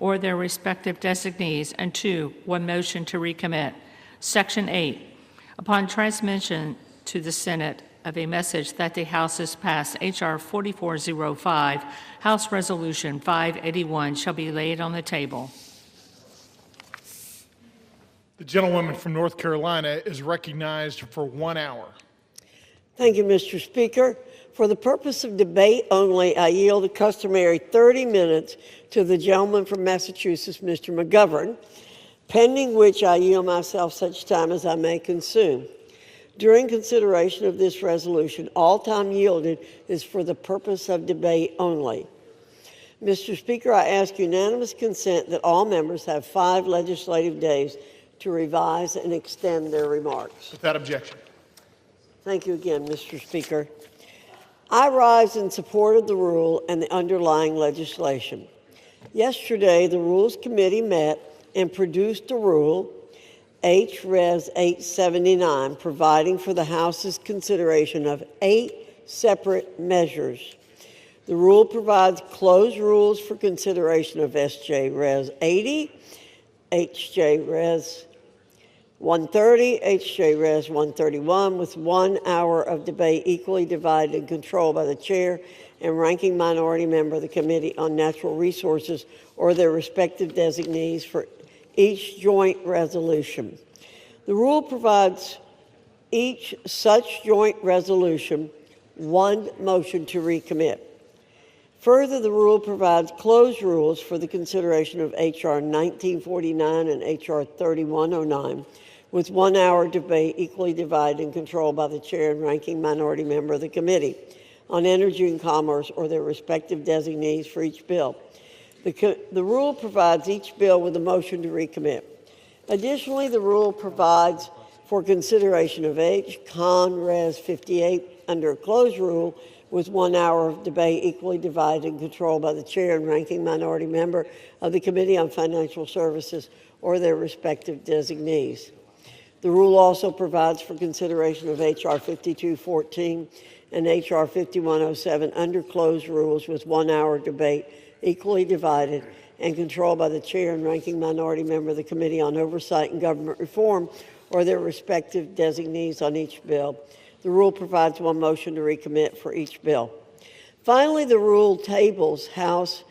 or their respective designees, and 2, one motion to recommit. Section 8, upon transmission to the Senate of a message that the House has passed H.R. 4405, House Resolution 581 shall be laid on the table. The gentlewoman from North Carolina is recognized for 1 hour. Thank you, Mr. Speaker. For the purpose of debate only, I yield the customary 30 minutes to the gentleman from Massachusetts, Mr. McGovern, pending which I yield myself such time as I may consume. During consideration of this resolution, all time yielded is for the purpose of debate only. Mr. Speaker, I ask unanimous consent that all members have 5 legislative days to revise and extend their remarks. Without objection. Thank you again, Mr. Speaker. I rise in support of the rule and the underlying legislation. Yesterday, the Rules Committee met and produced a rule, H.Res. 879, providing for the House's consideration of 8 separate measures. The rule provides closed rules for consideration of S.J. Res. 80, H.J. Res. 130, H.J. Res. 131, with 1 hour of debate equally divided and controlled by the chair and ranking minority member of the Committee on Natural Resources or their respective designees for each joint resolution. The rule provides each such joint resolution 1 motion to recommit. Further, the rule provides closed rules for the consideration of H.R. 1949 and H.R. 3109, with 1 hour debate equally divided and controlled by the chair and ranking minority member of the Committee on Energy and Commerce or their respective designees for each bill. The rule provides each bill with a motion to recommit. Additionally, the rule provides for consideration of H. Con. Res. 58 under a closed rule with 1 hour of debate equally divided and controlled by the chair and ranking minority member of the Committee on Financial Services or their respective designees. The rule also provides for consideration of H.R. 5214 and H.R. 5107 under closed rules with 1 hour debate equally divided and controlled by the chair and ranking minority member of the Committee on Oversight and Government Reform or their respective designees on each bill. The rule provides 1 motion to recommit for each bill. Finally, the rule tables House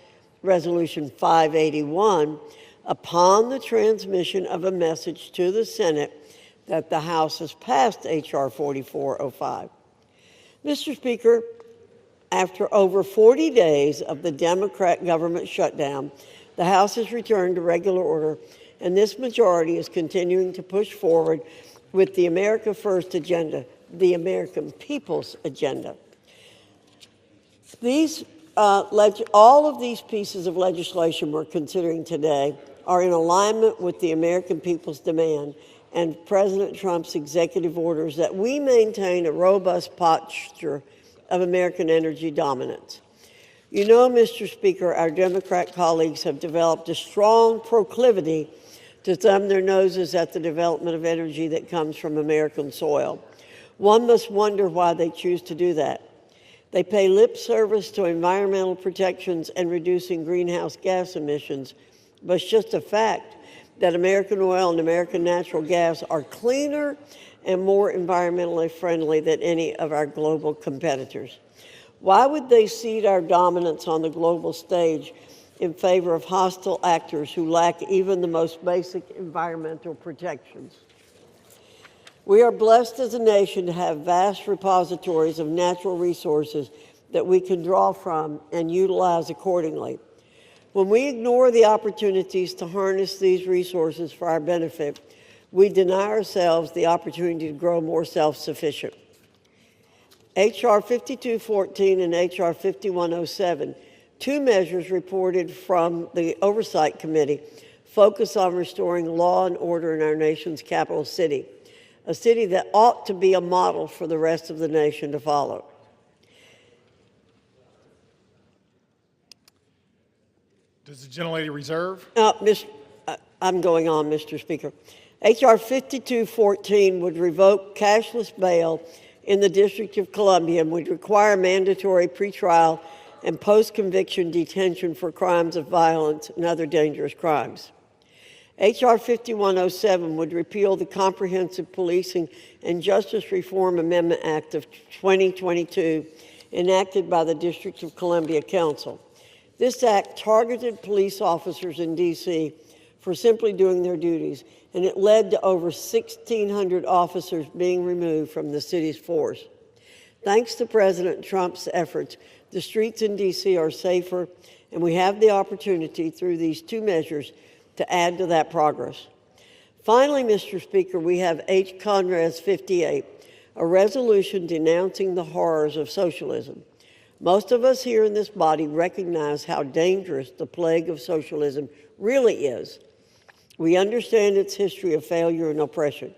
Resolution 581 upon the transmission of a message to the Senate that the House has passed H.R. 4405. Mr. Speaker, after over 40 days of the Democrat government shutdown, the House has returned to regular order, and this majority is continuing to push forward with the America First agenda, the American people's agenda. All of these pieces of legislation we're considering today are in alignment with the American people's demand and President Trump's executive orders that we maintain a robust posture of American energy dominance. You know, Mr. Speaker, our Democrat colleagues have developed a strong proclivity to thumb their noses at the development of energy that comes from American soil. One must wonder why they choose to do that. They pay lip service to environmental protections and reducing greenhouse gas emissions, but it's just a fact that American oil and American natural gas are cleaner and more environmentally friendly than any of our global competitors. Why would they cede our dominance on the global stage in favor of hostile actors who lack even the most basic environmental protections? We are blessed as a nation to have vast repositories of natural resources that we can draw from and utilize accordingly. When we ignore the opportunities to harness these resources for our benefit, we deny ourselves the opportunity to grow more self-sufficient. H.R. 5214 and H.R. 5107, 2 measures reported from the Oversight Committee, focus on restoring law and order in our nation's capital city, a city that ought to be a model for the rest of the nation to follow. Does the gentlelady reserve? I'm going on, Mr. Speaker. H.R. 5214 would revoke cashless bail in the District of Columbia and would require mandatory pretrial and post-conviction detention for crimes of violence and other dangerous crimes. H.R. 5107 would repeal the Comprehensive Policing and Justice Reform Amendment Act of 2022, enacted by the District of Columbia Council. This act targeted police officers in D.C. for simply doing their duties, and it led to over 1,600 officers being removed from the city's force. Thanks to President Trump's efforts, the streets in D.C. are safer, and we have the opportunity through these two measures to add to that progress. Finally, Mr. Speaker, we have H. Conrad's 58, a resolution denouncing the horrors of socialism. Most of us here in this body recognize how dangerous the plague of socialism really is. We understand its history of failure and oppression.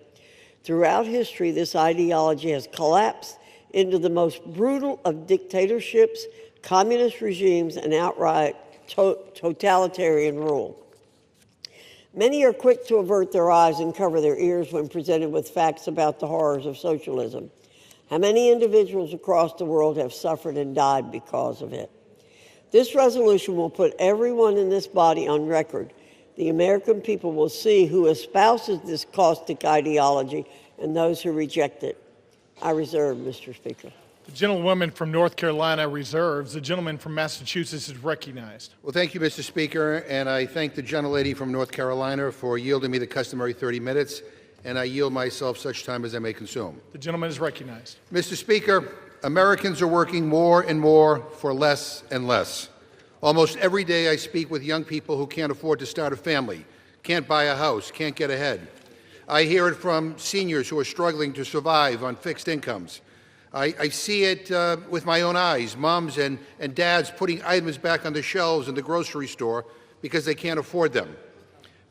Throughout history, this ideology has collapsed into the most brutal of dictatorships, communist regimes, and outright totalitarian rule. Many are quick to avert their eyes and cover their ears when presented with facts about the horrors of socialism. How many individuals across the world have suffered and died because of it? This resolution will put everyone in this body on record. The American people will see who espouses this caustic ideology and those who reject it. I reserve, Mr. Speaker. The gentlewoman from North Carolina reserves. The gentleman from Massachusetts is recognized. Well, thank you, Mr. Speaker, and I thank the gentlelady from North Carolina for yielding me the customary 30 minutes, and I yield myself such time as I may consume. The gentleman is recognized. Mr. Speaker, Americans are working more and more for less and less. Almost every day I speak with young people who can't afford to start a family, can't buy a house, can't get ahead. I hear it from seniors who are struggling to survive on fixed incomes. I see it with my own eyes, moms and dads putting items back on the shelves in the grocery store because they can't afford them.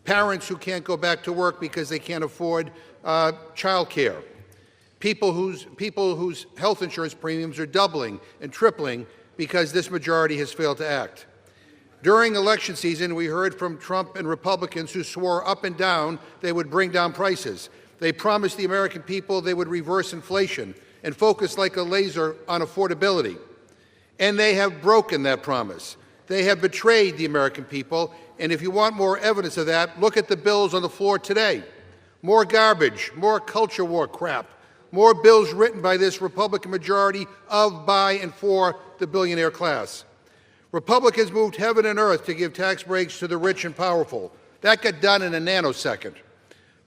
Parents who can't go back to work because they can't afford child care. People whose health insurance premiums are doubling and tripling because this majority has failed to act. During election season, we heard from Trump and Republicans who swore up and down they would bring down prices. They promised the American people they would reverse inflation and focus like a laser on affordability. And they have broken that promise. They have betrayed the American people, and if you want more evidence of that, look at the bills on the floor today. More garbage, more culture war crap, more bills written by this Republican majority of, by, and for the billionaire class. Republicans moved heaven and earth to give tax breaks to the rich and powerful. That got done in a nanosecond.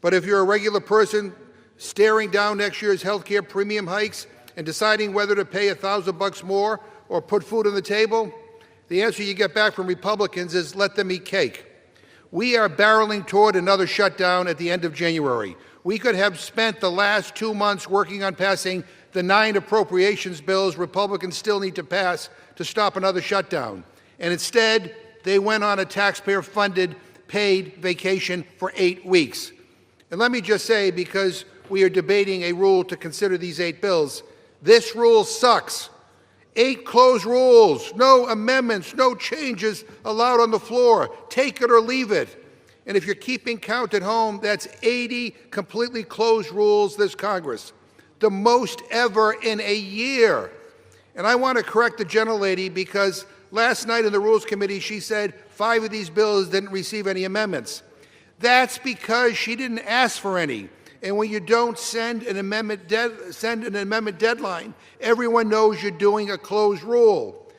But if you're a regular person staring down next year's health care premium hikes and deciding whether to pay $1,000 more or put food on the table, the answer you get back from Republicans is let them eat cake. We are barreling toward another shutdown at the end of January. We could have spent the last 2 months working on passing the 9 appropriations bills Republicans still need to pass to stop another shutdown. And instead, they went on a taxpayer-funded paid vacation for 8 weeks. And let me just say, because we are debating a rule to consider these 8 bills, this rule sucks. 8 closed rules, no amendments, no changes allowed on the floor. Take it or leave it. And if you're keeping count at home, that's 80 completely closed rules this Congress, the most ever in a year. And I want to correct the gentlelady because last night in the Rules Committee she said 5 of these bills didn't receive any amendments. That's because she didn't ask for any. And when you don't send an amendment deadline, everyone knows you're doing a closed rule.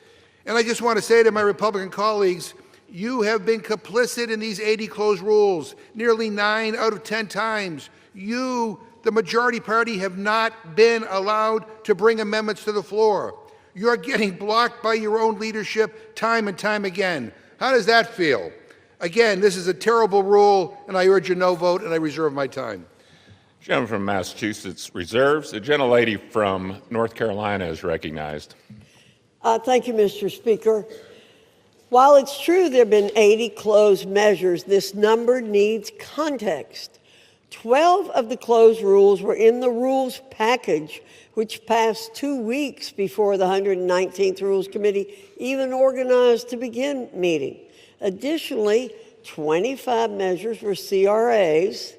And I just want to say to my Republican colleagues, you have been complicit in these 80 closed rules nearly 9 out of 10 times. You, the majority party, have not been allowed to bring amendments to the floor. You're getting blocked by your own leadership time and time again. How does that feel? Again, this is a terrible rule, and I urge a no vote, and I reserve my time. Gentleman from Massachusetts reserves. The gentlelady from North Carolina is recognized. Thank you, Mr. Speaker. While it's true there have been 80 closed measures, this number needs context. 12 of the closed rules were in the rules package, which passed 2 weeks before the 119th Rules Committee even organized to begin meeting. Additionally, 25 measures were CRAs.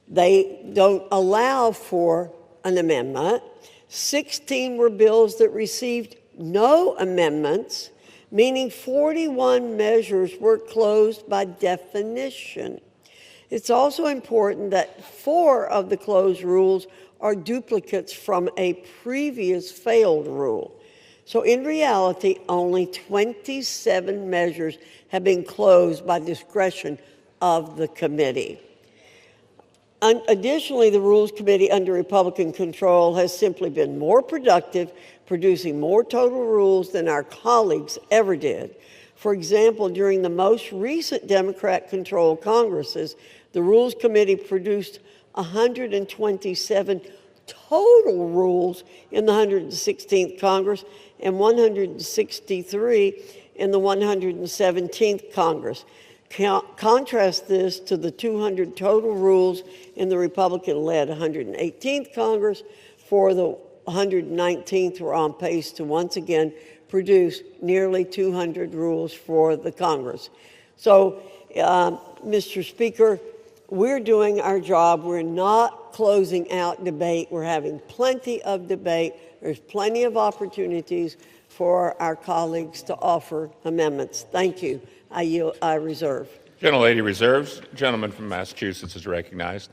They don't allow for an amendment. 16 were bills that received no amendments, meaning 41 measures were closed by definition. It's also important that 4 of the closed rules are duplicates from a previous failed rule. So in reality, only 27 measures have been closed by discretion of the committee. Additionally, the Rules Committee under Republican control has simply been more productive, producing more total rules than our colleagues ever did. For example, during the most recent Democrat-controlled Congresses, the Rules Committee produced 127 total rules in the 116th Congress and 163 in the 117th Congress. Contrast this to the 200 total rules in the Republican-led 118th Congress. For the 119th, we're on pace to once again produce nearly 200 rules for the Congress. So, Mr. Speaker, we're doing our job. We're not closing out debate. We're having plenty of debate. There's plenty of opportunities for our colleagues to offer amendments. Thank you. I reserve. Gentlelady reserves. Gentleman from Massachusetts is recognized.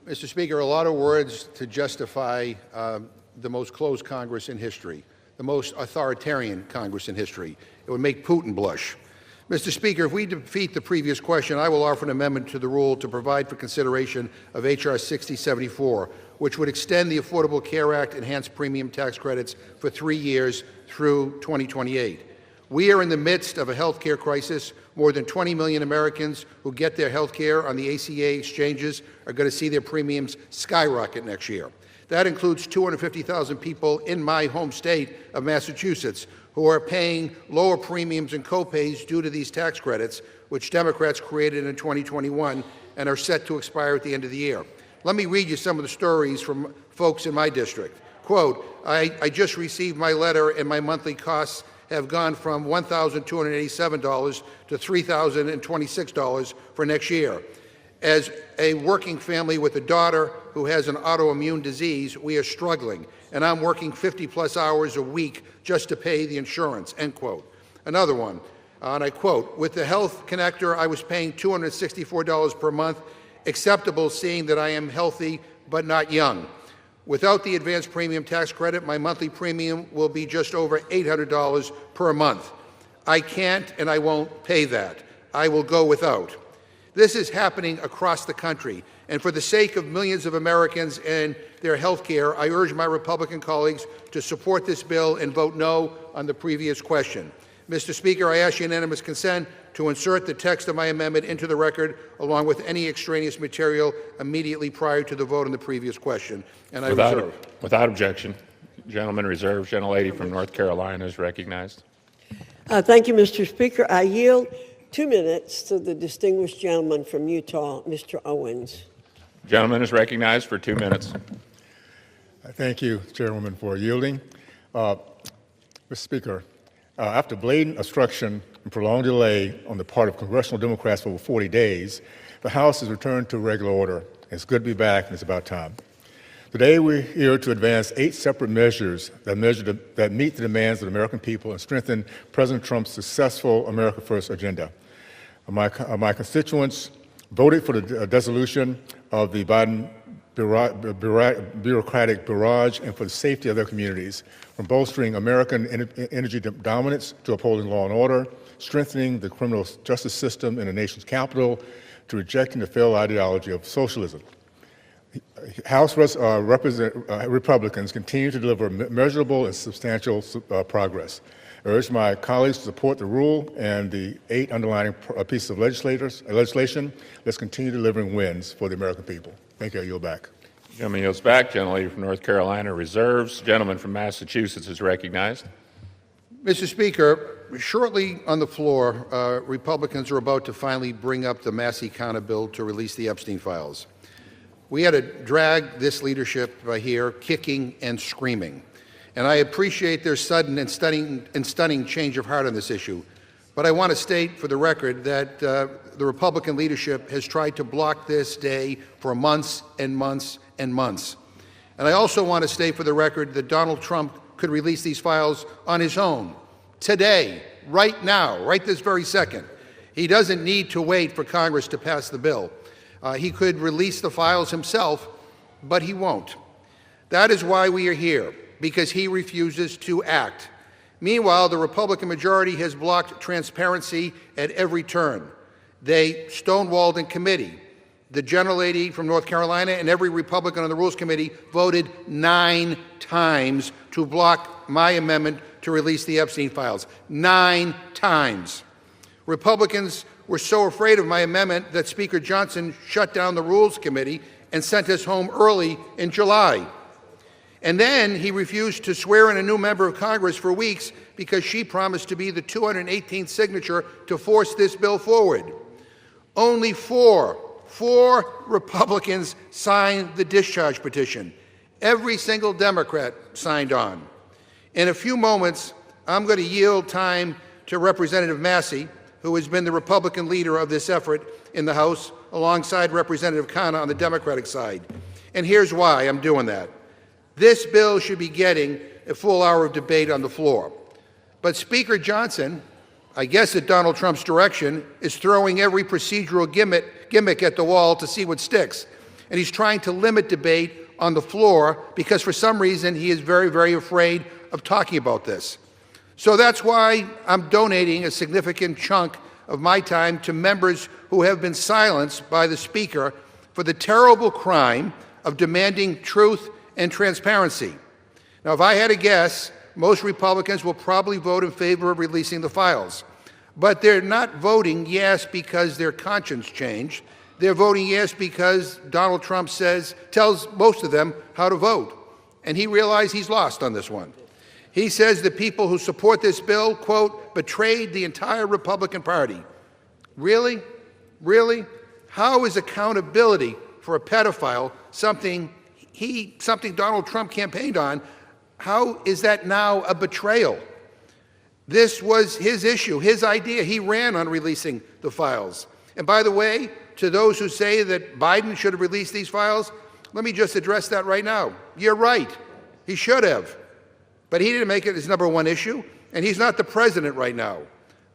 Mr. Speaker, a lot of words to justify the most closed Congress in history, the most authoritarian Congress in history. It would make Putin blush. Mr. Speaker, if we defeat the previous question, I will offer an amendment to the rule to provide for consideration of H.R. 6074, which would extend the Affordable Care Act enhanced premium tax credits for 3 years through 2028. We are in the midst of a health care crisis. More than 20 million Americans who get their health care on the ACA exchanges are going to see their premiums skyrocket next year. That includes 250,000 people in my home state of Massachusetts who are paying lower premiums and copays due to these tax credits, which Democrats created in 2021 and are set to expire at the end of the year. Let me read you some of the stories from folks in my district. Quote, I just received my letter and my monthly costs have gone from $1,287 to $3,026 for next year. As a working family with a daughter who has an autoimmune disease, we are struggling, and I'm working 50-plus hours a week just to pay the insurance, end quote. Another one, and I quote, with the Health Connector, I was paying $264 per month, acceptable seeing that I am healthy but not young. Without the advanced premium tax credit, my monthly premium will be just over $800 per month. I can't and I won't pay that. I will go without. This is happening across the country, and for the sake of millions of Americans and their health care, I urge my Republican colleagues to support this bill and vote no on the previous question. Mr. Speaker, I ask unanimous consent to insert the text of my amendment into the record along with any extraneous material immediately prior to the vote on the previous question, and I reserve. Without objection. Gentleman reserved. Gentlelady from North Carolina is recognized. Thank you, Mr. Speaker. I yield 2 minutes to the distinguished gentleman from Utah, Mr. Owens. Gentleman is recognized for 2 minutes. Thank you, Chairwoman, for yielding. Mr. Speaker, after blatant obstruction and prolonged delay on the part of congressional Democrats for over 40 days, the House has returned to regular order. It's good to be back, and it's about time. Today, we're here to advance 8 separate measures that meet the demands of the American people and strengthen President Trump's successful America First agenda. My constituents voted for the dissolution of the Biden bureaucratic barrage and for the safety of their communities, from bolstering American energy dominance to upholding law and order, strengthening the criminal justice system in the nation's capital, to rejecting the failed ideology of socialism. House Republicans continue to deliver measurable and substantial progress. I urge my colleagues to support the rule and the 8 underlying pieces of legislation. Let's continue delivering wins for the American people. Thank you. I yield back. Gentleman yields back. Gentlelady from North Carolina reserves. Gentleman from Massachusetts is recognized. Mr. Speaker, shortly on the floor, Republicans are about to finally bring up the Massey Counter bill to release the Epstein files. We had to drag this leadership here kicking and screaming. And I appreciate their sudden and stunning change of heart on this issue. But I want to state for the record that the Republican leadership has tried to block this day for months and months and months. And I also want to state for the record that Donald Trump could release these files on his own, today, right now, right this very second. He doesn't need to wait for Congress to pass the bill. He could release the files himself, but he won't. That is why we are here, because he refuses to act. Meanwhile, the Republican majority has blocked transparency at every turn. They stonewalled in committee. The gentlelady from North Carolina and every Republican on the Rules Committee voted 9 times to block my amendment to release the Epstein files. 9 times. Republicans were so afraid of my amendment that Speaker Johnson shut down the Rules Committee and sent us home early in July. And then he refused to swear in a new member of Congress for weeks because she promised to be the 218th signature to force this bill forward. Only four Republicans signed the discharge petition. Every single Democrat signed on. In a few moments, I'm going to yield time to Representative Massey, who has been the Republican leader of this effort in the House, alongside Representative Khanna on the Democratic side. And here's why I'm doing that. This bill should be getting a full hour of debate on the floor. But Speaker Johnson, I guess at Donald Trump's direction, is throwing every procedural gimmick at the wall to see what sticks. And he's trying to limit debate on the floor because for some reason he is very, very afraid of talking about this. So that's why I'm donating a significant chunk of my time to members who have been silenced by the Speaker for the terrible crime of demanding truth and transparency. Now, if I had to guess, most Republicans will probably vote in favor of releasing the files. But they're not voting yes because their conscience changed. They're voting yes because Donald Trump tells most of them how to vote. And he realized he's lost on this one. He says the people who support this bill, quote, betrayed the entire Republican Party. Really? Really? How is accountability for a pedophile something Donald Trump campaigned on? How is that now a betrayal? This was his issue, his idea. He ran on releasing the files. And by the way, to those who say that Biden should have released these files, let me just address that right now. You're right. He should have. But he didn't make it his number one issue, and he's not the president right now.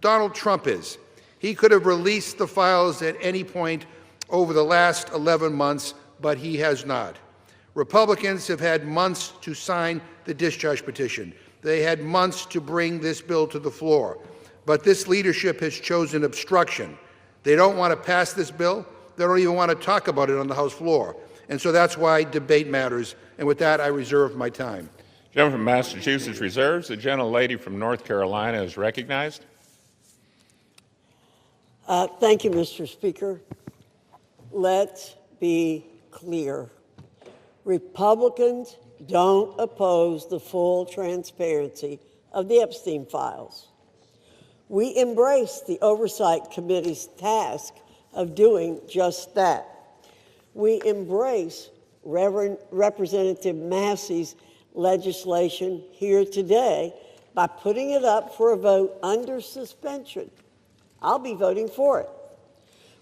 Donald Trump is. He could have released the files at any point over the last 11 months, but he has not. Republicans have had months to sign the discharge petition. They had months to bring this bill to the floor. But this leadership has chosen obstruction. They don't want to pass this bill. They don't even want to talk about it on the House floor. And so that's why debate matters. And with that, I reserve my time. Gentleman from Massachusetts reserves. The gentlelady from North Carolina is recognized. Thank you, Mr. Speaker. Let's be clear. Republicans don't oppose the full transparency of the Epstein files. We embrace the Oversight Committee's task of doing just that. We embrace Representative Massey's legislation here today by putting it up for a vote under suspension. I'll be voting for it.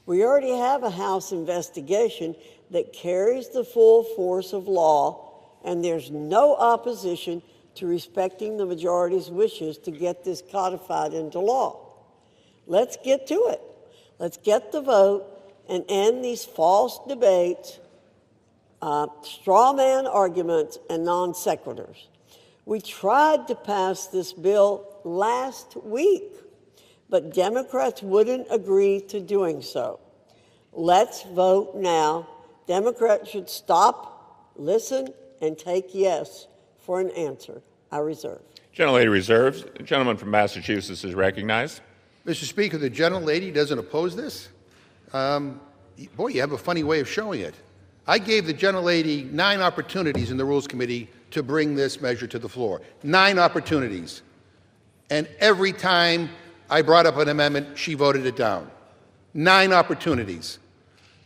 We already have a House investigation that carries the full force of law, and there's no opposition to respecting the majority's wishes to get this codified into law. Let's get to it. Let's get the vote and end these false debates, straw man arguments, and non sequiturs. We tried to pass this bill last week, but Democrats wouldn't agree to doing so. Let's vote now. Democrats should stop, listen, and take yes for an answer. I reserve. Gentlelady reserves. The gentleman from Massachusetts is recognized. Mr. Speaker, the gentlelady doesn't oppose this? Boy, you have a funny way of showing it. I gave the gentlelady 9 opportunities in the Rules Committee to bring this measure to the floor. 9 opportunities. And every time I brought up an amendment, she voted it down. 9 opportunities.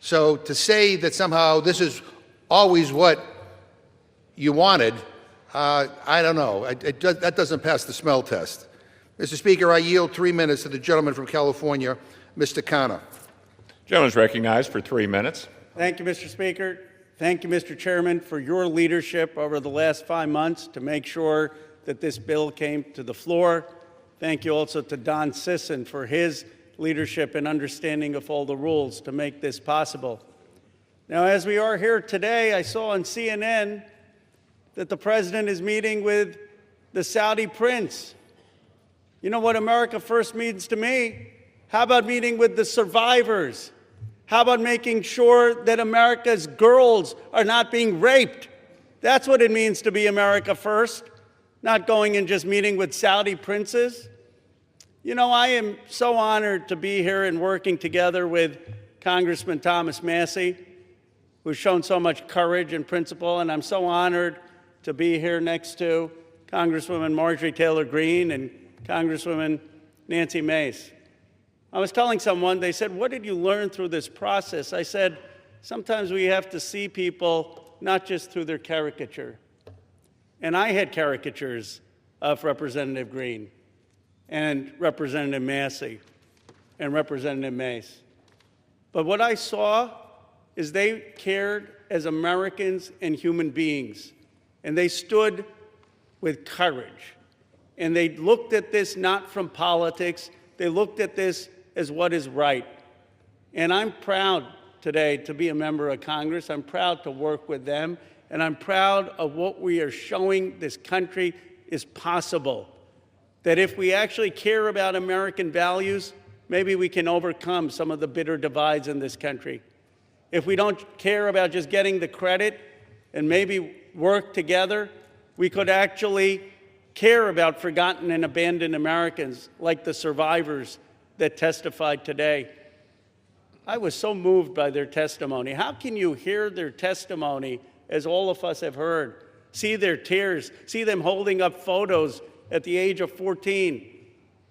So to say that somehow this is always what you wanted, I don't know. That doesn't pass the smell test. Mr. Speaker, I yield 3 minutes to the gentleman from California, Mr. Khanna. Gentleman is recognized for 3 minutes. Thank you, Mr. Speaker. Thank you, Mr. Chairman, for your leadership over the last 5 months to make sure that this bill came to the floor. Thank you also to Don Sisson for his leadership and understanding of all the rules to make this possible. Now, as we are here today, I saw on CNN that the president is meeting with the Saudi prince. You know what America First means to me? How about meeting with the survivors? How about making sure that America's girls are not being raped? That's what it means to be America First, not going and just meeting with Saudi princes. You know, I am so honored to be here and working together with Congressman Thomas Massie, who's shown so much courage and principle, and I'm so honored to be here next to Congresswoman Marjorie Taylor Greene and Congresswoman Nancy Mace. I was telling someone, they said, what did you learn through this process? I said, sometimes we have to see people not just through their caricature. And I had caricatures of Representative Greene and Representative Massey and Representative Mace. But what I saw is they cared as Americans and human beings, and they stood with courage. And they looked at this not from politics, they looked at this as what is right. And I'm proud today to be a member of Congress. I'm proud to work with them, and I'm proud of what we are showing this country is possible. That if we actually care about American values, maybe we can overcome some of the bitter divides in this country. If we don't care about just getting the credit and maybe work together, we could actually care about forgotten and abandoned Americans like the survivors that testified today. I was so moved by their testimony. How can you hear their testimony, as all of us have heard, see their tears, see them holding up photos at the age of 14,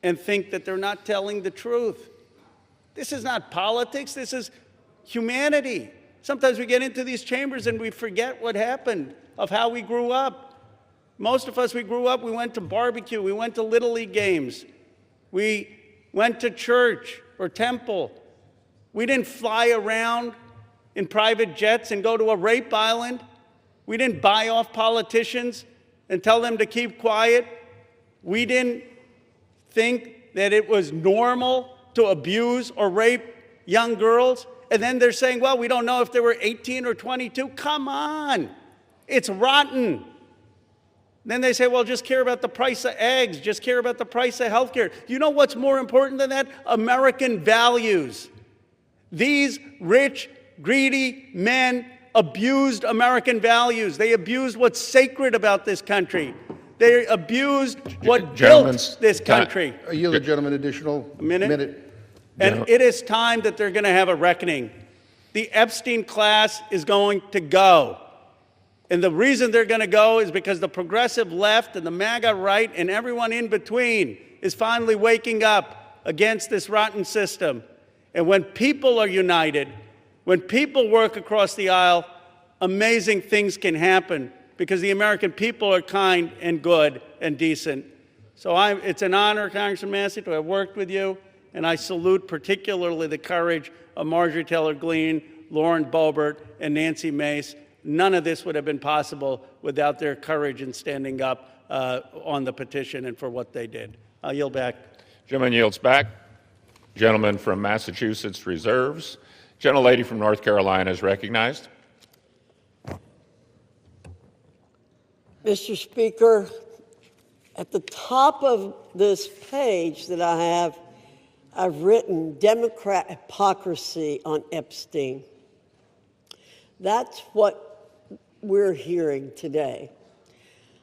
and think that they're not telling the truth? This is not politics, this is humanity. Sometimes we get into these chambers and we forget what happened, of how we grew up. Most of us, we grew up, we went to barbecue, we went to Little League games, we went to church or temple. We didn't fly around in private jets and go to a rape island. We didn't buy off politicians and tell them to keep quiet. We didn't think that it was normal to abuse or rape young girls. And then they're saying, well, we don't know if they were 18 or 22. Come on, it's rotten. Then they say, well, just care about the price of eggs, just care about the price of health care. You know what's more important than that? American values. These rich, greedy men abused American values. They abused what's sacred about this country. They abused what built this country. I yield the gentleman additional minute. And it is time that they're going to have a reckoning. The Epstein class is going to go. And the reason they're going to go is because the progressive left and the MAGA right and everyone in between is finally waking up against this rotten system. And when people are united, when people work across the aisle, amazing things can happen because the American people are kind and good and decent. So it's an honor, Congressman Massey, to have worked with you, and I salute particularly the courage of Marjorie Taylor Greene, Lauren Boebert, and Nancy Mace. None of this would have been possible without their courage in standing up on the petition and for what they did. I'll yield back. Gentleman yields back. Gentleman from Massachusetts reserves. Gentlelady from North Carolina is recognized. Mr. Speaker, at the top of this page that I have, I've written Democrat hypocrisy on Epstein. That's what we're hearing today.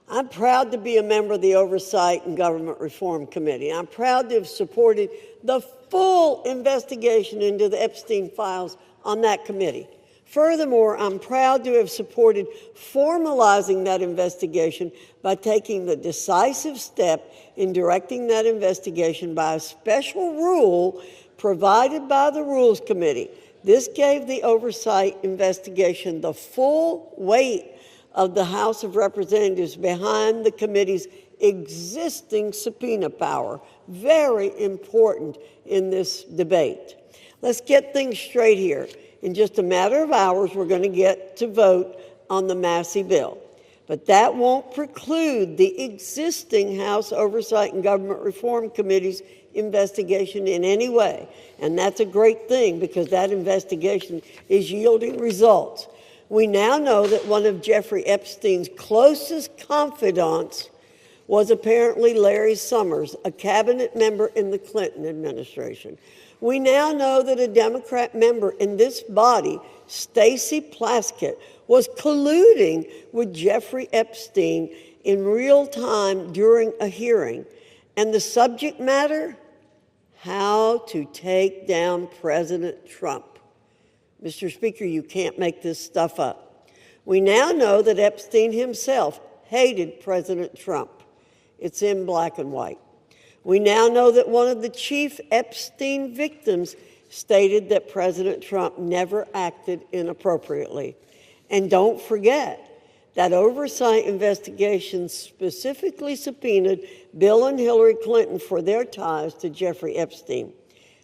I'm proud to be a member of the Oversight and Government Reform Committee. I'm proud to have supported the full investigation into the Epstein files on that committee. Furthermore, I'm proud to have supported formalizing that investigation by taking the decisive step in directing that investigation by a special rule provided by the Rules Committee. This gave the Oversight investigation the full weight of the House of Representatives behind the committee's existing subpoena power. Very important in this debate. Let's get things straight here. In just a matter of hours, we're going to get to vote on the Massey bill. But that won't preclude the existing House Oversight and Government Reform Committee's investigation in any way. And that's a great thing because that investigation is yielding results. We now know that one of Jeffrey Epstein's closest confidants was apparently Larry Summers, a cabinet member in the Clinton administration. We now know that a Democrat member in this body, Stacey Plaskett, was colluding with Jeffrey Epstein in real time during a hearing. And the subject matter? How to take down President Trump. Mr. Speaker, you can't make this stuff up. We now know that Epstein himself hated President Trump. It's in black and white. We now know that one of the chief Epstein victims stated that President Trump never acted inappropriately. And don't forget that oversight investigation specifically subpoenaed Bill and Hillary Clinton for their ties to Jeffrey Epstein.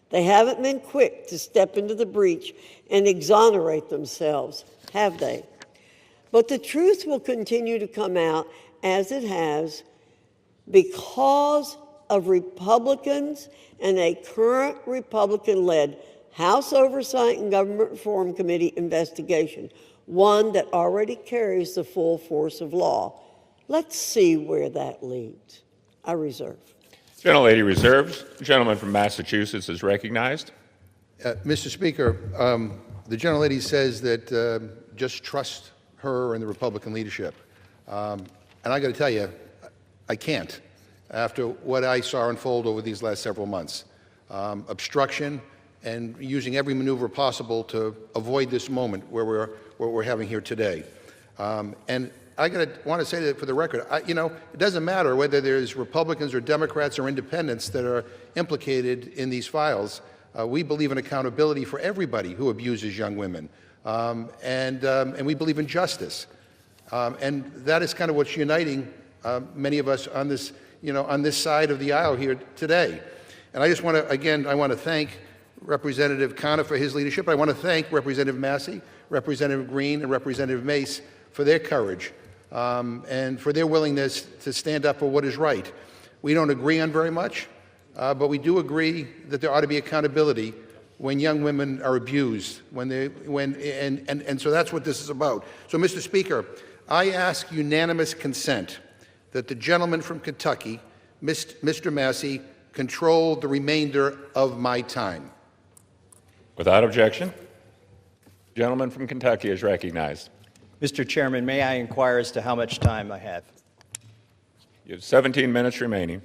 They haven't been quick to step into the breach and exonerate themselves, have they? But the truth will continue to come out as it has because of Republicans and a current Republican-led House Oversight and Government Reform Committee investigation, one that already carries the full force of law. Let's see where that leads. I reserve. Gentlelady reserves. The gentleman from Massachusetts is recognized. Mr. Speaker, the gentlelady says that just trust her and the Republican leadership. And I got to tell you, I can't after what I saw unfold over these last several months. Obstruction and using every maneuver possible to avoid this moment where we're having here today. And I want to say that for the record, it doesn't matter whether there's Republicans or Democrats or independents that are implicated in these files. We believe in accountability for everybody who abuses young women, and we believe in justice. And that is kind of what's uniting many of us on this, on this side of the aisle here today. And I just want to, again, I want to thank Representative Connor for his leadership. I want to thank Representative Massey, Representative Green, and Representative Mace for their courage and for their willingness to stand up for what is right. We don't agree on very much, but we do agree that there ought to be accountability when young women are abused, and so that's what this is about. So, Mr. Speaker, I ask unanimous consent that the gentleman from Kentucky, Mr. Massey, control the remainder of my time. Without objection, the gentleman from Kentucky is recognized. Mr. Chairman, may I inquire as to how much time I have? You have 17 minutes remaining.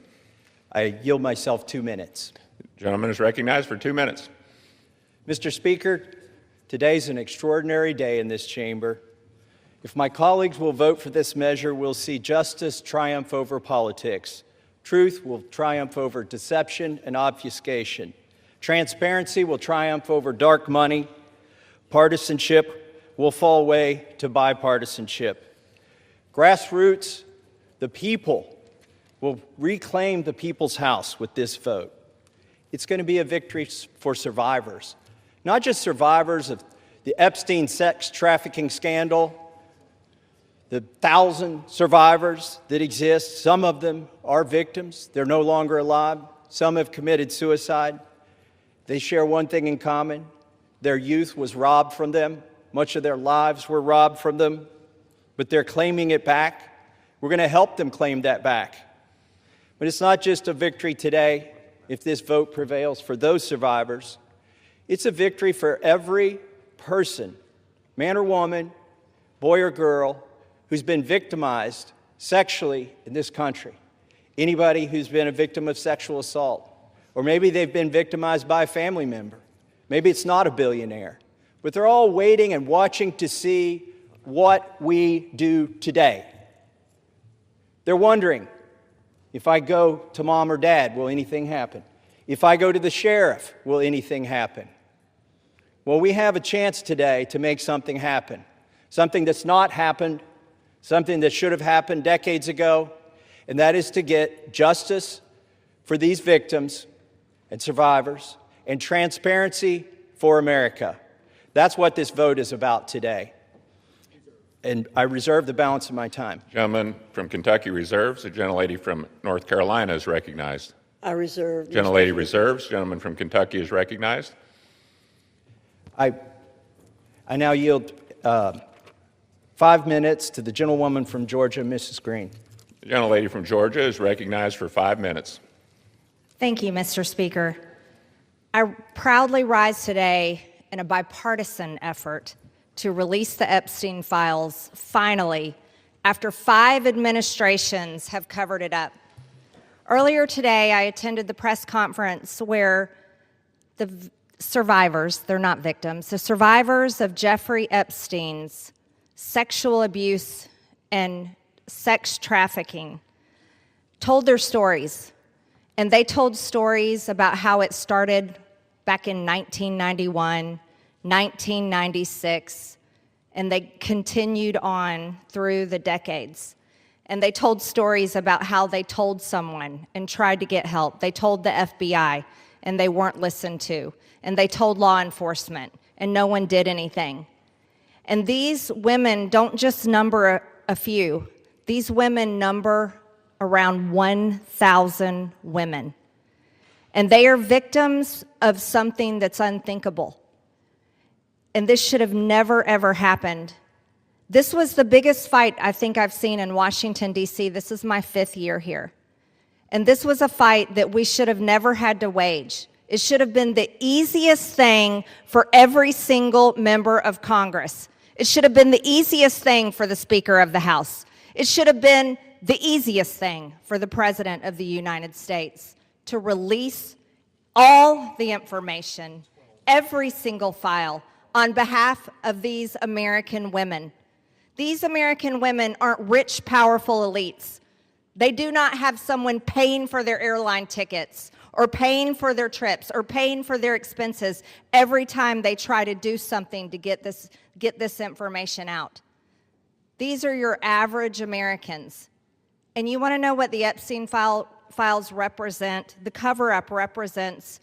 I yield myself 2 minutes. The gentleman is recognized for 2 minutes. Mr. Speaker, today's an extraordinary day in this chamber. If my colleagues will vote for this measure, we'll see justice triumph over politics. Truth will triumph over deception and obfuscation. Transparency will triumph over dark money. Partisanship will fall away to bipartisanship. Grassroots, the people, will reclaim the people's house with this vote. It's going to be a victory for survivors, not just survivors of the Epstein sex trafficking scandal, the 1,000 survivors that exist. Some of them are victims. They're no longer alive. Some have committed suicide. They share one thing in common. Their youth was robbed from them. Much of their lives were robbed from them, but they're claiming it back. We're going to help them claim that back. But it's not just a victory today, if this vote prevails, for those survivors. It's a victory for every person, man or woman, boy or girl, who's been victimized sexually in this country. Anybody who's been a victim of sexual assault. Or maybe they've been victimized by a family member. Maybe it's not a billionaire. But they're all waiting and watching to see what we do today. They're wondering, if I go to mom or dad, will anything happen? If I go to the sheriff, will anything happen? Well, we have a chance today to make something happen. Something that's not happened, something that should have happened decades ago, and that is to get justice for these victims and survivors and transparency for America. That's what this vote is about today. and I reserve the balance of my time. Gentleman from Kentucky reserves. The gentlelady from North Carolina is recognized. I reserve. Gentlelady reserves. Gentleman from Kentucky is recognized. I now yield 5 minutes to the gentlewoman from Georgia, Mrs. Green. The gentlelady from Georgia is recognized for 5 minutes. Thank you, Mr. Speaker. I proudly rise today in a bipartisan effort to release the Epstein files, finally, after 5 administrations have covered it up. Earlier today, I attended the press conference where the survivors, they're not victims, the survivors of Jeffrey Epstein's sexual abuse and sex trafficking told their stories. And they told stories about how it started back in 1991, 1996, and they continued on through the decades. And they told stories about how they told someone and tried to get help. They told the FBI, and they weren't listened to. And they told law enforcement, and no one did anything. And these women don't just number a few. These women number around 1,000 women. And they are victims of something that's unthinkable. And this should have never, ever happened. This was the biggest fight I think I've seen in Washington, D.C. This is my 5th year here. And this was a fight that we should have never had to wage. It should have been the easiest thing for every single member of Congress. It should have been the easiest thing for the Speaker of the House. It should have been the easiest thing for the President of the United States to release all the information, every single file, on behalf of these American women. These American women aren't rich, powerful elites. They do not have someone paying for their airline tickets or paying for their trips or paying for their expenses every time they try to do something to get this information out. These are your average Americans. And you want to know what the Epstein files represent, the cover-up represents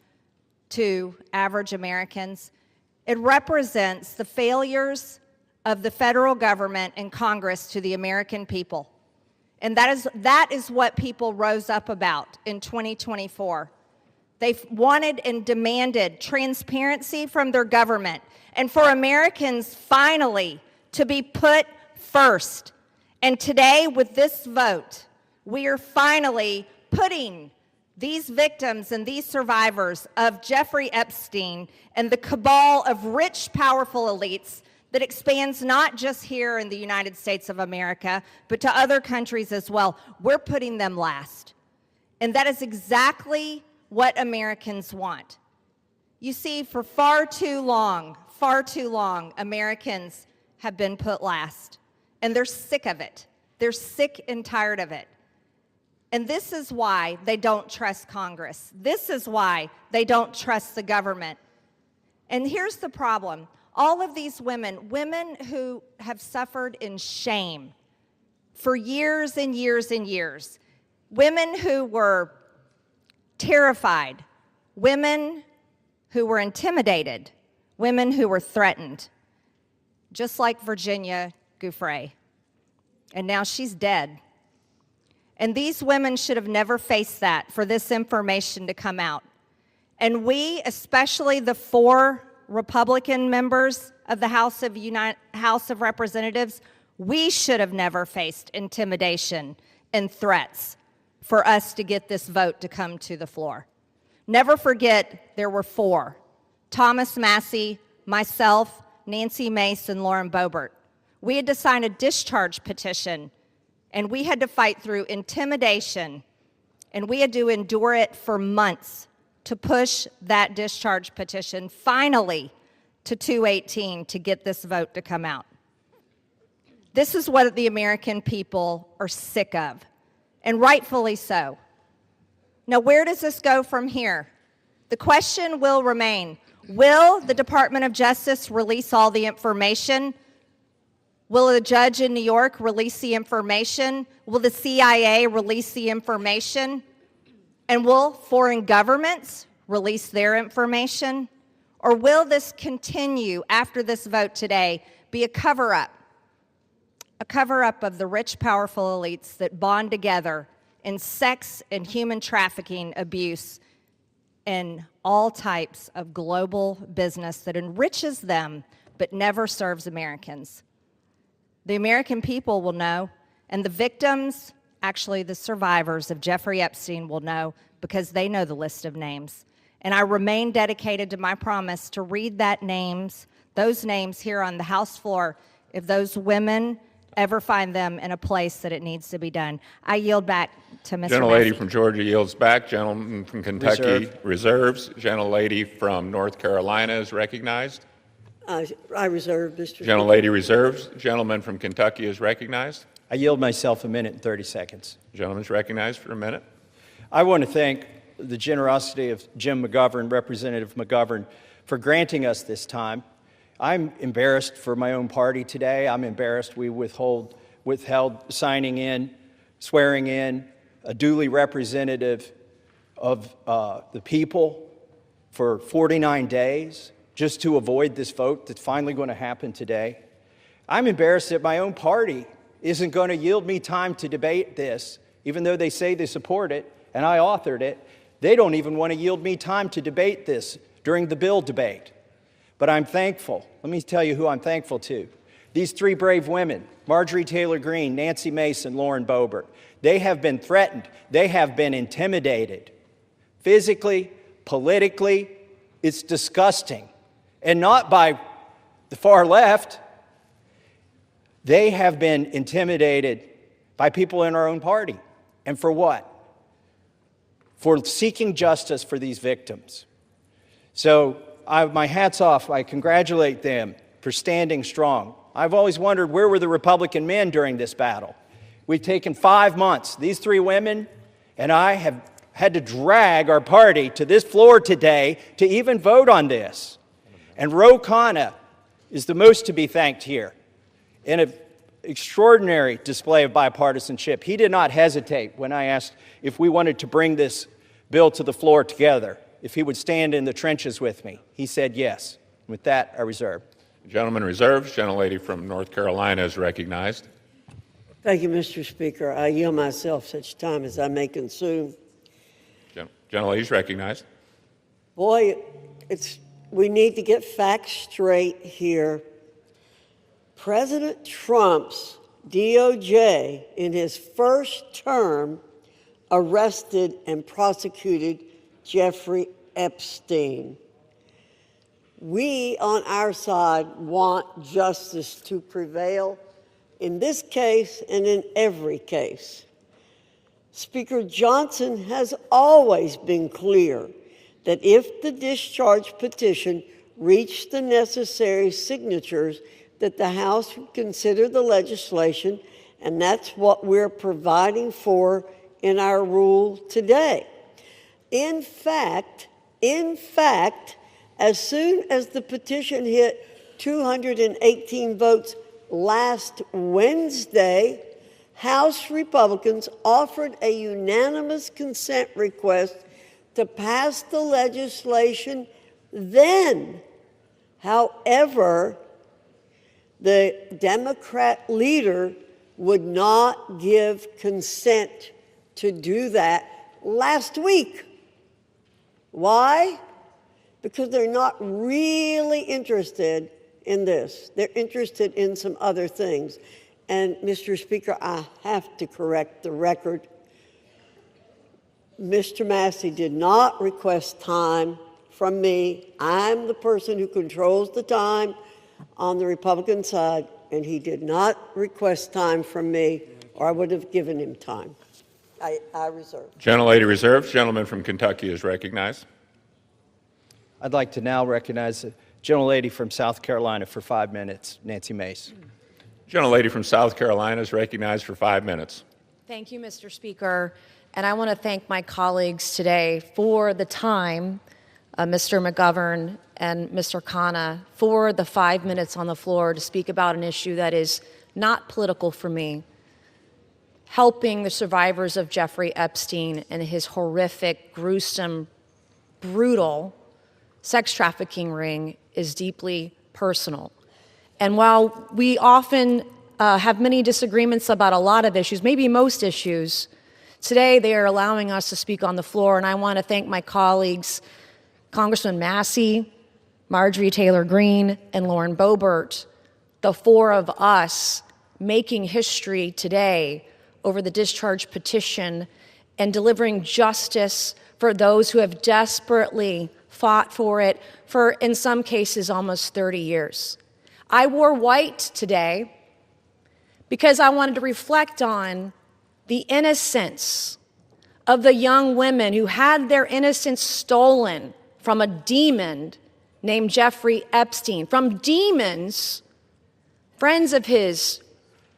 to average Americans? It represents the failures of the federal government and Congress to the American people. And that is what people rose up about in 2024. They wanted and demanded transparency from their government and for Americans finally to be put first. And today, with this vote, we are finally putting these victims and these survivors of Jeffrey Epstein and the cabal of rich, powerful elites that expands not just here in the United States of America, but to other countries as well. We're putting them last. And that is exactly what Americans want. You see, for far too long, Americans have been put last. And they're sick of it. They're sick and tired of it. And this is why they don't trust Congress. This is why they don't trust the government. And here's the problem. All of these women who have suffered in shame for years and years and years, women who were terrified, women who were intimidated, women who were threatened, just like Virginia Giuffre. And now she's dead. And these women should have never faced that, for this information to come out. And we, especially the 4 Republican members of the House of Representatives, we should have never faced intimidation and threats for us to get this vote to come to the floor. Never forget, there were 4. Thomas Massie, myself, Nancy Mace, and Lauren Boebert. We had to sign a discharge petition, and we had to fight through intimidation, and we had to endure it for months to push that discharge petition finally to 218 to get this vote to come out. This is what the American people are sick of, and rightfully so. Now, where does this go from here? The question will remain, will the Department of Justice release all the information? Will a judge in New York release the information? Will the CIA release the information? And will foreign governments release their information? Or will this continue after this vote today be a cover-up a cover-up of the rich, powerful elites that bond together in sex and human trafficking abuse and all types of global business that enriches them but never serves Americans. The American people will know, and the victims, actually the survivors of Jeffrey Epstein, will know because they know the list of names. And I remain dedicated to my promise to read those names here on the House floor if those women ever find them in a place that it needs to be done. I yield back to Mr. Gentlelady Massey. from Georgia yields back. Gentleman from Kentucky reserves. Gentlelady from North Carolina is recognized. I reserve, Mr. Speaker. Gentlelady reserves. Gentleman from Kentucky is recognized. I yield myself a minute and 30 seconds. Gentleman's recognized for a minute. I want to thank the generosity of Jim McGovern, Representative McGovern, for granting us this time. I'm embarrassed for my own party today. I'm embarrassed we withheld signing in, swearing in a duly representative of the people for 49 days just to avoid this vote that's finally going to happen today. I'm embarrassed that my own party isn't going to yield me time to debate this, even though they say they support it and I authored it. They don't even want to yield me time to debate this during the bill debate. But I'm thankful. Let me tell you who I'm thankful to. These three brave women, Marjorie Taylor Greene, Nancy Mace, and Lauren Boebert, they have been threatened. They have been intimidated. Physically, politically, it's disgusting. And not by the far left. They have been intimidated by people in our own party. And for what? For seeking justice for these victims. So my hat's off. I congratulate them for standing strong. I've always wondered, where were the Republican men during this battle? We've taken 5 months. These three women and I have had to drag our party to this floor today to even vote on this. And Ro Khanna is the most to be thanked here. In an extraordinary display of bipartisanship, he did not hesitate when I asked if we wanted to bring this bill to the floor together, if he would stand in the trenches with me. He said yes. With that, I reserve. Gentleman reserves. Gentlelady from North Carolina is recognized. Thank you, Mr. Speaker. I yield myself such time as I may consume. Gentlelady is recognized. Boy, we need to get facts straight here. President Trump's DOJ, in his first term, arrested and prosecuted Jeffrey Epstein. We, on our side, want justice to prevail in this case and in every case. Speaker Johnson has always been clear that if the discharge petition reached the necessary signatures, that the House would consider the legislation, and that's what we're providing for in our rule today. In fact, as soon as the petition hit 218 votes last Wednesday, House Republicans offered a unanimous consent request to pass the legislation then. However, the Democrat leader would not give consent to do that last week. Why? Because they're not really interested in this. They're interested in some other things. And, Mr. Speaker, I have to correct the record. Mr. Massey did not request time from me. I'm the person who controls the time on the Republican side, and he did not request time from me, or I would have given him time. I reserve. Gentlelady reserves. Gentleman from Kentucky is recognized. I'd like to now recognize the gentlelady from South Carolina for 5 minutes, Nancy Mace. Gentlelady from South Carolina is recognized for 5 minutes. Thank you, Mr. Speaker. And I want to thank my colleagues today for the time, Mr. McGovern and Mr. Khanna, for the 5 minutes on the floor to speak about an issue that is not political for me. Helping the survivors of Jeffrey Epstein and his horrific, gruesome, brutal sex trafficking ring is deeply personal. And while we often have many disagreements about a lot of issues, maybe most issues, today they are allowing us to speak on the floor, and I want to thank my colleagues, Congressman Massey, Marjorie Taylor Greene, and Lauren Boebert, the four of us making history today over the discharge petition and delivering justice for those who have desperately fought for it for, in some cases, almost 30 years. I wore white today because I wanted to reflect on the innocence of the young women who had their innocence stolen from a demon named Jeffrey Epstein, from demons, friends of his,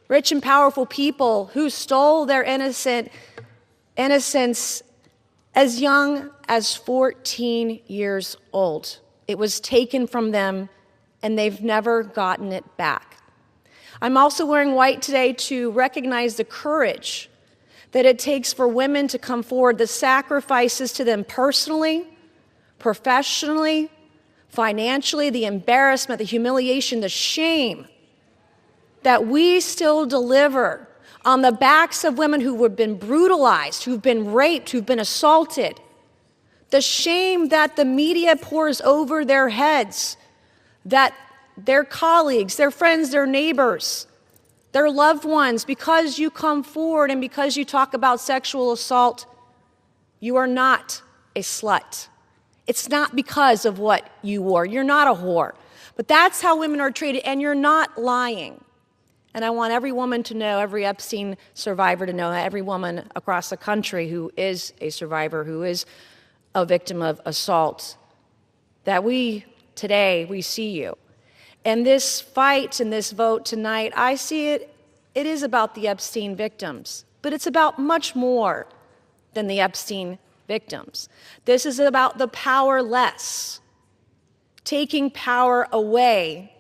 rich and powerful people who stole their innocence as young as 14 years old. It was taken from them, and they've never gotten it back. I'm also wearing white today to recognize the courage that it takes for women to come forward, the sacrifices to them personally, professionally, financially, the embarrassment, the humiliation, the shame that we still deliver on the backs of women who have been brutalized, who've been raped, who've been assaulted. The shame that the media pours over their heads, that their colleagues, their friends, their neighbors, their loved ones, because you come forward and because you talk about sexual assault, you are not a slut. It's not because of what you wore. You're not a whore. But that's how women are treated, and you're not lying. And I want every woman to know, every Epstein survivor to know, every woman across the country who is a survivor, who is a victim of assault, that today, we see you. And this fight and this vote tonight, I see it is about the Epstein victims, but it's about much more than the Epstein victims. This is about the powerless, taking power away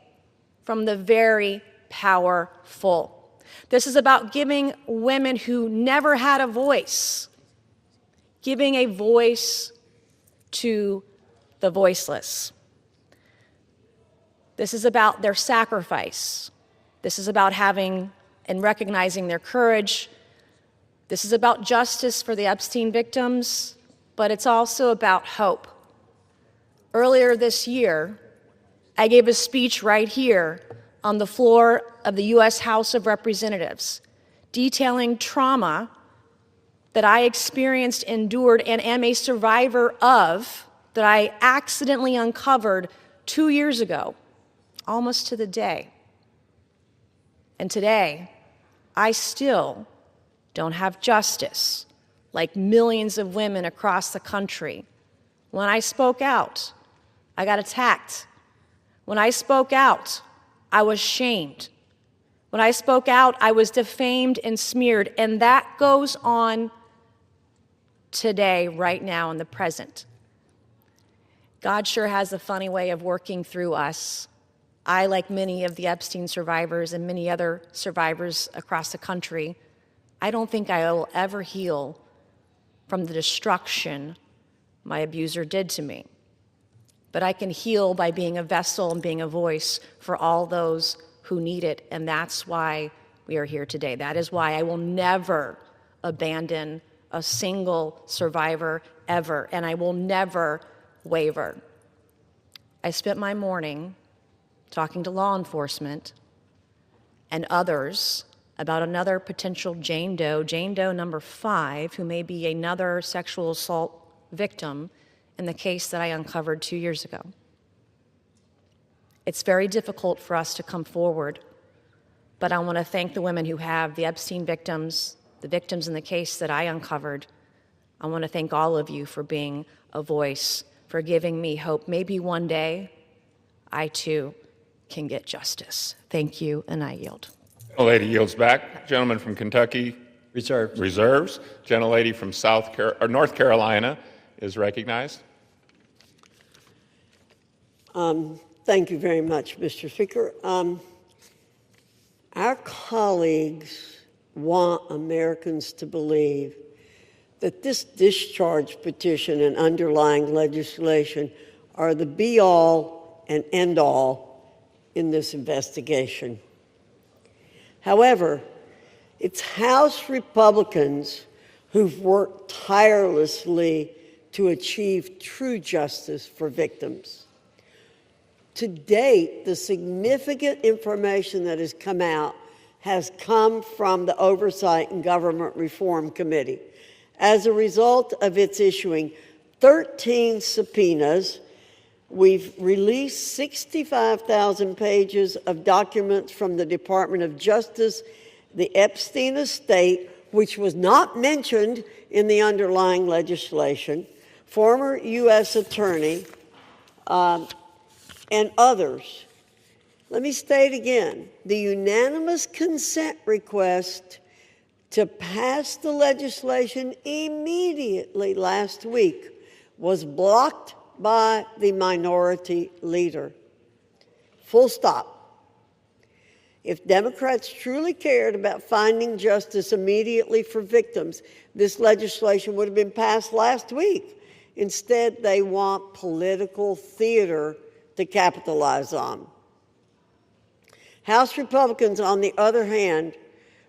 from the very powerful. This is about giving women who never had a voice, giving a voice to the voiceless. This is about their sacrifice. This is about having and recognizing their courage. This is about justice for the Epstein victims, but it's also about hope. Earlier this year, I gave a speech right here on the floor of the U.S. House of Representatives, detailing trauma that I experienced, endured, and am a survivor of, that I accidentally uncovered 2 years ago, almost to the day. And today, I still don't have justice, like millions of women across the country. When I spoke out, I got attacked. When I spoke out, I was shamed. When I spoke out, I was defamed and smeared, and that goes on today, right now, in the present. God sure has a funny way of working through us. I, like many of the Epstein survivors and many other survivors across the country, I don't think I will ever heal from the destruction my abuser did to me. But I can heal by being a vessel and being a voice for all those who need it, and that's why we are here today. That is why I will never abandon a single survivor ever, and I will never waver. I spent my morning talking to law enforcement and others about another potential Jane Doe number 5, who may be another sexual assault victim in the case that I uncovered 2 years ago. It's very difficult for us to come forward, but I want to thank the women who have, the Epstein victims, the victims in the case that I uncovered. I want to thank all of you for being a voice, for giving me hope. Maybe one day I too can get justice. Thank you, and I yield. Gentlelady yields back. Gentleman from Kentucky reserves. Gentlelady from North Carolina is recognized. Thank you very much, Mr. Speaker. Our colleagues want Americans to believe that this discharge petition and underlying legislation are the be-all and end-all in this investigation. However, it's House Republicans who've worked tirelessly to achieve true justice for victims. To date, the significant information that has come out has come from the Oversight and Government Reform Committee as a result of its issuing 13 subpoenas. We've released 65,000 pages of documents from the Department of Justice, the Epstein estate, which was not mentioned in the underlying legislation, former U.S. attorney, and others. Let me state again, the unanimous consent request to pass the legislation immediately last week was blocked by the minority leader. Full stop. If Democrats truly cared about finding justice immediately for victims, this legislation would have been passed last week. Instead, they want political theater to capitalize on. House Republicans, on the other hand,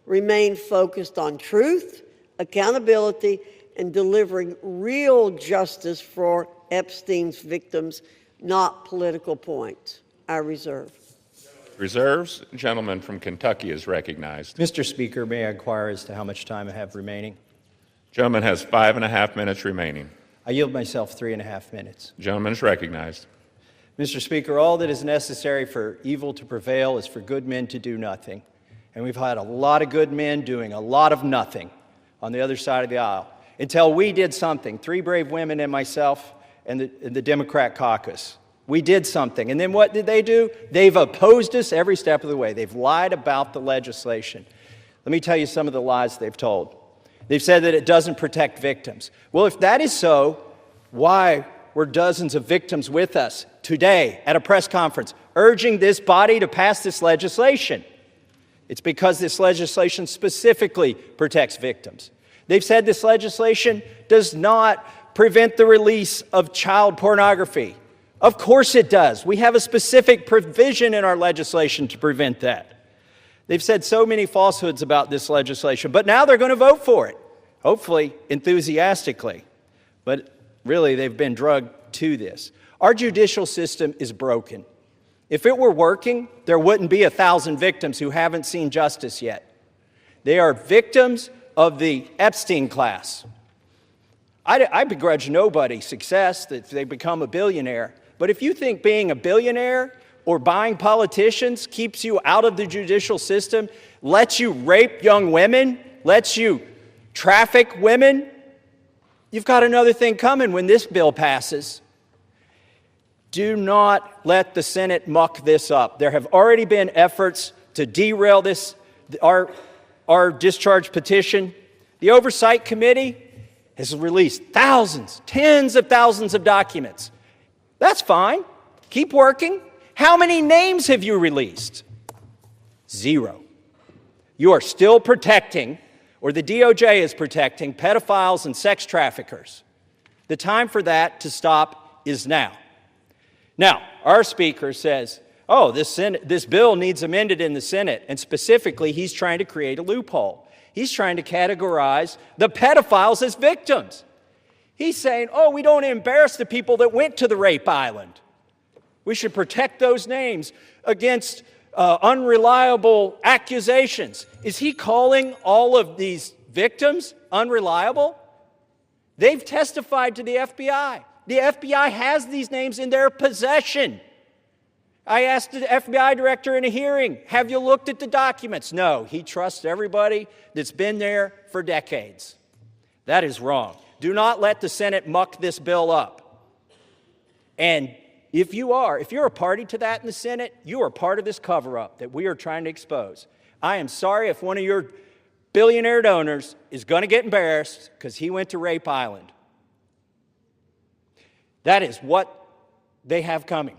remain focused on truth, accountability, and delivering real justice for Epstein's victims, not political points. I reserve. Reserves. The gentleman from Kentucky is recognized. Mr. Speaker, may I inquire as to how much time I have remaining? Gentleman has 5.5 minutes remaining. I yield myself 3.5 minutes. Gentleman is recognized. Mr. Speaker, all that is necessary for evil to prevail is for good men to do nothing. And we've had a lot of good men doing a lot of nothing on the other side of the aisle until we did something. 3 brave women and myself and the Democrat caucus. We did something. And then what did they do? They've opposed us every step of the way. They've lied about the legislation. Let me tell you some of the lies they've told. They've said that it doesn't protect victims. Well, if that is so, why were dozens of victims with us today at a press conference urging this body to pass this legislation? It's because this legislation specifically protects victims. They've said this legislation does not prevent the release of child pornography. Of course it does. We have a specific provision in our legislation to prevent that. They've said so many falsehoods about this legislation, but now they're going to vote for it, hopefully enthusiastically. But really, they've been drugged to this. Our judicial system is broken. If it were working, there wouldn't be 1,000 victims who haven't seen justice yet. They are victims of the Epstein class. I begrudge nobody success that they become a billionaire. But if you think being a billionaire or buying politicians keeps you out of the judicial system, lets you rape young women, lets you traffic women, you've got another thing coming when this bill passes. Do not let the Senate muck this up. There have already been efforts to derail this, our discharge petition. The Oversight Committee has released thousands, tens of thousands of documents. That's fine. Keep working. How many names have you released? 0. You are still protecting, or the DOJ is protecting, pedophiles and sex traffickers. The time for that to stop is now. Now, our speaker says, oh, this bill needs amended in the Senate, and specifically, he's trying to create a loophole. He's trying to categorize the pedophiles as victims. He's saying, oh, we don't embarrass the people that went to the rape island. We should protect those names against unreliable accusations. Is he calling all of these victims unreliable? They've testified to the FBI. The FBI has these names in their possession. I asked the FBI director in a hearing, have you looked at the documents? No, he trusts everybody that's been there for decades. That is wrong. Do not let the Senate muck this bill up. And if you're a party to that in the Senate, you are part of this cover-up that we are trying to expose. I am sorry if one of your billionaire donors is going to get embarrassed because he went to Rape Island. That is what they have coming.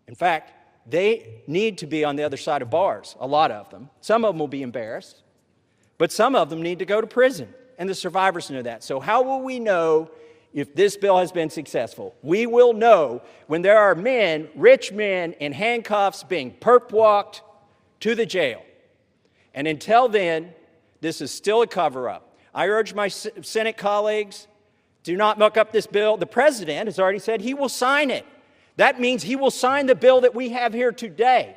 In fact, they need to be on the other side of bars, a lot of them. Some of them will be embarrassed, but some of them need to go to prison, and the survivors know that. So how will we know if this bill has been successful? We will know when there are men, rich men, in handcuffs being perp-walked to the jail. And until then, this is still a cover-up. I urge my Senate colleagues, do not muck up this bill. The president has already said he will sign it. That means he will sign the bill that we have here today.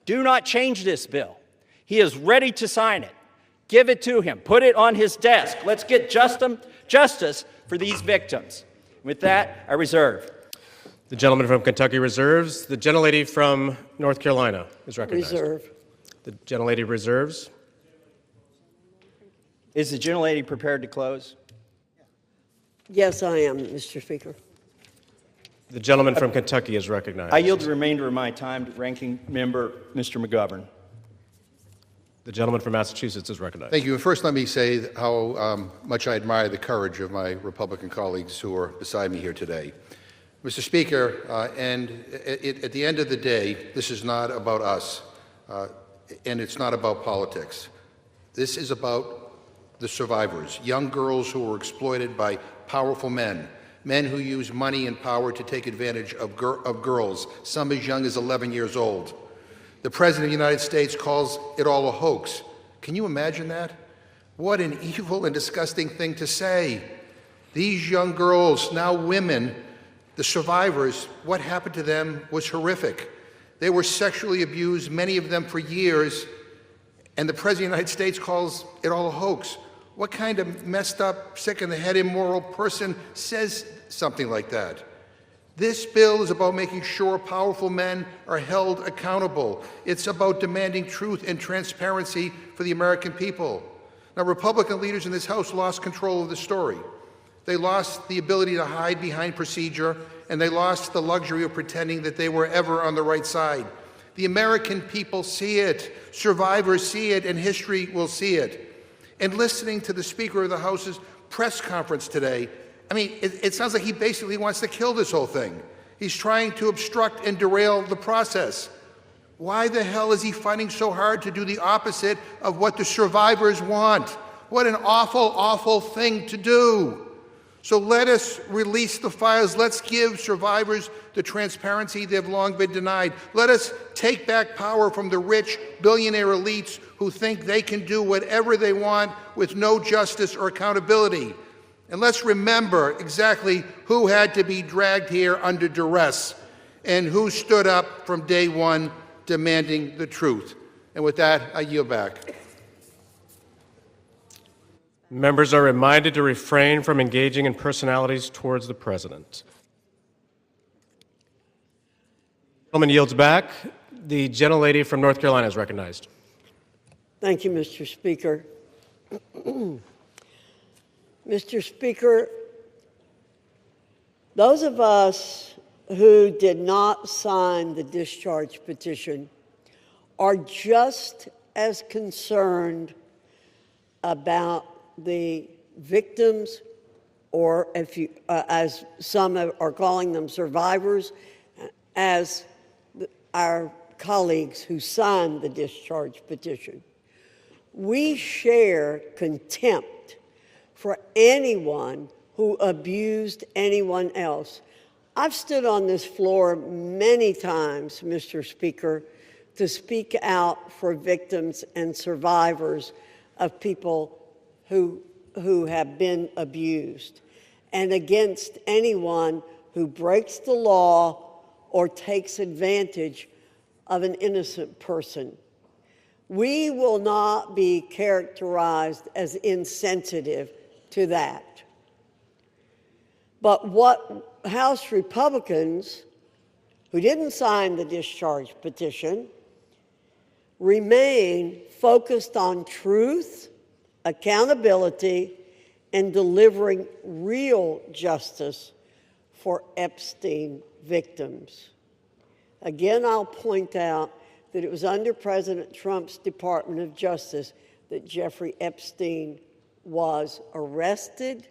Do not change this bill. He is ready to sign it. Give it to him. Put it on his desk. Let's get justice for these victims. With that, I reserve. The gentleman from Kentucky reserves. The gentlelady from North Carolina is recognized. Reserve. The gentlelady reserves. Is the gentlelady prepared to close? Yes, I am, Mr. Speaker. The gentleman from Kentucky is recognized. I yield the remainder of my time to Ranking Member Mr. McGovern. The gentleman from Massachusetts is recognized. Thank you. And first, let me say how much I admire the courage of my Republican colleagues who are beside me here today. Mr. Speaker, at the end of the day, this is not about us, and it's not about politics. This is about the survivors, young girls who were exploited by powerful men, men who use money and power to take advantage of girls, some as young as 11 years old. The President of the United States calls it all a hoax. Can you imagine that? What an evil and disgusting thing to say. These young girls, now women, the survivors, what happened to them was horrific. They were sexually abused, many of them for years, and the President of the United States calls it all a hoax. What kind of messed up, sick in the head, immoral person says something like that? This bill is about making sure powerful men are held accountable. It's about demanding truth and transparency for the American people. Now, Republican leaders in this House lost control of the story. They lost the ability to hide behind procedure, and they lost the luxury of pretending that they were ever on the right side. The American people see it, survivors see it, and history will see it. And listening to the Speaker of the House's press conference today, I mean, it sounds like he basically wants to kill this whole thing. He's trying to obstruct and derail the process. Why the hell is he fighting so hard to do the opposite of what the survivors want? What an awful, awful thing to do. So let us release the files. Let's give survivors the transparency they've long been denied. Let us take back power from the rich billionaire elites who think they can do whatever they want with no justice or accountability. And let's remember exactly who had to be dragged here under duress and who stood up from day one demanding the truth. And with that, I yield back. Members are reminded to refrain from engaging in personalities towards the President. The gentleman yields back. The gentlelady from North Carolina is recognized. Thank you, Mr. Speaker. Mr. Speaker, those of us who did not sign the discharge petition are just as concerned about the victims, or if you, as some are calling them, survivors, as our colleagues who signed the discharge petition. We share contempt for anyone who abused anyone else. I've stood on this floor many times, Mr. Speaker, to speak out for victims and survivors of people who have been abused, and against anyone who breaks the law or takes advantage of an innocent person. We will not be characterized as insensitive to that. But what House Republicans who didn't sign the discharge petition remain focused on truth, accountability, and delivering real justice for Epstein victims. Again, I'll point out that it was under President Trump's Department of Justice that Jeffrey Epstein was arrested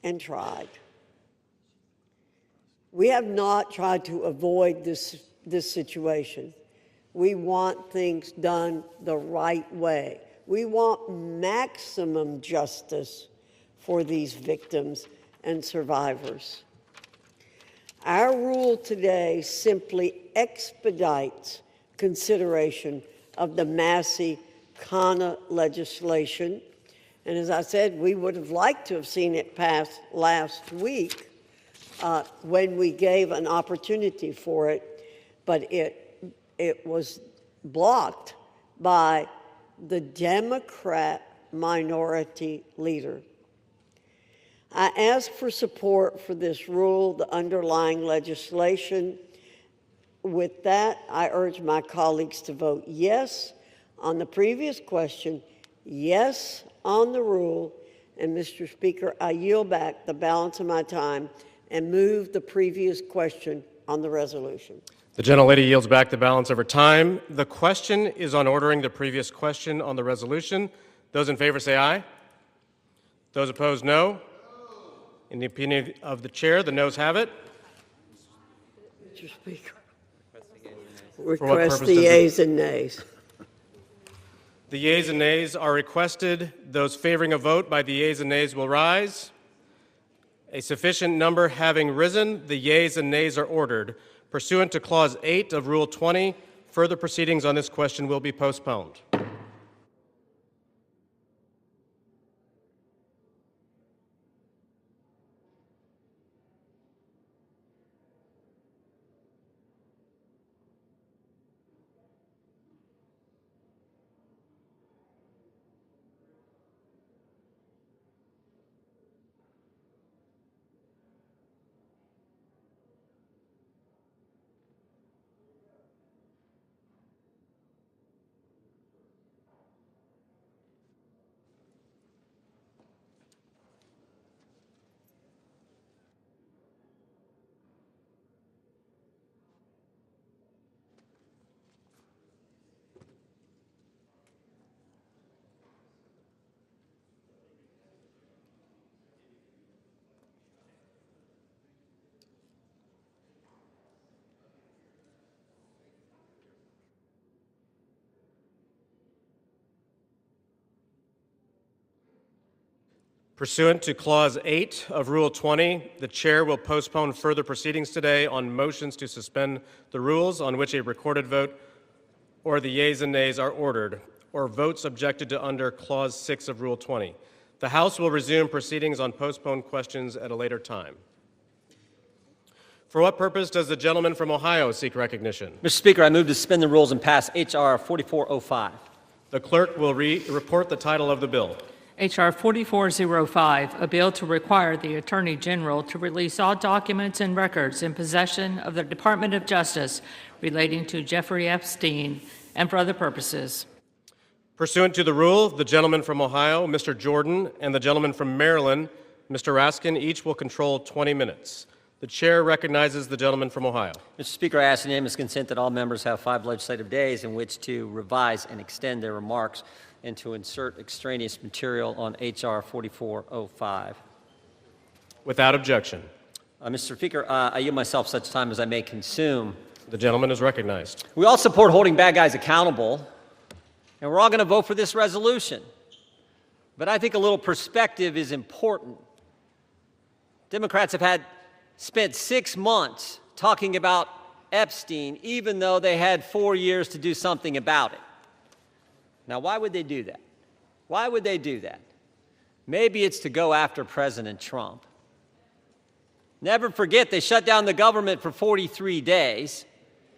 and tried. We have not tried to avoid this situation. We want things done the right way. We want maximum justice for these victims and survivors. Our rule today simply expedites consideration of the Khanna legislation. And as I said, we would have liked to have seen it pass last week when we gave an opportunity for it, but it was blocked by the Democrat minority leader. I ask for support for this rule, the underlying legislation. With that, I urge my colleagues to vote yes on the previous question, yes on the rule, and Mr. Speaker, I yield back the balance of my time and move the previous question on the resolution. The gentlelady yields back the balance of her time. The question is on ordering the previous question on the resolution. Those in favor say aye. Those opposed, no. In the opinion of the chair, the noes have it. Mr. Speaker, what request purpose the does yeas and nays. The yeas and nays are requested. Those favoring a vote by the yeas and nays will rise. A sufficient number having risen, the yeas and nays are ordered. Pursuant to Clause 8 of Rule 20, further proceedings on this question will be postponed. Pursuant to Clause 8 of Rule 20, the chair will postpone further proceedings today on motions to suspend the rules on which a recorded vote or the yeas and nays are ordered, or votes objected to under Clause 6 of Rule 20. The House will resume proceedings on postponed questions at a later time. For what purpose does the gentleman from Ohio seek recognition? Mr. Speaker, I move to suspend the rules and pass H.R. 4405. The clerk will report the title of the bill. H.R. 4405, a bill to require the Attorney General to release all documents and records in possession of the Department of Justice relating to Jeffrey Epstein and for other purposes. Pursuant to the rule, the gentleman from Ohio, Mr. Jordan, and the gentleman from Maryland, Mr. Raskin, each will control 20 minutes. The chair recognizes the gentleman from Ohio. Mr. Speaker, I ask unanimous consent that all members have 5 legislative days in which to revise and extend their remarks and to insert extraneous material on H.R. 4405. Without objection. Mr. Speaker, I yield myself such time as I may consume. The gentleman is recognized. We all support holding bad guys accountable, and we're all going to vote for this resolution. But I think a little perspective is important. Democrats have spent 6 months talking about Epstein, even though they had 4 years to do something about it. Now, why would they do that? Why would they do that? Maybe it's to go after President Trump. Never forget, they shut down the government for 43 days.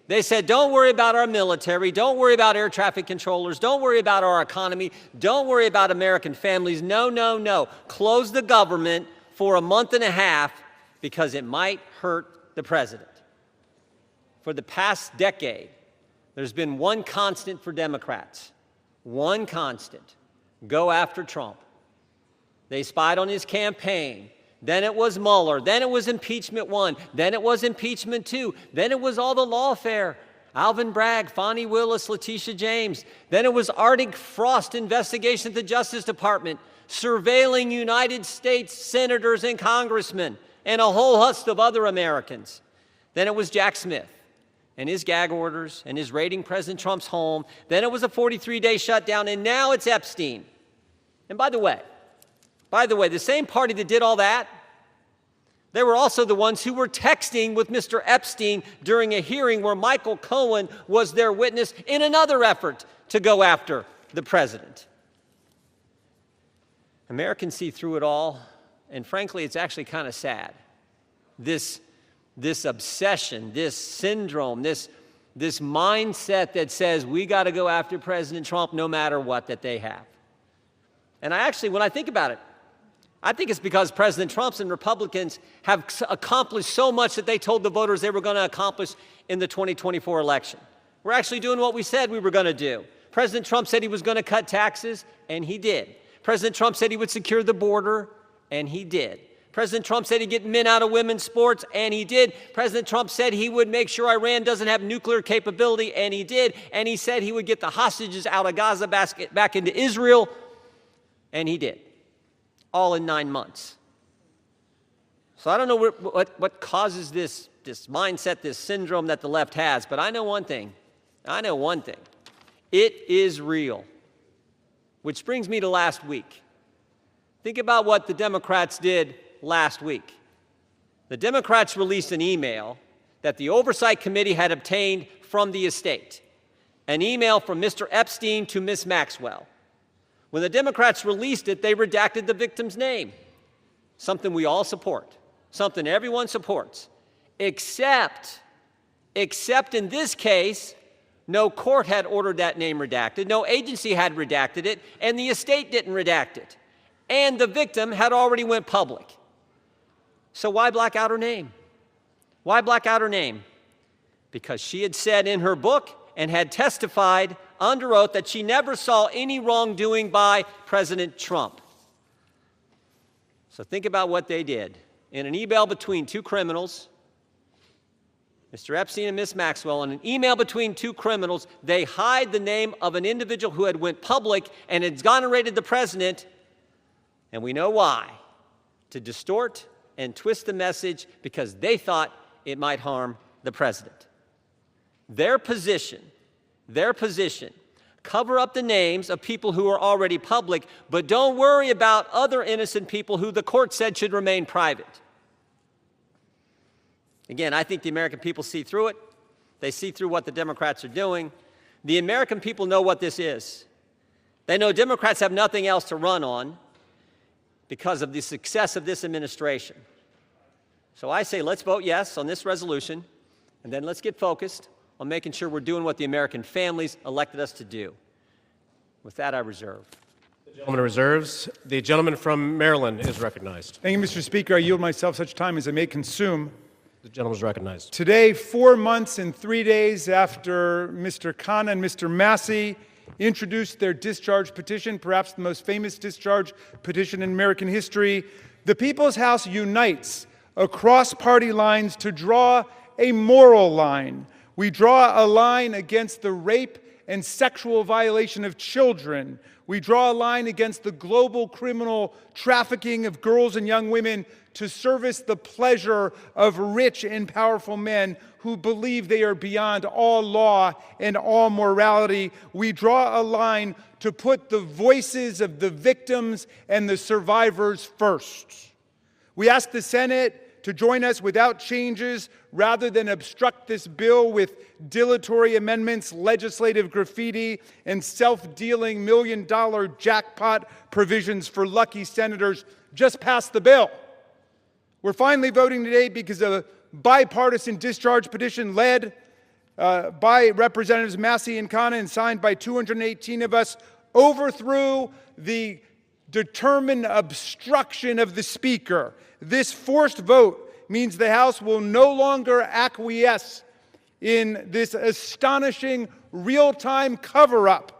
They said, don't worry about our military, don't worry about air traffic controllers, don't worry about our economy, don't worry about American families. No, no, no. Close the government for a month and a half because it might hurt the president. For the past decade, there's been one constant for Democrats. One constant: go after Trump. They spied on his campaign. Then it was Mueller. Then it was impeachment 1. Then it was impeachment 2. Then it was all the lawfare. Alvin Bragg, Fonnie Willis, Letitia James. Then it was Arctic Frost investigation at the Justice Department, surveilling United States senators and congressmen, and a whole host of other Americans. Then it was Jack Smith and his gag orders and his raiding President Trump's home. Then it was a 43-day shutdown, and now it's Epstein. And by the way, the same party that did all that, they were also the ones who were texting with Mr. Epstein during a hearing where Michael Cohen was their witness in another effort to go after the president. Americans see through it all, and frankly, it's actually kind of sad. This obsession, this syndrome, this mindset that says we got to go after President Trump no matter what that they have. And when I think about it, I think it's because President Trump and Republicans have accomplished so much that they told the voters they were going to accomplish in the 2024 election. We're actually doing what we said we were going to do. President Trump said he was going to cut taxes, and he did. President Trump said he would secure the border, and he did. President Trump said he'd get men out of women's sports, and he did. President Trump said he would make sure Iran doesn't have nuclear capability, and he did. And he said he would get the hostages out of Gaza back into Israel, and he did. All in 9 months. So I don't know what causes this mindset, this syndrome that the left has, but I know one thing. It is real. Which brings me to last week. Think about what the Democrats did last week. The Democrats released an email that the Oversight Committee had obtained from the estate, an email from Mr. Epstein to Ms. Maxwell. When the Democrats released it, they redacted the victim's name, something we all support, something everyone supports, except in this case, no court had ordered that name redacted, no agency had redacted it, and the estate didn't redact it. And the victim had already went public. So why black out her name? Why black out her name? Because she had said in her book and had testified under oath that she never saw any wrongdoing by President Trump. So think about what they did. In an email between two criminals, Mr. Epstein and Ms. Maxwell, in an email between two criminals, they hide the name of an individual who had went public and exonerated the president, and we know why, to distort and twist the message because they thought it might harm the president. Their position, cover up the names of people who are already public, but don't worry about other innocent people who the court said should remain private. Again, I think the American people see through it. They see through what the Democrats are doing. The American people know what this is. They know Democrats have nothing else to run on because of the success of this administration. So I say let's vote yes on this resolution, and then let's get focused on making sure we're doing what the American families elected us to do. With that, I reserve. The gentleman reserves. The gentleman from Maryland is recognized. Thank you, Mr. Speaker. I yield myself such time as I may consume. The gentleman is recognized. Today, 4 months and 3 days after Mr. Khanna and Mr. Massey introduced their discharge petition, perhaps the most famous discharge petition in American history, the People's House unites across party lines to draw a moral line. We draw a line against the rape and sexual violation of children. We draw a line against the global criminal trafficking of girls and young women to service the pleasure of rich and powerful men who believe they are beyond all law and all morality. We draw a line to put the voices of the victims and the survivors first. We ask the Senate to join us without changes rather than obstruct this bill with dilatory amendments, legislative graffiti, and self-dealing million-dollar jackpot provisions for lucky senators. Just pass the bill. We're finally voting today because a bipartisan discharge petition led by Representatives Massey and Khanna and signed by 218 of us overthrew the determined obstruction of the Speaker. This forced vote means the House will no longer acquiesce in this astonishing real-time cover-up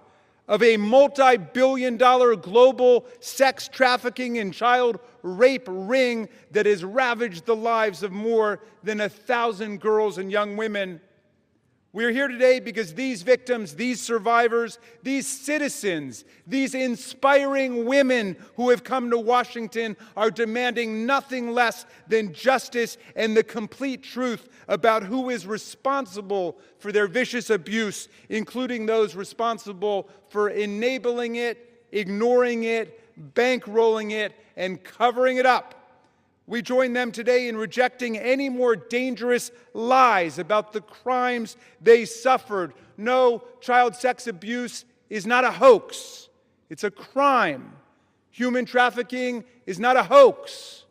of a multi-billion-dollar global sex trafficking and child rape ring that has ravaged the lives of more than 1,000 girls and young women. We're here today because these victims, these survivors, these citizens, these inspiring women who have come to Washington are demanding nothing less than justice and the complete truth about who is responsible for their vicious abuse, including those responsible for enabling it, ignoring it, bankrolling it, and covering it up. We join them today in rejecting any more dangerous lies about the crimes they suffered. No, child sex abuse is not a hoax. It's a crime. Human trafficking is not a hoax.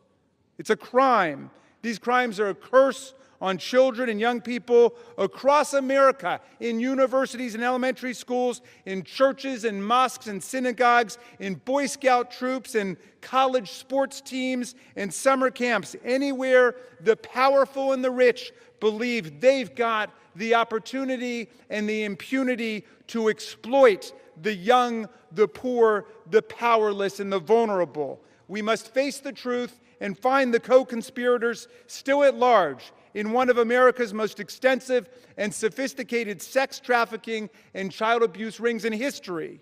It's a crime. These crimes are a curse on children and young people across America, in universities and elementary schools, in churches and mosques and synagogues, in Boy Scout troops and college sports teams and summer camps. Anywhere the powerful and the rich believe they've got the opportunity and the impunity to exploit the young, the poor, the powerless, and the vulnerable. We must face the truth and find the co-conspirators still at large in one of America's most extensive and sophisticated sex trafficking and child abuse rings in history.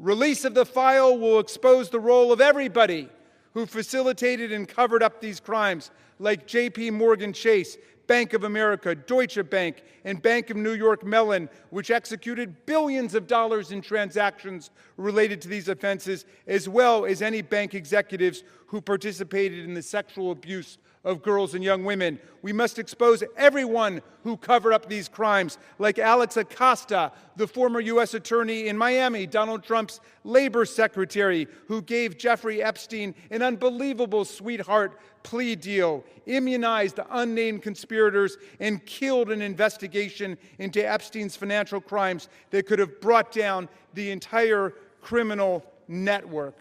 Release of the file will expose the role of everybody who facilitated and covered up these crimes, like J.P. Morgan Chase, Bank of America, Deutsche Bank, and Bank of New York Mellon, which executed billions of dollars in transactions related to these offenses, as well as any bank executives who participated in the sexual abuse of girls and young women. We must expose everyone who covered up these crimes, like Alex Acosta, the former U.S. attorney in Miami, Donald Trump's labor secretary, who gave Jeffrey Epstein an unbelievable sweetheart plea deal, immunized the unnamed conspirators, and killed an investigation into Epstein's financial crimes that could have brought down the entire criminal network.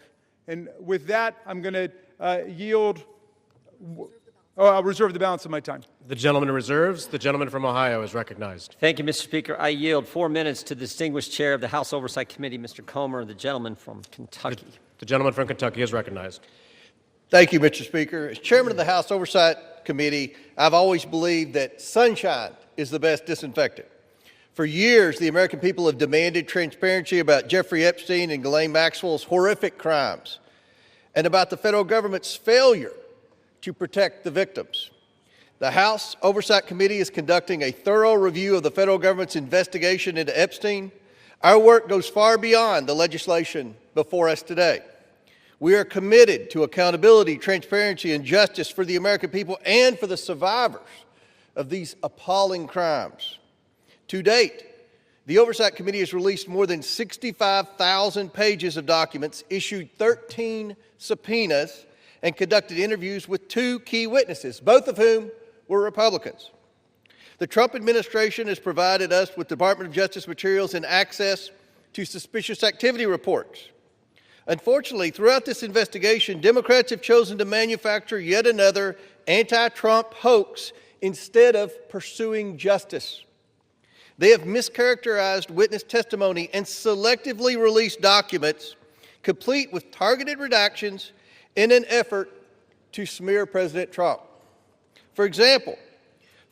And with that, I'm going to yield. I'll reserve the balance of my time. The gentleman reserves. The gentleman from Ohio is recognized. Thank you, Mr. Speaker. I yield 4 minutes to the distinguished chair of the House Oversight Committee, Mr. Comer, the gentleman from Kentucky. The gentleman from Kentucky is recognized. Thank you, Mr. Speaker. As chairman of the House Oversight Committee, I've always believed that sunshine is the best disinfectant. For years, the American people have demanded transparency about Jeffrey Epstein and Ghislaine Maxwell's horrific crimes and about the federal government's failure to protect the victims. The House Oversight Committee is conducting a thorough review of the federal government's investigation into Epstein. Our work goes far beyond the legislation before us today. We are committed to accountability, transparency, and justice for the American people and for the survivors of these appalling crimes. To date, the Oversight Committee has released more than 65,000 pages of documents, issued 13 subpoenas, and conducted interviews with 2 key witnesses, both of whom were Republicans. The Trump administration has provided us with Department of Justice materials and access to suspicious activity reports. Unfortunately, throughout this investigation, Democrats have chosen to manufacture yet another anti-Trump hoax instead of pursuing justice. They have mischaracterized witness testimony and selectively released documents complete with targeted redactions in an effort to smear President Trump. For example,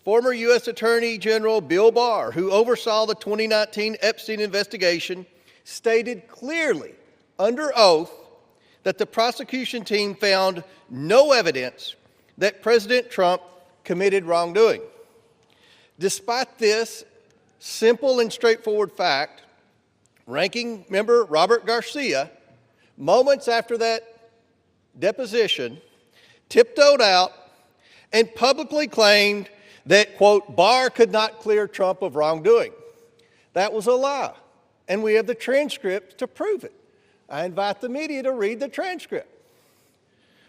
former U.S. Attorney General Bill Barr, who oversaw the 2019 Epstein investigation, stated clearly under oath that the prosecution team found no evidence that President Trump committed wrongdoing. Despite this simple and straightforward fact, Ranking Member Robert Garcia, moments after that deposition, tiptoed out and publicly claimed that, quote, Barr could not clear Trump of wrongdoing. That was a lie, and we have the transcript to prove it. I invite the media to read the transcript.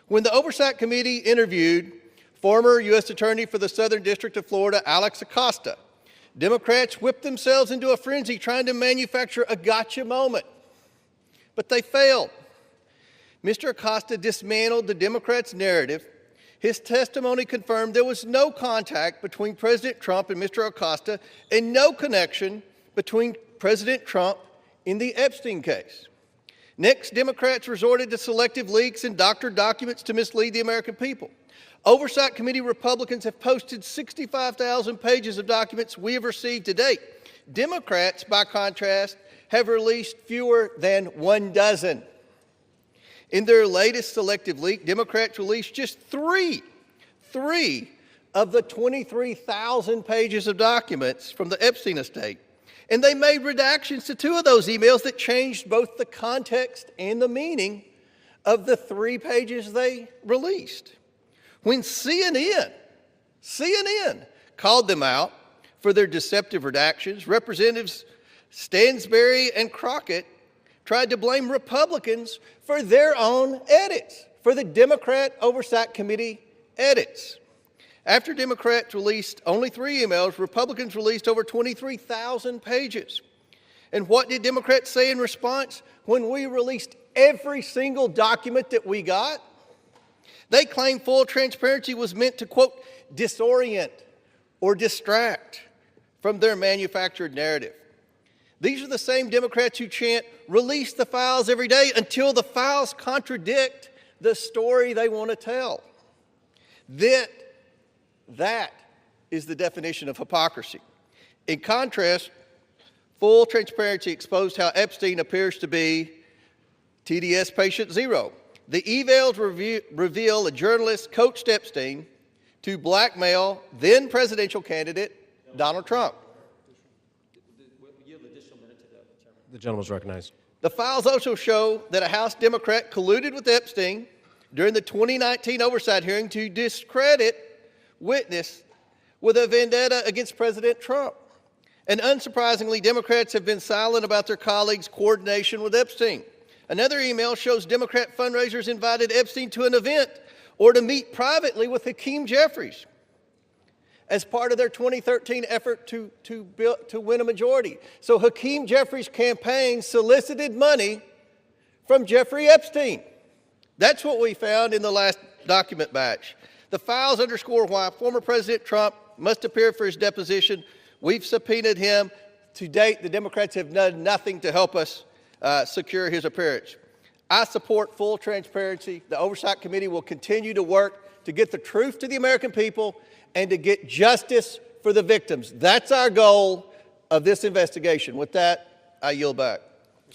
When the Oversight Committee interviewed former U.S. Attorney for the Southern District of Florida, Alex Acosta, Democrats whipped themselves into a frenzy trying to manufacture a gotcha moment, but they failed. Mr. Acosta dismantled the Democrats' narrative. His testimony confirmed there was no contact between President Trump and Mr. Acosta and no connection between President Trump in the Epstein case. Next, Democrats resorted to selective leaks and doctored documents to mislead the American people. Oversight Committee Republicans have posted 65,000 pages of documents we have received to date. Democrats, by contrast, have released fewer than 1 dozen. In their latest selective leak, Democrats released just three of the 23,000 pages of documents from the Epstein estate. And they made redactions to 2 of those emails that changed both the context and the meaning of the 3 pages they released. When CNN called them out for their deceptive redactions, representatives Stansberry and Crockett tried to blame Republicans for their own edits, for the Democrat Oversight Committee edits. After Democrats released only 3 emails, Republicans released over 23,000 pages. And what did Democrats say in response when we released every single document that we got? They claimed full transparency was meant to, quote, disorient or distract from their manufactured narrative. These are the same Democrats who chant, release the files every day until the files contradict the story they want to tell. That is the definition of hypocrisy. In contrast, full transparency exposed how Epstein appears to be TDS patient zero. The emails reveal a journalist coached Epstein to blackmail then presidential candidate Donald Trump. The gentleman is recognized. The files also show that a House Democrat colluded with Epstein during the 2019 oversight hearing to discredit witness with a vendetta against President Trump. And unsurprisingly, Democrats have been silent about their colleagues' coordination with Epstein. Another email shows Democrat fundraisers invited Epstein to an event or to meet privately with Hakeem Jeffries as part of their 2013 effort to win a majority. So Hakeem Jeffries' campaign solicited money from Jeffrey Epstein. That's what we found in the last document batch. The files underscore why former President Trump must appear for his deposition. We've subpoenaed him. To date, the Democrats have done nothing to help us secure his appearance. I support full transparency. The Oversight Committee will continue to work to get the truth to the American people and to get justice for the victims. That's our goal of this investigation. With that, I yield back.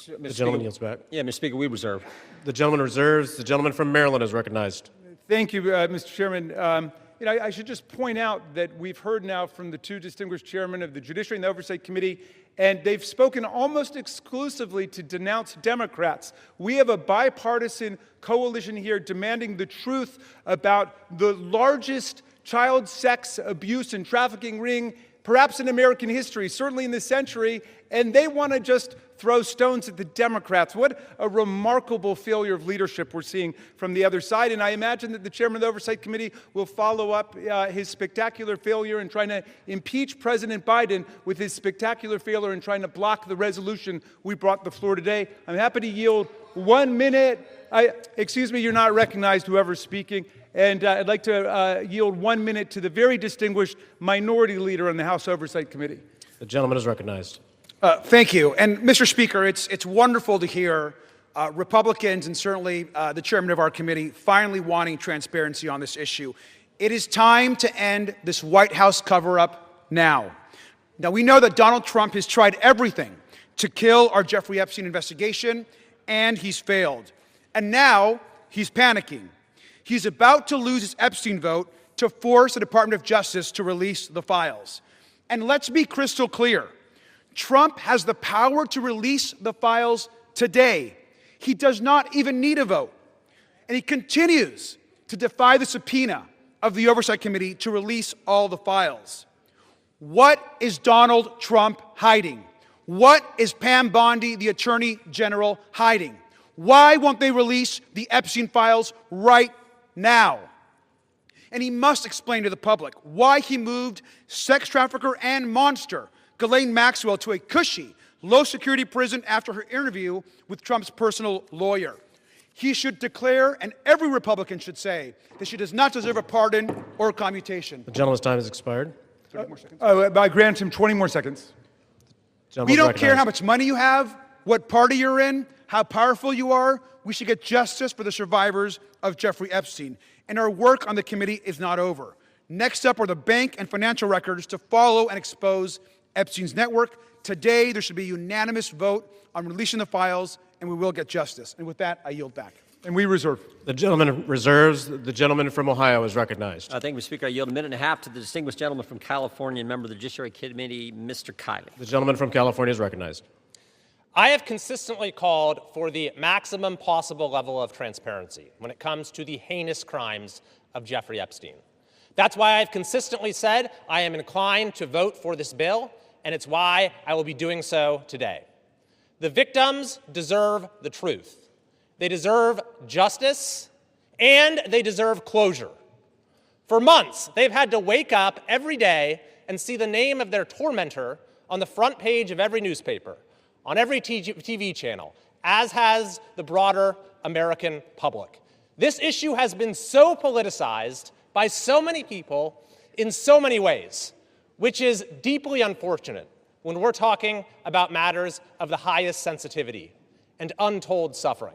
The gentleman yields back. Yeah, Mr. Speaker, we reserve. The gentleman reserves. The gentleman from Maryland is recognized. Thank you, Mr. Chairman. I should just point out that we've heard now from the 2 distinguished chairmen of the Judiciary and the Oversight Committee, and they've spoken almost exclusively to denounce Democrats. We have a bipartisan coalition here demanding the truth about the largest child sex abuse and trafficking ring, perhaps in American history, certainly in this century, and they want to just throw stones at the Democrats. What a remarkable failure of leadership we're seeing from the other side. And I imagine that the chairman of the Oversight Committee will follow up his spectacular failure in trying to impeach President Biden with his spectacular failure in trying to block the resolution we brought to the floor today. I'm happy to yield 1 minute. Excuse me, you're not recognized, whoever's speaking. And I'd like to yield 1 minute to the very distinguished minority leader on the House Oversight Committee. The gentleman is recognized. Thank you. And Mr. Speaker, it's wonderful to hear Republicans and certainly the chairman of our committee finally wanting transparency on this issue. It is time to end this White House cover-up now. Now, we know that Donald Trump has tried everything to kill our Jeffrey Epstein investigation, and he's failed. And now he's panicking. He's about to lose his Epstein vote to force the Department of Justice to release the files. And let's be crystal clear. Trump has the power to release the files today. He does not even need a vote. And he continues to defy the subpoena of the Oversight Committee to release all the files. What is Donald Trump hiding? What is Pam Bondi, the Attorney General, hiding? Why won't they release the Epstein files right now? And he must explain to the public why he moved sex trafficker and monster Ghislaine Maxwell to a cushy, low-security prison after her interview with Trump's personal lawyer. He should declare, and every Republican should say, that she does not deserve a pardon or a commutation. The gentleman's time has expired. 30 more seconds. I grant him 20 more seconds. We don't care how much money you have, what party you're in, how powerful you are. We should get justice for the survivors of Jeffrey Epstein. And our work on the committee is not over. Next up are the bank and financial records to follow and expose Epstein's network. Today, there should be a unanimous vote on releasing the files, and we will get justice. And with that, I yield back. And we reserve. The gentleman reserves. The gentleman from Ohio is recognized. Thank you, Mr. Speaker. I yield 1.5 minutes to the distinguished gentleman from California and member of the Judiciary Committee, Mr. Kiley. The gentleman from California is recognized. I have consistently called for the maximum possible level of transparency when it comes to the heinous crimes of Jeffrey Epstein. That's why I've consistently said I am inclined to vote for this bill, and it's why I will be doing so today. The victims deserve the truth. They deserve justice, and they deserve closure. For months, they've had to wake up every day and see the name of their tormentor on the front page of every newspaper, on every TV channel, as has the broader American public. This issue has been so politicized by so many people in so many ways, which is deeply unfortunate when we're talking about matters of the highest sensitivity and untold suffering.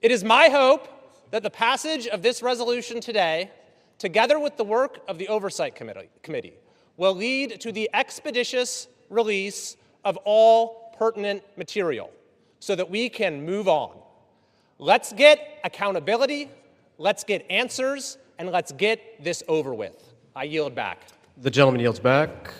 It is my hope that the passage of this resolution today, together with the work of the Oversight Committee, will lead to the expeditious release of all pertinent material so that we can move on. Let's get accountability, let's get answers, and let's get this over with. I yield back. The gentleman yields back.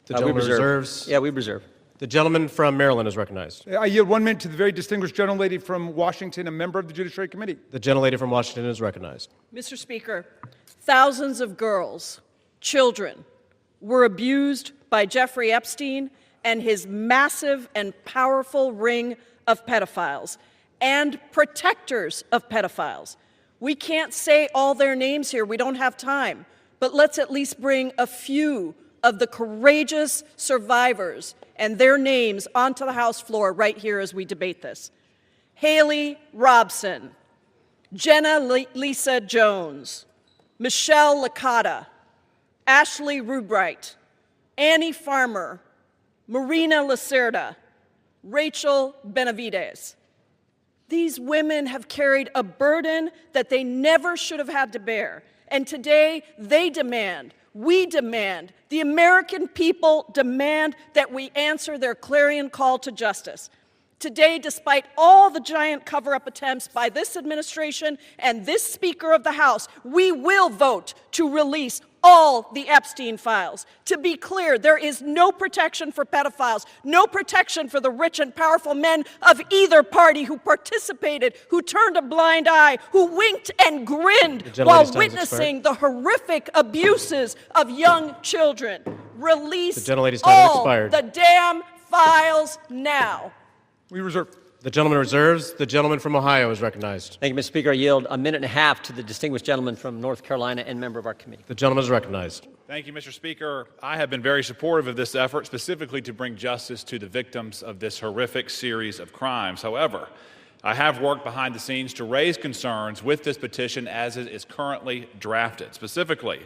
The gentleman reserves. Yeah, we reserve. The gentleman from Maryland is recognized. I yield 1 minute to the very distinguished gentlelady from Washington, a member of the Judiciary Committee. The gentlelady from Washington is recognized. Mr. Speaker, thousands of girls, children, were abused by Jeffrey Epstein and his massive and powerful ring of pedophiles and protectors of pedophiles. We can't say all their names here. We don't have time. But let's at least bring a few of the courageous survivors and their names onto the House floor right here as we debate this. Haley Robson, Jenna Lisa Jones, Michelle Licata, Ashley Rubright, Annie Farmer, Marina Lacerda, Rachel Benavides. These women have carried a burden that they never should have had to bear. And today, they demand, we demand, the American people demand that we answer their clarion call to justice. Today, despite all the giant cover-up attempts by this administration and this Speaker of the House, we will vote to release all the Epstein files. To be clear, there is no protection for pedophiles, no protection for the rich and powerful men of either party who participated, who turned a blind eye, who winked and grinned while witnessing the horrific abuses of young children. Release all the damn files now. We reserve. The gentleman reserves. The gentleman from Ohio is recognized. Thank you, Mr. Speaker. I yield a minute and a half to the distinguished gentleman from North Carolina and member of our committee. The gentleman is recognized. Thank you, Mr. Speaker. I have been very supportive of this effort, specifically to bring justice to the victims of this horrific series of crimes. However, I have worked behind the scenes to raise concerns with this petition as it is currently drafted. Specifically,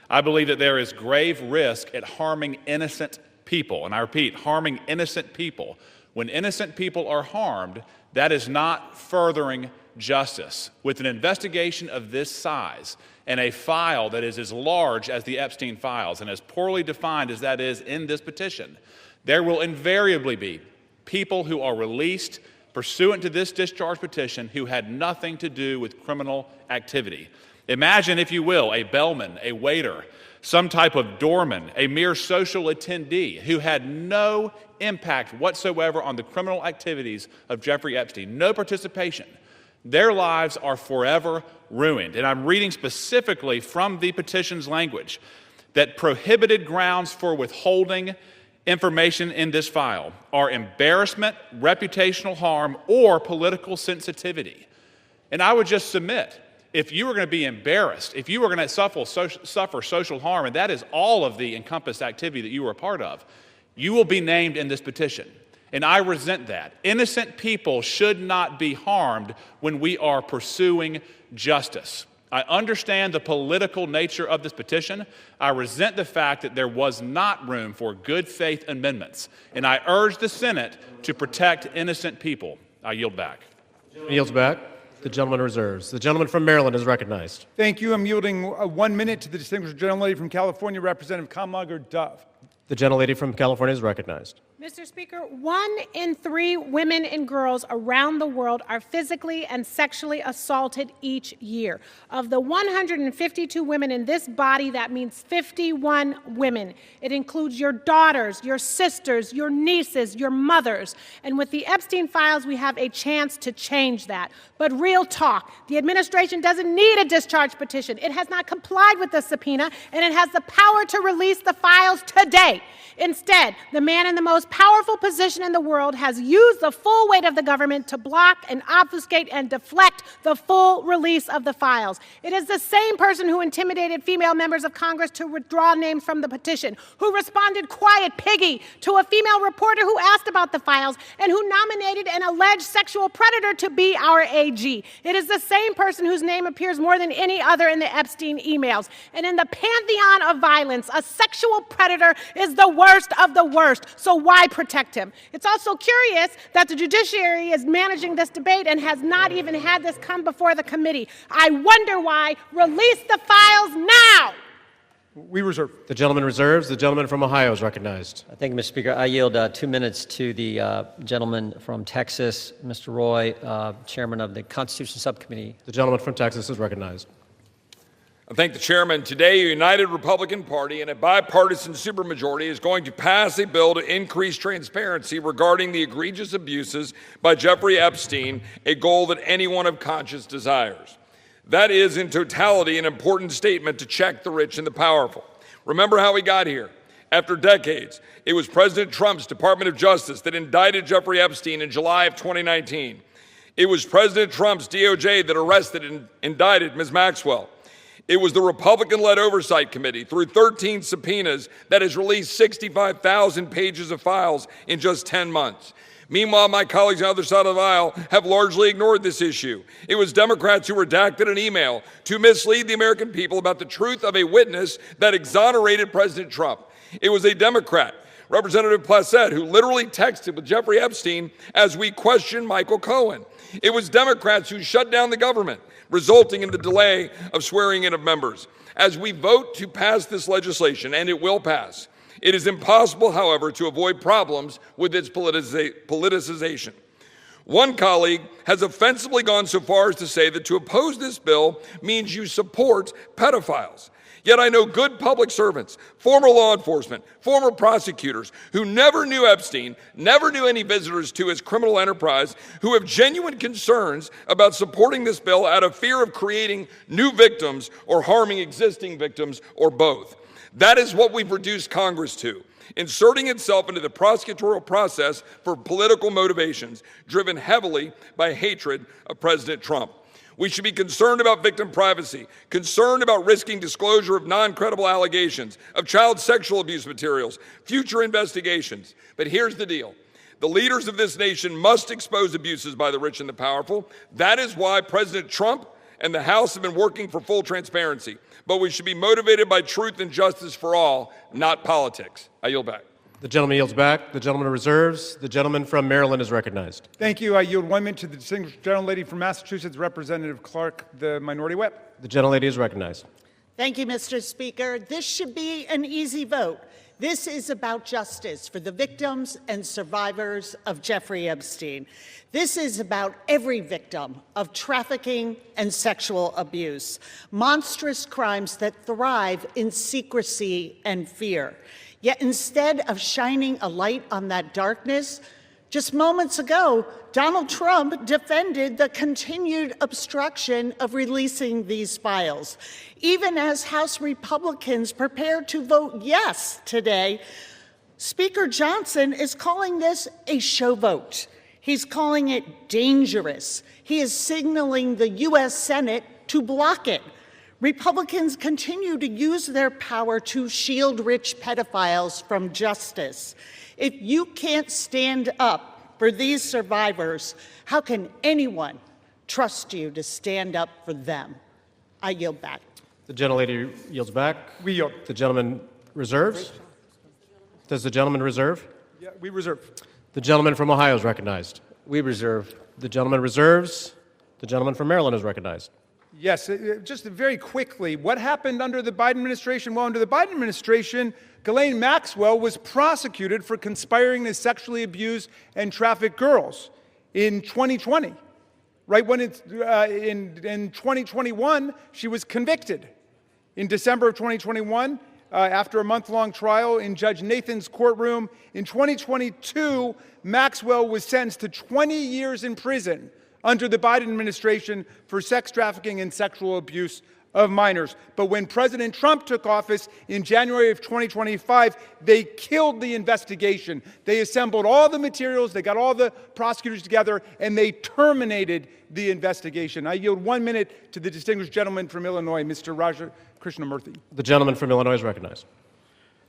I believe that there is grave risk at harming innocent people. And I repeat, harming innocent people. When innocent people are harmed, that is not furthering justice. With an investigation of this size and a file that is as large as the Epstein files and as poorly defined as that is in this petition, there will invariably be people who are released pursuant to this discharge petition who had nothing to do with criminal activity. Imagine, if you will, a bellman, a waiter, some type of doorman, a mere social attendee who had no impact whatsoever on the criminal activities of Jeffrey Epstein, no participation. Their lives are forever ruined. And I'm reading specifically from the petition's language that prohibited grounds for withholding information in this file are embarrassment, reputational harm, or political sensitivity. And I would just submit, if you were going to be embarrassed, if you were going to suffer social harm, and that is all of the encompassed activity that you were a part of, you will be named in this petition. And I resent that. Innocent people should not be harmed when we are pursuing justice. I understand the political nature of this petition. I resent the fact that there was not room for good faith amendments. And I urge the Senate to protect innocent people. I yield back. He yields back. The gentleman reserves. The gentleman from Maryland is recognized. Thank you. I'm yielding 1 minute to the distinguished gentlelady from California, Representative Kamlager Dove. The gentlelady from California is recognized. Mr. Speaker, 1 in 3 women and girls around the world are physically and sexually assaulted each year. Of the 152 women in this body, that means 51 women. It includes your daughters, your sisters, your nieces, your mothers. And with the Epstein files, we have a chance to change that. But real talk, the administration doesn't need a discharge petition. It has not complied with the subpoena, and it has the power to release the files today. Instead, the man in the most powerful position in the world has used the full weight of the government to block and obfuscate and deflect the full release of the files. It is the same person who intimidated female members of Congress to withdraw names from the petition, who responded quiet piggy to a female reporter who asked about the files, and who nominated an alleged sexual predator to be our AG. It is the same person whose name appears more than any other in the Epstein emails. And in the pantheon of violence, a sexual predator is the worst of the worst. So why protect him? It's also curious that the judiciary is managing this debate and has not even had this come before the committee. I wonder why. Release the files now. We reserve. The gentleman reserves. The gentleman from Ohio is recognized. Thank you, Mr. Speaker. I yield 2 minutes to the gentleman from Texas, Mr. Roy, chairman of the Constitution Subcommittee. The gentleman from Texas is recognized. I thank the chairman. Today, a united Republican Party and a bipartisan supermajority is going to pass a bill to increase transparency regarding the egregious abuses by Jeffrey Epstein, a goal that anyone of conscience desires. That is, in totality, an important statement to check the rich and the powerful. Remember how we got here. After decades, it was President Trump's Department of Justice that indicted Jeffrey Epstein in July of 2019. It was President Trump's DOJ that arrested and indicted Ms. Maxwell. It was the Republican-led Oversight Committee, through 13 subpoenas, that has released 65,000 pages of files in just 10 months. Meanwhile, my colleagues on the other side of the aisle have largely ignored this issue. It was Democrats who redacted an email to mislead the American people about the truth of a witness that exonerated President Trump. It was a Democrat, Representative Placette, who literally texted with Jeffrey Epstein as we questioned Michael Cohen. It was Democrats who shut down the government, resulting in the delay of swearing in of members. As we vote to pass this legislation, and it will pass, it is impossible, however, to avoid problems with its politicization. One colleague has offensively gone so far as to say that to oppose this bill means you support pedophiles. Yet I know good public servants, former law enforcement, former prosecutors who never knew Epstein, never knew any visitors to his criminal enterprise, who have genuine concerns about supporting this bill out of fear of creating new victims or harming existing victims, or both. That is what we've reduced Congress to, inserting itself into the prosecutorial process for political motivations driven heavily by hatred of President Trump. We should be concerned about victim privacy, concerned about risking disclosure of non-credible allegations, of child sexual abuse materials, future investigations. But here's the deal. The leaders of this nation must expose abuses by the rich and the powerful. That is why President Trump and the House have been working for full transparency. But we should be motivated by truth and justice for all, not politics. I yield back. The gentleman yields back. The gentleman reserves. The gentleman from Maryland is recognized. Thank you. I yield 1 minute to the distinguished gentlelady from Massachusetts, Representative Clark, the minority whip. The gentlelady is recognized. Thank you, Mr. Speaker. This should be an easy vote. This is about justice for the victims and survivors of Jeffrey Epstein. This is about every victim of trafficking and sexual abuse, monstrous crimes that thrive in secrecy and fear. Yet instead of shining a light on that darkness, just moments ago, Donald Trump defended the continued obstruction of releasing these files. Even as House Republicans prepare to vote yes today, Speaker Johnson is calling this a show vote. He's calling it dangerous. He is signaling the U.S. Senate to block it. Republicans continue to use their power to shield rich pedophiles from justice. If you can't stand up for these survivors, how can anyone trust you to stand up for them? I yield back. The gentlelady yields back. We yield. The gentleman reserves. Does the gentleman reserve? Yeah, we reserve. The gentleman from Ohio is recognized. We reserve. The gentleman reserves. The gentleman from Maryland is recognized. Yes, just very quickly, what happened under the Biden administration? Well, under the Biden administration, Ghislaine Maxwell was prosecuted for conspiring to sexually abuse and traffic girls in 2020. Right when it's in 2021, she was convicted. In December of 2021, after a month-long trial in Judge Nathan's courtroom, in 2022, Maxwell was sentenced to 20 years in prison under the Biden administration for sex trafficking and sexual abuse of minors. But when President Trump took office in January of 2025, they killed the investigation. They assembled all the materials, they got all the prosecutors together, and they terminated the investigation. I yield 1 minute to the distinguished gentleman from Illinois, Mr. Raja Krishnamurthy. The gentleman from Illinois is recognized.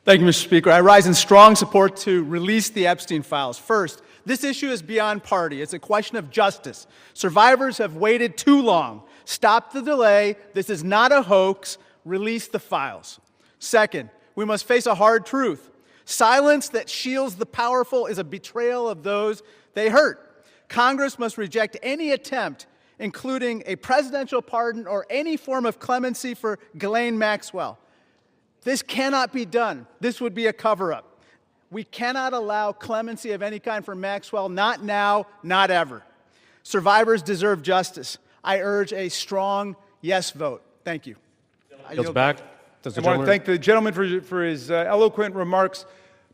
Thank you, Mr. Speaker. I rise in strong support to release the Epstein files. First, this issue is beyond party. It's a question of justice. Survivors have waited too long. Stop the delay. This is not a hoax. Release the files. Second, we must face a hard truth. Silence that shields the powerful is a betrayal of those they hurt. Congress must reject any attempt, including a presidential pardon or any form of clemency for Ghislaine Maxwell. This cannot be done. This would be a cover-up. We cannot allow clemency of any kind for Maxwell, not now, not ever. Survivors deserve justice. I urge a strong yes vote. Thank you. Yields back. I want to thank the gentleman for his eloquent remarks.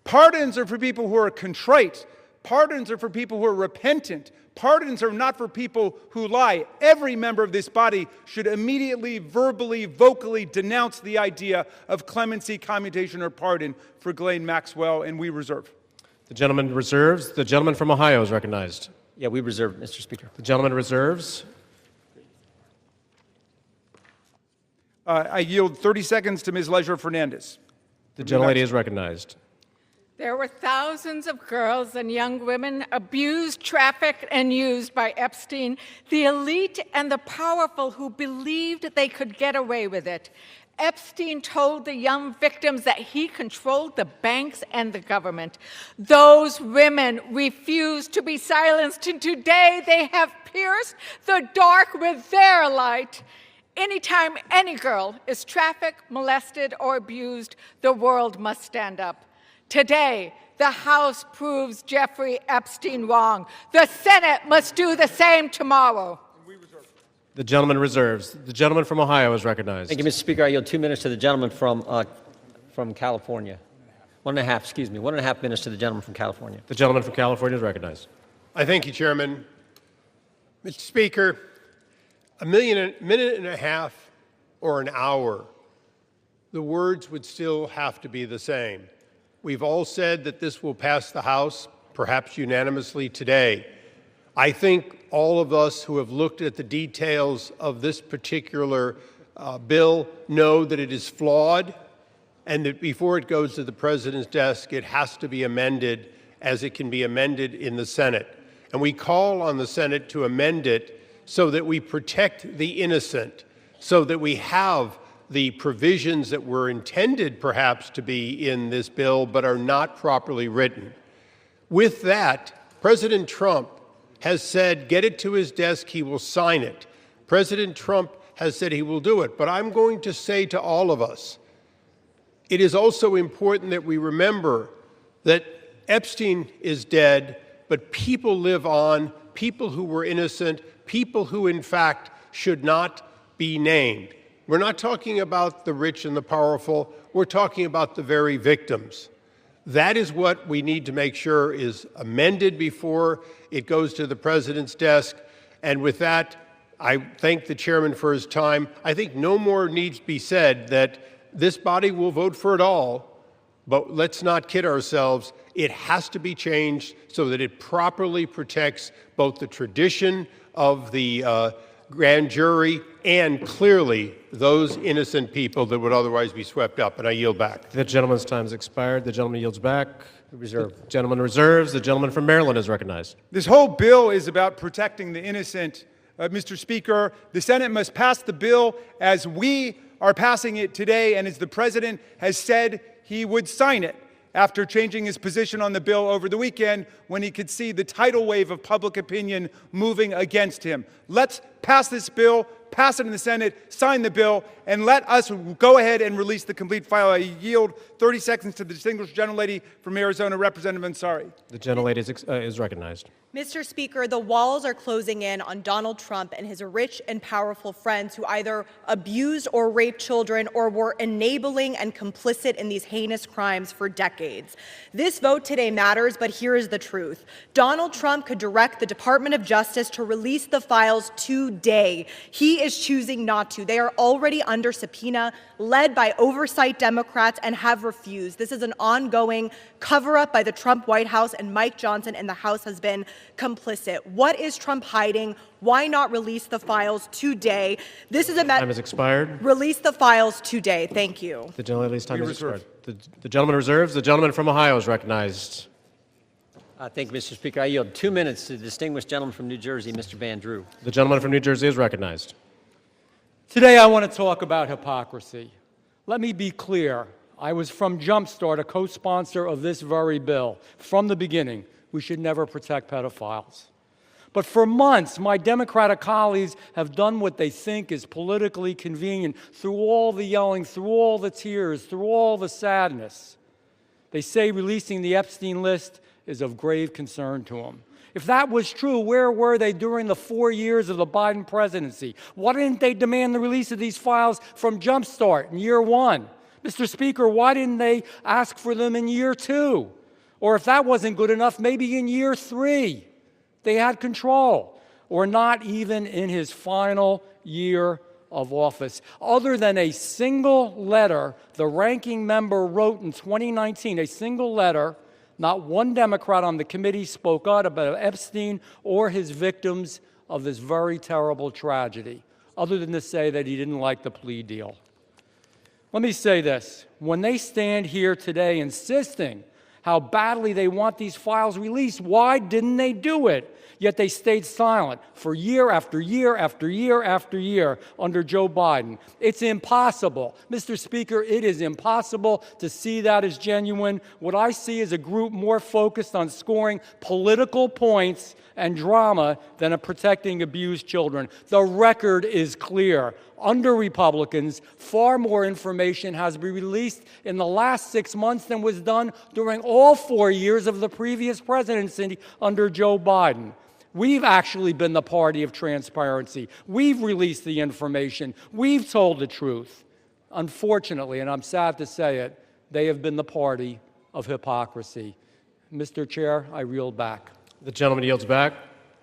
Pardons are for people who are contrite. Pardons are for people who are repentant. Pardons are not for people who lie. Every member of this body should immediately, verbally, vocally denounce the idea of clemency, commutation, or pardon for Ghislaine Maxwell, and we reserve. The gentleman reserves. The gentleman from Ohio is recognized. Yeah, we reserve, Mr. Speaker. The gentleman reserves. I yield 30 seconds to Ms. Leisure Fernandez. The gentlelady is recognized. There were thousands of girls and young women abused, trafficked, and used by Epstein, the elite and the powerful who believed they could get away with it. Epstein told the young victims that he controlled the banks and the government. Those women refused to be silenced, and today they have pierced the dark with their light. Anytime any girl is trafficked, molested, or abused, the world must stand up. Today, the House proves Jeffrey Epstein wrong. The Senate must do the same tomorrow. The gentleman reserves. The gentleman from Ohio is recognized. Thank you, Mr. Speaker. I yield 2 minutes to the gentleman from California. 1.5 minutes to the gentleman from California. The gentleman from California is recognized. I thank you, Chairman. Mr. Speaker, a minute and a half or an hour, the words would still have to be the same. We've all said that this will pass the House, perhaps unanimously today. I think all of us who have looked at the details of this particular bill know that it is flawed and that before it goes to the President's desk, it has to be amended as it can be amended in the Senate. And we call on the Senate to amend it so that we protect the innocent, so that we have the provisions that were intended perhaps to be in this bill but are not properly written. With that, President Trump has said, get it to his desk, he will sign it. President Trump has said he will do it. But I'm going to say to all of us, it is also important that we remember that Epstein is dead, but people live on, people who were innocent, people who in fact should not be named. We're not talking about the rich and the powerful, we're talking about the very victims. That is what we need to make sure is amended before it goes to the President's desk. And with that, I thank the chairman for his time. I think no more needs to be said that this body will vote for it all, but let's not kid ourselves. It has to be changed so that it properly protects both the tradition of the grand jury and clearly those innocent people that would otherwise be swept up. And I yield back. The gentleman's time has expired. The gentleman yields back. Reserve. The gentleman reserves. The gentleman from Maryland is recognized. This whole bill is about protecting the innocent. Mr. Speaker, the Senate must pass the bill as we are passing it today and as the President has said he would sign it after changing his position on the bill over the weekend when he could see the tidal wave of public opinion moving against him. Let's pass this bill, pass it in the Senate, sign the bill, and let us go ahead and release the complete file. I yield 30 seconds to the distinguished gentlelady from Arizona, Representative Ansari. The gentlelady is recognized. Mr. Speaker, the walls are closing in on Donald Trump and his rich and powerful friends who either abused or raped children or were enabling and complicit in these heinous crimes for decades. This vote today matters, but here is the truth. Donald Trump could direct the Department of Justice to release the files today. He is choosing not to. They are already under subpoena, led by Oversight Democrats, and have refused. This is an ongoing cover-up by the Trump White House, and Mike Johnson in the House has been complicit. What is Trump hiding? Why not release the files today? This is a time has expired. Release the files today. Thank you. The gentlelady's time has expired. The gentleman reserves. The gentleman from Ohio is recognized. Thank you, Mr. Speaker. I yield 2 minutes to the distinguished gentleman from New Jersey, Mr. Van Drew. The gentleman from New Jersey is recognized. Today I want to talk about hypocrisy. Let me be clear. I was from Jumpstart, a co-sponsor of this very bill. From the beginning, we should never protect pedophiles. But for months, my Democratic colleagues have done what they think is politically convenient through all the yelling, through all the tears, through all the sadness. They say releasing the Epstein list is of grave concern to them. If that was true, where were they during the 4 years of the Biden presidency? Why didn't they demand the release of these files from Jumpstart in year 1? Mr. Speaker, why didn't they ask for them in year 2? Or if that wasn't good enough, maybe in year 3. They had control, or not even in his final year of office. Other than a single letter the ranking member wrote in 2019, a single letter, not one Democrat on the committee spoke out about Epstein or his victims of this very terrible tragedy, other than to say that he didn't like the plea deal. Let me say this. When they stand here today insisting how badly they want these files released, why didn't they do it? Yet they stayed silent for year after year after year after year under Joe Biden. It's impossible. Mr. Speaker, it is impossible to see that as genuine. What I see is a group more focused on scoring political points and drama than on protecting abused children. The record is clear. Under Republicans, far more information has been released in the last 6 months than was done during all 4 years of the previous presidency under Joe Biden. We've actually been the party of transparency. We've released the information. We've told the truth. Unfortunately, and I'm sad to say it, they have been the party of hypocrisy. Mr. Chair, I yield back. The gentleman yields back.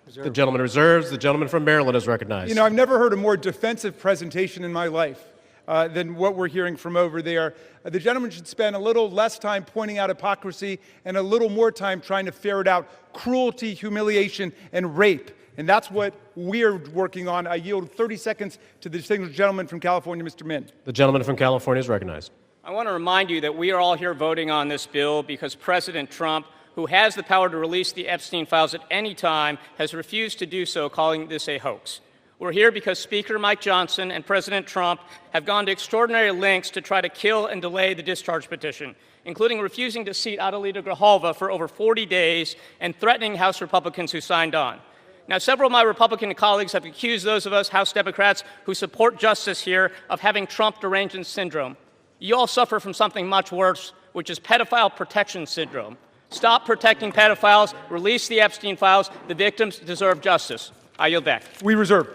The gentleman reserves. The gentleman from Maryland is recognized. You know, I've never heard a more defensive presentation in my life than what we're hearing from over there. The gentleman should spend a little less time pointing out hypocrisy and a little more time trying to ferret out cruelty, humiliation, and rape. And that's what we're working on. I yield 30 seconds to the distinguished gentleman from California, Mr. Min. The gentleman from California is recognized. I want to remind you that we are all here voting on this bill because President Trump, who has the power to release the Epstein files at any time, has refused to do so, calling this a hoax. We're here because Speaker Mike Johnson and President Trump have gone to extraordinary lengths to try to kill and delay the discharge petition, including refusing to seat Adelita Grijalva for over 40 days and threatening House Republicans who signed on. Now, several of my Republican colleagues have accused those of us House Democrats who support justice here of having Trump derangement syndrome. You all suffer from something much worse, which is pedophile protection syndrome. Stop protecting pedophiles. Release the Epstein files. The victims deserve justice. I yield back. We reserve.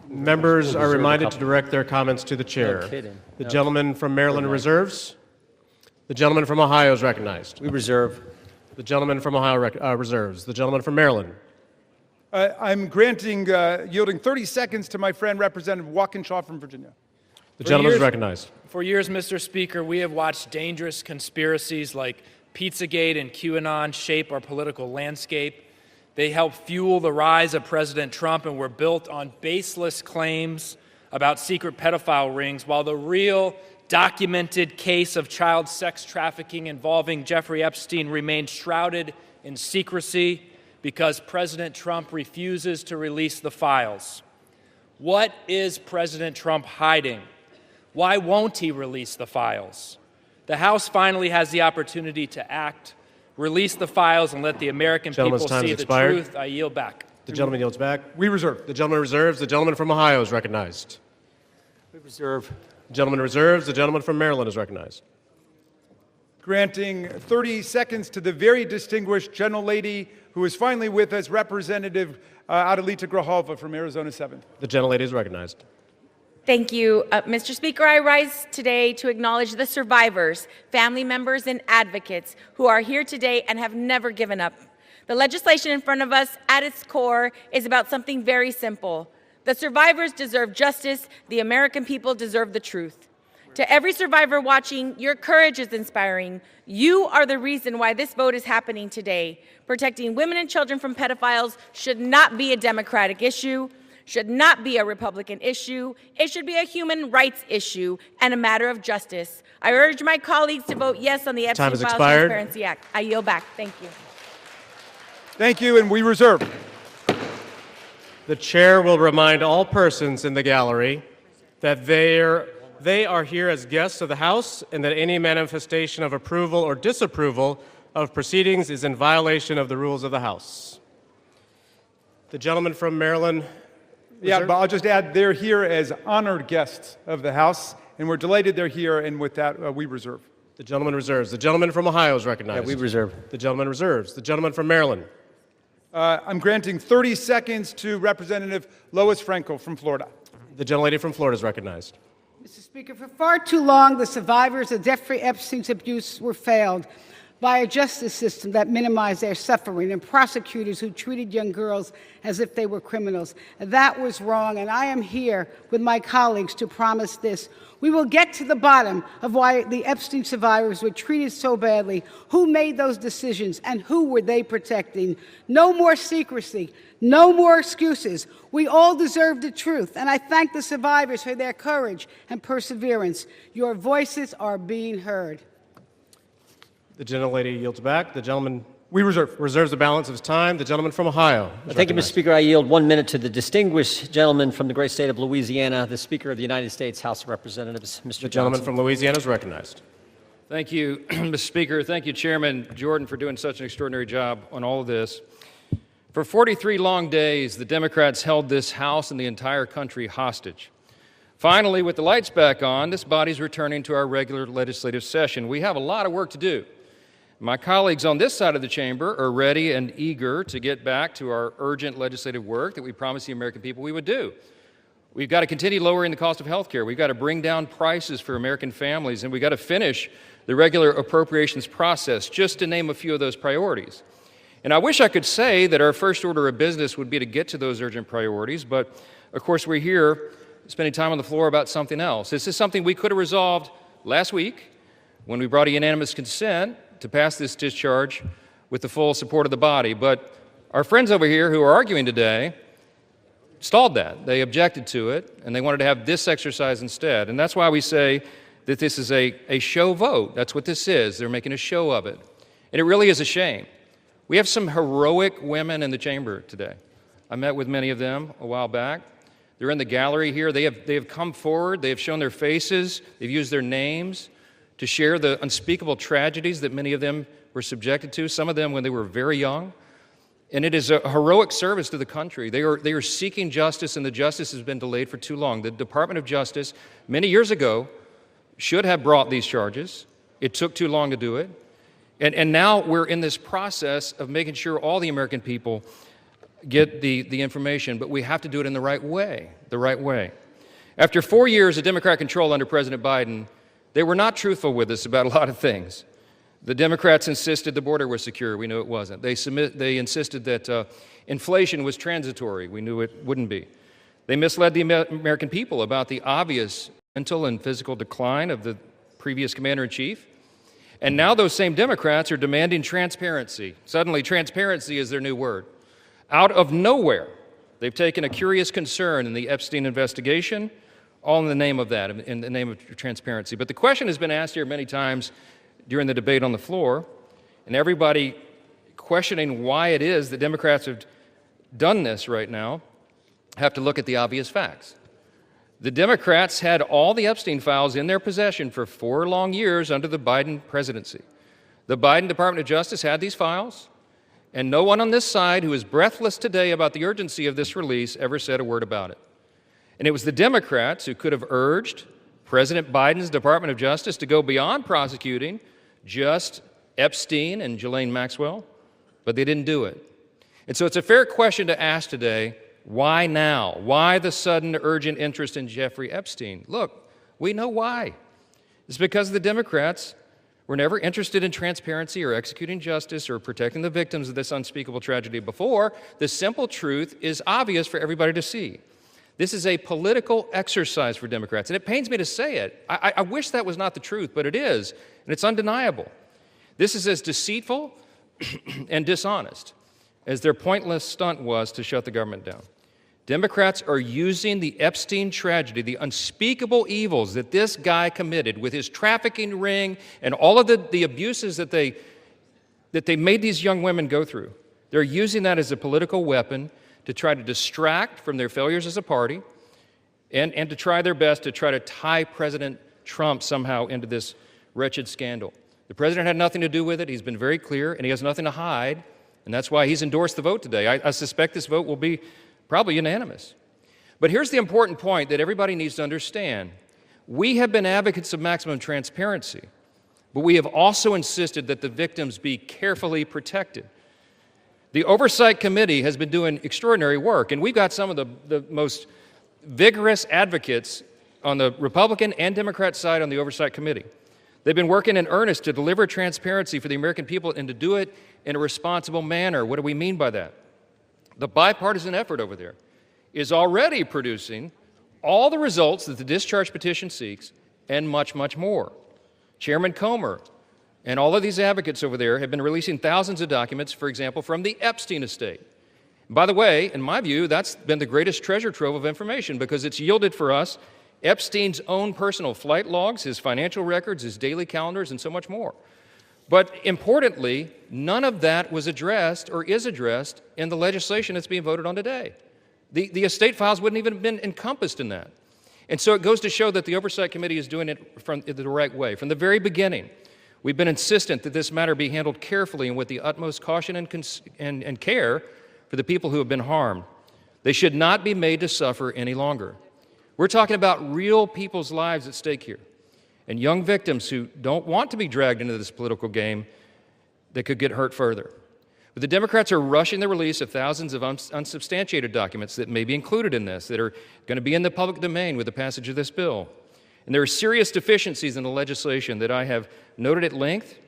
Members are reminded to direct their comments to the chair. No kidding. The gentleman from Maryland reserves. The gentleman from Ohio is recognized. We reserve. The gentleman from Ohio reserves. The gentleman from Maryland. I'm yielding 30 seconds to my friend, Representative Walkinshaw from Virginia. The gentleman is recognized. For years, Mr. Speaker, we have watched dangerous conspiracies like Pizzagate and QAnon shape our political landscape. They help fuel the rise of President Trump and were built on baseless claims about secret pedophile rings, while the real documented case of child sex trafficking involving Jeffrey Epstein remained shrouded in secrecy because President Trump refuses to release the files. What is President Trump hiding? Why won't he release the files? The House finally has the opportunity to act, release the files, and let the American people see the truth. I yield back. The gentleman yields back. We reserve. The gentleman reserves. The gentleman from Ohio is recognized. We reserve. The gentleman reserves. The gentleman from Maryland is recognized. Granting 30 seconds to the very distinguished gentlelady who is finally with us, Representative Adelita Grijalva from Arizona 7th. The gentlelady is recognized. Thank you. Mr. Speaker, I rise today to acknowledge the survivors, family members, and advocates who are here today and have never given up. The legislation in front of us, at its core, is about something very simple. The survivors deserve justice. The American people deserve the truth. To every survivor watching, your courage is inspiring. You are the reason why this vote is happening today. Protecting women and children from pedophiles should not be a Democratic issue, should not be a Republican issue. It should be a human rights issue and a matter of justice. I urge my colleagues to vote yes on the Epstein Files Transparency Act. I yield back. Thank you. Thank you, and we reserve. The chair will remind all persons in the gallery that they are here as guests of the House and that any manifestation of approval or disapproval of proceedings is in violation of the rules of the House. The gentleman from Maryland. Yeah, but I'll just add they're here as honored guests of the House, and we're delighted they're here, and with that, we reserve. The gentleman reserves. The gentleman from Ohio is recognized. Yeah, we reserve. The gentleman reserves. The gentleman from Maryland. I'm granting 30 seconds to Representative Lois Frankel from Florida. The gentlelady from Florida is recognized. Mr. Speaker, for far too long, the survivors of Jeffrey Epstein's abuse were failed by a justice system that minimized their suffering and prosecutors who treated young girls as if they were criminals. That was wrong, and I am here with my colleagues to promise this. We will get to the bottom of why the Epstein survivors were treated so badly, who made those decisions, and who were they protecting. No more secrecy, no more excuses. We all deserve the truth, and I thank the survivors for their courage and perseverance. Your voices are being heard. The gentlelady yields back. The gentleman reserves the balance of his time. The gentleman from Ohio. Thank you, Mr. Speaker. I yield 1 minute to the distinguished gentleman from the great state of Louisiana, the Speaker of the United States House of Representatives, Mr. The gentleman from Louisiana is recognized. Thank you, Mr. Speaker. Thank you, Chairman Jordan, for doing such an extraordinary job on all of this. For 43 long days, the Democrats held this House and the entire country hostage. Finally, with the lights back on, this body's returning to our regular legislative session. We have a lot of work to do. My colleagues on this side of the chamber are ready and eager to get back to our urgent legislative work that we promised the American people we would do. We've got to continue lowering the cost of health care. We've got to bring down prices for American families, and we've got to finish the regular appropriations process, just to name a few of those priorities. And I wish I could say that our first order of business would be to get to those urgent priorities, but of course we're here spending time on the floor about something else. This is something we could have resolved last week when we brought a unanimous consent to pass this discharge with the full support of the body. But our friends over here who are arguing today stalled that. They objected to it, and they wanted to have this exercise instead. And that's why we say that this is a show vote. That's what this is. They're making a show of it. And it really is a shame. We have some heroic women in the chamber today. I met with many of them a while back. They're in the gallery here. They have come forward. They have shown their faces. They've used their names to share the unspeakable tragedies that many of them were subjected to, some of them when they were very young. And it is a heroic service to the country. They are seeking justice, and the justice has been delayed for too long. The Department of Justice, many years ago, should have brought these charges. It took too long to do it. And now we're in this process of making sure all the American people get the information, but we have to do it in the right way, After 4 years of Democrat control under President Biden, they were not truthful with us about a lot of things. The Democrats insisted the border was secure. We knew it wasn't. They insisted that inflation was transitory. We knew it wouldn't be. They misled the American people about the obvious mental and physical decline of the previous commander-in-chief. And now those same Democrats are demanding transparency. Suddenly, transparency is their new word. Out of nowhere, they've taken a curious concern in the Epstein investigation, all in the name of that, in the name of transparency. But the question has been asked here many times during the debate on the floor, and everybody questioning why it is that Democrats have done this right now have to look at the obvious facts. The Democrats had all the Epstein files in their possession for 4 long years under the Biden presidency. The Biden Department of Justice had these files, And no one on this side who is breathless today about the urgency of this release ever said a word about it. And it was the Democrats who could have urged President Biden's Department of Justice to go beyond prosecuting just Epstein and Ghislaine Maxwell, but they didn't do it. And so it's a fair question to ask today, why now? Why the sudden urgent interest in Jeffrey Epstein? Look, we know why. It's because the Democrats were never interested in transparency or executing justice or protecting the victims of this unspeakable tragedy before. The simple truth is obvious for everybody to see. This is a political exercise for Democrats, and it pains me to say it. I wish that was not the truth, but it is, and it's undeniable. This is as deceitful and dishonest as their pointless stunt was to shut the government down. Democrats are using the Epstein tragedy, the unspeakable evils that this guy committed with his trafficking ring and all of the abuses that they made these young women go through. They're using that as a political weapon to try to distract from their failures as a party and to try their best to try to tie President Trump somehow into this wretched scandal. The president had nothing to do with it. He's been very clear, and he has nothing to hide, and that's why he's endorsed the vote today. I suspect this vote will be probably unanimous. But here's the important point that everybody needs to understand. We have been advocates of maximum transparency, but we have also insisted that the victims be carefully protected. The Oversight Committee has been doing extraordinary work, and we've got some of the most vigorous advocates on the Republican and Democrat side on the Oversight Committee. They've been working in earnest to deliver transparency for the American people and to do it in a responsible manner. What do we mean by that? The bipartisan effort over there is already producing all the results that the discharge petition seeks and much, much more. Chairman Comer and all of these advocates over there have been releasing thousands of documents, for example, from the Epstein estate. By the way, in my view, that's been the greatest treasure trove of information because it's yielded for us Epstein's own personal flight logs, his financial records, his daily calendars, and so much more. But importantly, none of that was addressed or is addressed in the legislation that's being voted on today. The estate files wouldn't even have been encompassed in that. And so it goes to show that the Oversight Committee is doing it the right way. From the very beginning, we've been insistent that this matter be handled carefully and with the utmost caution and care for the people who have been harmed. They should not be made to suffer any longer. We're talking about real people's lives at stake here, and young victims who don't want to be dragged into this political game that could get hurt further. But the Democrats are rushing the release of thousands of unsubstantiated documents that may be included in this, that are going to be in the public domain with the passage of this bill. And there are serious deficiencies in the legislation that I have noted at length,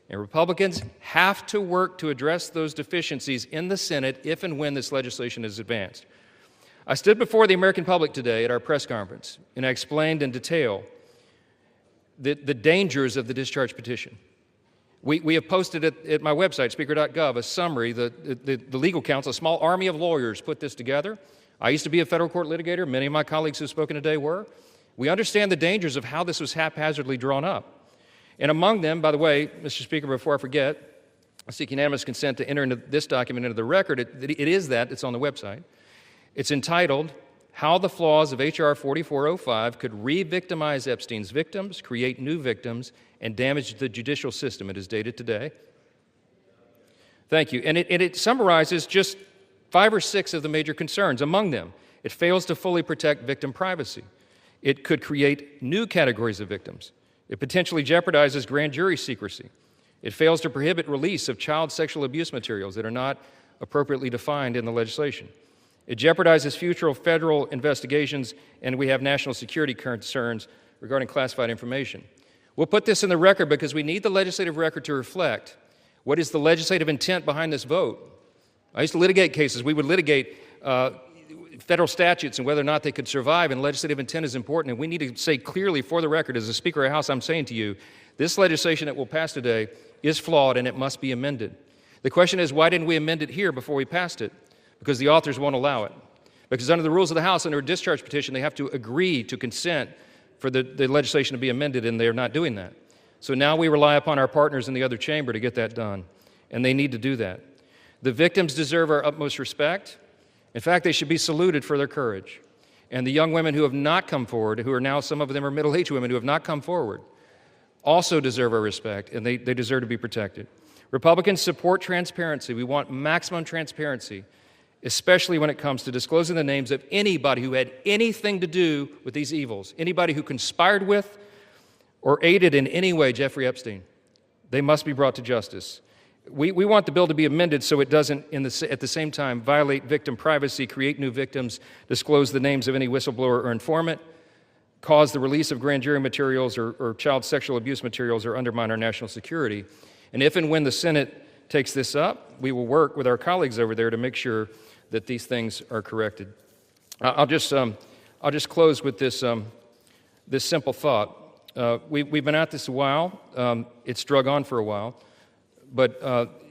and Republicans have to work to address those deficiencies in the Senate if and when this legislation is advanced. I stood before the American public today at our press conference, and I explained in detail the dangers of the discharge petition. We have posted at my website, speaker.gov, a summary. The legal counsel, a small army of lawyers, put this together. I used to be a federal court litigator. Many of my colleagues who have spoken today were. We understand the dangers of how this was haphazardly drawn up. And among them, by the way, Mr. Speaker, before I forget, I seek unanimous consent to enter into this document into the record. It's on the website. It's entitled, How the Flaws of H.R. 4405 Could Re-Victimize Epstein's Victims, Create New Victims, and Damage the Judicial System. It is dated today. Thank you. And it summarizes just 5 or 6 of the major concerns. Among them, it fails to fully protect victim privacy. It could create new categories of victims. It potentially jeopardizes grand jury secrecy. It fails to prohibit release of child sexual abuse materials that are not appropriately defined in the legislation. It jeopardizes future federal investigations, and we have national security concerns regarding classified information. We'll put this in the record because we need the legislative record to reflect what is the legislative intent behind this vote. I used to litigate cases. We would litigate federal statutes and whether or not they could survive, and legislative intent is important, and we need to say clearly for the record, as the Speaker of the House, I'm saying to you, this legislation that will pass today is flawed and it must be amended. The question is, why didn't we amend it here before we passed it? Because the authors won't allow it. Because under the rules of the House, under a discharge petition, they have to agree to consent for the legislation to be amended, and they're not doing that. So now we rely upon our partners in the other chamber to get that done, and they need to do that. The victims deserve our utmost respect. In fact, they should be saluted for their courage. And the young women who have not come forward, who are now, some of them are middle-aged women who have not come forward, also deserve our respect, and they deserve to be protected. Republicans support transparency. We want maximum transparency, especially when it comes to disclosing the names of anybody who had anything to do with these evils, anybody who conspired with or aided in any way Jeffrey Epstein. They must be brought to justice. We want the bill to be amended so it doesn't, at the same time, violate victim privacy, create new victims, disclose the names of any whistleblower or informant, cause the release of grand jury materials or child sexual abuse materials, or undermine our national security. And if and when the Senate takes this up, we will work with our colleagues over there to make sure that these things are corrected. I'll just close with this simple thought. We've been at this a while. It's drug on for a while, but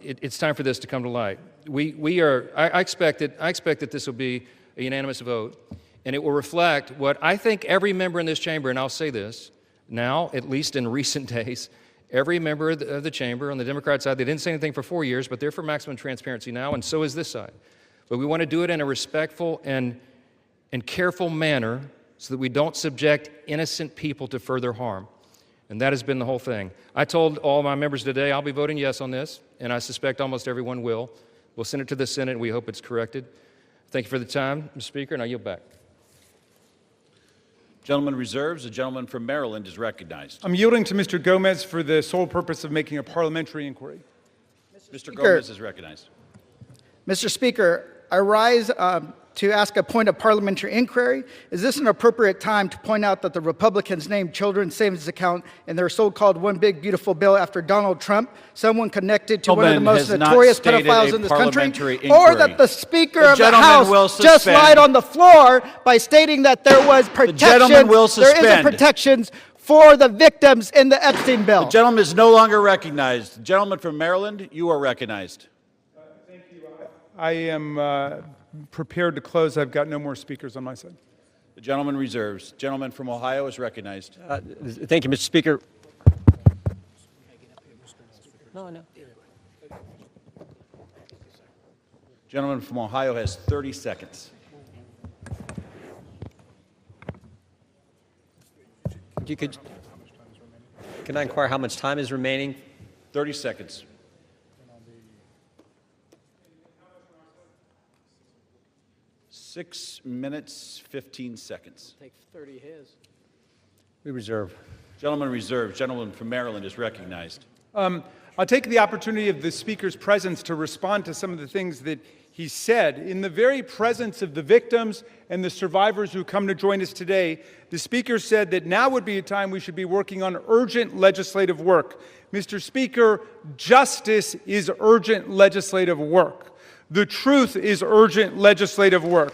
it's time for this to come to light. I expect that this will be a unanimous vote, and it will reflect what I think every member in this chamber, and I'll say this now, at least in recent days, every member of the chamber on the Democrat side, they didn't say anything for 4 years, but they're for maximum transparency now, and so is this side. But we want to do it in a respectful and careful manner so that we don't subject innocent people to further harm. And that has been the whole thing. I told all my members today I'll be voting yes on this, and I suspect almost everyone will. We'll send it to the Senate, and we hope it's corrected. Thank you for the time, Mr. Speaker, and I yield back. Gentleman reserves. The gentleman from Maryland is recognized. I'm yielding to Mr. Gomez for the sole purpose of making a parliamentary inquiry. Mr. Gomez is recognized. Mr. Speaker, I rise to ask a point of parliamentary inquiry. Is this an appropriate time to point out that the Republicans named children's savings account in their so-called one big beautiful bill after Donald Trump, someone connected to one of the most notorious pedophiles in this country, or that the Speaker of the House just lied on the floor by stating that there was protection, there isn't protections for the victims in the Epstein bill? The gentleman is no longer recognized. The gentleman from Maryland, you are recognized. Thank you. I am prepared to close. I've got no more speakers on my side. The gentleman reserves. Gentleman from Ohio is recognized. Thank you, Mr. Speaker. No. Gentleman from Ohio has 30 seconds. Can I inquire how much time is remaining? 30 seconds. Six minutes, 15 seconds. Take 30 his. We reserve. Gentleman reserved. Gentleman from Maryland is recognized. I'll take the opportunity of the Speaker's presence to respond to some of the things that he said. In the very presence of the victims and the survivors who come to join us today, the Speaker said that now would be a time we should be working on urgent legislative work. Mr. Speaker, justice is urgent legislative work. The truth is urgent legislative work.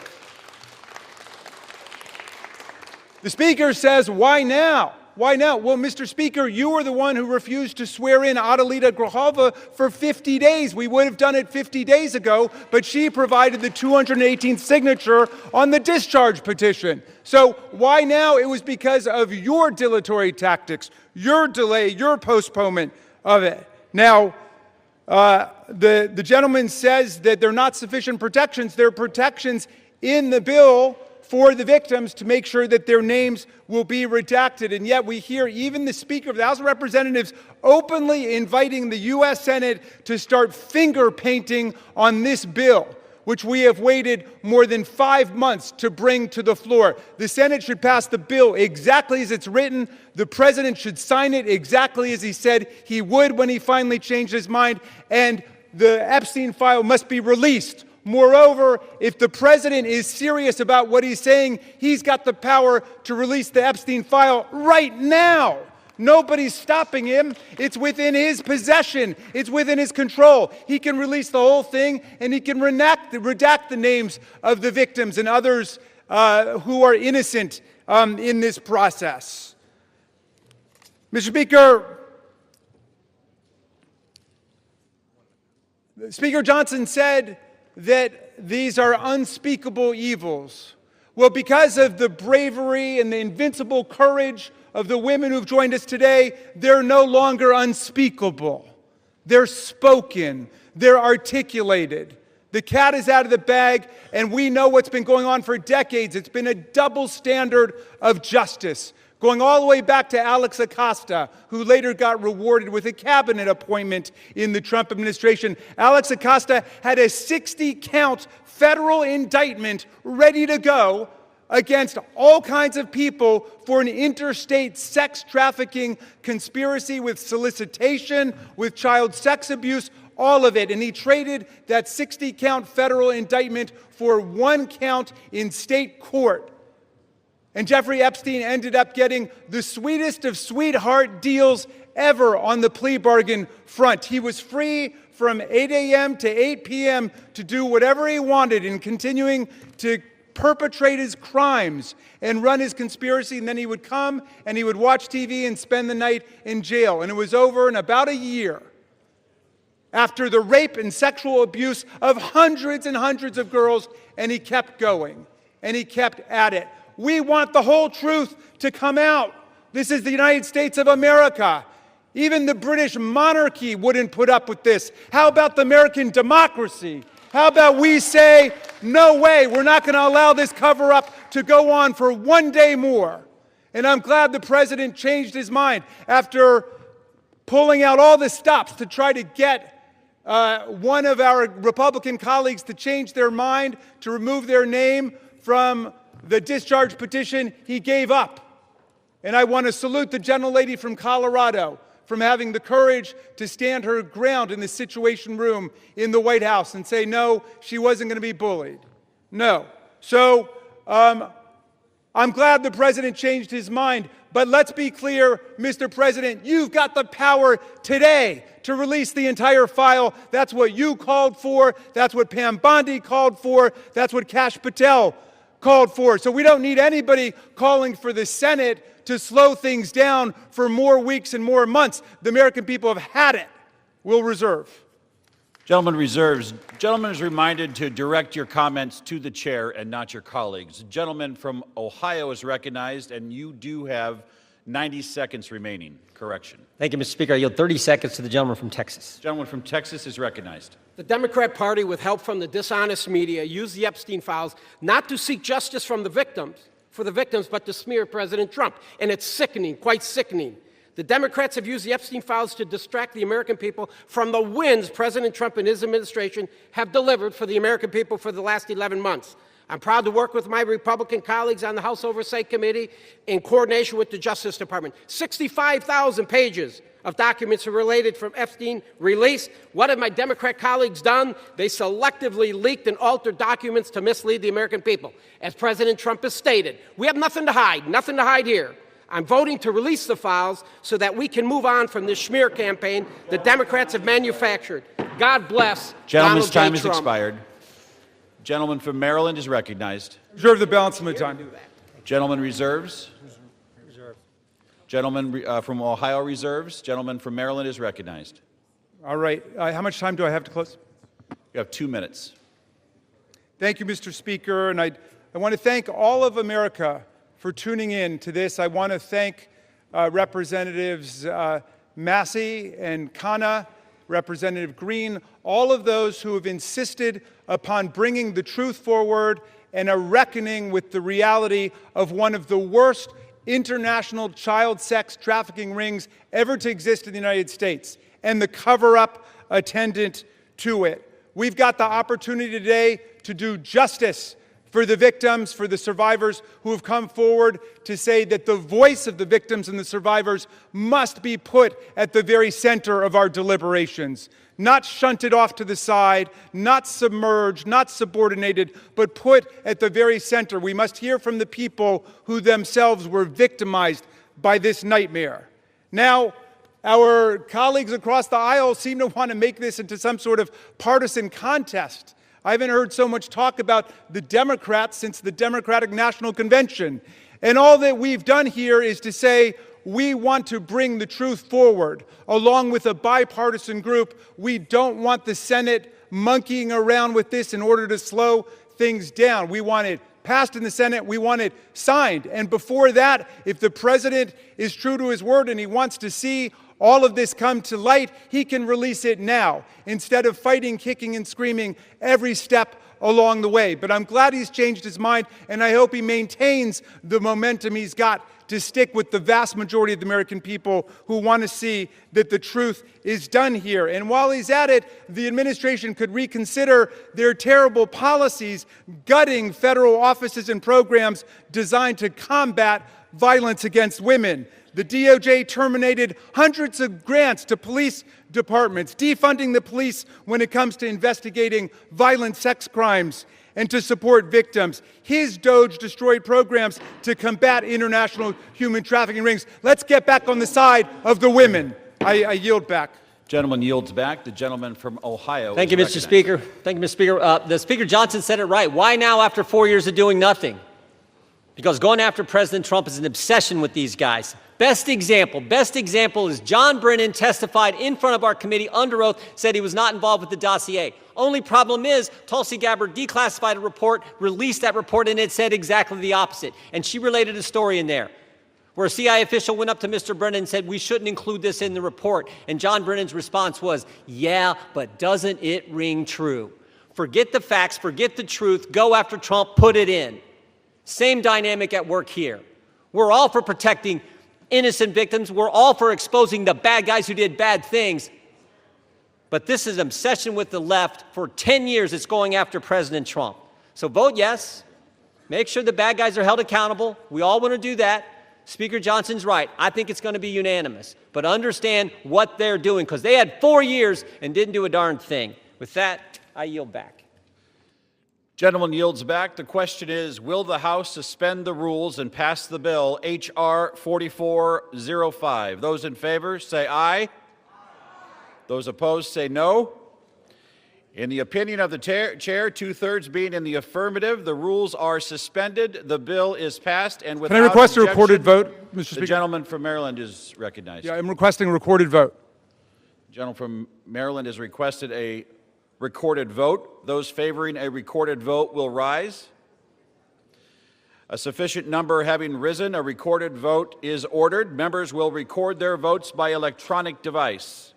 The Speaker says, why now? Why now? Well, Mr. Speaker, you were the one who refused to swear in Adelita Grijalva for 50 days. We would have done it 50 days ago, but she provided the 218th signature on the discharge petition. So why now? It was because of your dilatory tactics, your delay, your postponement of it. Now, the gentleman says that there are not sufficient protections. There are protections in the bill for the victims to make sure that their names will be redacted. And yet we hear even the Speaker of the House of Representatives openly inviting the U.S. Senate to start finger painting on this bill, which we have waited more than 5 months to bring to the floor. The Senate should pass the bill exactly as it's written. The President should sign it exactly as he said he would when he finally changed his mind. And the Epstein file must be released. Moreover, if the President is serious about what he's saying, he's got the power to release the Epstein file right now. Nobody's stopping him. It's within his possession. It's within his control. He can release the whole thing, and he can redact the names of the victims and others who are innocent in this process. Mr. Speaker, Speaker Johnson said that these are unspeakable evils. Well, because of the bravery and the invincible courage of the women who've joined us today, they're no longer unspeakable. They're spoken. They're articulated. The cat is out of the bag, and we know what's been going on for decades. It's been a double standard of justice. going all the way back to Alex Acosta, who later got rewarded with a cabinet appointment in the Trump administration. Alex Acosta had a 60-count federal indictment ready to go against all kinds of people for an interstate sex trafficking conspiracy with solicitation, with child sex abuse, all of it. And he traded that 60-count federal indictment for 1 count in state court. And Jeffrey Epstein ended up getting the sweetest of sweetheart deals ever on the plea bargain front. He was free from 8 a.m. to 8 p.m. to do whatever he wanted and continuing to perpetrate his crimes and run his conspiracy, and then he would come and he would watch TV and spend the night in jail. And it was over in about a year after the rape and sexual abuse of hundreds and hundreds of girls, and he kept going, and he kept at it. We want the whole truth to come out. This is the United States of America. Even the British monarchy wouldn't put up with this. How about the American democracy? How about we say, no way, we're not going to allow this cover-up to go on for one day more. And I'm glad the president changed his mind after pulling out all the stops to try to get one of our Republican colleagues to change their mind, to remove their name from the discharge petition. He gave up. And I want to salute the gentlelady from Colorado from having the courage to stand her ground in the Situation Room in the White House and say, no, she wasn't going to be bullied. No. So I'm glad the president changed his mind. But let's be clear, Mr. President, you've got the power today to release the entire file. That's what you called for. That's what Pam Bondi called for. That's what Kash Patel called for. So we don't need anybody calling for the Senate to slow things down for more weeks and more months. The American people have had it. We'll reserve. Gentleman reserves. Gentleman is reminded to direct your comments to the chair and not your colleagues. Gentleman from Ohio is recognized, and you do have 90 seconds remaining. Correction. Thank you, Mr. Speaker. I yield 30 seconds to the gentleman from Texas. Gentleman from Texas is recognized. The Democrat Party, with help from the dishonest media, used the Epstein files not to seek justice from the victims, but to smear President Trump. And it's sickening, quite sickening. The Democrats have used the Epstein files to distract the American people from the wins President Trump and his administration have delivered for the American people for the last 11 months. I'm proud to work with my Republican colleagues on the House Oversight Committee in coordination with the Justice Department. 65,000 pages of documents are related from Epstein released. What have my Democrat colleagues done? They selectively leaked and altered documents to mislead the American people. As President Trump has stated, we have nothing to hide here. I'm voting to release the files so that we can move on from this smear campaign the Democrats have manufactured. God bless Gentleman's Donald J. time has Trump. expired. Gentleman from Maryland is recognized. Reserve the balance of my time. Gentleman reserves. Gentleman from Ohio reserves. Gentleman from Maryland is recognized. All right. How much time do I have to close? You have 2 minutes. Thank you, Mr. Speaker. And I want to thank all of America for tuning in to this. I want to thank Representatives Massey and Khanna, Representative Green, all of those who have insisted upon bringing the truth forward and a reckoning with the reality of one of the worst international child sex trafficking rings ever to exist in the United States and the cover-up attendant to it. We've got the opportunity today to do justice for the victims, for the survivors who have come forward to say that the voice of the victims and the survivors must be put at the very center of our deliberations, not shunted off to the side, not submerged, not subordinated, but put at the very center. We must hear from the people who themselves were victimized by this nightmare. Now, our colleagues across the aisle seem to want to make this into some sort of partisan contest. I haven't heard so much talk about the Democrats since the Democratic National Convention. And all that we've done here is to say we want to bring the truth forward along with a bipartisan group. We don't want the Senate monkeying around with this in order to slow things down. We want it passed in the Senate. We want it signed. And before that, if the president is true to his word and he wants to see all of this come to light, he can release it now instead of fighting, kicking, and screaming every step along the way. But I'm glad he's changed his mind, and I hope he maintains the momentum he's got to stick with the vast majority of the American people who want to see that the truth is done here. And while he's at it, the administration could reconsider their terrible policies gutting federal offices and programs designed to combat violence against women. The DOJ terminated hundreds of grants to police departments, defunding the police when it comes to investigating violent sex crimes and to support victims. His DOJ destroyed programs to combat international human trafficking rings. Let's get back on the side of the women. I yield back. Gentleman yields back. The gentleman from Ohio. Thank you, Mr. Speaker. Thank you, Mr. Speaker. The Speaker Johnson said it right. Why now after 4 years of doing nothing? Because going after President Trump is an obsession with these guys. Best example is John Brennan testified in front of our committee under oath, said he was not involved with the dossier. Only problem is Tulsi Gabbard declassified a report, released that report, and it said exactly the opposite. And she related a story in there where a CIA official went up to Mr. Brennan and said, we shouldn't include this in the report. And John Brennan's response was, yeah, but doesn't it ring true? Forget the facts, forget the truth, go after Trump, put it in. Same dynamic at work here. We're all for protecting innocent victims. We're all for exposing the bad guys who did bad things. But this is an obsession with the left. For 10 years, it's going after President Trump. So vote yes. Make sure the bad guys are held accountable. We all want to do that. Speaker Johnson's right. I think it's going to be unanimous. But understand what they're doing, because they had 4 years and didn't do a darn thing. With that, I yield back. Gentleman yields back. The question is, will the House suspend the rules and pass the bill H.R. 4405? Those in favor say aye. Those opposed say no. In the opinion of the chair, two-thirds being in the affirmative, the rules are suspended. The bill is passed, and without Can I request a recorded objection, vote, Mr. Speaker? The gentleman from Maryland is recognized. Yeah, I'm requesting a recorded vote. The gentleman from Maryland has requested a recorded vote. Those favoring a recorded vote will rise. A sufficient number having risen, a recorded vote is ordered. Members will record their votes by electronic device.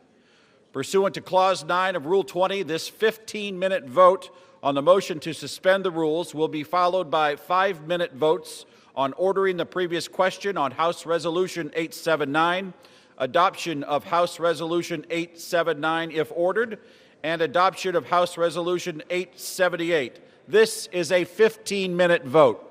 Pursuant to Clause 9 of Rule 20, this 15-minute vote on the motion to suspend the rules will be followed by 5-minute votes on ordering the previous question on House Resolution 879, adoption of House Resolution 879 if ordered, and adoption of House Resolution 878. This is a 15-minute vote.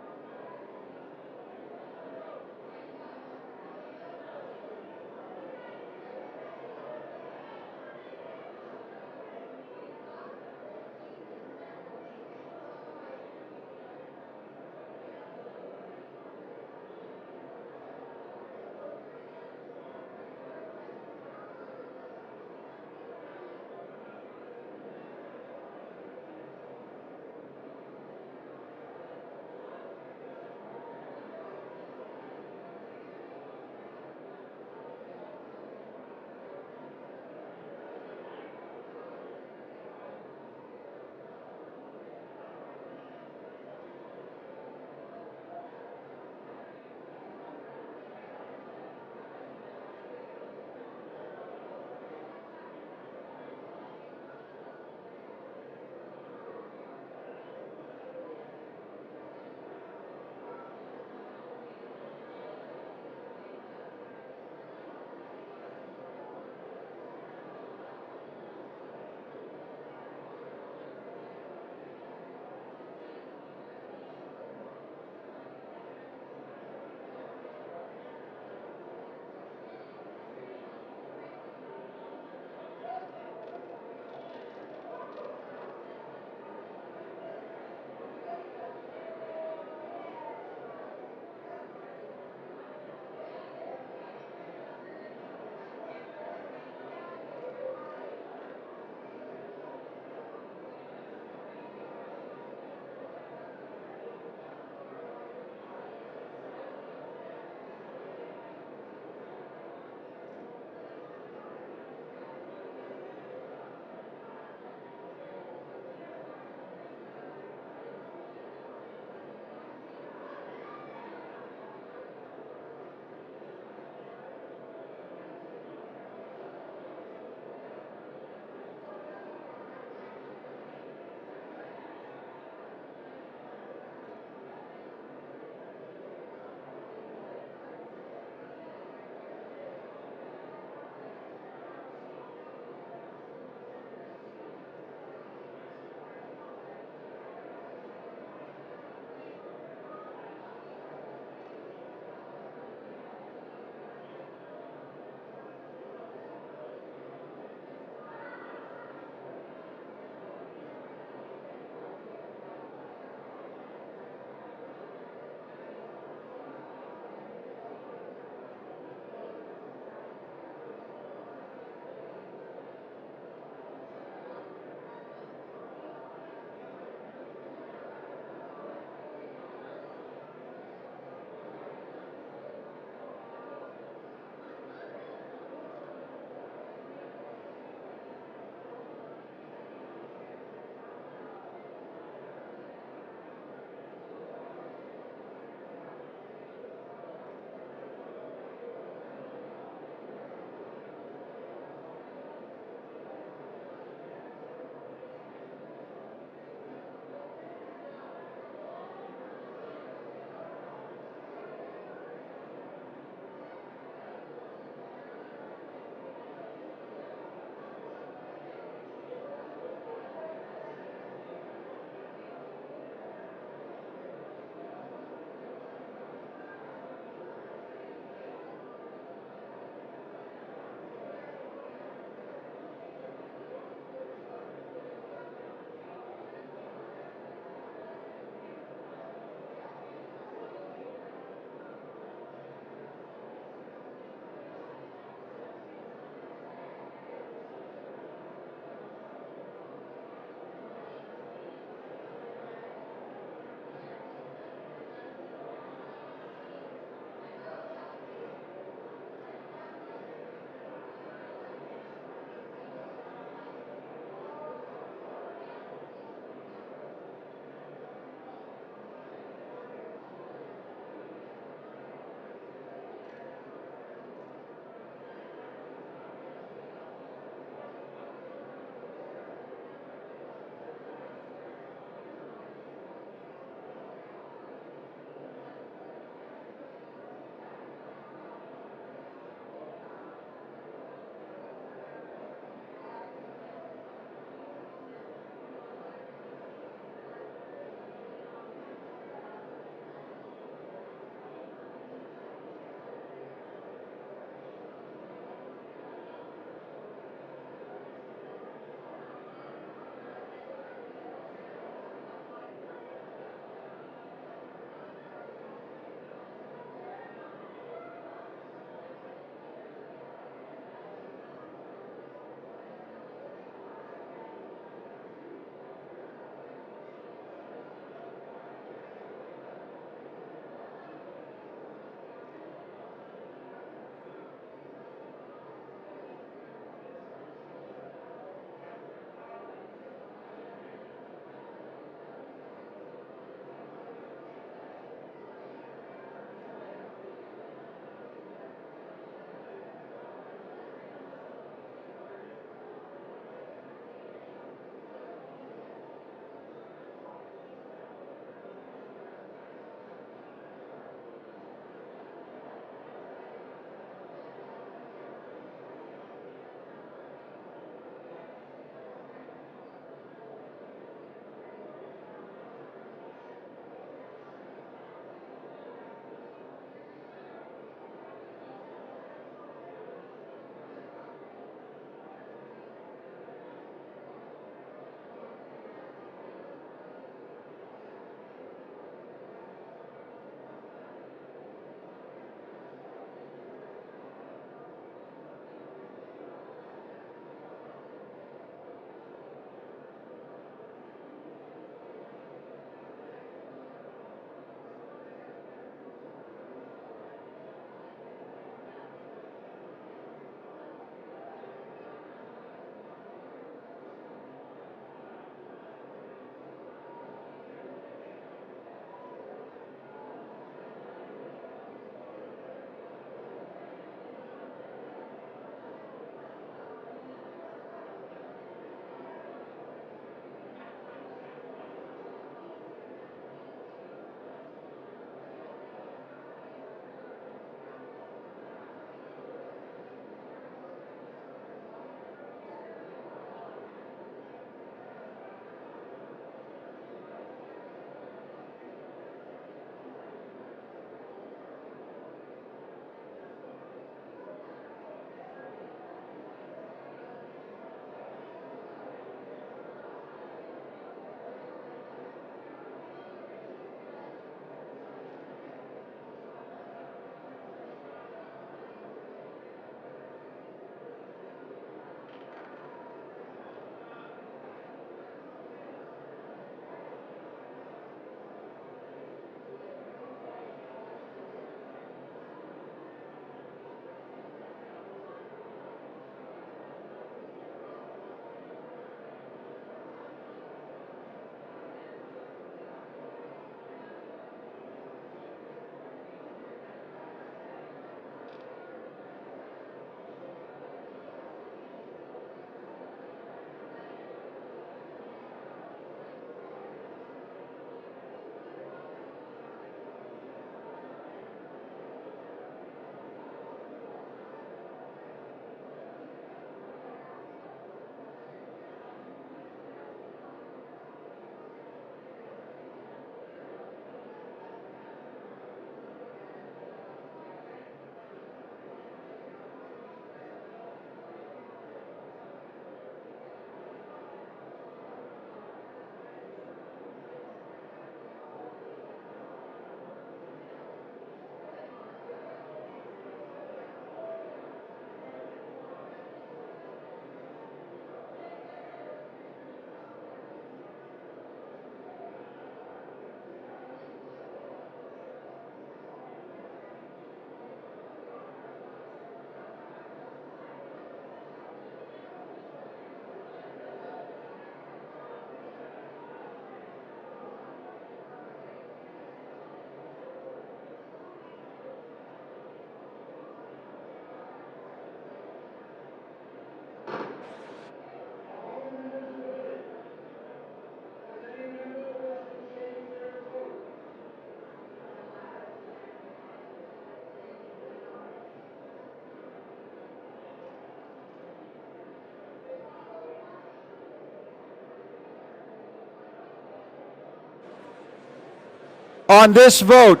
On this vote,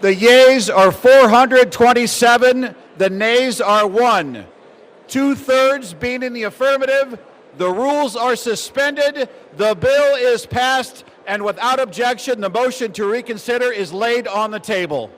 the yeas are 427, the nays are 1. 2/3 being in the affirmative, the rules are suspended, the bill is passed, and without objection, the motion to reconsider is laid on the table.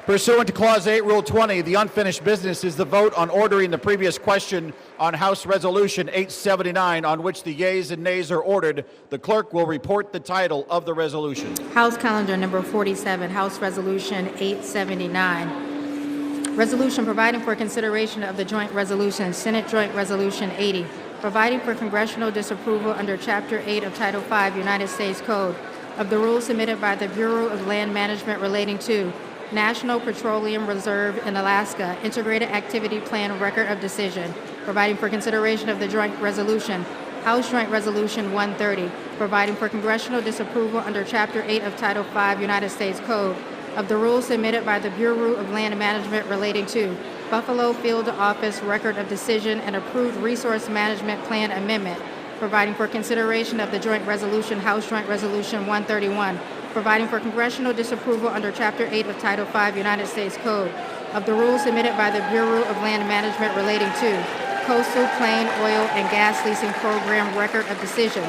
Pursuant to Clause 8, Rule 20, the unfinished business is the vote on ordering the previous question on House Resolution 879, on which the yeas and nays are ordered. The clerk will report the title of the resolution. House Calendar Number 47, House Resolution 879. Resolution providing for consideration of the joint resolution, Senate Joint Resolution 80, providing for congressional disapproval under Chapter 8 of Title 5 United States Code of the rules submitted by the Bureau of Land Management relating to National Petroleum Reserve in Alaska Integrated Activity Plan Record of Decision, providing for consideration of the joint resolution, House Joint Resolution 130, providing for congressional disapproval under Chapter 8 of Title 5 United States Code of the rules submitted by the Bureau of Land Management relating to Buffalo Field Office Record of Decision and approved Resource Management Plan Amendment, providing for consideration of the joint resolution, House Joint Resolution 131, providing for congressional disapproval under Chapter 8 of Title 5 United States Code of the rules submitted by the Bureau of Land Management relating to Coastal Plain Oil and Gas Leasing Program Record of Decision,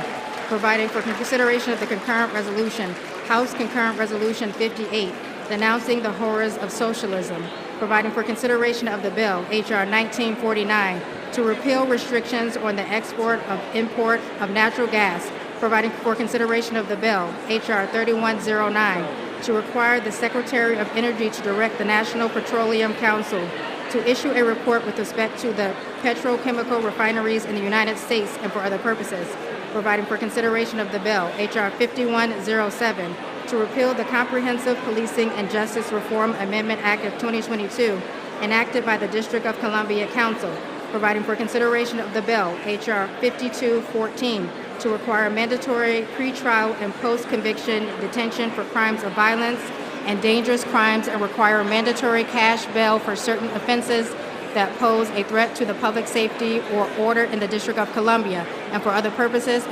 providing for consideration of the concurrent resolution, House Concurrent Resolution 58, denouncing the horrors of socialism, providing for consideration of the bill, H.R. 1949, to repeal restrictions on the export of import of natural gas, providing for consideration of the bill, H.R. 3109, to require the Secretary of Energy to direct the National Petroleum Council to issue a report with respect to the petrochemical refineries in the United States and for other purposes, providing for consideration of the bill, H.R. 5107, to repeal the Comprehensive Policing and Justice Reform Amendment Act of 2022, enacted by the District of Columbia Council, providing for consideration of the bill, H.R. 5214, to require mandatory pretrial and post-conviction detention for crimes of violence and dangerous crimes and require mandatory cash bail for certain offenses that pose a threat to the public safety or order in the District of Columbia and for other purposes.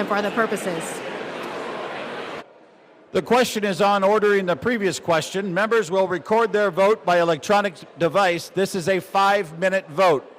The question is on ordering the previous question. Members will record their vote by electronic device. This is a 5-minute vote.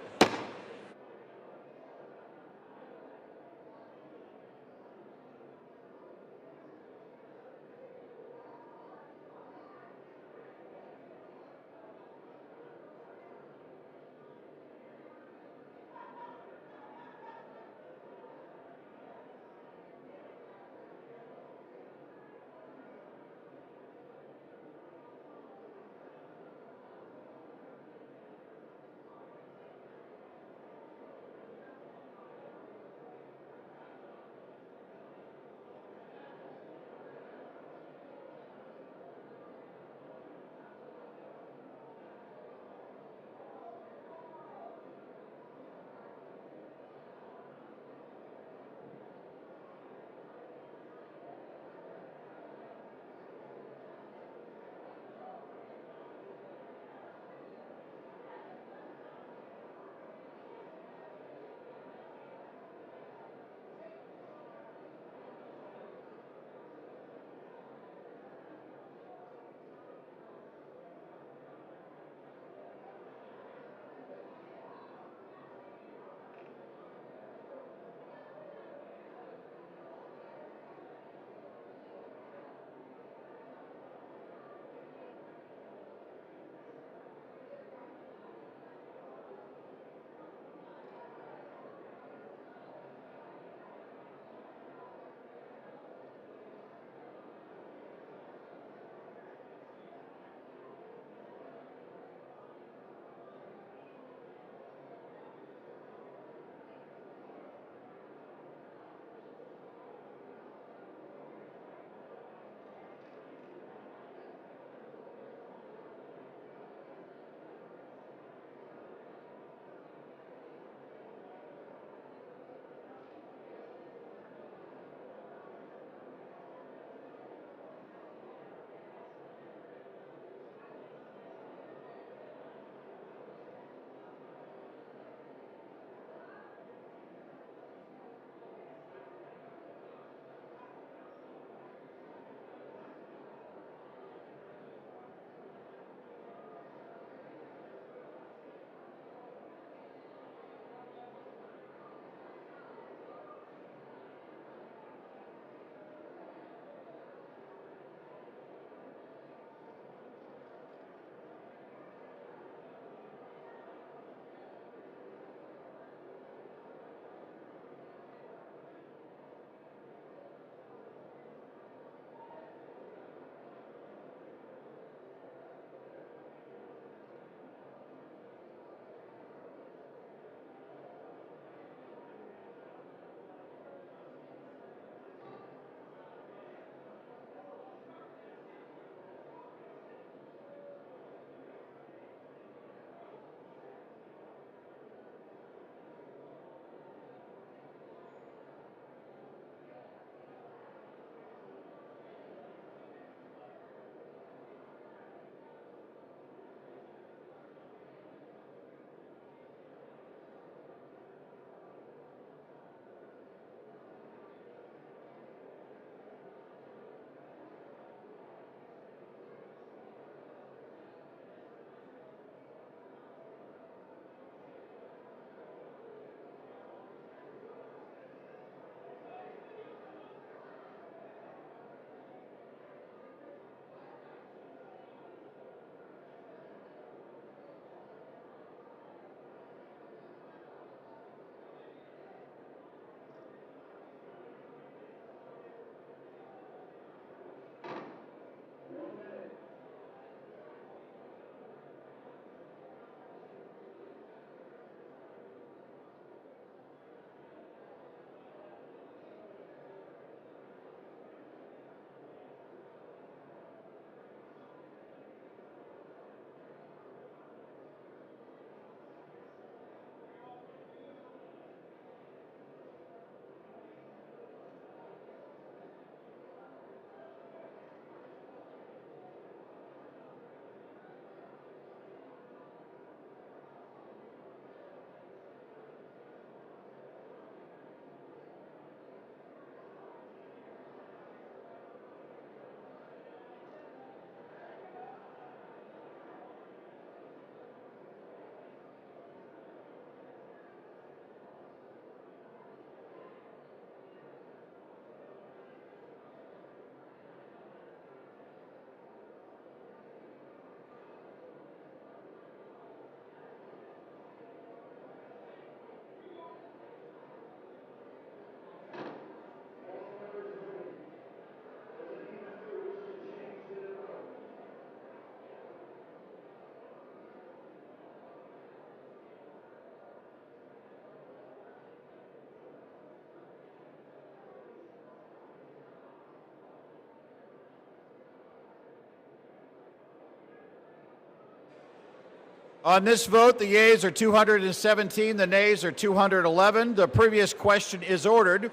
On this vote, the yeas are 217, the nays are 211. The previous question is ordered.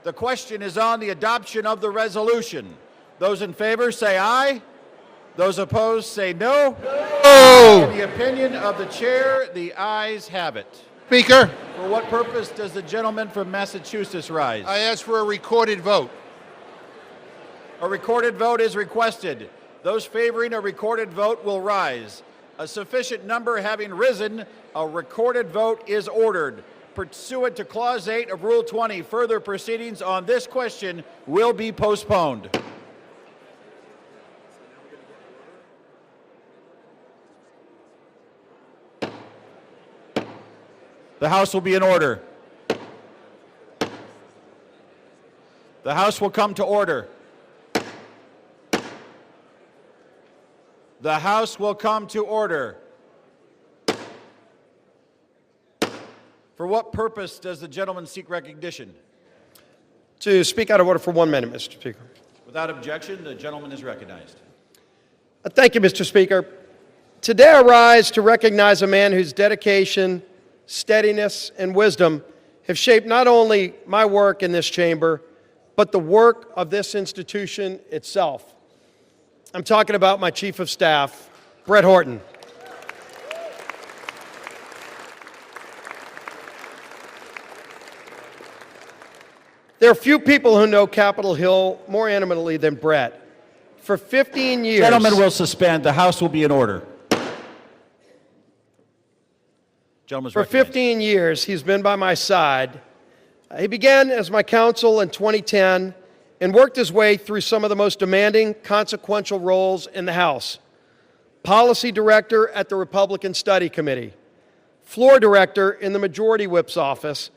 The question is on the adoption of the resolution. Those in favor say aye. Those opposed say no. No. In the opinion of the chair, the ayes have it. Speaker, For what purpose does the gentleman from Massachusetts rise? I ask for a recorded vote. A recorded vote is requested. Those favoring a recorded vote will rise. A sufficient number having risen, a recorded vote is ordered. Pursuant to Clause 8 of Rule 20, further proceedings on this question will be postponed. The House will be in order. The House will come to order. The House will come to order. For what purpose does the gentleman seek recognition? To speak out of order for 1 minute, Mr. Speaker. Without objection, the gentleman is recognized. Thank you, Mr. Speaker. Today I rise to recognize a man whose dedication, steadiness, and wisdom have shaped not only my work in this chamber, but the work of this institution itself. I'm talking about my Chief of Staff, Brett Horton. There are few people who know Capitol Hill more intimately than Brett. For 15 years... Gentlemen will suspend. The House will be in order. For 15 years, he's been by my side. He began as my counsel in 2010 and worked his way through some of the most demanding, consequential roles in the House. Policy Director at the Republican Study Committee, Floor Director in the Majority Whip's office,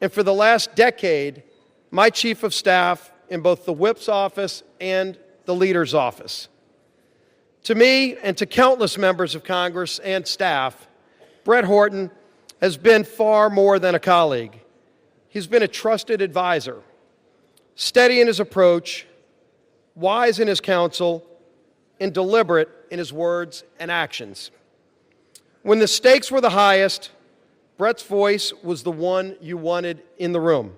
and for the last decade, my Chief of Staff in both the Whip's office and the Leader's office. To me and to countless members of Congress and staff, Brett Horton has been far more than a colleague. He's been a trusted advisor, steady in his approach, wise in his counsel, and deliberate in his words and actions. When the stakes were the highest, Brett's voice was the one you wanted in the room.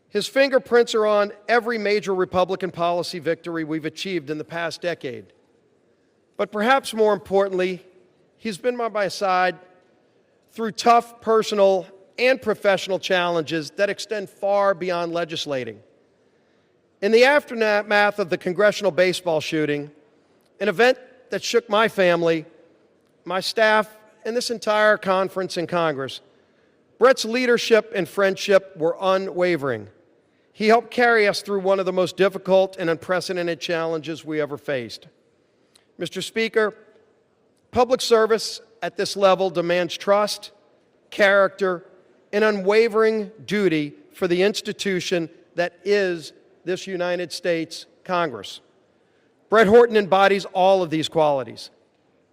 His fingerprints are on every major Republican policy victory we've achieved in the past decade. But perhaps more importantly, he's been by my side through tough personal and professional challenges that extend far beyond legislating. In the aftermath of the congressional baseball shooting, an event that shook my family, my staff, and this entire conference in Congress, Brett's leadership and friendship were unwavering. He helped carry us through one of the most difficult and unprecedented challenges we ever faced. Mr. Speaker, public service at this level demands trust, character, and unwavering duty for the institution that is this United States Congress. Brett Horton embodies all of these qualities.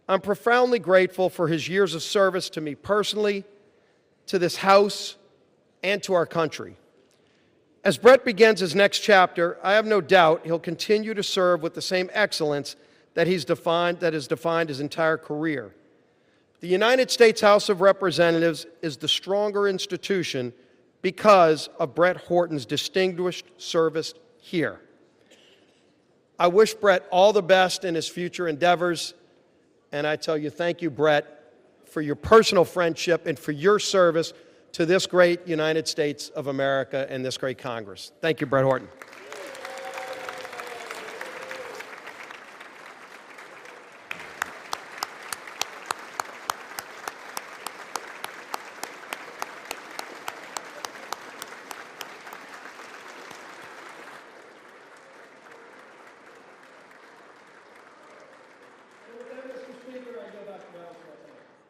I'm profoundly grateful for his years of service to me personally, to this House, and to our country. As Brett begins his next chapter, I have no doubt he'll continue to serve with the same excellence that has defined his entire career. The United States House of Representatives is the stronger institution because of Brett Horton's distinguished service here. I wish Brett all the best in his future endeavors, and I tell you, thank you, Brett, for your personal friendship and for your service to this great United States of America and this great Congress. Thank you, Brett Horton.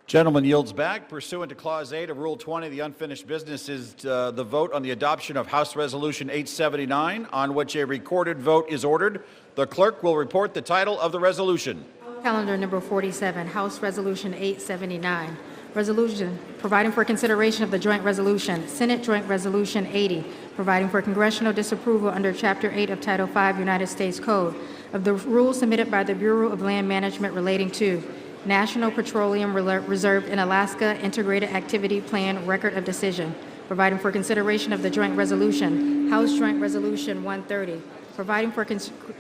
Gentleman yields back. Pursuant to Clause 8 of Rule 20, the unfinished business is the vote on the adoption of House Resolution 879, on which a recorded vote is ordered. The clerk will report the title of the resolution. Calendar number 47, House Resolution 879. Resolution providing for consideration of the joint resolution, Senate Joint Resolution 80, providing for congressional disapproval under Chapter 8 of Title 5 United States Code of the rules submitted by the Bureau of Land Management relating to National Petroleum Reserve in Alaska Integrated Activity Plan Record of Decision, providing for consideration of the joint resolution, House Joint Resolution 130, providing for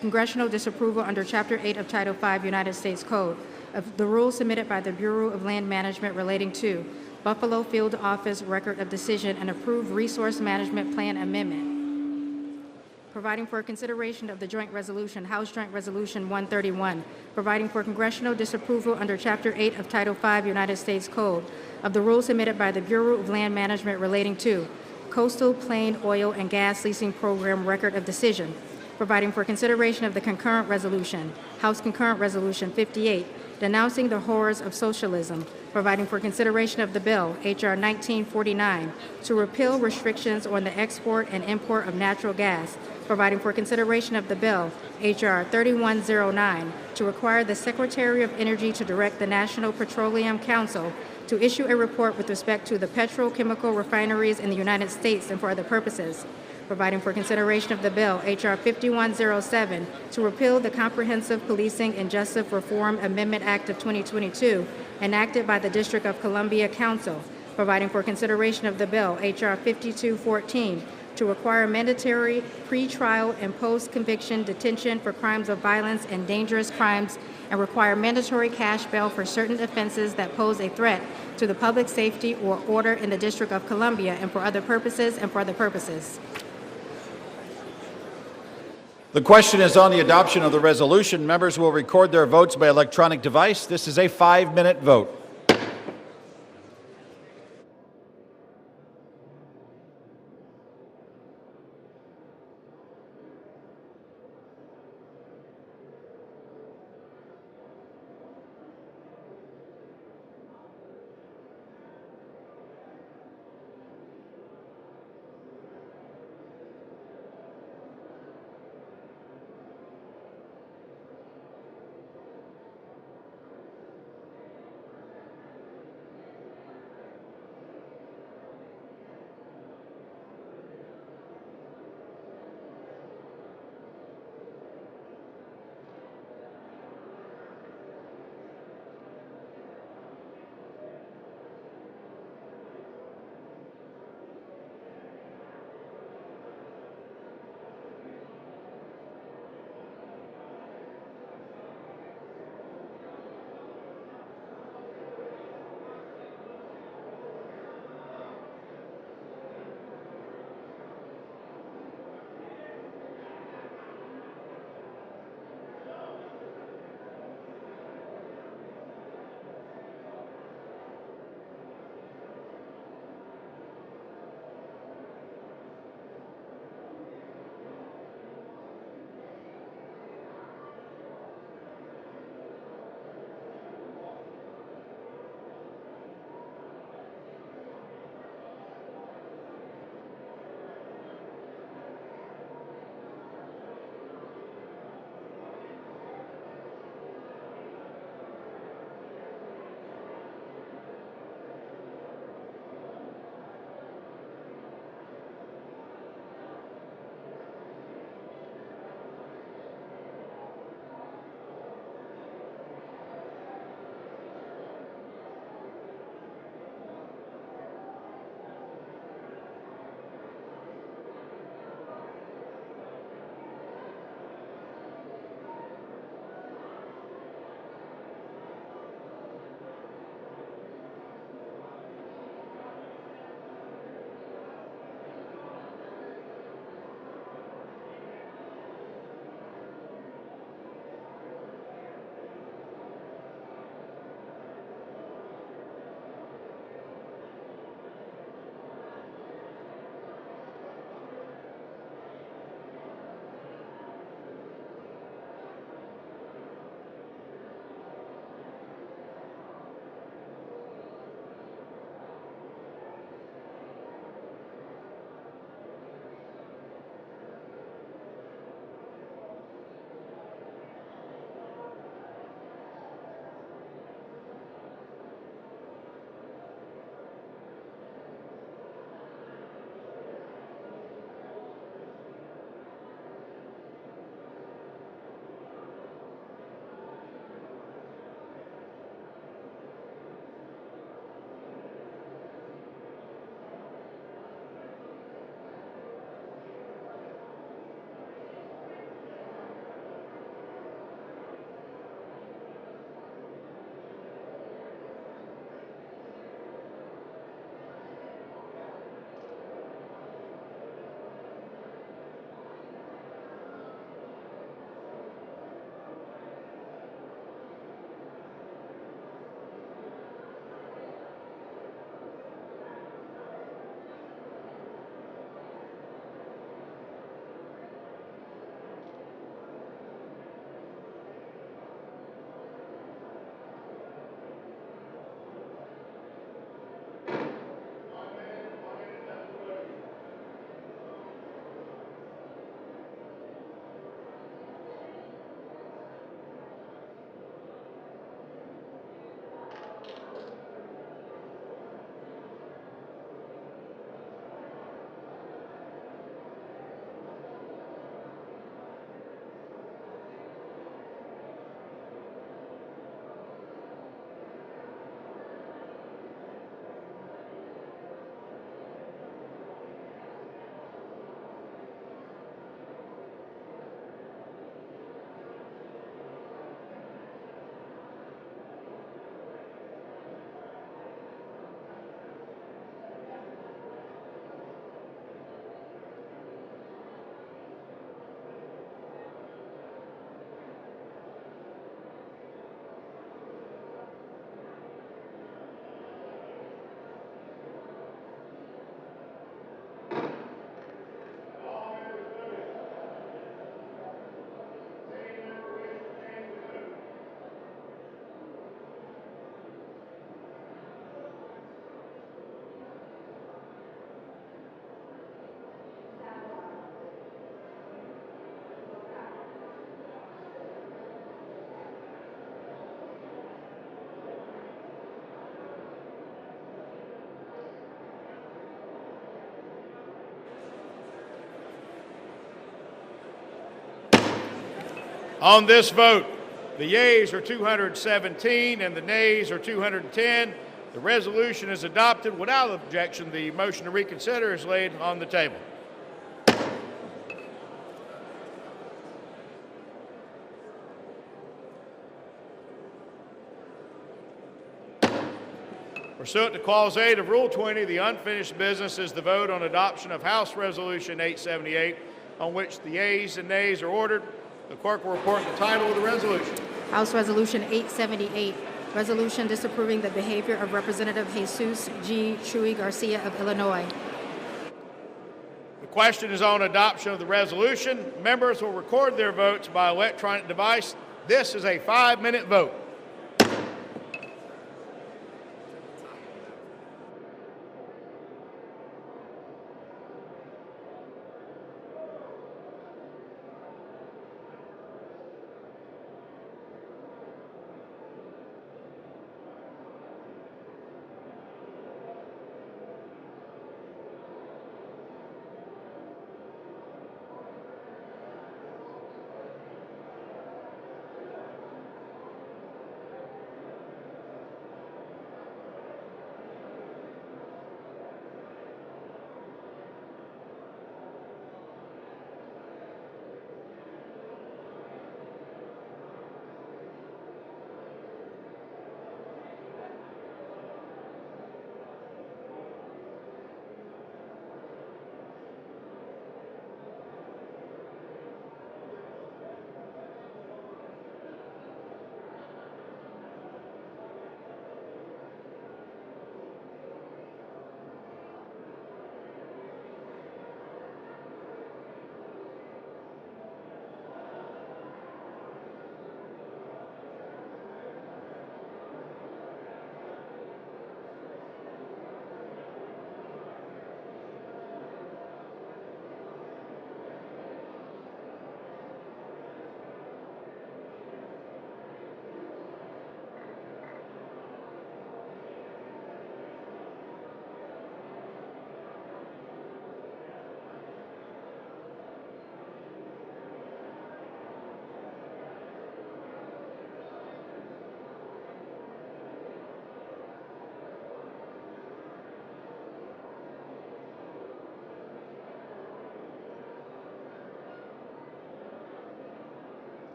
congressional disapproval under Chapter 8 of Title 5 United States Code of the rules submitted by the Bureau of Land Management relating to Buffalo Field Office Record of Decision and approved Resource Management Plan Amendment, providing for consideration of the joint resolution, House Joint Resolution 131, providing for congressional disapproval under Chapter 8 of Title 5 United States Code of the rules submitted by the Bureau of Land Management relating to Coastal Plain Oil and Gas Leasing Program Record of Decision, providing for consideration of the concurrent resolution, House Concurrent Resolution 58, denouncing the horrors of socialism, providing for consideration of the bill, H.R. 1949, to repeal restrictions on the export and import of natural gas, providing for consideration of the bill, H.R. 3109, to require the Secretary of Energy to direct the National Petroleum Council to issue a report with respect to the petrochemical refineries in the United States and for other purposes, providing for consideration of the bill, H.R. 5107, to repeal the Comprehensive Policing and Justice Reform Amendment Act of 2022, enacted by the District of Columbia Council, providing for consideration of the bill, H.R. 5214, to require mandatory pre-trial and post-conviction detention for crimes of violence and dangerous crimes and require mandatory cash bail for certain offenses that pose a threat to the public safety or order in the District of Columbia and for other purposes and for other purposes. The question is on the adoption of the resolution. Members will record their votes by electronic device. This is a 5-minute vote. On this vote, the yeas are 217 and the nays are 210. The resolution is adopted without objection. The motion to reconsider is laid on the table. Pursuant to Clause 8 of Rule 20, the unfinished business is the vote on adoption of House Resolution 878, on which the yeas and nays are ordered. The clerk will report the title of the resolution. House Resolution 878, resolution disapproving the behavior of Representative Jesus G. Chuy Garcia of Illinois. The question is on adoption of the resolution. Members will record their votes by electronic device. This is a 5-minute vote.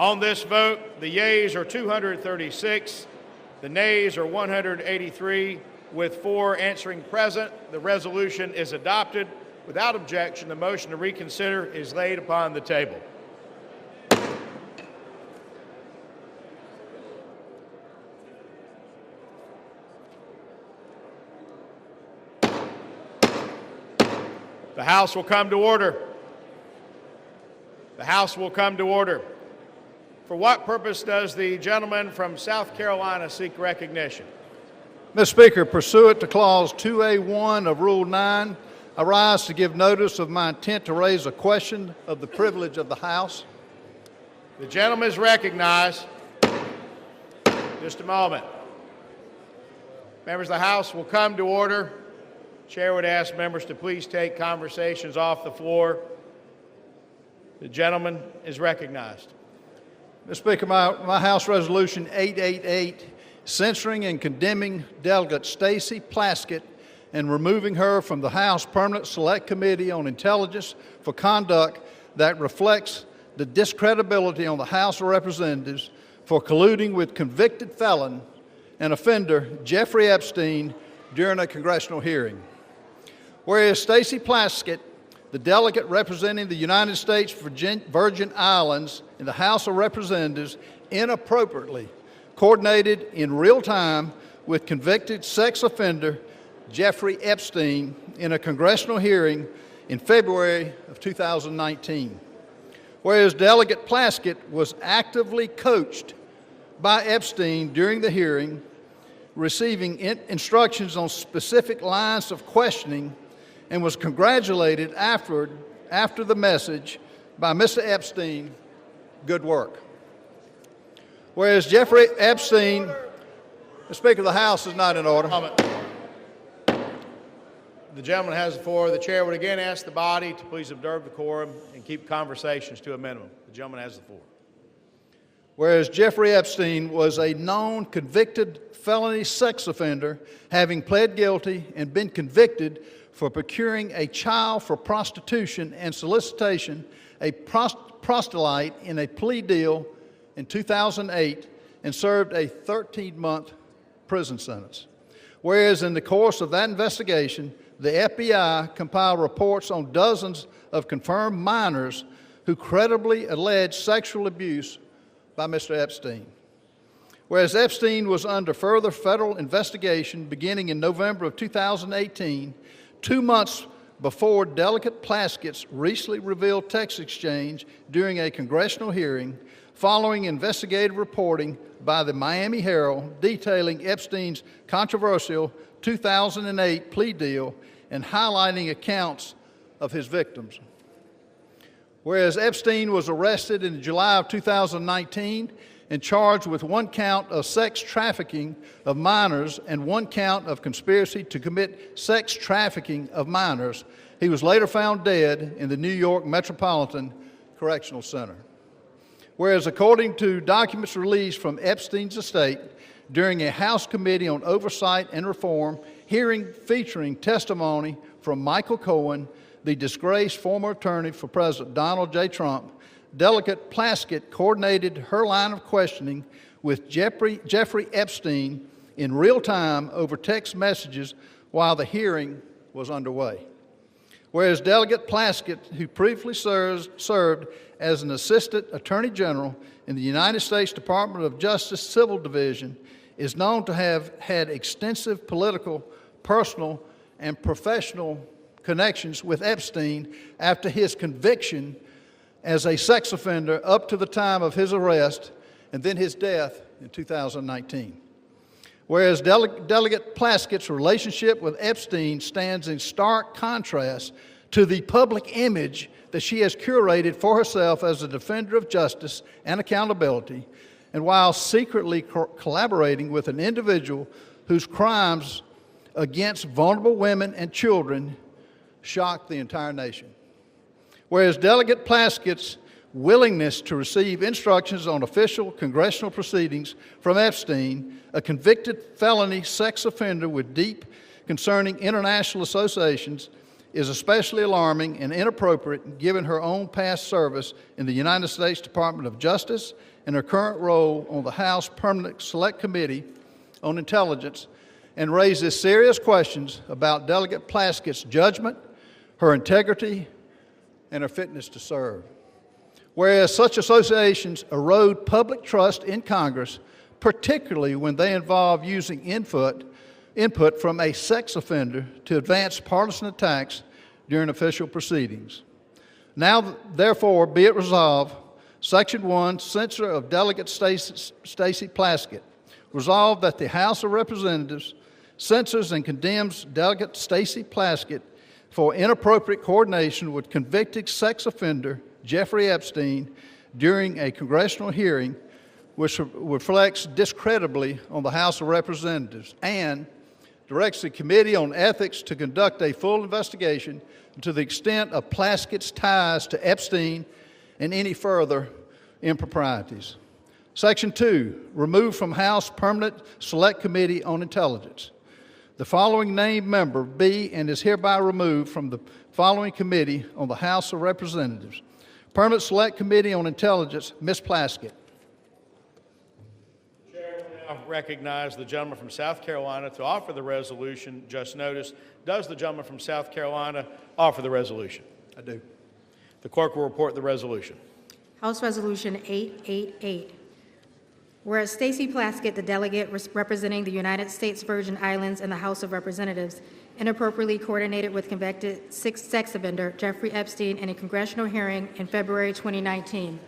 On this vote, the yeas are 236, the nays are 183, with 4 answering present. The resolution is adopted. Without objection, the motion to reconsider is laid upon the table. The House will come to order. The House will come to order. For what purpose does the gentleman from South Carolina seek recognition? Mr. Speaker, pursuant to Clause 2A1 of Rule 9, I rise to give notice of my intent to raise a question of the privilege of the House. The gentleman is recognized. Just a moment. Members of the House will come to order. Chair would ask members to please take conversations off the floor. The gentleman is recognized. Mr. Speaker, my House Resolution 888, censoring and condemning Delegate Stacey Plaskett and removing her from the House Permanent Select Committee on Intelligence for conduct that reflects the discredibility on the House of Representatives for colluding with convicted felon and offender Jeffrey Epstein during a congressional hearing. Whereas Stacey Plaskett, the delegate representing the United States Virgin Islands in the House of Representatives, inappropriately coordinated in real time with convicted sex offender Jeffrey Epstein in a congressional hearing in February of 2019. Whereas Delegate Plaskett was actively coached by Epstein during the hearing, receiving instructions on specific lines of questioning, and was congratulated after the message by Mr. Epstein, good work. Whereas Jeffrey Epstein, the Speaker of the House is not in order. The gentleman has the floor. The chair would again ask the body to please observe the quorum and keep conversations to a minimum. The gentleman has the floor. Whereas Jeffrey Epstein was a known convicted felony sex offender, having pled guilty and been convicted for procuring a child for prostitution and solicitation, a proselyte in a plea deal in 2008, and served a 13-month prison sentence. Whereas in the course of that investigation, the FBI compiled reports on dozens of confirmed minors who credibly alleged sexual abuse by Mr. Epstein. Whereas Epstein was under further federal investigation beginning in November of 2018, 2 months before Delegate Plaskett's recently revealed text exchange during a congressional hearing, following investigative reporting by the Miami Herald detailing Epstein's controversial 2008 plea deal and highlighting accounts of his victims. Whereas Epstein was arrested in July of 2019 and charged with 1 count of sex trafficking of minors and 1 count of conspiracy to commit sex trafficking of minors, he was later found dead in the New York Metropolitan Correctional Center. Whereas according to documents released from Epstein's estate during a House Committee on Oversight and Reform hearing featuring testimony from Michael Cohen, the disgraced former attorney for President Donald J. Trump, Delegate Plaskett coordinated her line of questioning with Jeffrey Epstein in real time over text messages while the hearing was underway. Whereas Delegate Plaskett, who previously served as an Assistant Attorney General in the United States Department of Justice Civil Division, is known to have had extensive political, personal, and professional connections with Epstein after his conviction as a sex offender up to the time of his arrest and then his death in 2019. Whereas Delegate Plaskett's relationship with Epstein stands in stark contrast to the public image that she has curated for herself as a defender of justice and accountability, and while secretly collaborating with an individual whose crimes against vulnerable women and children shocked the entire nation. Whereas Delegate Plaskett's willingness to receive instructions on official congressional proceedings from Epstein, a convicted felony sex offender with deep concerning international associations, is especially alarming and inappropriate given her own past service in the United States Department of Justice in her current role on the House Permanent Select Committee on Intelligence and raises serious questions about Delegate Plaskett's judgment, her integrity, and her fitness to serve. Whereas such associations erode public trust in Congress, particularly when they involve using input from a sex offender to advance partisan attacks during official proceedings. Now, therefore, be it resolved, Section 1, censure of Delegate Stacey Plaskett. Resolved that the House of Representatives censures and condemns Delegate Stacey Plaskett for inappropriate coordination with convicted sex offender Jeffrey Epstein during a congressional hearing which reflects discreditably on the House of Representatives, and directs the Committee on Ethics to conduct a full investigation to the extent of Plaskett's ties to Epstein and any further improprieties. Section 2, remove from House Permanent Select Committee on Intelligence. The following named member be and is hereby removed from the following committee on the House of Representatives. Permanent Select Committee on Intelligence, Ms. Plaskett. The chair will now recognize the gentleman from South Carolina to offer the resolution just noticed. Does the gentleman from South Carolina offer the resolution? I do. The clerk will report the resolution. House Resolution 888. Whereas Stacey Plaskett, the delegate representing the United States Virgin Islands in the House of Representatives, inappropriately coordinated with convicted sex offender Jeffrey Epstein in a congressional hearing in February 2019.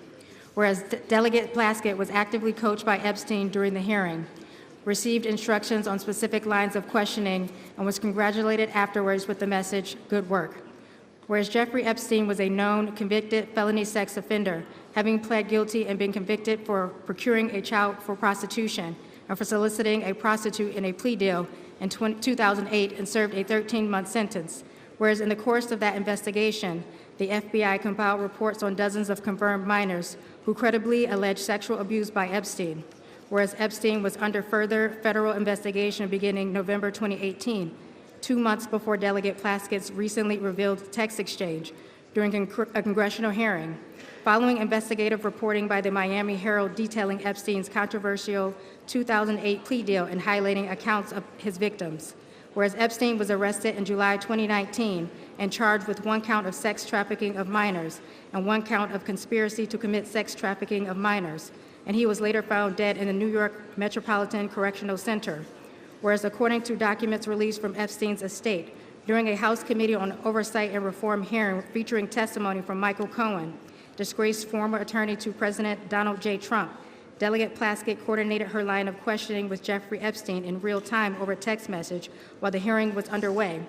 Whereas Delegate Plaskett was actively coached by Epstein during the hearing, received instructions on specific lines of questioning, and was congratulated afterwards with the message, "Good work." Whereas Jeffrey Epstein was a known convicted felony sex offender, having pled guilty and been convicted for procuring a child for prostitution and for soliciting a prostitute in a plea deal in 2008 and served a 13-month sentence. Whereas in the course of that investigation, the FBI compiled reports on dozens of confirmed minors who credibly alleged sexual abuse by Epstein. Whereas Epstein was under further federal investigation beginning November 2018, 2 months before Delegate Plaskett's recently revealed text exchange during a congressional hearing, following investigative reporting by the Miami Herald detailing Epstein's controversial 2008 plea deal and highlighting accounts of his victims. Whereas Epstein was arrested in July 2019 and charged with 1 count of sex trafficking of minors and 1 count of conspiracy to commit sex trafficking of minors, and he was later found dead in the New York Metropolitan Correctional Center. Whereas according to documents released from Epstein's estate, during a House Committee on Oversight and Reform hearing featuring testimony from Michael Cohen, disgraced former attorney to President Donald J. Trump, Delegate Plaskett coordinated her line of questioning with Jeffrey Epstein in real time over text message while the hearing was underway.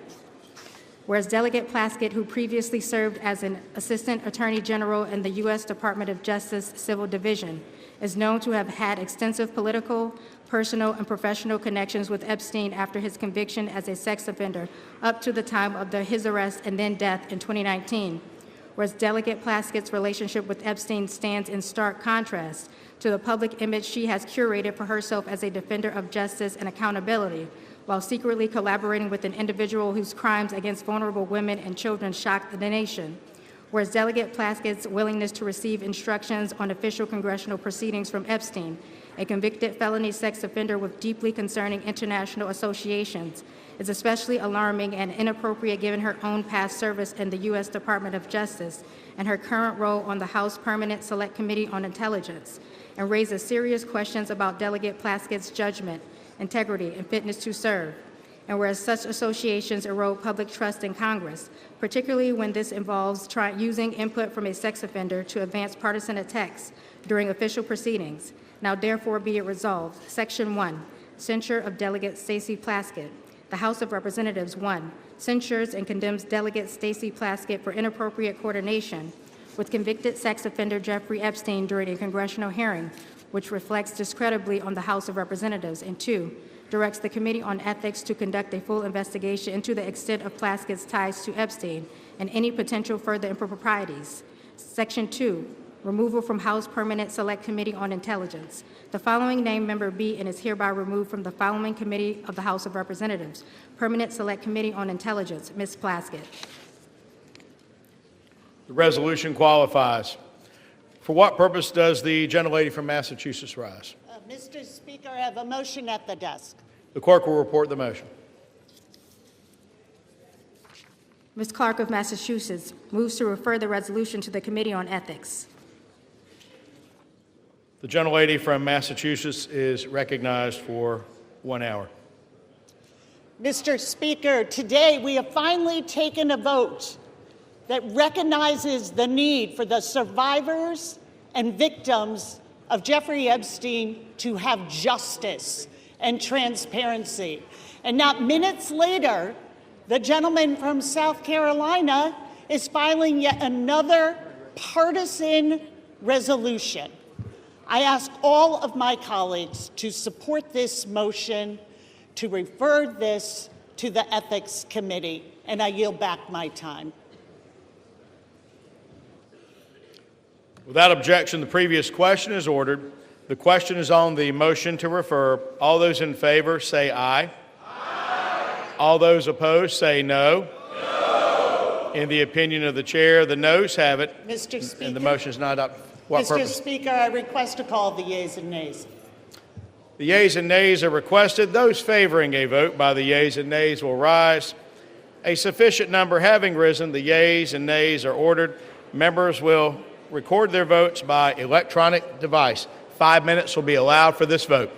Whereas Delegate Plaskett, who previously served as an Assistant Attorney General in the U.S. Department of Justice Civil Division, is known to have had extensive political, personal, and professional connections with Epstein after his conviction as a sex offender up to the time of his arrest and then death in 2019. Whereas Delegate Plaskett's relationship with Epstein stands in stark contrast to the public image she has curated for herself as a defender of justice and accountability, while secretly collaborating with an individual whose crimes against vulnerable women and children shocked the nation. Whereas Delegate Plaskett's willingness to receive instructions on official congressional proceedings from Epstein, a convicted felony sex offender with deeply concerning international associations, is especially alarming and inappropriate given her own past service in the U.S. Department of Justice and her current role on the House Permanent Select Committee on Intelligence, and raises serious questions about Delegate Plaskett's judgment, integrity, and fitness to serve. And whereas such associations erode public trust in Congress, particularly when this involves using input from a sex offender to advance partisan attacks during official proceedings, now therefore be it resolved. Section 1, censure of Delegate Stacey Plaskett. The House of Representatives, 1, censures and condemns Delegate Stacey Plaskett for inappropriate coordination with convicted sex offender Jeffrey Epstein during a congressional hearing, which reflects discreditably on the House of Representatives, and 2, directs the Committee on Ethics to conduct a full investigation into the extent of Plaskett's ties to Epstein and any potential further improprieties. Section 2, removal from House Permanent Select Committee on Intelligence. The following named member be and is hereby removed from the following committee of the House of Representatives. Permanent Select Committee on Intelligence, Ms. Plaskett. The resolution qualifies. For what purpose does the gentlelady from Massachusetts rise? Mr. Speaker, I have a motion at the desk. The clerk will report the motion. Ms. Clark of Massachusetts moves to refer the resolution to the Committee on Ethics. The gentlelady from Massachusetts is recognized for 1 hour. Mr. Speaker, today we have finally taken a vote that recognizes the need for the survivors and victims of Jeffrey Epstein to have justice and transparency. And not minutes later, the gentleman from South Carolina is filing yet another partisan resolution. I ask all of my colleagues to support this motion to refer this to the Ethics Committee, and I yield back my time. Without objection, the previous question is ordered. The question is on the motion to refer. All those in favor say aye. Aye. All those opposed say no. No. In the opinion of the chair, the noes have it. Mr. Speaker. And the motion is not up. What Mr. purpose? Speaker, I request to call the yeas and nays. The yeas and nays are requested. Those favoring a vote by the yeas and nays will rise. A sufficient number having risen, the yeas and nays are ordered. Members will record their votes by electronic device. 5 minutes will be allowed for this vote.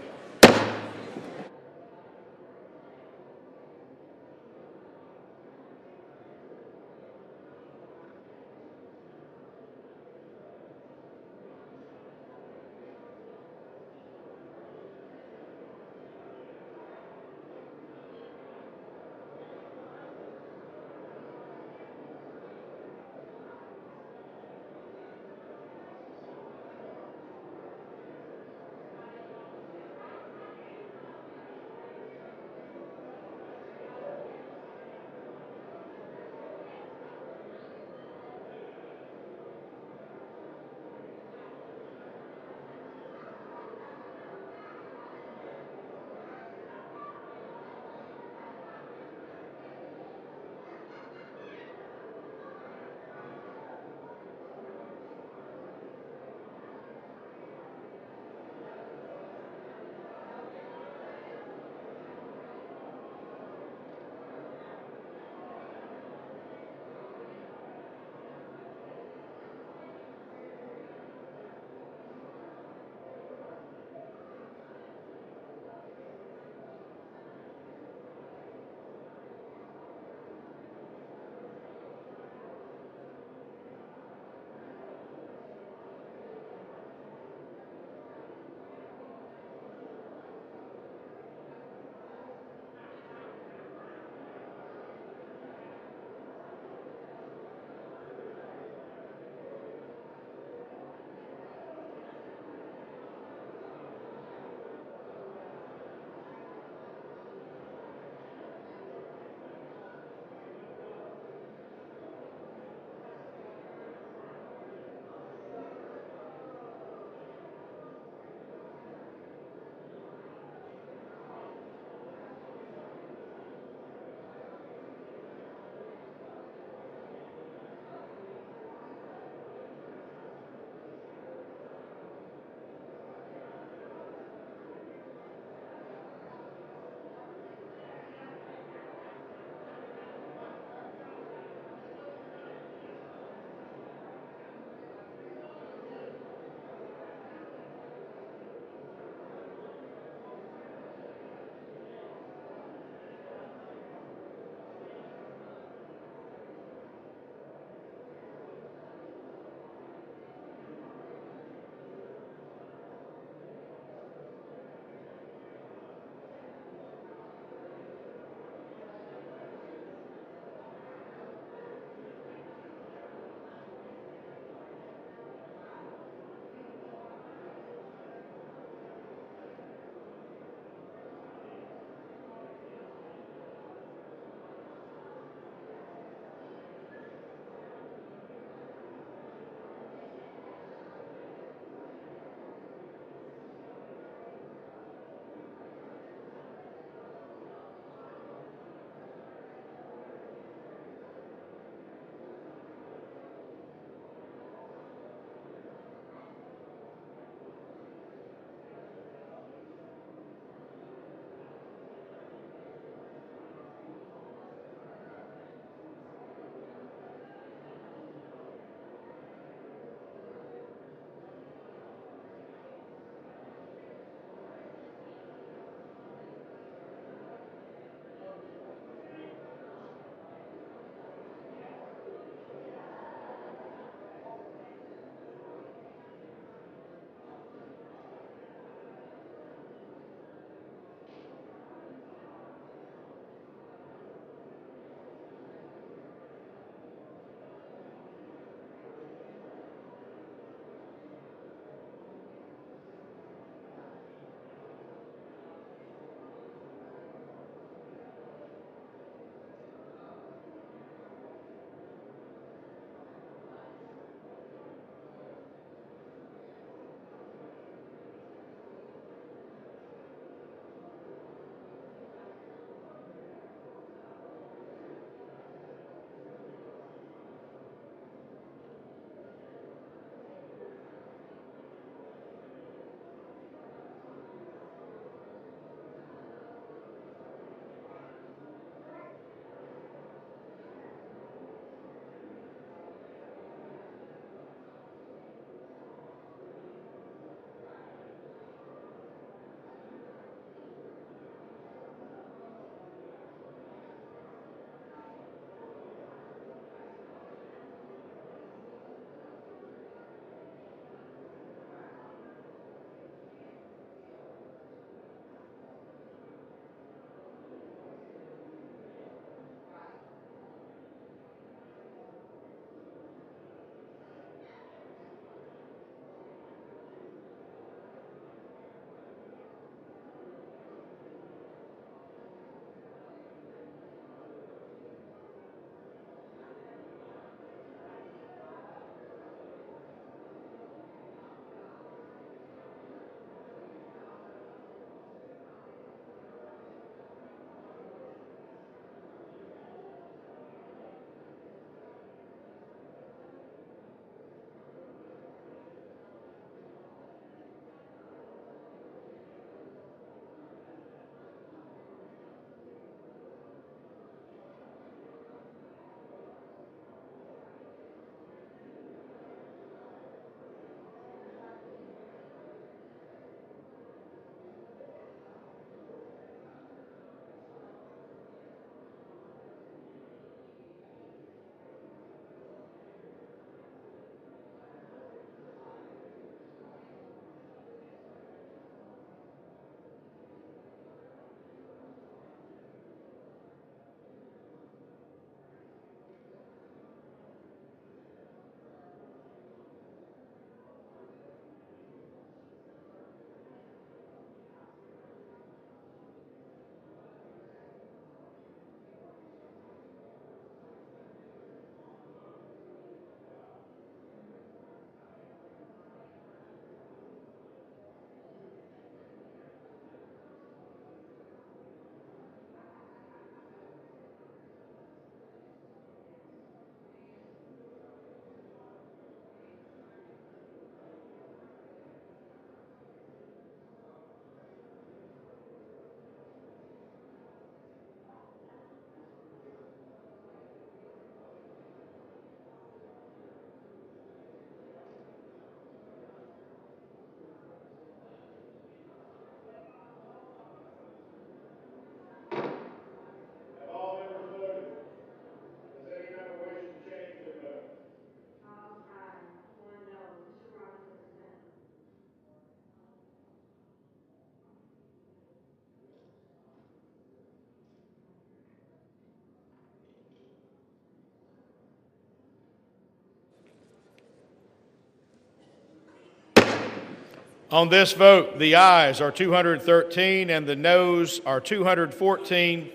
On this vote, the ayes are 213 and the noes are 214.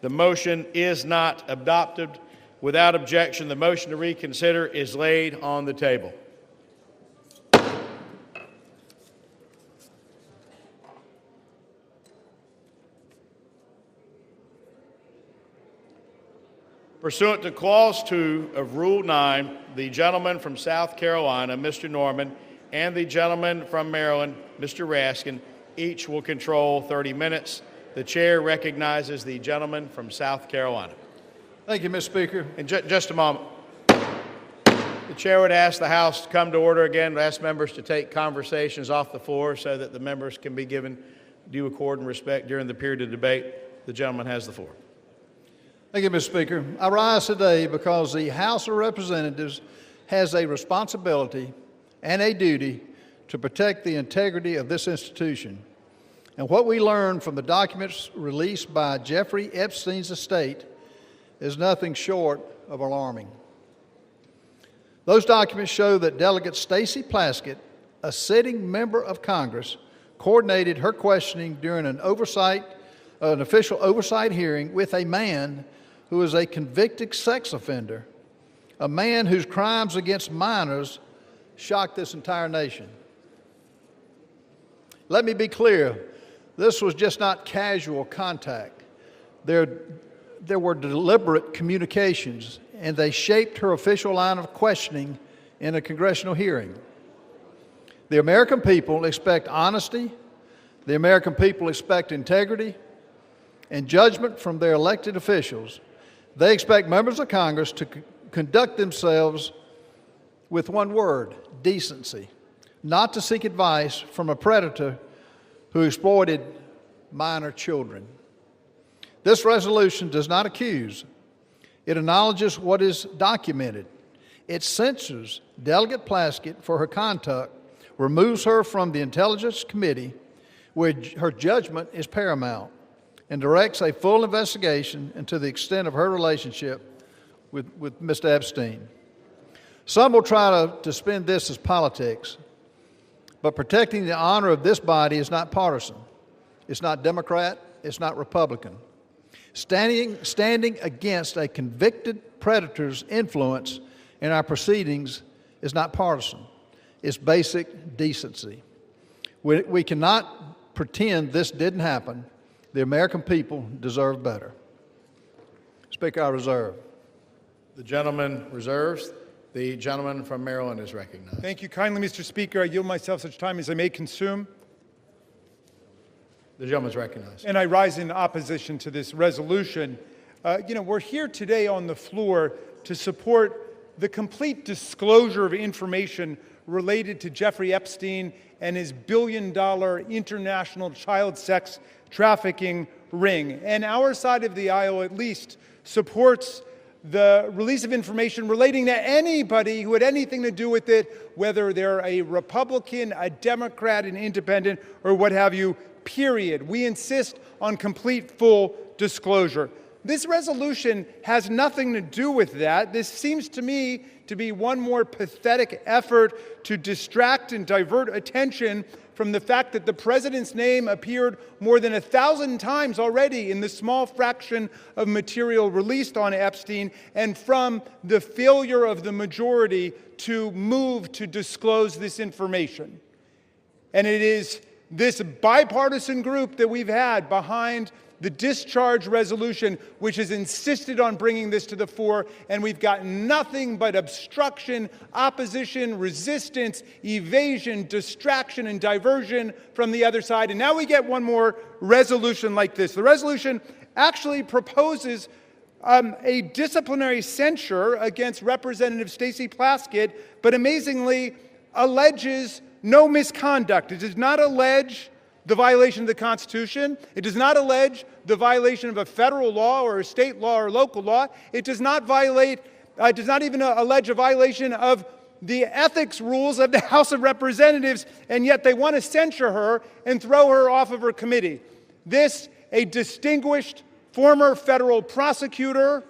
The motion is not adopted. Without objection, the motion to reconsider is laid on the table. Pursuant to Clause 2 of Rule 9, the gentleman from South Carolina, Mr. Norman, and the gentleman from Maryland, Mr. Raskin, each will control 30 minutes. The chair recognizes the gentleman from South Carolina. Thank you, Mr. Speaker. And just a moment. The chair would ask the House to come to order again, ask members to take conversations off the floor so that the members can be given due accord and respect during the period of debate. The gentleman has the floor. Thank you, Mr. Speaker. I rise today because the House of Representatives has a responsibility and a duty to protect the integrity of this institution. And what we learned from the documents released by Jeffrey Epstein's estate is nothing short of alarming. Those documents show that Delegate Stacey Plaskett, a sitting member of Congress, coordinated her questioning during an official oversight hearing with a man who is a convicted sex offender, a man whose crimes against minors shocked this entire nation. Let me be clear, this was just not casual contact. There were deliberate communications, and they shaped her official line of questioning in a congressional hearing. The American people expect honesty, the American people expect integrity, and judgment from their elected officials. They expect members of Congress to conduct themselves with one word: decency, not to seek advice from a predator who exploited minor children. This resolution does not accuse. It acknowledges what is documented. It censures Delegate Plaskett for her conduct, removes her from the Intelligence Committee, where her judgment is paramount, and directs a full investigation into the extent of her relationship with Mr. Epstein. Some will try to spin this as politics, but protecting the honor of this body is not partisan. It's not Democrat. It's not Republican. Standing against a convicted predator's influence in our proceedings is not partisan. It's basic decency. We cannot pretend this didn't happen. The American people deserve better. Speaker, I reserve. The gentleman reserves. The gentleman from Maryland is recognized. Thank you kindly, Mr. Speaker. I yield myself such time as I may consume. The gentleman is recognized. And I rise in opposition to this resolution. We're here today on the floor to support the complete disclosure of information related to Jeffrey Epstein and his billion-dollar international child sex trafficking ring. And our side of the aisle, at least, supports the release of information relating to anybody who had anything to do with it, whether they're a Republican, a Democrat, an independent, or what have you, period. We insist on complete, full disclosure. This resolution has nothing to do with that. This seems to me to be one more pathetic effort to distract and divert attention from the fact that the president's name appeared more than 1,000 times already in the small fraction of material released on Epstein, and from the failure of the majority to move to disclose this information. And it is this bipartisan group that we've had behind the discharge resolution, which has insisted on bringing this to the fore, and we've got nothing but obstruction, opposition, resistance, evasion, distraction, and diversion from the other side. And now we get one more resolution like this. The resolution actually proposes a disciplinary censure against Representative Stacey Plaskett, but amazingly alleges no misconduct. It does not allege the violation of the Constitution. It does not allege the violation of a federal law or a state law or local law. It does not even allege a violation of the ethics rules of the House of Representatives, and yet they want to censure her and throw her off of her committee. This, a distinguished former federal prosecutor,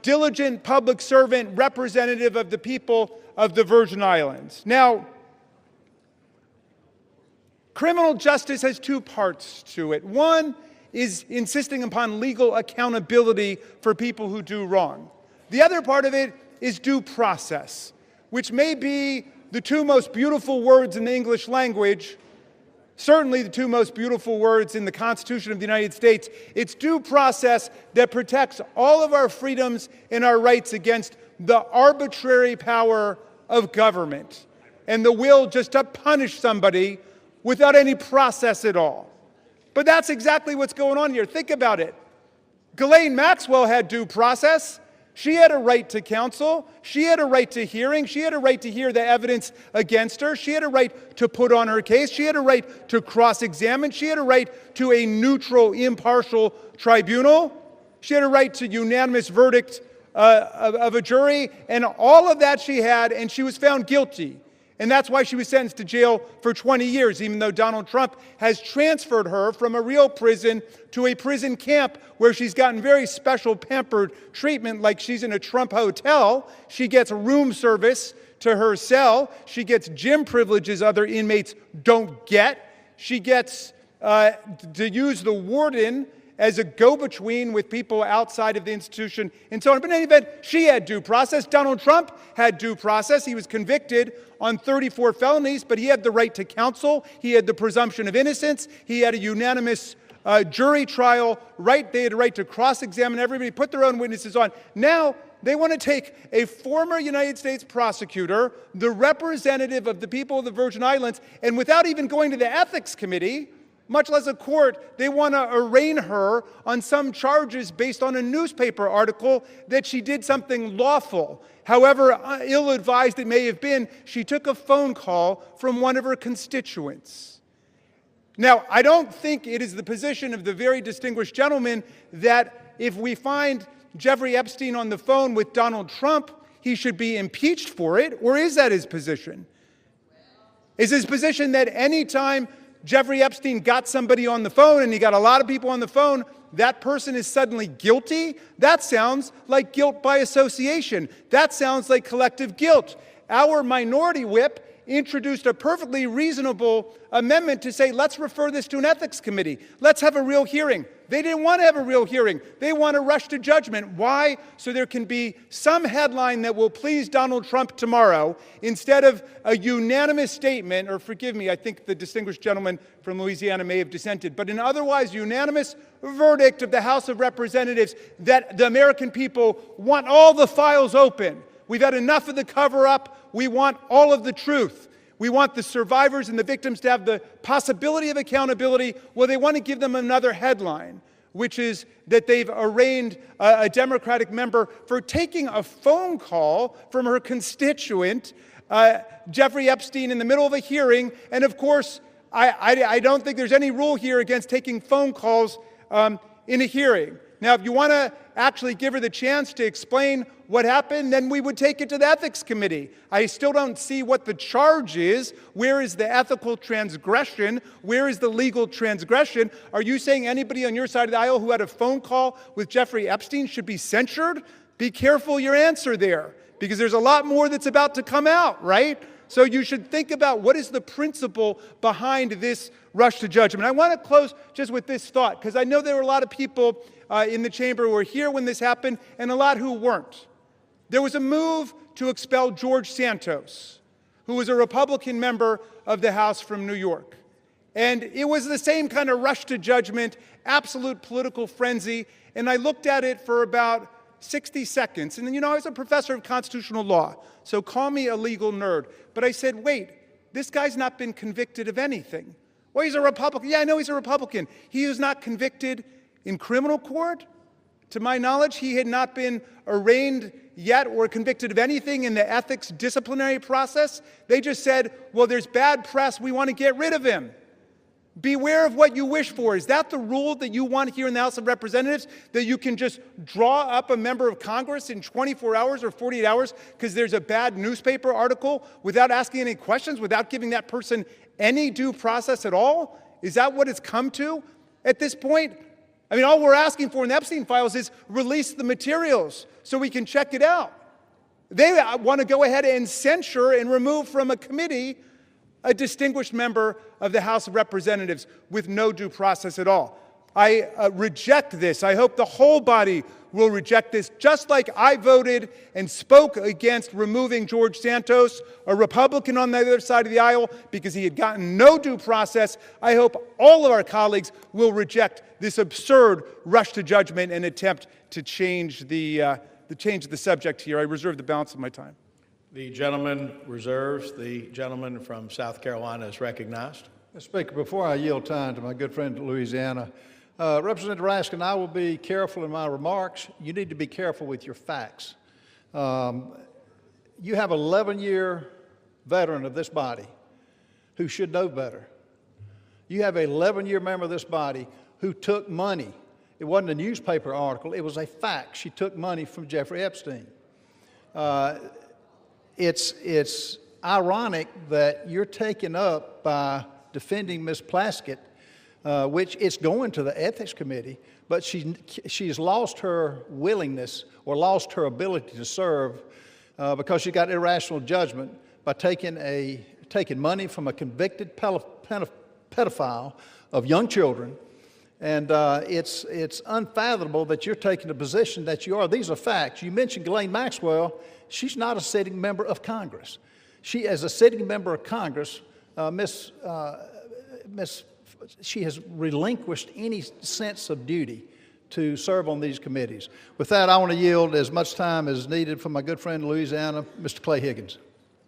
diligent public servant, representative of the people of the Virgin Islands. Now, Criminal justice has two parts to it. One is insisting upon legal accountability for people who do wrong. The other part of it is due process, which may be the two most beautiful words in the English language, certainly the two most beautiful words in the Constitution of the United States. It's due process that protects all of our freedoms and our rights against the arbitrary power of government and the will just to punish somebody without any process at all. But that's exactly what's going on here. Think about it. Ghislaine Maxwell had due process. She had a right to counsel. She had a right to hearing. She had a right to hear the evidence against her. She had a right to put on her case. She had a right to cross-examine. She had a right to a neutral, impartial tribunal. She had a right to unanimous verdict of a jury. And all of that she had, and she was found guilty. And that's why she was sentenced to jail for 20 years, even though Donald Trump has transferred her from a real prison to a prison camp where she's gotten very special pampered treatment, like she's in a Trump hotel. She gets room service to her cell. She gets gym privileges other inmates don't get. She gets to use the warden as a go-between with people outside of the institution and so on. But in any event, she had due process. Donald Trump had due process. He was convicted on 34 felonies, but he had the right to counsel. He had the presumption of innocence. He had a unanimous jury trial right. They had a right to cross-examine everybody, put their own witnesses on. Now, they want to take a former United States prosecutor, the representative of the people of the Virgin Islands, and without even going to the ethics committee, much less a court, they want to arraign her on some charges based on a newspaper article that she did something lawful. However ill-advised it may have been, she took a phone call from one of her constituents. Now, I don't think it is the position of the very distinguished gentleman that if we find Jeffrey Epstein on the phone with Donald Trump, he should be impeached for it, or is that his position? Is his position that any time Jeffrey Epstein got somebody on the phone, and he got a lot of people on the phone, that person is suddenly guilty? That sounds like guilt by association. That sounds like collective guilt. Our minority whip introduced a perfectly reasonable amendment to say, let's refer this to an ethics committee. Let's have a real hearing. They didn't want to have a real hearing. They want to rush to judgment. Why? So there can be some headline that will please Donald Trump tomorrow instead of a unanimous statement, or forgive me, I think the distinguished gentleman from Louisiana may have dissented, but an otherwise unanimous verdict of the House of Representatives that the American people want all the files open. We've had enough of the cover-up. We want all of the truth. We want the survivors and the victims to have the possibility of accountability. Well, they want to give them another headline, which is that they've arraigned a Democratic member for taking a phone call from her constituent, Jeffrey Epstein, in the middle of a hearing. And of course, I don't think there's any rule here against taking phone calls in a hearing. Now, if you want to actually give her the chance to explain what happened, then we would take it to the ethics committee. I still don't see what the charge is. Where is the ethical transgression? Where is the legal transgression? Are you saying anybody on your side of the aisle who had a phone call with Jeffrey Epstein should be censured? Be careful your answer there, because there's a lot more that's about to come out, right? So you should think about what is the principle behind this rush to judgment. I want to close just with this thought, because I know there were a lot of people in the chamber who were here when this happened, and a lot who weren't. There was a move to expel George Santos, who was a Republican member of the House from New York. And it was the same kind of rush to judgment, absolute political frenzy, and I looked at it for about 60 seconds. And then, I was a professor of constitutional law, so call me a legal nerd. But I said, wait, this guy's not been convicted of anything. Well, he's a Republican. Yeah, I know he's a Republican. He was not convicted in criminal court. To my knowledge, he had not been arraigned yet or convicted of anything in the ethics disciplinary process. They just said, well, there's bad press, we want to get rid of him. Beware of what you wish for. Is that the rule that you want here in the House of Representatives? That you can just draw up a member of Congress in 24 hours or 48 hours because there's a bad newspaper article without asking any questions, without giving that person any due process at all? Is that what it's come to at this point? I mean, all we're asking for in the Epstein files is release the materials so we can check it out. They want to go ahead and censure and remove from a committee a distinguished member of the House of Representatives with no due process at all. I reject this. I hope the whole body will reject this, just like I voted and spoke against removing George Santos, a Republican on the other side of the aisle, because he had gotten no due process. I hope all of our colleagues will reject this absurd rush to judgment and attempt to change the subject here. I reserve the balance of my time. The gentleman reserves. The gentleman from South Carolina is recognized. Mr. Speaker, before I yield time to my good friend in Louisiana, Representative Raskin, I will be careful in my remarks. You need to be careful with your facts. You have an 11-year veteran of this body who should know better. You have an 11-year member of this body who took money. It wasn't a newspaper article. It was a fact. She took money from Jeffrey Epstein. It's ironic that you're taken up by defending Ms. Plaskett, which is going to the Ethics Committee, but she's lost her willingness or lost her ability to serve because she got irrational judgment by taking money from a convicted pedophile of young children. And it's unfathomable that you're taking a position that you are. These are facts. You mentioned Ghislaine Maxwell. She's not a sitting member of Congress. She, as a sitting member of Congress, she has relinquished any sense of duty to serve on these committees. With that, I want to yield as much time as needed for my good friend in Louisiana, Mr. Clay Higgins.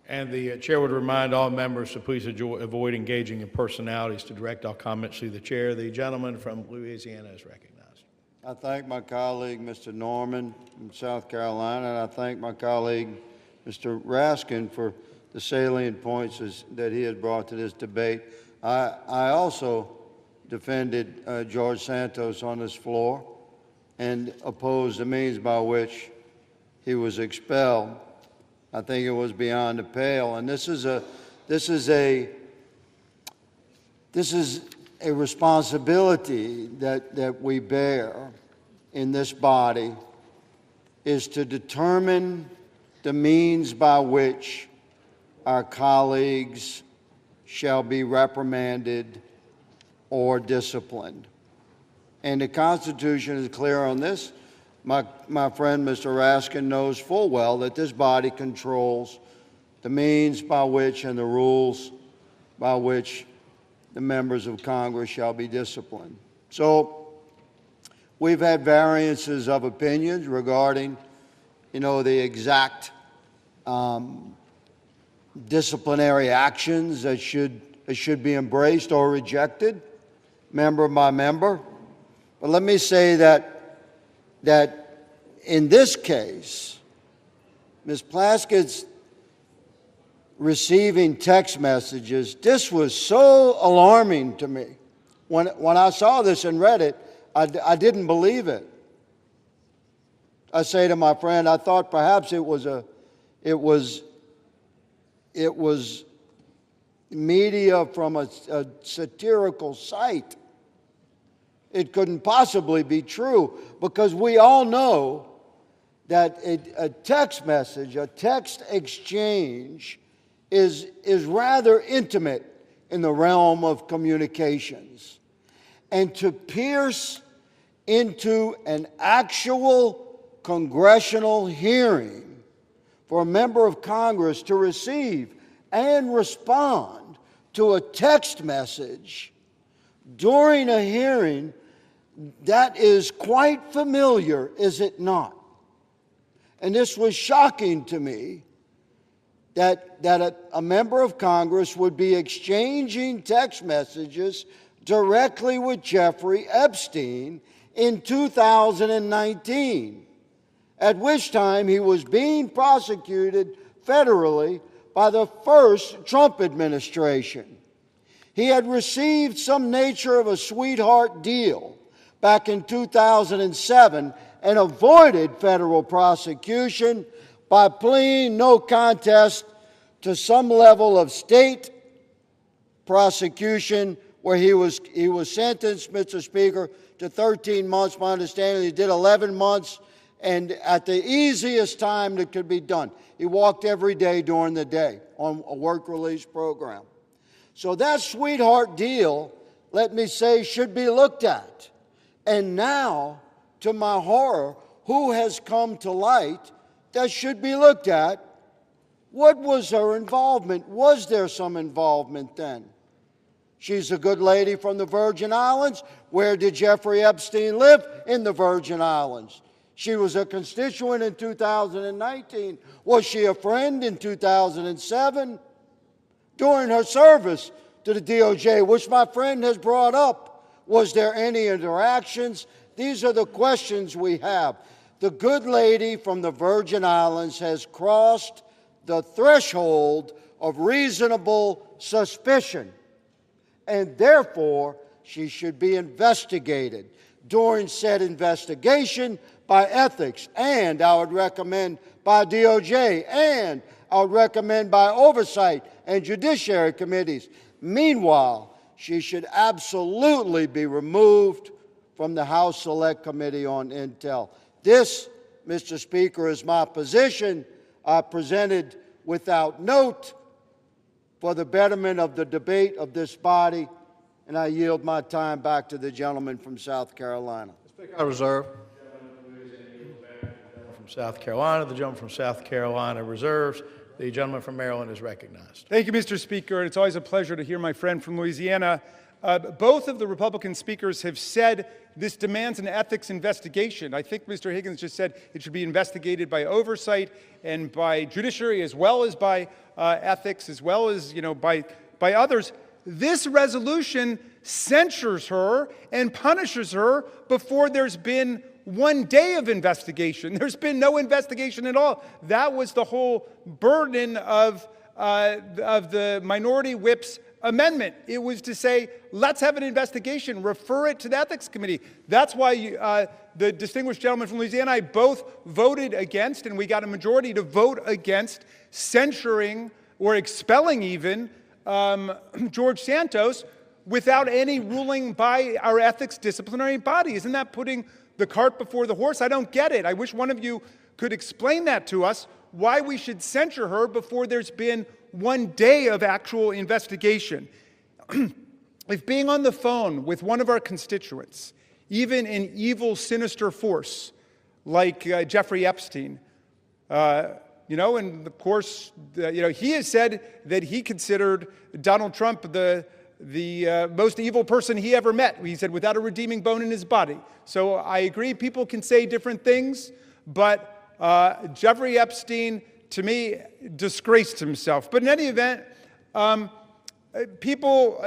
And the chair would remind all members to please avoid engaging in personalities to direct all comments to the chair. The gentleman from Louisiana is recognized. I thank my colleague, Mr. Norman from South Carolina, and I thank my colleague, Mr. Raskin, for the salient points that he has brought to this debate. I also defended George Santos on this floor and opposed the means by which he was expelled. I think it was beyond the pale, and this is a responsibility that we bear in this body, is to determine the means by which our colleagues shall be reprimanded or disciplined. And the Constitution is clear on this. My friend, Mr. Raskin, knows full well that this body controls the means by which and the rules by which the members of Congress shall be disciplined. So we've had variances of opinions regarding, the exact disciplinary actions that should be embraced or rejected, member by member. But let me say that in this case, Ms. Plaskett's receiving text messages, this was so alarming to me. When I saw this and read it, I didn't believe it. I say to my friend, I thought perhaps it was media from a satirical site. It couldn't possibly be true, because we all know that a text message, a text exchange is rather intimate in the realm of communications. And to pierce into an actual congressional hearing for a member of Congress to receive and respond to a text message during a hearing, that is quite familiar, is it not? And this was shocking to me, that a member of Congress would be exchanging text messages directly with Jeffrey Epstein in 2019, at which time he was being prosecuted federally by the first Trump administration. He had received some nature of a sweetheart deal back in 2007 and avoided federal prosecution by pleading no contest to some level of state prosecution, where he was sentenced, Mr. Speaker, to 13 months. My understanding, he did 11 months, and at the easiest time that could be done. He walked every day during the day on a work release program. So that sweetheart deal, let me say, should be looked at. And now, to my horror, who has come to light that should be looked at? What was her involvement? Was there some involvement then? She's a good lady from the Virgin Islands. Where did Jeffrey Epstein live? In the Virgin Islands. She was a constituent in 2019. Was she a friend in 2007? During her service to the DOJ, which my friend has brought up, was there any interactions? These are the questions we have. The good lady from the Virgin Islands has crossed the threshold of reasonable suspicion, and therefore she should be investigated. During said investigation by ethics, and I would recommend by DOJ, and I would recommend by Oversight and Judiciary Committees. Meanwhile, she should absolutely be removed from the House Select Committee on Intel. This, Mr. Speaker, is my position. I presented without note for the betterment of the debate of this body, and I yield my time back to the gentleman from South Carolina. Speaker, I reserve. From South Carolina, the gentleman from South Carolina reserves. The gentleman from Maryland is recognized. Thank you, Mr. Speaker. It's always a pleasure to hear my friend from Louisiana. Both of the Republican speakers have said this demands an ethics investigation. I think Mr. Higgins just said it should be investigated by Oversight and by Judiciary, as well as by ethics, as well as by others. This resolution censures her and punishes her before there's been 1 day of investigation. There's been no investigation at all. That was the whole burden of the minority whip's amendment. It was to say, let's have an investigation, refer it to the Ethics Committee. That's why the distinguished gentleman from Louisiana and I both voted against, and we got a majority to vote against censuring or expelling even George Santos without any ruling by our ethics disciplinary body. Isn't that putting the cart before the horse? I don't get it. I wish one of you could explain that to us, why we should censure her before there's been 1 day of actual investigation. If being on the phone with one of our constituents, even an evil, sinister force like Jeffrey Epstein, and of course, he has said that he considered Donald Trump the most evil person he ever met. He said, without a redeeming bone in his body. So I agree, people can say different things, but Jeffrey Epstein, to me, disgraced himself. But in any event, people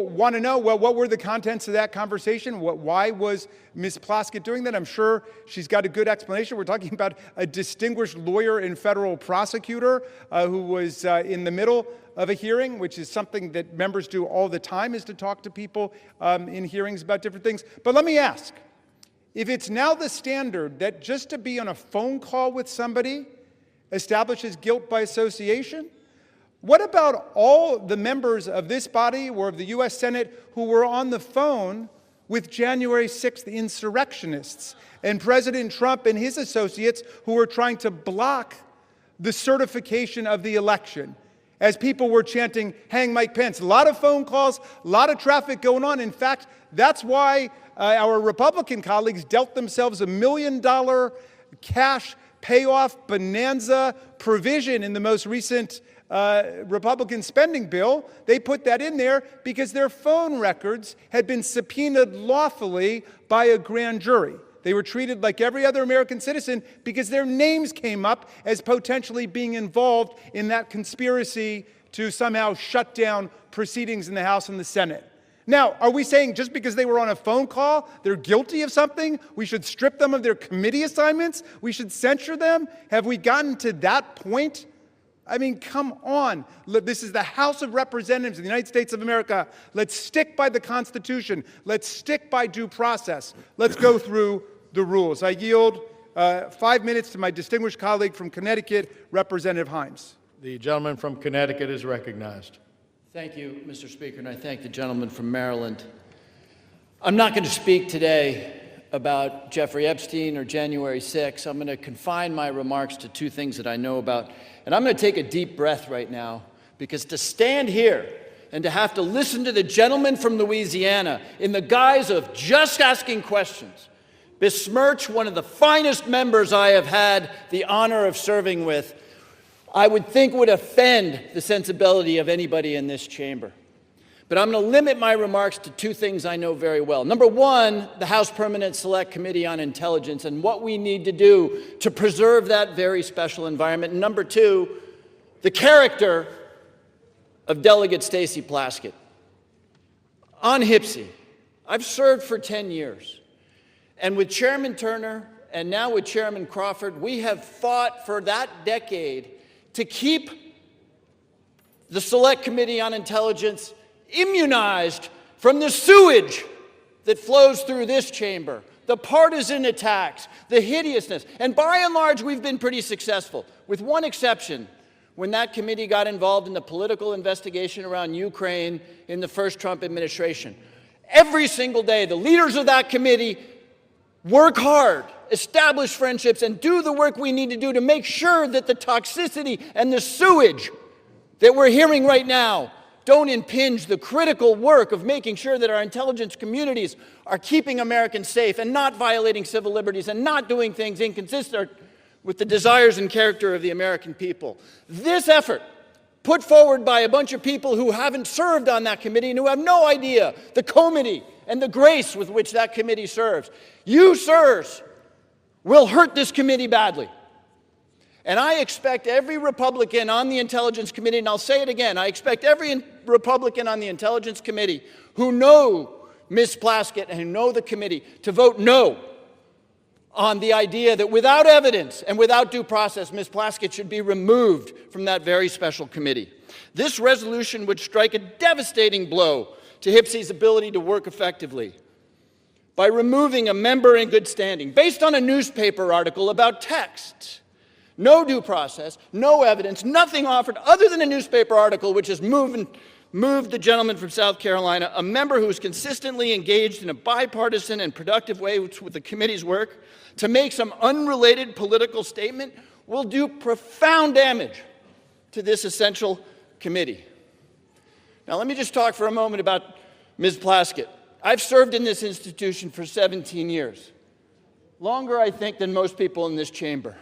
want to know, well, what were the contents of that conversation? Why was Ms. Plaskett doing that? I'm sure she's got a good explanation. We're talking about a distinguished lawyer and federal prosecutor who was in the middle of a hearing, which is something that members do all the time, is to talk to people in hearings about different things. But let me ask, if it's now the standard that just to be on a phone call with somebody establishes guilt by association, what about all the members of this body or of the U.S. Senate who were on the phone with January 6th insurrectionists and President Trump and his associates who were trying to block the certification of the election as people were chanting, "Hang Mike Pence"? A lot of phone calls, a lot of traffic going on. In fact, that's why our Republican colleagues dealt themselves $1 million cash payoff bonanza provision in the most recent Republican spending bill. They put that in there because their phone records had been subpoenaed lawfully by a grand jury. They were treated like every other American citizen because their names came up as potentially being involved in that conspiracy to somehow shut down proceedings in the House and the Senate. Now, are we saying just because they were on a phone call, they're guilty of something, we should strip them of their committee assignments? We should censure them? Have we gotten to that point? I mean, come on. This is the House of Representatives of the United States of America. Let's stick by the Constitution. Let's stick by due process. Let's go through the rules. I yield 5 minutes to my distinguished colleague from Connecticut, Representative Himes. The gentleman from Connecticut is recognized. Thank you, Mr. Speaker, and I thank the gentleman from Maryland. I'm not going to speak today about Jeffrey Epstein or January 6th. I'm going to confine my remarks to two things that I know about. And I'm going to take a deep breath right now Because to stand here and to have to listen to the gentleman from Louisiana in the guise of just asking questions besmirch one of the finest members I have had the honor of serving with, I would think would offend the sensibility of anybody in this chamber. But I'm going to limit my remarks to two things I know very well. Number one, the House Permanent Select Committee on Intelligence and what we need to do to preserve that very special environment. And number two, the character of Delegate Stacey Plaskett. On HPSCI, I've served for 10 years. And with Chairman Turner and now with Chairman Crawford, we have fought for that decade to keep the Select Committee on Intelligence immunized from the sewage that flows through this chamber, the partisan attacks, the hideousness. And by and large, we've been pretty successful, with one exception, when that committee got involved in the political investigation around Ukraine in the first Trump administration. Every single day, the leaders of that committee work hard, establish friendships, and do the work we need to do to make sure that the toxicity and the sewage that we're hearing right now don't impinge the critical work of making sure that our intelligence communities are keeping Americans safe and not violating civil liberties and not doing things inconsistent with the desires and character of the American people. This effort, put forward by a bunch of people who haven't served on that committee and who have no idea the comity and the grace with which that committee serves. You, sirs, will hurt this committee badly. And I expect every Republican on the Intelligence Committee, and I'll say it again, I expect every Republican on the Intelligence Committee who know Ms. Plaskett and who know the committee to vote no on the idea that without evidence and without due process, Ms. Plaskett should be removed from that very special committee. This resolution would strike a devastating blow to HPSCI's ability to work effectively by removing a member in good standing based on a newspaper article about text. No due process, no evidence, nothing offered other than a newspaper article which has moved the gentleman from South Carolina, a member who is consistently engaged in a bipartisan and productive way with the committee's work, to make some unrelated political statement will do profound damage to this essential committee. Now, let me just talk for a moment about Ms. Plaskett. I've served in this institution for 17 years, longer, I think, than most people in this chamber.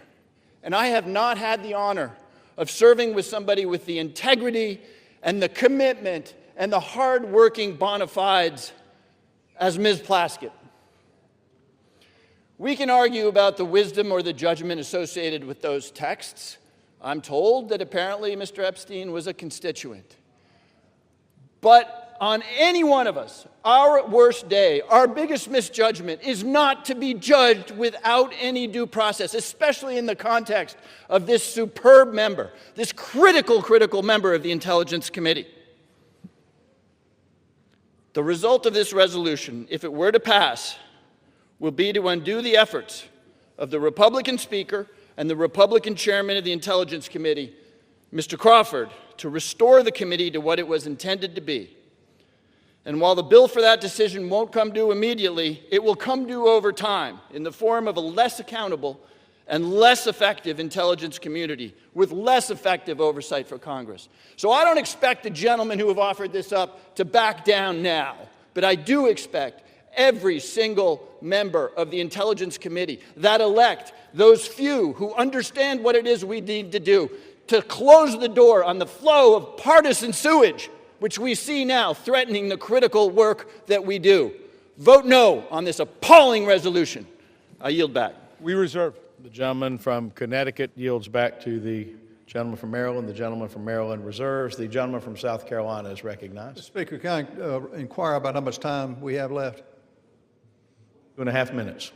And I have not had the honor of serving with somebody with the integrity and the commitment and the hard-working bona fides as Ms. Plaskett. We can argue about the wisdom or the judgment associated with those texts. I'm told that apparently Mr. Epstein was a constituent. But on any one of us, our worst day, our biggest misjudgment is not to be judged without any due process, especially in the context of this superb member, this critical member of the Intelligence Committee. The result of this resolution, if it were to pass, will be to undo the efforts of the Republican Speaker and the Republican Chairman of the Intelligence Committee, Mr. Crawford, to restore the committee to what it was intended to be. And while the bill for that decision won't come due immediately, it will come due over time in the form of a less accountable and less effective intelligence community with less effective oversight for Congress. So I don't expect the gentlemen who have offered this up to back down now, but I do expect every single member of the Intelligence Committee that elect those few who understand what it is we need to do to close the door on the flow of partisan sewage which we see now threatening the critical work that we do. Vote no on this appalling resolution. I yield back. We reserve. The gentleman from Connecticut yields back to the gentleman from Maryland. The gentleman from Maryland reserves. The gentleman from South Carolina is recognized. Speaker, can I inquire about how much time we have left? 2.5 minutes.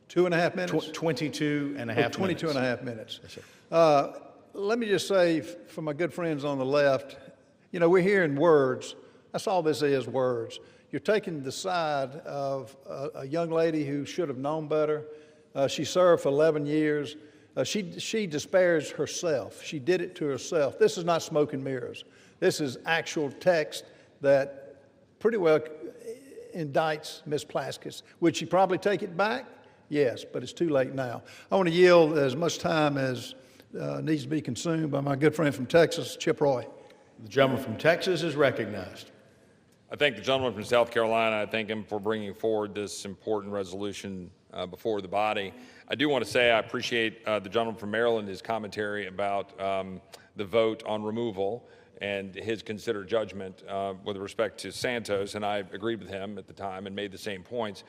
2.5 minutes? 22 and a half 22 minutes. and a half minutes. Yes, sir. Let me just say, for my good friends on the left, you know, we're hearing words. That's all this is, words. You're taking the side of a young lady who should have known better. She served for 11 years. She disparaged herself. She did it to herself. This is not smoke and mirrors. This is actual text that pretty well indicts Ms. Plaskett. Would she probably take it back? Yes, but it's too late now. I want to yield as much time as needs to be consumed by my good friend from Texas, Chip Roy. The gentleman from Texas is recognized. I thank the gentleman from South Carolina. I thank him for bringing forward this important resolution before the body. I do want to say I appreciate the gentleman from Maryland, his commentary about the vote on removal and his considered judgment with respect to Santos, and I agreed with him at the time and made the same points.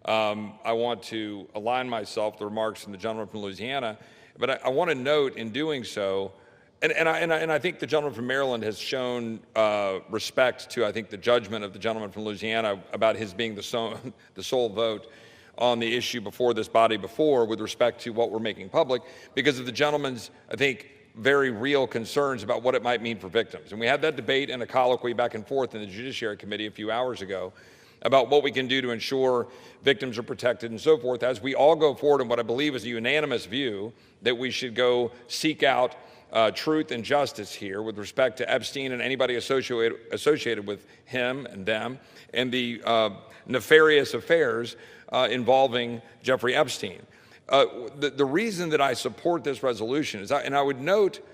I want to align myself with the remarks from the gentleman from Louisiana, but I want to note in doing so, and I think the gentleman from Maryland has shown respect to, I think, the judgment of the gentleman from Louisiana about his being the sole vote on the issue before this body before with respect to what we're making public because of the gentleman's, I think, very real concerns about what it might mean for victims. And we had that debate and a colloquy back and forth in the Judiciary Committee a few hours ago about what we can do to ensure victims are protected and so forth as we all go forward in what I believe is a unanimous view that we should go seek out truth and justice here with respect to Epstein and anybody associated with him and them and the nefarious affairs involving Jeffrey Epstein. The reason that I support this resolution is, and I would note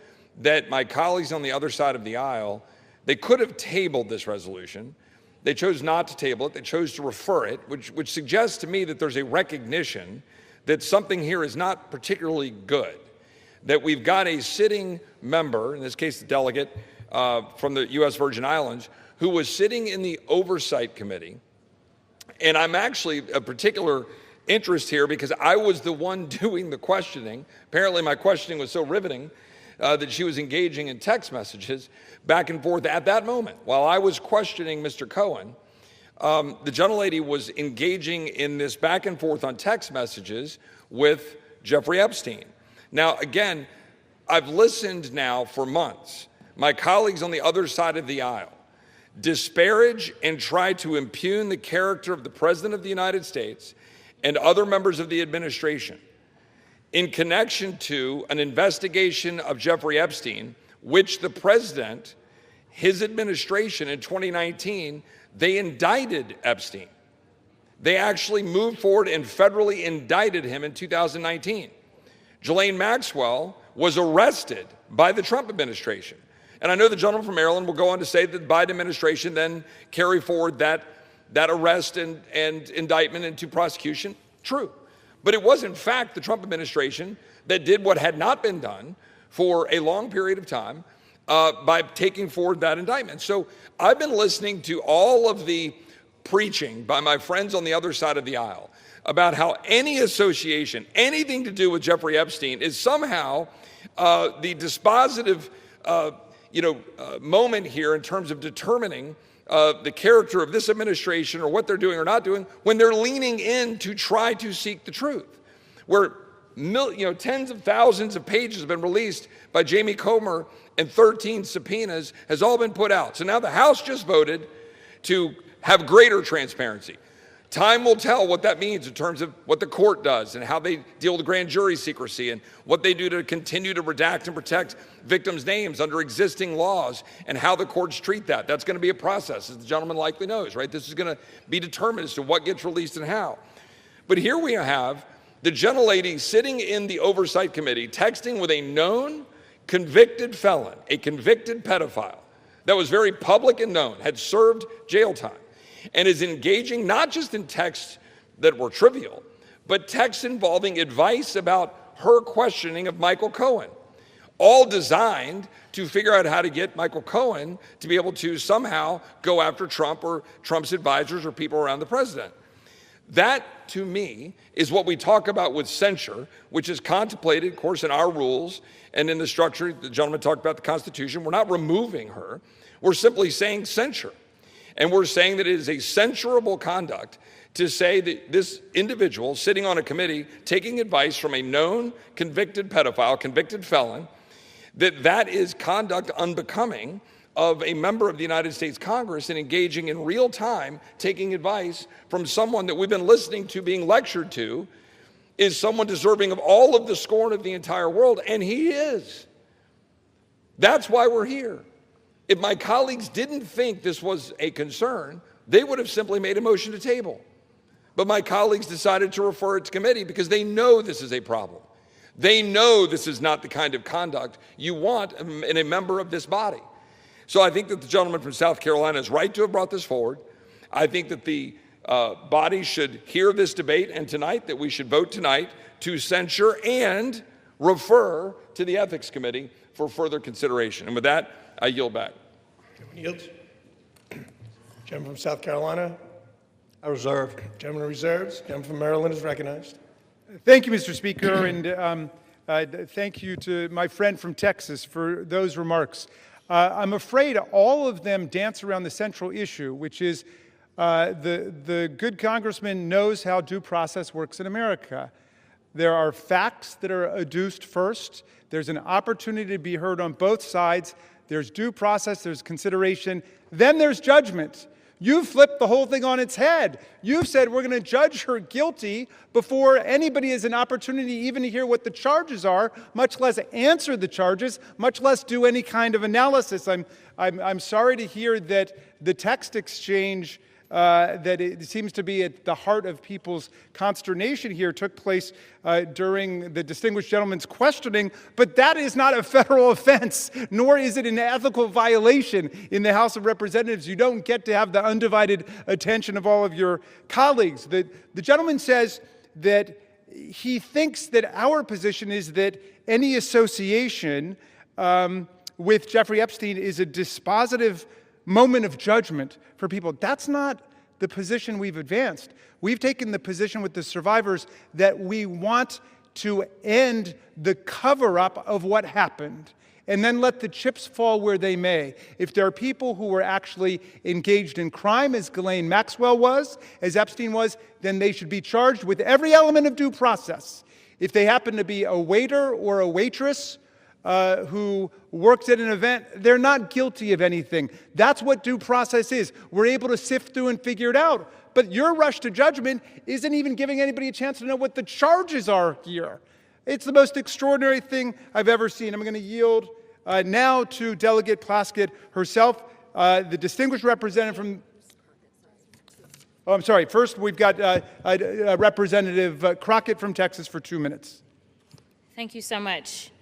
that my colleagues on the other side of the aisle, they could have tabled this resolution. They chose not to table it. They chose to refer it, which suggests to me that there's a recognition that something here is not particularly good, that we've got a sitting member, in this case the delegate from the U.S. Virgin Islands, who was sitting in the Oversight Committee. And I'm actually a particular interest here because I was the one doing the questioning. Apparently my questioning was so riveting that she was engaging in text messages back and forth at that moment. While I was questioning Mr. Cohen, the gentlelady was engaging in this back and forth on text messages with Jeffrey Epstein. Now, again, I've listened now for months. My colleagues on the other side of the aisle disparage and try to impugn the character of the President of the United States and other members of the administration in connection to an investigation of Jeffrey Epstein, which the President, his administration in 2019, they indicted Epstein. They actually moved forward and federally indicted him in 2019. Ghislaine Maxwell was arrested by the Trump administration. And I know the gentleman from Maryland will go on to say that the Biden administration then carry forward that arrest and indictment into prosecution. True. But it was, in fact, the Trump administration that did what had not been done for a long period of time by taking forward that indictment. So I've been listening to all of the preaching by my friends on the other side of the aisle about how any association, anything to do with Jeffrey Epstein is somehow the dispositive moment here in terms of determining the character of this administration or what they're doing or not doing when they're leaning in to try to seek the truth. Where tens of thousands of pages have been released by Jamie Comer and 13 subpoenas has all been put out. So now the House just voted to have greater transparency. Time will tell what that means in terms of what the court does and how they deal with grand jury secrecy and what they do to continue to redact and protect victims' names under existing laws and how the courts treat that. That's going to be a process, as the gentleman likely knows, right? This is going to be determined as to what gets released and how. But here we have the gentlelady sitting in the Oversight Committee texting with a known convicted felon, a convicted pedophile that was very public and known, had served jail time, and is engaging not just in texts that were trivial, but texts involving advice about her questioning of Michael Cohen, all designed to figure out how to get Michael Cohen to be able to somehow go after Trump or Trump's advisors or people around the president. That, to me, is what we talk about with censure, which is contemplated, of course, in our rules and in the structure. The gentleman talked about the Constitution. We're not removing her. We're simply saying censure. And we're saying that it is a censurable conduct to say that this individual sitting on a committee taking advice from a known convicted pedophile, convicted felon, that is conduct unbecoming of a member of the United States Congress and engaging in real time, taking advice from someone that we've been listening to being lectured to is someone deserving of all of the scorn of the entire world, and he is. That's why we're here. If my colleagues didn't think this was a concern, they would have simply made a motion to table. But my colleagues decided to refer it to committee because they know this is a problem. They know this is not the kind of conduct you want in a member of this body. So I think that the gentleman from South Carolina is right to have brought this forward. I think that the body should hear this debate, and tonight that we should vote tonight to censure and refer to the Ethics Committee for further consideration. And with that, I yield back. Gentleman yields. Gentleman from South Carolina. I reserve. Gentleman reserves. Gentleman from Maryland is recognized. Thank you, Mr. Speaker, and thank you to my friend from Texas for those remarks. I'm afraid all of them dance around the central issue, which is the good congressman knows how due process works in America. There are facts that are adduced first. There's an opportunity to be heard on both sides. There's due process, there's consideration, then there's judgment. You've flipped the whole thing on its head. You've said we're going to judge her guilty before anybody has an opportunity even to hear what the charges are, much less answer the charges, much less do any kind of analysis. I'm sorry to hear that the text exchange that it seems to be at the heart of people's consternation here took place during the distinguished gentleman's questioning, but that is not a federal offense, nor is it an ethical violation in the House of Representatives. You don't get to have the undivided attention of all of your colleagues. The gentleman says that he thinks that our position is that any association with Jeffrey Epstein is a dispositive moment of judgment for people. That's not the position we've advanced. We've taken the position with the survivors that we want to end the cover-up of what happened and then let the chips fall where they may. If there are people who were actually engaged in crime, as Ghislaine Maxwell was, as Epstein was, then they should be charged with every element of due process. If they happen to be a waiter or a waitress who works at an event, they're not guilty of anything. That's what due process is. We're able to sift through and figure it out. But your rush to judgment isn't even giving anybody a chance to know what the charges are here. It's the most extraordinary thing I've ever seen. I'm going to yield now to Delegate Plaskett herself, the distinguished representative from... Oh, I'm sorry. First, we've got Representative Crockett from Texas for 2 minutes. Thank you so much.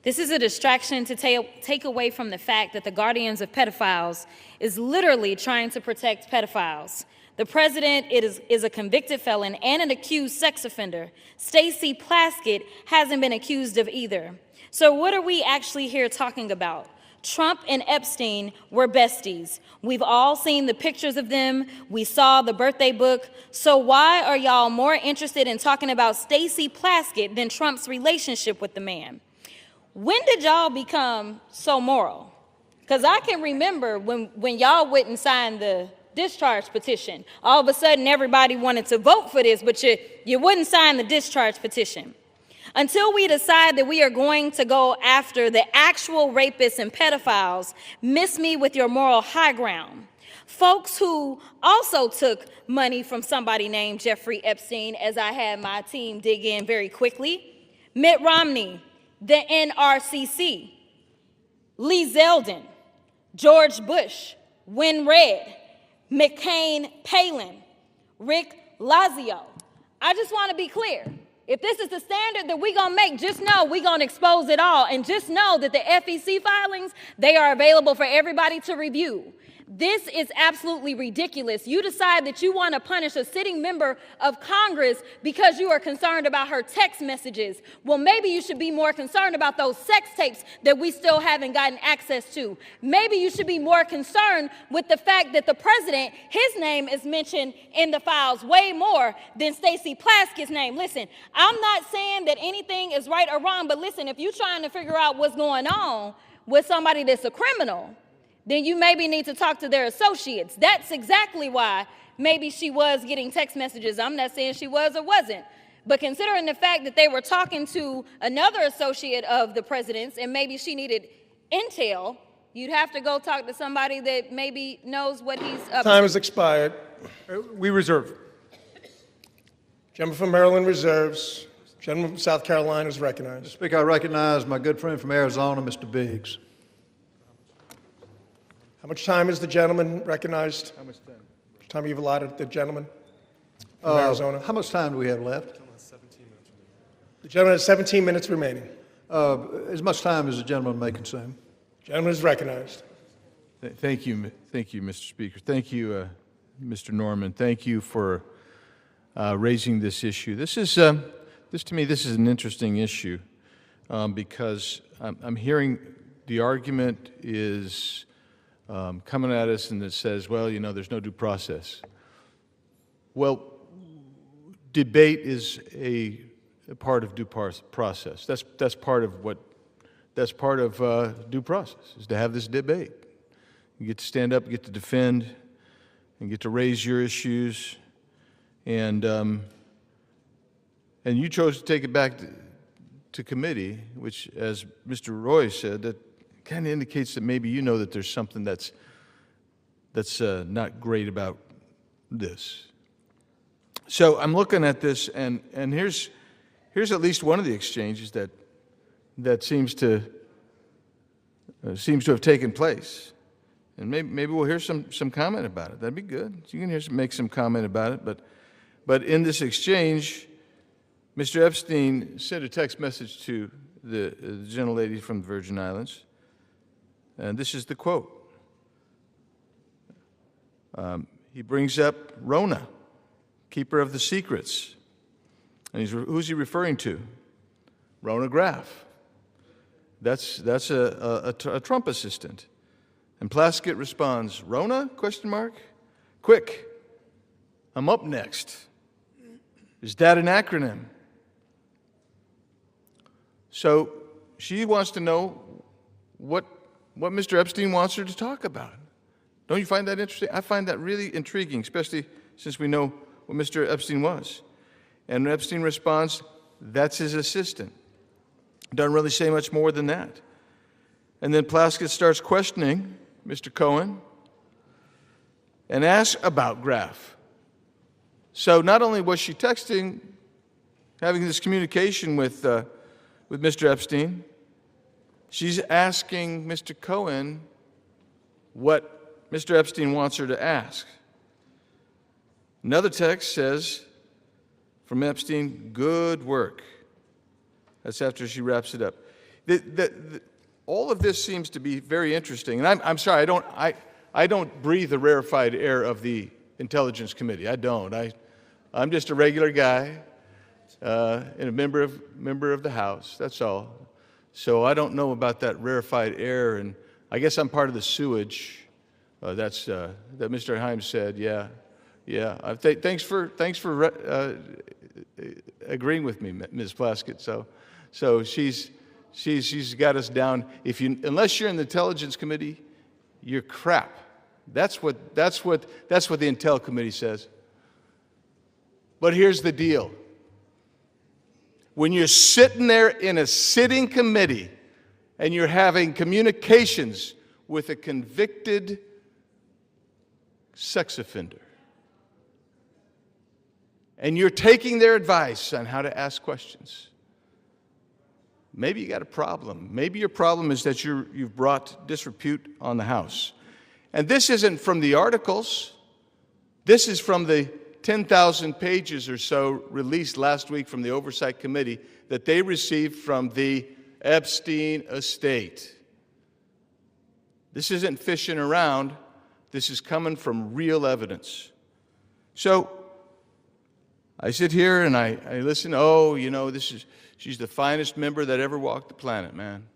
This is a distraction to take away from the fact that the Guardians of Pedophiles is literally trying to protect pedophiles. The president is a convicted felon and an accused sex offender. Stacey Plaskett hasn't been accused of either. So what are we actually here talking about? Trump and Epstein were besties. We've all seen the pictures of them. We saw the birthday book. So why are y'all more interested in talking about Stacey Plaskett than Trump's relationship with the man? When did y'all become so moral? Because I can remember when y'all wouldn't sign the discharge petition. All of a sudden, everybody wanted to vote for this, but you wouldn't sign the discharge petition. Until we decide that we are going to go after the actual rapists and pedophiles, miss me with your moral high ground. Folks who also took money from somebody named Jeffrey Epstein, as I had my team dig in very quickly. Mitt Romney, the NRCC, Lee Zeldin, George Bush, Win Red, McCain Palin, Rick Lazio. I just want to be clear. If this is the standard that we're going to make, just know we're going to expose it all. And just know that the FEC filings, they are available for everybody to review. This is absolutely ridiculous. You decide that you want to punish a sitting member of Congress because you are concerned about her text messages. Well, maybe you should be more concerned about those sex tapes that we still haven't gotten access to. Maybe you should be more concerned with the fact that the president, his name is mentioned in the files way more than Stacey Plaskett's name. Listen, I'm not saying that anything is right or wrong, but listen, if you're trying to figure out what's going on with somebody that's a criminal, then you maybe need to talk to their associates. That's exactly why maybe she was getting text messages. I'm not saying she was or wasn't. But considering the fact that they were talking to another associate of the president's and maybe she needed intel, you'd have to go talk to somebody that maybe knows what he's up to. Time has expired. We reserve. Gentleman from Maryland reserves. Gentleman from South Carolina is recognized. Mr. Speaker, I recognize my good friend from Arizona, Mr. Biggs. How much time is the gentleman recognized? How much time you've allotted the gentleman from Arizona? How much time do we have left? The gentleman has 17 minutes remaining. As much time as the gentleman may consume. Gentleman is recognized. Thank you, Mr. Speaker. Thank you, Mr. Norman. Thank you for raising this issue. This to me, this is an interesting issue because I'm hearing the argument is coming at us and it says, well, you know, there's no due process. Well, debate is a part of due process. That's part of due process, is to have this debate. You get to stand up, get to defend, and get to raise your issues. And you chose to take it back to committee, which, as Mr. Roy said, that kind of indicates that maybe you know that there's something that's not great about this. So I'm looking at this, and here's at least one of the exchanges that seems to have taken place, and maybe we'll hear some comment about it. That'd be good. You can make some comment about it, but in this exchange, Mr. Epstein sent a text message to the gentlelady from the Virgin Islands, and this is the quote. He brings up Rona, keeper of the secrets. And who's he referring to? Rona Graff. That's a Trump assistant. And Plaskett responds, Rona, question mark? Quick, I'm up next. Is that an acronym? So she wants to know what Mr. Epstein wants her to talk about. Don't you find that interesting? I find that really intriguing, especially since we know what Mr. Epstein was. And Epstein responds, that's his assistant. Doesn't really say much more than that. And then Plaskett starts questioning Mr. Cohen and asks about Graff. So not only was she texting, having this communication with Mr. Epstein, she's asking Mr. Cohen what Mr. Epstein wants her to ask. Another text says, from Epstein, good work. That's after she wraps it up. All of this seems to be very interesting. And I'm sorry, I don't breathe the rarefied air of the Intelligence Committee. I don't. I'm just a regular guy and a member of the House. That's all. So I don't know about that rarefied air, and I guess I'm part of the sewage. That Mr. Himes said. Yeah. Thanks for agreeing with me, Ms. Plaskett. So she's got us down. Unless you're in the Intelligence Committee, you're crap. That's what the Intel Committee says. But here's the deal. When you're sitting there in a sitting committee and you're having communications with a convicted sex offender, and you're taking their advice on how to ask questions, maybe you got a problem. Maybe your problem is that you've brought disrepute on the House. And this isn't from the articles. This is from the 10,000 pages or so released last week from the Oversight Committee that they received from the Epstein estate. This isn't fishing around. This is coming from real evidence. So I sit here and I listen. Oh, you know, she's the finest member that ever walked the planet, man.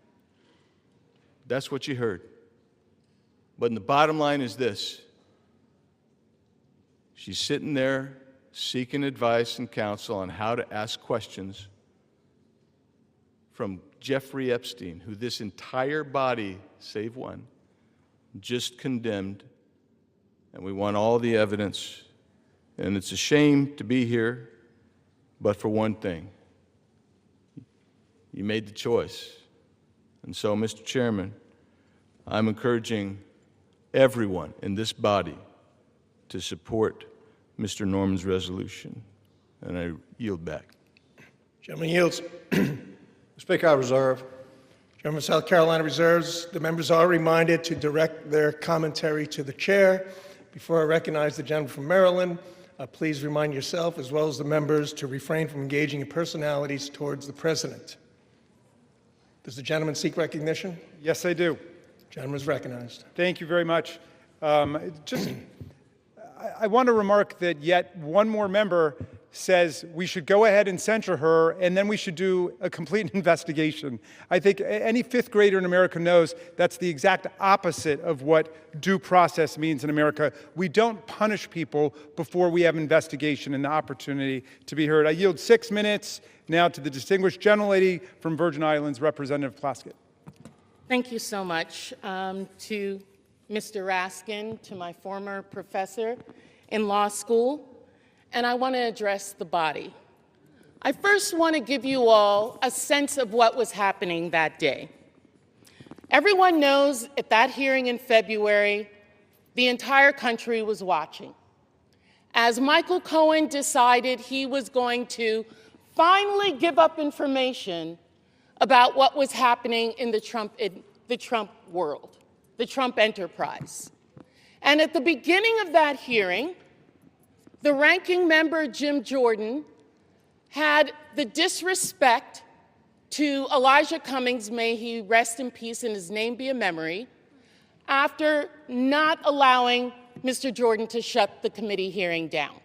That's what you heard. But the bottom line is this. She's sitting there seeking advice and counsel on how to ask questions from Jeffrey Epstein, who this entire body, save one, just condemned. And we want all the evidence. And it's a shame to be here, but for one thing, you made the choice. And so, Mr. Chairman, I'm encouraging everyone in this body to support Mr. Norman's resolution. And I yield back. Gentleman yields. Speaker, I reserve. Gentleman, South Carolina reserves. The members are reminded to direct their commentary to the chair. Before I recognize the gentleman from Maryland, please remind yourself, as well as the members, to refrain from engaging in personalities towards the president. Does the gentleman seek recognition? Yes, I do. Gentleman is recognized. Thank you very much. I want to remark that yet one more member says we should go ahead and censure her, and then we should do a complete investigation. I think any fifth grader in America knows that's the exact opposite of what due process means in America. We don't punish people before we have investigation and the opportunity to be heard. I yield 6 minutes now to the distinguished gentlelady from Virgin Islands, Representative Plaskett. Thank you so much to Mr. Raskin, to my former professor in law school, and I want to address the body. I first want to give you all a sense of what was happening that day. Everyone knows at that hearing in February, the entire country was watching. As Michael Cohen decided he was going to finally give up information about what was happening in the Trump world, the Trump enterprise. And at the beginning of that hearing, the ranking member, Jim Jordan, had the disrespect to Elijah Cummings, may he rest in peace and his name be a memory, after not allowing Mr. Jordan to shut the committee hearing down.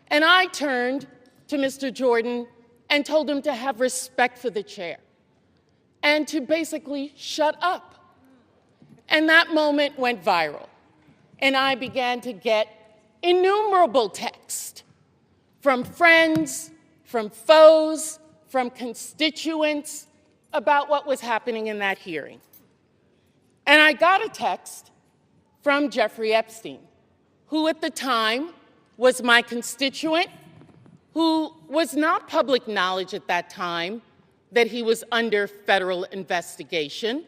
And I turned to Mr. Jordan and told him to have respect for the chair and to basically shut up. And that moment went viral. And I began to get innumerable texts from friends, from foes, from constituents about what was happening in that hearing. And I got a text from Jeffrey Epstein, who at the time was my constituent, who was not public knowledge at that time that he was under federal investigation,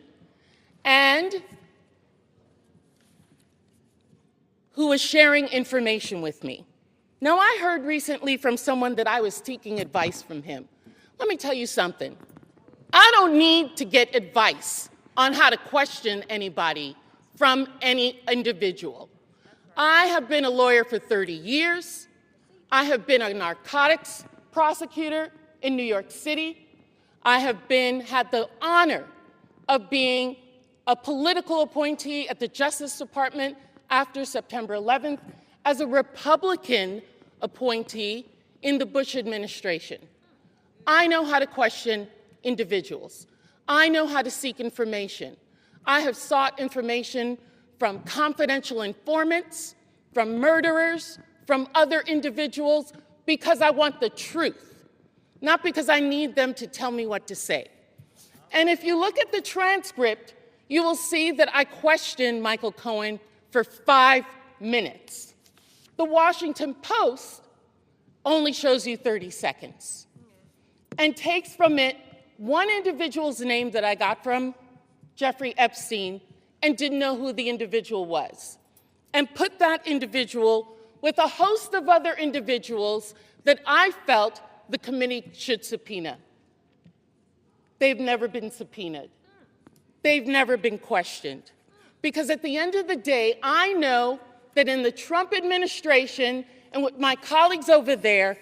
and who was sharing information with me. Now, I heard recently from someone that I was seeking advice from him. Let me tell you something. I don't need to get advice on how to question anybody from any individual. I have been a lawyer for 30 years. I have been a narcotics prosecutor in New York City. I have had the honor of being a political appointee at the Justice Department after September 11th as a Republican appointee in the Bush administration. I know how to question individuals. I know how to seek information. I have sought information from confidential informants, from murderers, from other individuals, because I want the truth, not because I need them to tell me what to say. And if you look at the transcript, you will see that I questioned Michael Cohen for 5 minutes. The Washington Post only shows you 30 seconds and takes from it one individual's name that I got from Jeffrey Epstein and didn't know who the individual was, and put that individual with a host of other individuals that I felt the committee should subpoena. They've never been subpoenaed. They've never been questioned. Because at the end of the day, I know that in the Trump administration and with my colleagues over there,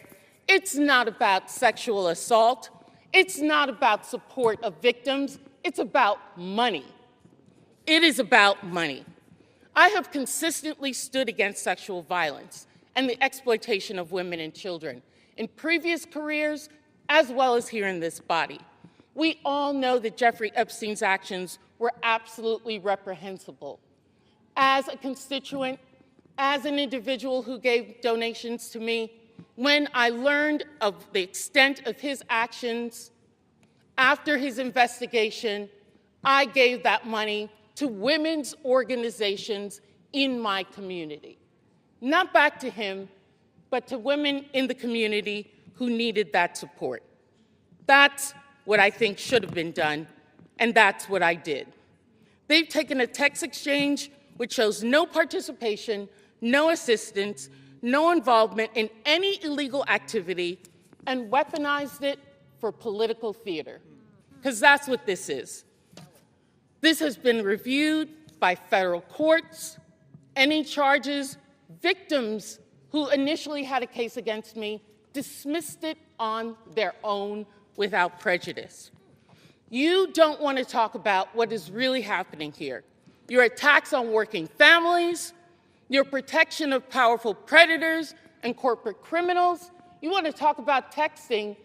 it's not about sexual assault. It's not about support of victims. It's about money. It is about money. I have consistently stood against sexual violence and the exploitation of women and children in previous careers as well as here in this body. We all know that Jeffrey Epstein's actions were absolutely reprehensible. As a constituent, as an individual who gave donations to me, when I learned of the extent of his actions after his investigation, I gave that money to women's organizations in my community. Not back to him, but to women in the community who needed that support. That's what I think should have been done, and that's what I did. They've taken a text exchange which shows no participation, no assistance, no involvement in any illegal activity, and weaponized it for political theater, because that's what this is. This has been reviewed by federal courts. Any charges, victims who initially had a case against me dismissed it on their own without prejudice. You don't want to talk about what is really happening here. Your attacks on working families, your protection of powerful predators and corporate criminals. You want to talk about texting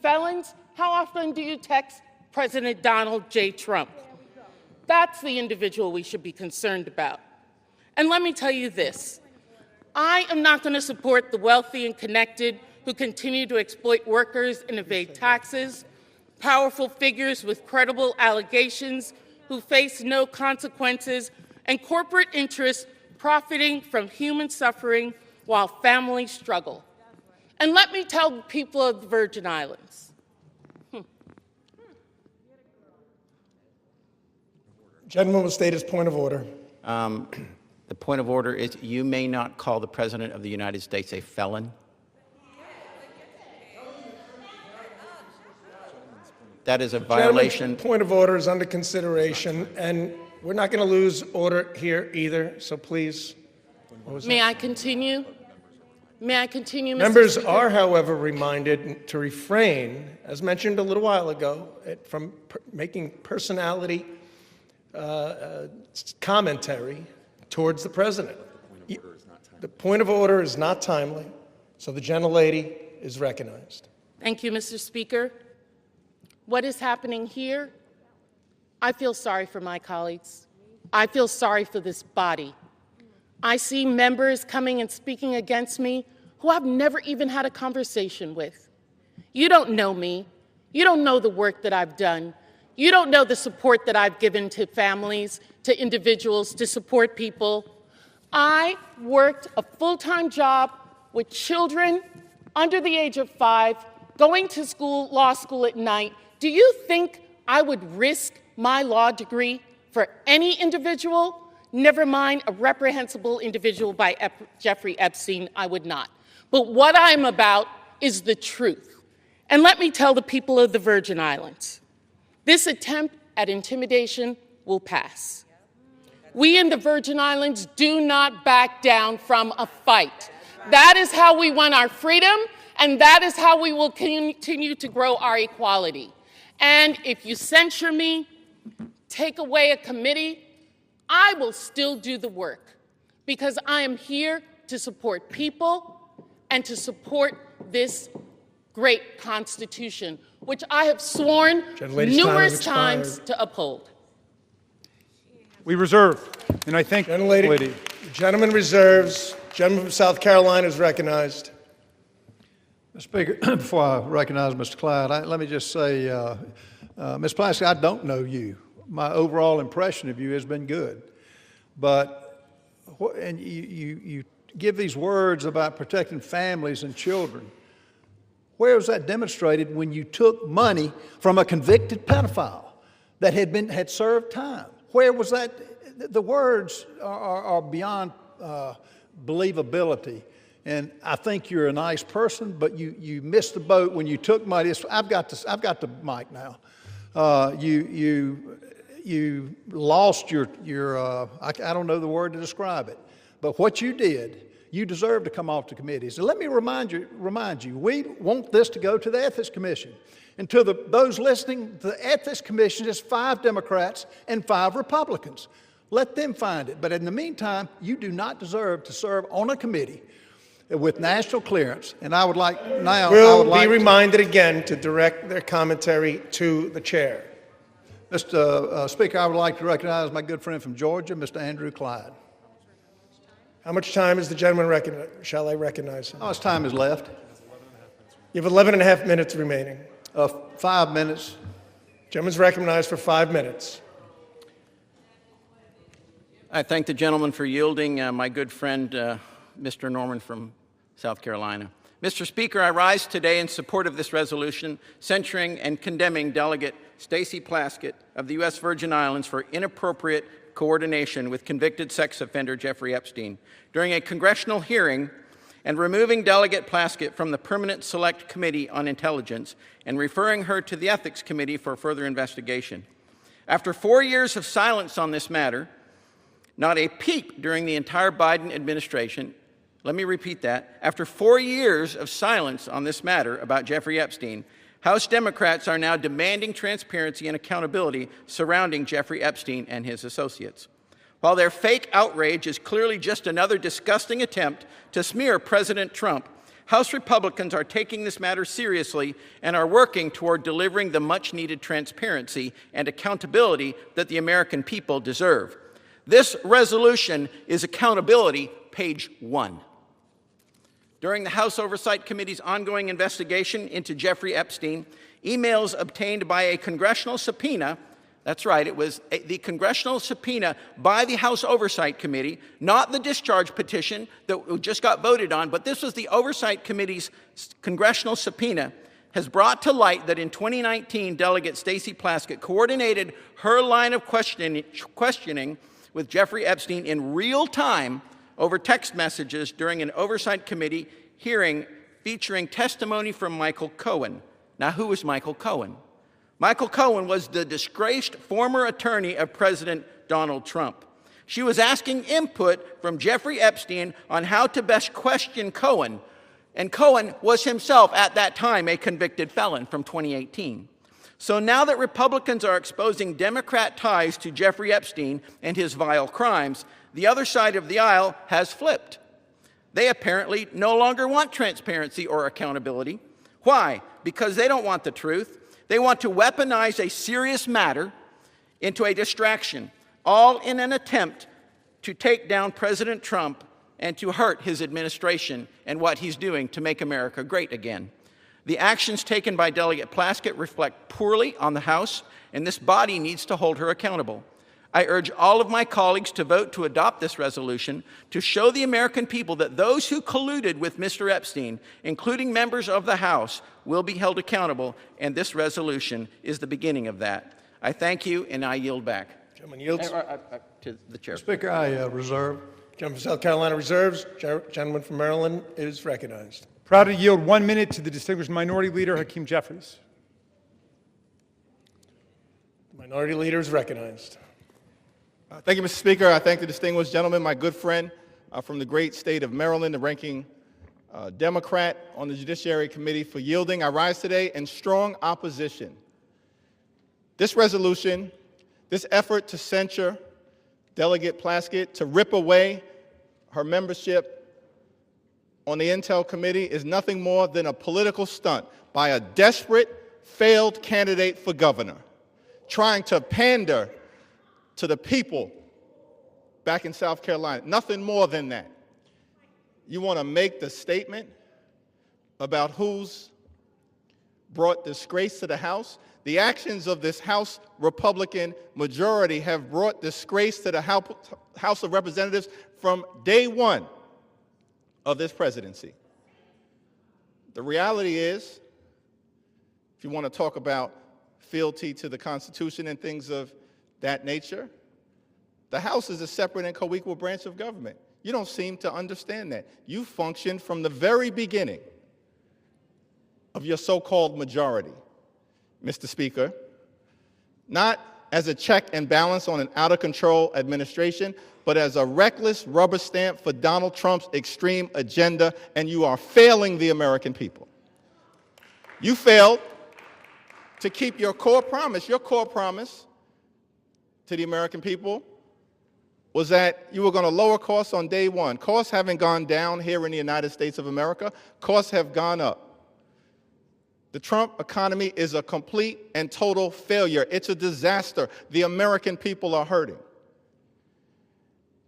felons? How often do you text President Donald J. Trump? That's the individual we should be concerned about. And let me tell you this. I am not going to support the wealthy and connected who continue to exploit workers and evade taxes, powerful figures with credible allegations who face no consequences, and corporate interests profiting from human suffering while families struggle. And let me tell the people of the Virgin Islands. Gentleman will state his point of order. The point of order is you may not call the President of the United States a felon. That is a violation. Point of order is under consideration, and we're not going to lose order here either, so please. May I continue? May I continue, Mr. Members Speaker? are, however, reminded to refrain, as mentioned a little while ago, from making personality commentary towards the President. The point of order is not timely, so the gentlelady is recognized. Thank you, Mr. Speaker. What is happening here? I feel sorry for my colleagues. I feel sorry for this body. I see members coming and speaking against me who I've never even had a conversation with. You don't know me. You don't know the work that I've done. You don't know the support that I've given to families, to individuals, to support people. I worked a full-time job with children under the age of 5, going to school, law school at night. Do you think I would risk my law degree for any individual? Never mind a reprehensible individual by Jeffrey Epstein, I would not. But what I'm about is the truth. And let me tell the people of the Virgin Islands, this attempt at intimidation will pass. We in the Virgin Islands do not back down from a fight. That is how we won our freedom, and that is how we will continue to grow our equality. And if you censure me, take away a committee, I will still do the work because I am here to support people and to support this great Constitution, which I have sworn numerous times to uphold. We reserve, and I thank the lady. The gentleman reserves. Gentleman from South Carolina is recognized. Mr. Speaker, before I recognize Mr. Clyde, let me just say, Ms. Plasky, I don't know you. My overall impression of you has been good. But, and you give these words about protecting families and children. Where was that demonstrated when you took money from a convicted pedophile that had served time? Where was that? The words are beyond believability. And I think you're a nice person, but you missed the boat when you took money. I've got the mic now. You lost your I don't know the word to describe it, but what you did, you deserve to come off the committees. And let me remind you, we want this to go to the Ethics Commission. And to those listening, the Ethics Commission is 5 Democrats and 5 Republicans. Let them find it. But in the meantime, you do not deserve to serve on a committee with national clearance. And I would like now... Will be reminded again to direct their commentary to the chair. Mr. Speaker, I would like to recognize my good friend from Georgia, Mr. Andrew Clyde. How much time is the gentleman shall I recognize him? How much time is left? You have 11 and a half minutes remaining. 5 minutes. Gentleman's recognized for 5 minutes. I thank the gentleman for yielding. My good friend, Mr. Norman from South Carolina. Mr. Speaker, I rise today in support of this resolution censuring and condemning Delegate Stacey Plaskett of the U.S. Virgin Islands for inappropriate coordination with convicted sex offender Jeffrey Epstein during a congressional hearing and removing Delegate Plaskett from the Permanent Select Committee on Intelligence and referring her to the Ethics Committee for further investigation. After 4 years of silence on this matter, not a peep during the entire Biden administration, let me repeat that, after 4 years of silence on this matter about Jeffrey Epstein, House Democrats are now demanding transparency and accountability surrounding Jeffrey Epstein and his associates. While their fake outrage is clearly just another disgusting attempt to smear President Trump, House Republicans are taking this matter seriously and are working toward delivering the much-needed transparency and accountability that the American people deserve. This resolution is accountability, page 1. During the House Oversight Committee's ongoing investigation into Jeffrey Epstein, emails obtained by a congressional subpoena, that's right, it was the congressional subpoena by the House Oversight Committee, not the discharge petition that just got voted on, but this was the Oversight Committee's congressional subpoena, has brought to light that in 2019, Delegate Stacey Plaskett coordinated her line of questioning with Jeffrey Epstein in real time over text messages during an Oversight Committee hearing featuring testimony from Michael Cohen. Now, who is Michael Cohen? Michael Cohen was the disgraced former attorney of President Donald Trump. She was asking input from Jeffrey Epstein on how to best question Cohen, and Cohen was himself at that time a convicted felon from 2018. So now that Republicans are exposing Democrat ties to Jeffrey Epstein and his vile crimes, the other side of the aisle has flipped. They apparently no longer want transparency or accountability. Why? Because they don't want the truth. They want to weaponize a serious matter into a distraction, all in an attempt to take down President Trump and to hurt his administration and what he's doing to make America great again. The actions taken by Delegate Plaskett reflect poorly on the House, and this body needs to hold her accountable. I urge all of my colleagues to vote to adopt this resolution to show the American people that those who colluded with Mr. Epstein, including members of the House, will be held accountable, and this resolution is the beginning of that. I thank you, and I yield back. Gentleman yields. To the chair. Speaker, I reserve. Gentleman from South Carolina reserves. Gentleman from Maryland is recognized. Proud to yield 1 minute to the distinguished Minority Leader, Hakeem Jeffries. The Minority Leader is recognized. Thank you, Mr. Speaker. I thank the distinguished gentleman, my good friend from the great state of Maryland, the ranking Democrat on the Judiciary Committee, for yielding. I rise today in strong opposition. This resolution, this effort to censure Delegate Plaskett, to rip away her membership on the Intel Committee, is nothing more than a political stunt by a desperate, failed candidate for governor, trying to pander to the people back in South Carolina. Nothing more than that. You want to make the statement about who's brought disgrace to the House? The actions of this House Republican majority have brought disgrace to the House of Representatives from day one of this presidency. The reality is, if you want to talk about fealty to the Constitution and things of that nature, the House is a separate and co-equal branch of government. You don't seem to understand that. You functioned from the very beginning of your so-called majority, Mr. Speaker, not as a check and balance on an out-of-control administration, but as a reckless rubber stamp for Donald Trump's extreme agenda, and you are failing the American people. You failed to keep your core promise. Your core promise to the American people was that you were going to lower costs on day one. Costs haven't gone down here in the United States of America. Costs have gone up. The Trump economy is a complete and total failure. It's a disaster. The American people are hurting.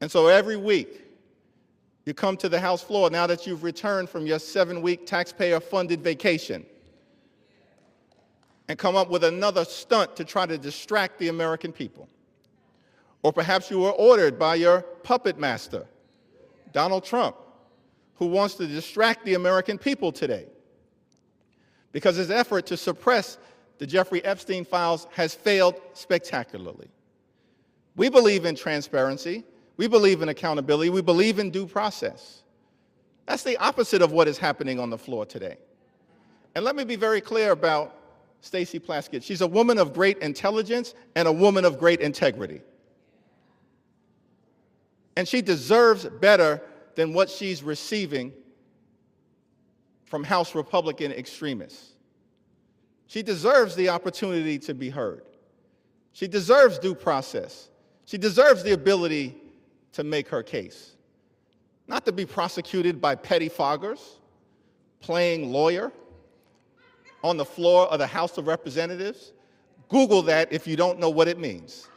And so every week, you come to the House floor, now that you've returned from your 7-week taxpayer-funded vacation, and come up with another stunt to try to distract the American people. Or perhaps you were ordered by your puppet master, Donald Trump, who wants to distract the American people today, because his effort to suppress the Jeffrey Epstein files has failed spectacularly. We believe in transparency. We believe in accountability. We believe in due process. That's the opposite of what is happening on the floor today. And let me be very clear about Stacey Plaskett. She's a woman of great intelligence and a woman of great integrity. And she deserves better than what she's receiving from House Republican extremists. She deserves the opportunity to be heard. She deserves due process. She deserves the ability to make her case, not to be prosecuted by pettifoggers playing lawyer on the floor of the House of Representatives. Google that if you don't know what it means.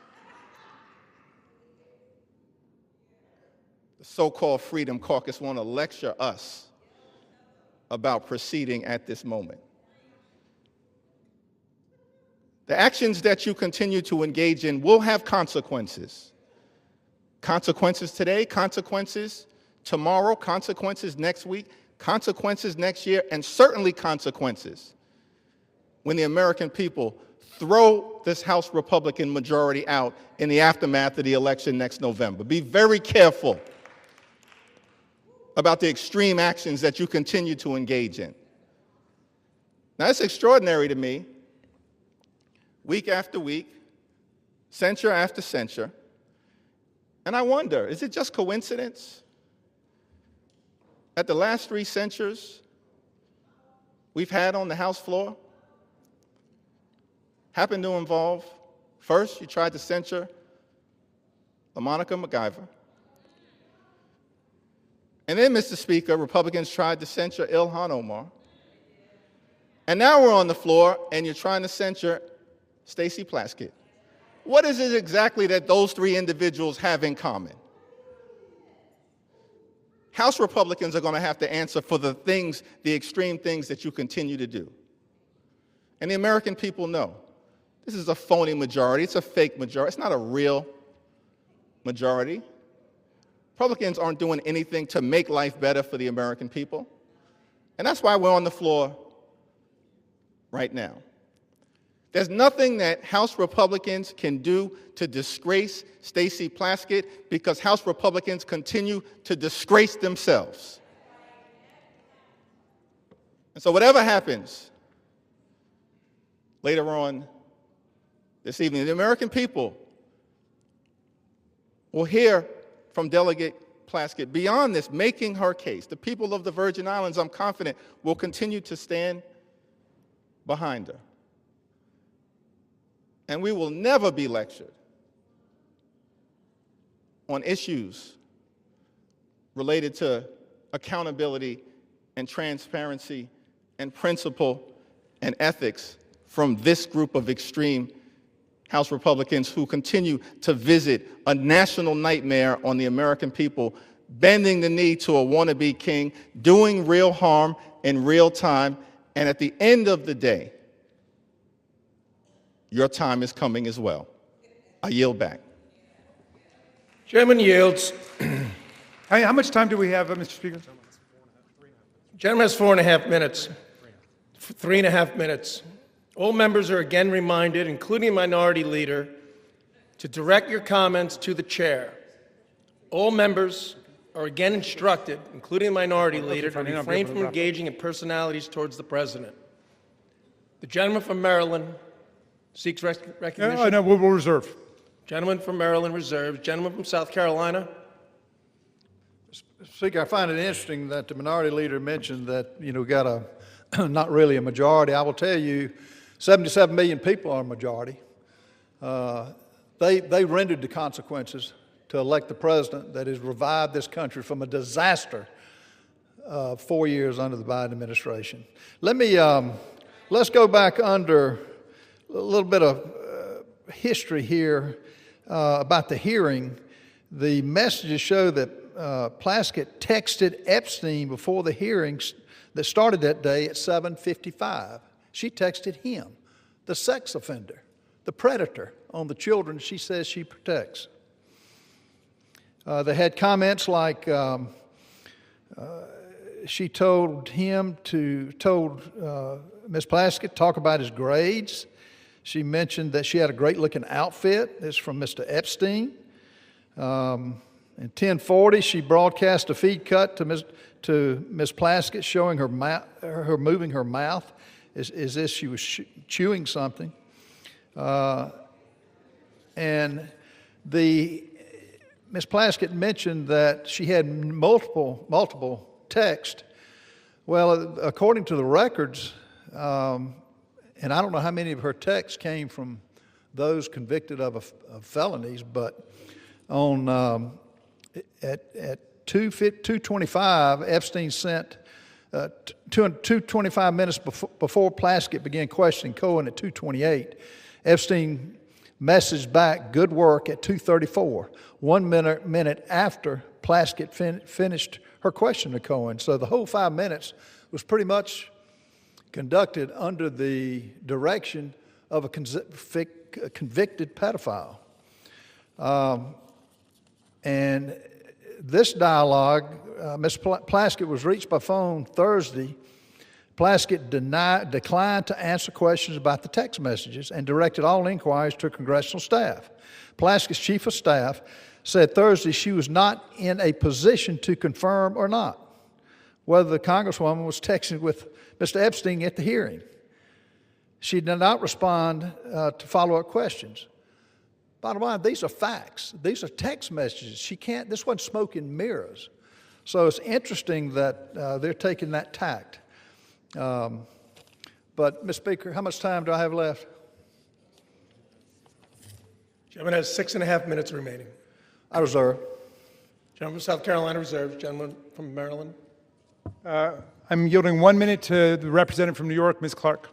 The so-called Freedom Caucus want to lecture us about proceeding at this moment. The actions that you continue to engage in will have consequences. Consequences today, consequences tomorrow, consequences next week, consequences next year, and certainly consequences when the American people throw this House Republican majority out in the aftermath of the election next November. Be very careful about the extreme actions that you continue to engage in. Now, it's extraordinary to me, week after week, censure after censure, and I wonder, is it just coincidence that the last 3 censures we've had on the House floor happened to involve, first, you tried to censure LaMonica MacGyver. And then, Mr. Speaker, Republicans tried to censure Ilhan Omar. And now we're on the floor, and you're trying to censure Stacey Plaskett. What is it exactly that those 3 individuals have in common? House Republicans are going to have to answer for the things, the extreme things that you continue to do. And the American people know this is a phony majority. It's a fake majority. It's not a real majority. Republicans aren't doing anything to make life better for the American people. And that's why we're on the floor right now. There's nothing that House Republicans can do to disgrace Stacey Plaskett because House Republicans continue to disgrace themselves. And so whatever happens later on this evening, the American people will hear from Delegate Plaskett beyond this, making her case. The people of the Virgin Islands, I'm confident, will continue to stand behind her. And we will never be lectured on issues related to accountability and transparency and principle and ethics from this group of extreme House Republicans who continue to visit a national nightmare on the American people, bending the knee to a wannabe king, doing real harm in real time, and at the end of the day, your time is coming as well. I yield back. Chairman yields. How much time do we have, Mr. Speaker? Gentleman has 4.5 minutes. 3.5 minutes. All members are again reminded, including Minority Leader, to direct your comments to the chair. All members are again instructed, including Minority Leader, to refrain from engaging in personalities towards the President. The gentleman from Maryland seeks recognition. No, we'll reserve. Gentleman from Maryland reserves. Gentleman from South Carolina. Speaker, I find it interesting that the Minority Leader mentioned that, got a not really a majority. I will tell you, 77 million people are a majority. They rendered the consequences to elect the president that has revived this country from a disaster 4 years under the Biden administration. Let's go back under a little bit of history here about the hearing. The messages show that Plaskett texted Epstein before the hearings that started that day at 7:55. She texted him, the sex offender, the predator on the children she says she protects. They had comments like she told Ms. Plaskett talk about his grades. She mentioned that she had a great-looking outfit. This is from Mr. Epstein. In 10:40, she broadcast a feed cut to Ms. Plaskett showing her moving her mouth as if she was chewing something. And Ms. Plaskett mentioned that she had multiple texts. Well, according to the records, And I don't know how many of her texts came from those convicted of felonies, but on at 2:25, Epstein sent 2:25 minutes before Plaskett began questioning Cohen at 2:28. Epstein messaged back, "Good work," at 2:34, 1 minute after Plaskett finished her question to Cohen. So the whole 5 minutes was pretty much conducted under the direction of a convicted pedophile. And this dialogue, Ms. Plaskett was reached by phone Thursday. Plaskett declined to answer questions about the text messages and directed all inquiries to congressional staff. Plaskett's chief of staff said Thursday she was not in a position to confirm or not whether the Congresswoman was texting with Mr. Epstein at the hearing. She did not respond to follow-up questions. Bottom line, these are facts. These are text messages. This wasn't smoke and mirrors. So it's interesting that they're taking that tact. But, Mr. Speaker, how much time do I have left? Gentleman has 6.5 minutes remaining. I reserve. Gentleman from South Carolina reserves. Gentleman from Maryland. I'm yielding 1 minute to the representative from New York, Ms. Clark.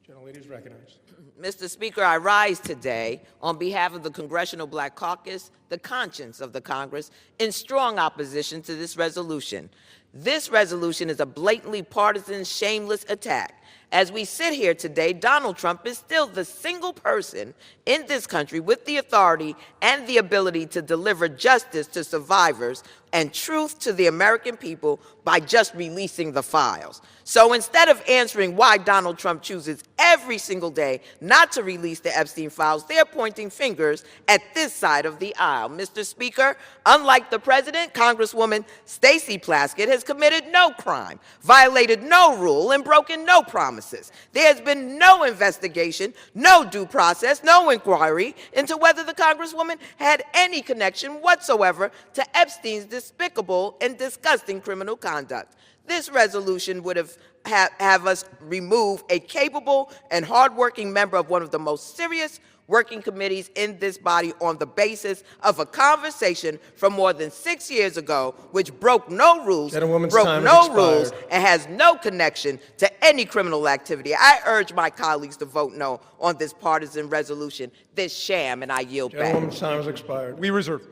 Gentlelady is recognized. Mr. Speaker, I rise today on behalf of the Congressional Black Caucus, the conscience of the Congress, in strong opposition to this resolution. This resolution is a blatantly partisan, shameless attack. As we sit here today, Donald Trump is still the single person in this country with the authority and the ability to deliver justice to survivors and truth to the American people by just releasing the files. So instead of answering why Donald Trump chooses every single day not to release the Epstein files, they're pointing fingers at this side of the aisle. Mr. Speaker, unlike the president, Congresswoman Stacey Plaskett has committed no crime, violated no rule, and broken no promises. There has been no investigation, no due process, no inquiry into whether the Congresswoman had any connection whatsoever to Epstein's despicable and disgusting criminal conduct. This resolution would have us remove a capable and hardworking member of one of the most serious working committees in this body on the basis of a conversation from more than 6 years ago, which broke no rules, and has no connection to any criminal activity. I urge my colleagues to vote no on this partisan resolution, this sham, and I yield back. Gentlewoman's time has expired. We reserve.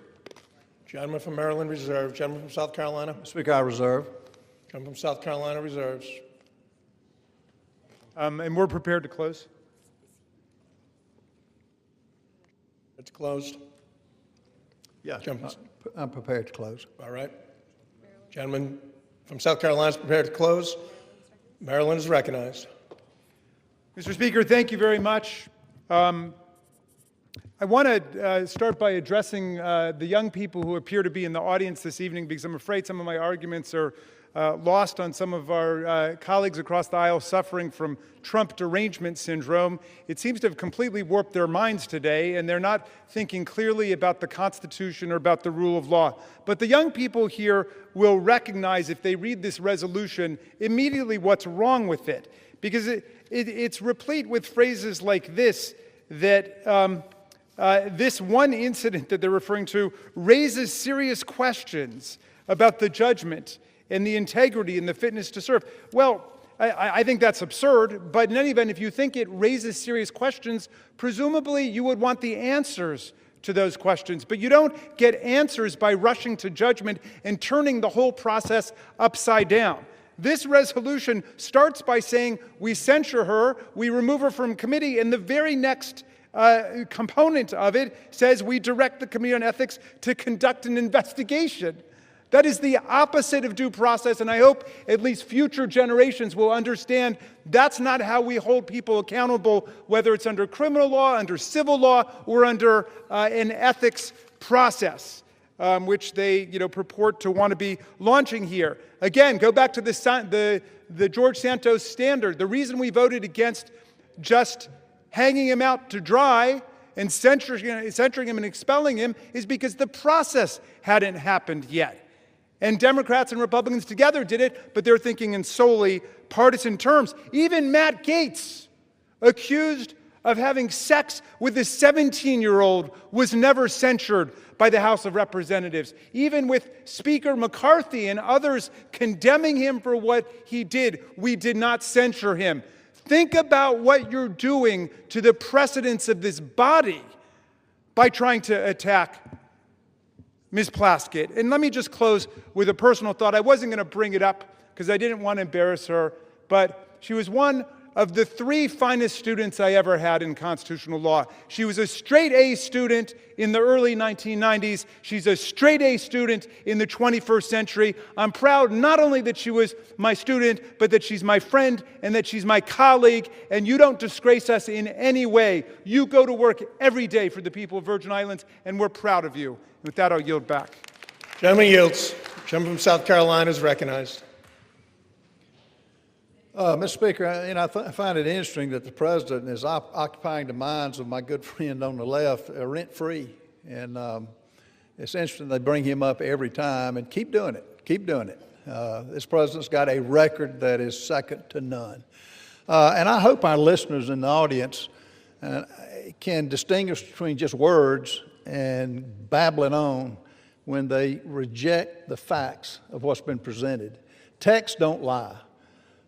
Gentleman from Maryland reserves. Gentleman from South Carolina. Speaker, I reserve. Gentleman from South Carolina reserves. And we're prepared to close. It's closed. Yeah, I'm prepared to close. All right. Gentleman from South Carolina is prepared to close. Maryland is recognized. Mr. Speaker, thank you very much. I want to start by addressing the young people who appear to be in the audience this evening, because I'm afraid some of my arguments are lost on some of our colleagues across the aisle suffering from Trump derangement syndrome. It seems to have completely warped their minds today, and they're not thinking clearly about the Constitution or about the rule of law. But the young people here will recognize, if they read this resolution, immediately what's wrong with it, because it's replete with phrases like this, that this one incident that they're referring to raises serious questions about the judgment and the integrity and the fitness to serve. Well, I think that's absurd, but in any event, if you think it raises serious questions, presumably you would want the answers to those questions. But you don't get answers by rushing to judgment and turning the whole process upside down. This resolution starts by saying we censure her, we remove her from committee, and the very next component of it says we direct the Committee on Ethics to conduct an investigation. That is the opposite of due process, and I hope at least future generations will understand that's not how we hold people accountable, whether it's under criminal law, under civil law, or under an ethics process, which they purport to want to be launching here. Again, go back to the George Santos standard. The reason we voted against just hanging him out to dry and censuring him and expelling him is because the process hadn't happened yet. And Democrats and Republicans together did it, but they're thinking in solely partisan terms. Even Matt Gaetz, accused of having sex with a 17-year-old was never censured by the House of Representatives. Even with Speaker McCarthy and others condemning him for what he did, we did not censure him. Think about what you're doing to the precedents of this body by trying to attack Ms. Plaskett. And let me just close with a personal thought. I wasn't going to bring it up because I didn't want to embarrass her, but she was one of the 3 finest students I ever had in constitutional law. She was a straight A student in the early 1990s. She's a straight A student in the 21st century. I'm proud not only that she was my student, but that she's my friend and that she's my colleague, and you don't disgrace us in any way. You go to work every day for the people of Virgin Islands, and we're proud of you. And with that, I'll yield back. Gentleman yields. Gentleman from South Carolina is recognized. Mr. Speaker, I find it interesting that the president is occupying the minds of my good friend on the left rent-free. And it's interesting they bring him up every time, and keep doing it. Keep doing it. This president's got a record that is second to none. And I hope our listeners in the audience can distinguish between just words and babbling on when they reject the facts of what's been presented. Texts don't lie.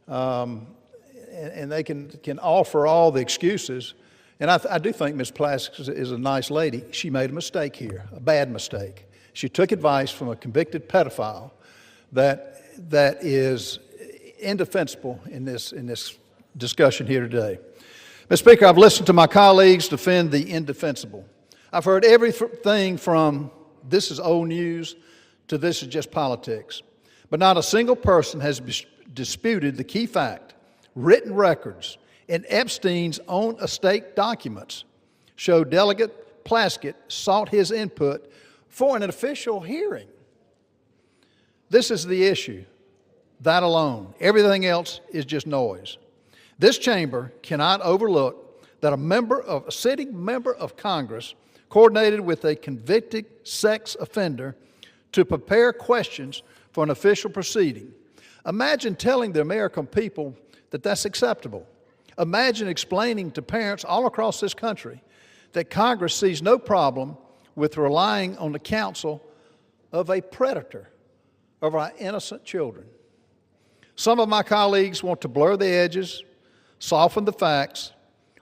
And they can offer all the excuses. And I do think Ms. Plaskett is a nice lady. She made a mistake here, a bad mistake. She took advice from a convicted pedophile that is indefensible in this discussion here today. Mr. Speaker, I've listened to my colleagues defend the indefensible. I've heard everything from this is old news to this is just politics. But not a single person has disputed the key fact. Written records in Epstein's own estate documents show Delegate Plaskett sought his input for an official hearing. This is the issue, that alone. Everything else is just noise. This chamber cannot overlook that a sitting member of Congress coordinated with a convicted sex offender to prepare questions for an official proceeding. Imagine telling the American people that that's acceptable. Imagine explaining to parents all across this country that Congress sees no problem with relying on the counsel of a predator of our innocent children. Some of my colleagues want to blur the edges, soften the facts,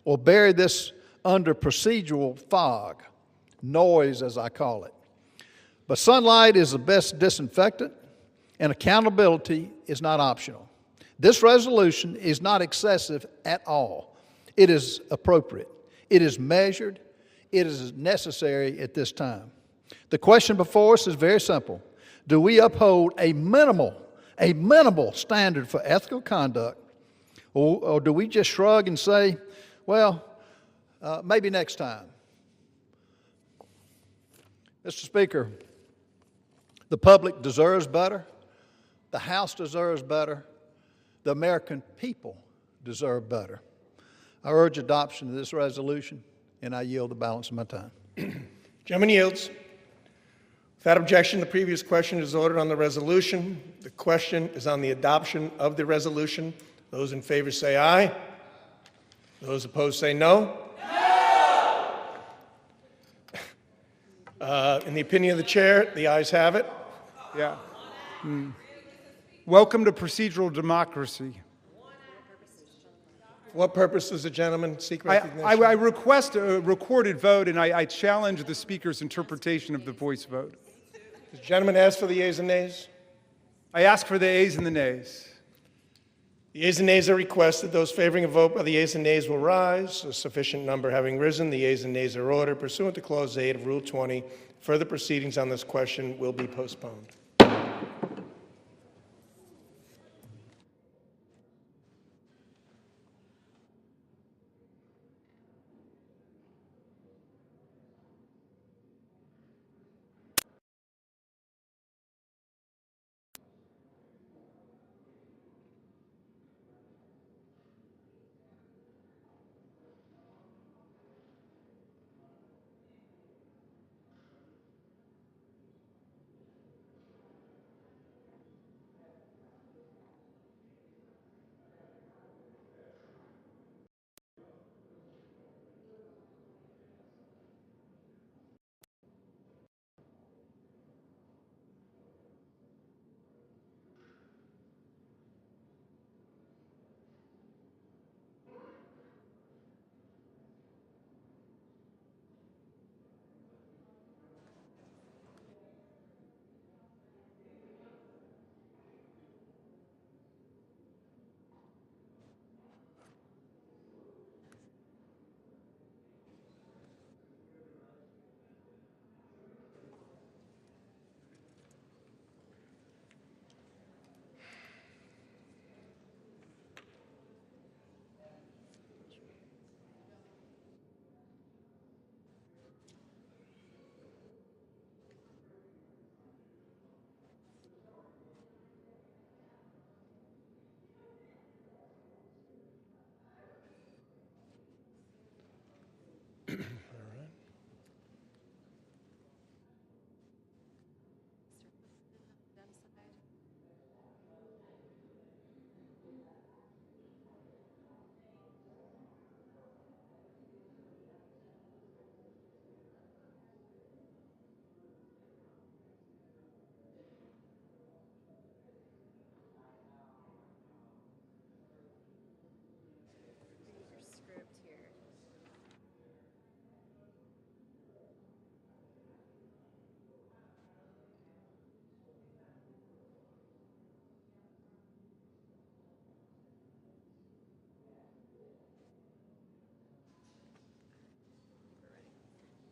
or bury this under procedural fog, noise as I call it. But sunlight is the best disinfectant, and accountability is not optional. This resolution is not excessive at all. It is appropriate. It is measured. It is necessary at this time. The question before us is very simple. Do we uphold a minimal standard for ethical conduct, or do we just shrug and say, well, maybe next time? Mr. Speaker, the public deserves better. The House deserves better. The American people deserve better. I urge adoption of this resolution, and I yield the balance of my time. Gentleman yields. Without objection, the previous question is ordered on the resolution. The question is on the adoption of the resolution. Those in favor say aye. Those opposed say no. In the opinion of the chair, the ayes have it. Yeah. Welcome to procedural democracy. What purpose does the gentleman seek recognition? I request a recorded vote, and I challenge the Speaker's interpretation of the voice vote. Does the gentleman ask for the yeas and nays? I ask for the ayes and the nays. The yeas and nays are requested. Those favoring a vote by the yeas and nays will rise. A sufficient number having risen, the yeas and nays are ordered. Pursuant to Clause 8 of Rule 20, further proceedings on this question will be postponed.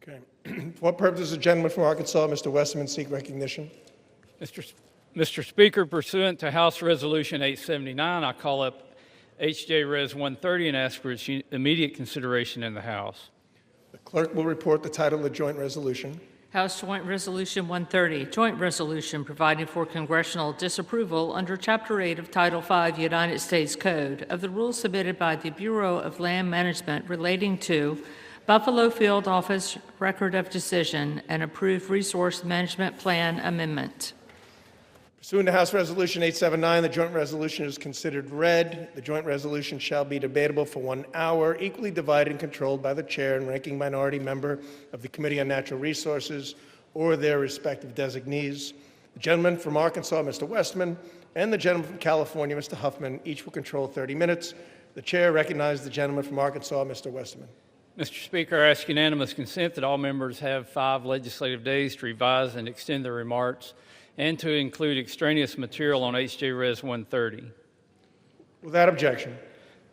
Okay. For what purpose does the gentleman from Arkansas, Mr. Westerman, seek recognition? Mr. Speaker, pursuant to House Resolution 879, I call up H.J. Res. 130 and ask for its immediate consideration in the House. The clerk will report the title of the joint resolution. House Joint Resolution 130, Joint Resolution providing for congressional disapproval under Chapter 8 of Title 5 United States Code of the rules submitted by the Bureau of Land Management relating to Buffalo Field Office Record of Decision and Approved Resource Management Plan Amendment. Pursuant to House Resolution 879, the joint resolution is considered read. The joint resolution shall be debatable for 1 hour, equally divided and controlled by the chair and ranking minority member of the Committee on Natural Resources or their respective designees. The gentleman from Arkansas, Mr. Westman, and the gentleman from California, Mr. Huffman, each will control 30 minutes. The chair recognizes the gentleman from Arkansas, Mr. Westerman. Mr. Speaker, I ask unanimous consent that all members have 5 legislative days to revise and extend their remarks and to include extraneous material on H.J. Res. 130. Without objection.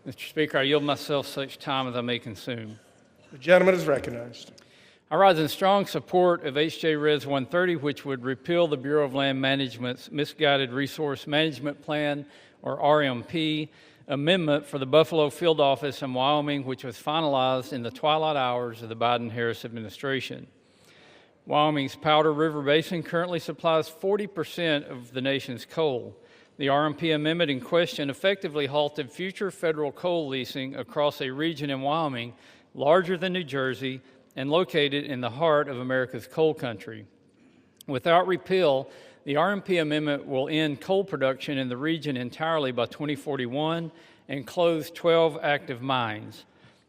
Mr. Speaker, I yield myself such time as I may consume. The gentleman is recognized. I rise in strong support of H.J. Res. 130, which would repeal the Bureau of Land Management's Misguided Resource Management Plan, or RMP, amendment for the Buffalo Field Office in Wyoming, which was finalized in the twilight hours of the Biden-Harris administration. Wyoming's Powder River Basin currently supplies 40% of the nation's coal. The RMP amendment in question effectively halted future federal coal leasing across a region in Wyoming larger than New Jersey and located in the heart of America's coal country. Without repeal, the RMP amendment will end coal production in the region entirely by 2041 and close 12 active mines.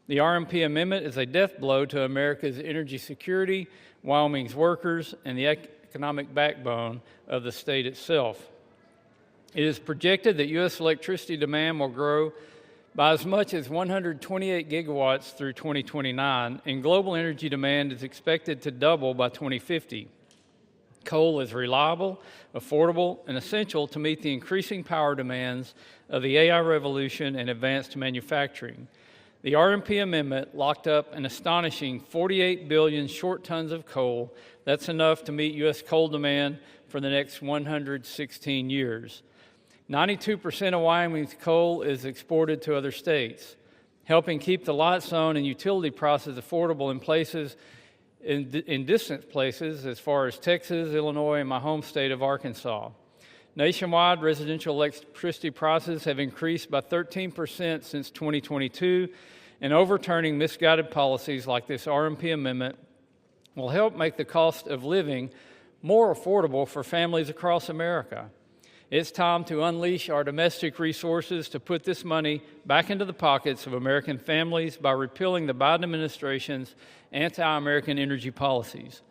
The RMP amendment is a death blow to America's energy security, Wyoming's workers, and the economic backbone of the state itself. It is projected that U.S. electricity demand will grow by as much as 128 gigawatts through 2029, and global energy demand is expected to double by 2050. Coal is reliable, affordable, and essential to meet the increasing power demands of the AI revolution and advanced manufacturing. The RMP amendment locked up an astonishing 48 billion short tons of coal. That's enough to meet U.S. coal demand for the next 116 years. 92% of Wyoming's coal is exported to other states, helping keep the lights on and utility prices affordable in distant places as far as Texas, Illinois, and my home state of Arkansas. Nationwide, residential electricity prices have increased by 13% since 2022, and overturning misguided policies like this RMP amendment will help make the cost of living more affordable for families across America. It's time to unleash our domestic resources to put this money back into the pockets of American families by repealing the Biden administration's anti-American energy policies.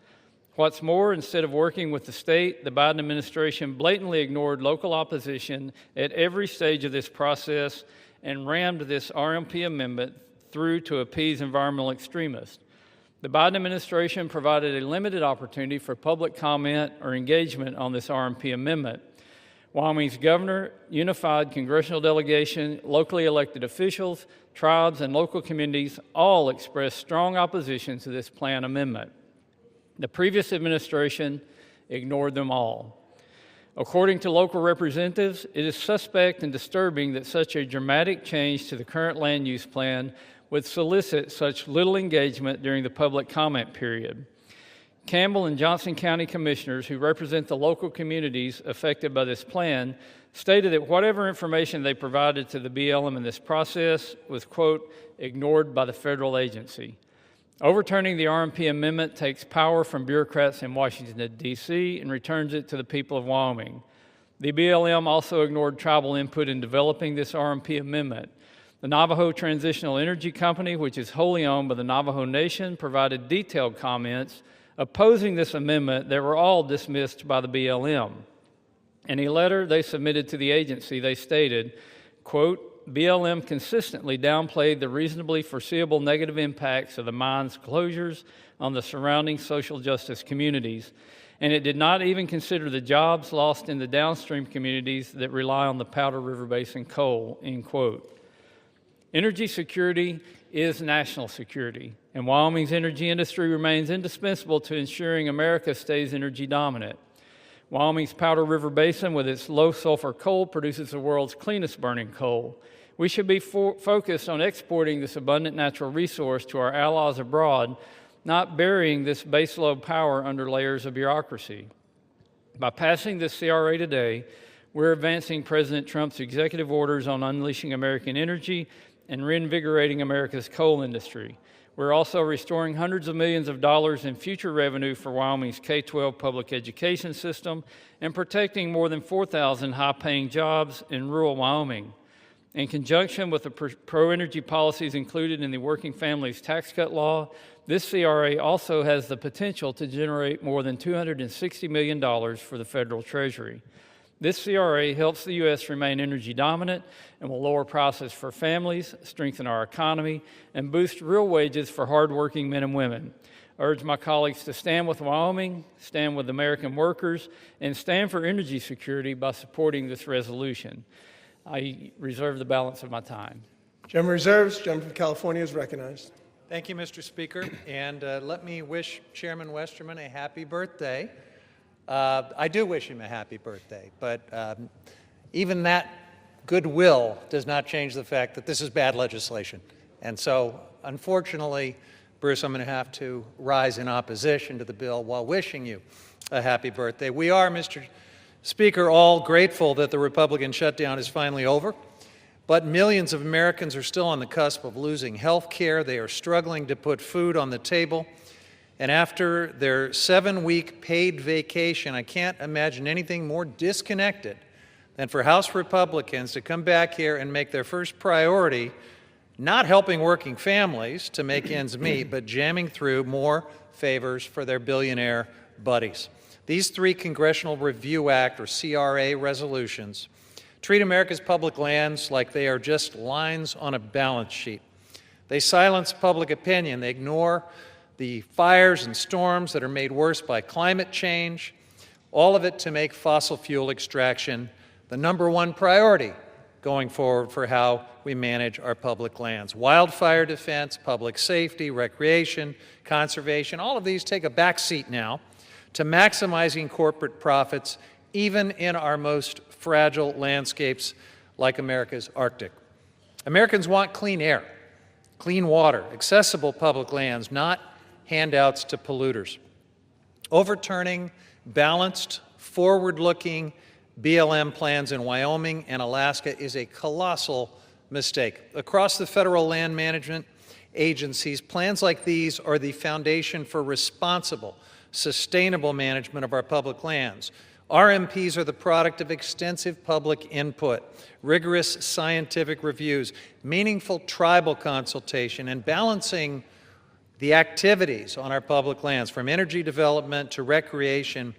What's more, instead of working with the state, the Biden administration blatantly ignored local opposition at every stage of this process and rammed this RMP amendment through to appease environmental extremists. The Biden administration provided a limited opportunity for public comment or engagement on this RMP amendment. Wyoming's governor, unified congressional delegation, locally elected officials, tribes, and local communities all expressed strong opposition to this plan amendment. The previous administration ignored them all. According to local representatives, it is suspect and disturbing that such a dramatic change to the current land use plan would solicit such little engagement during the public comment period. Campbell and Johnson County commissioners who represent the local communities affected by this plan stated that whatever information they provided to the BLM in this process was, quote, ignored by the federal agency. Overturning the RMP amendment takes power from bureaucrats in Washington, D.C. and returns it to the people of Wyoming. The BLM also ignored tribal input in developing this RMP amendment. The Navajo Transitional Energy Company, which is wholly owned by the Navajo Nation, provided detailed comments opposing this amendment that were all dismissed by the BLM. In a letter they submitted to the agency, they stated, quote, BLM consistently downplayed the reasonably foreseeable negative impacts of the mine's closures on the surrounding social justice communities, and it did not even consider the jobs lost in the downstream communities that rely on the Powder River Basin coal, end quote. Energy security is national security, and Wyoming's energy industry remains indispensable to ensuring America stays energy dominant. Wyoming's Powder River Basin, with its low-sulfur coal, produces the world's cleanest burning coal. We should be focused on exporting this abundant natural resource to our allies abroad, not burying this baseload power under layers of bureaucracy. By passing this CRA today, we're advancing President Trump's executive orders on unleashing American energy and reinvigorating America's coal industry. We're also restoring hundreds of millions of dollars in future revenue for Wyoming's K-12 public education system and protecting more than 4,000 high-paying jobs in rural Wyoming. In conjunction with the pro-energy policies included in the Working Families Tax Cut Law, this CRA also has the potential to generate more than $260 million for the federal treasury. This CRA helps the U.S. remain energy dominant and will lower prices for families, strengthen our economy, and boost real wages for hardworking men and women. I urge my colleagues to stand with Wyoming, stand with American workers, and stand for energy security by supporting this resolution. I reserve the balance of my time. Gentleman reserves. Gentleman from California is recognized. Thank you, Mr. Speaker. And let me wish Chairman Westerman a happy birthday. I do wish him a happy birthday, but even that goodwill does not change the fact that this is bad legislation. And so, unfortunately, Bruce, I'm going to have to rise in opposition to the bill while wishing you a happy birthday. We are, Mr. Speaker, all grateful that the Republican shutdown is finally over, but millions of Americans are still on the cusp of losing health care. They are struggling to put food on the table. And after their 7-week paid vacation, I can't imagine anything more disconnected than for House Republicans to come back here and make their first priority not helping working families to make ends meet, but jamming through more favors for their billionaire buddies. These 3 Congressional Review Act, or CRA, resolutions treat America's public lands like they are just lines on a balance sheet. They silence public opinion. They ignore the fires and storms that are made worse by climate change, all of it to make fossil fuel extraction the #1 priority going forward for how we manage our public lands. Wildfire defense, public safety, recreation, conservation, all of these take a back seat now to maximizing corporate profits, even in our most fragile landscapes like America's Arctic. Americans want clean air, clean water, accessible public lands, not handouts to polluters. Overturning balanced, forward-looking BLM plans in Wyoming and Alaska is a colossal mistake. Across the federal land management agencies, plans like these are the foundation for responsible, sustainable management of our public lands. RMPs are the product of extensive public input, rigorous scientific reviews, meaningful tribal consultation, and balancing the activities on our public lands, from energy development to recreation,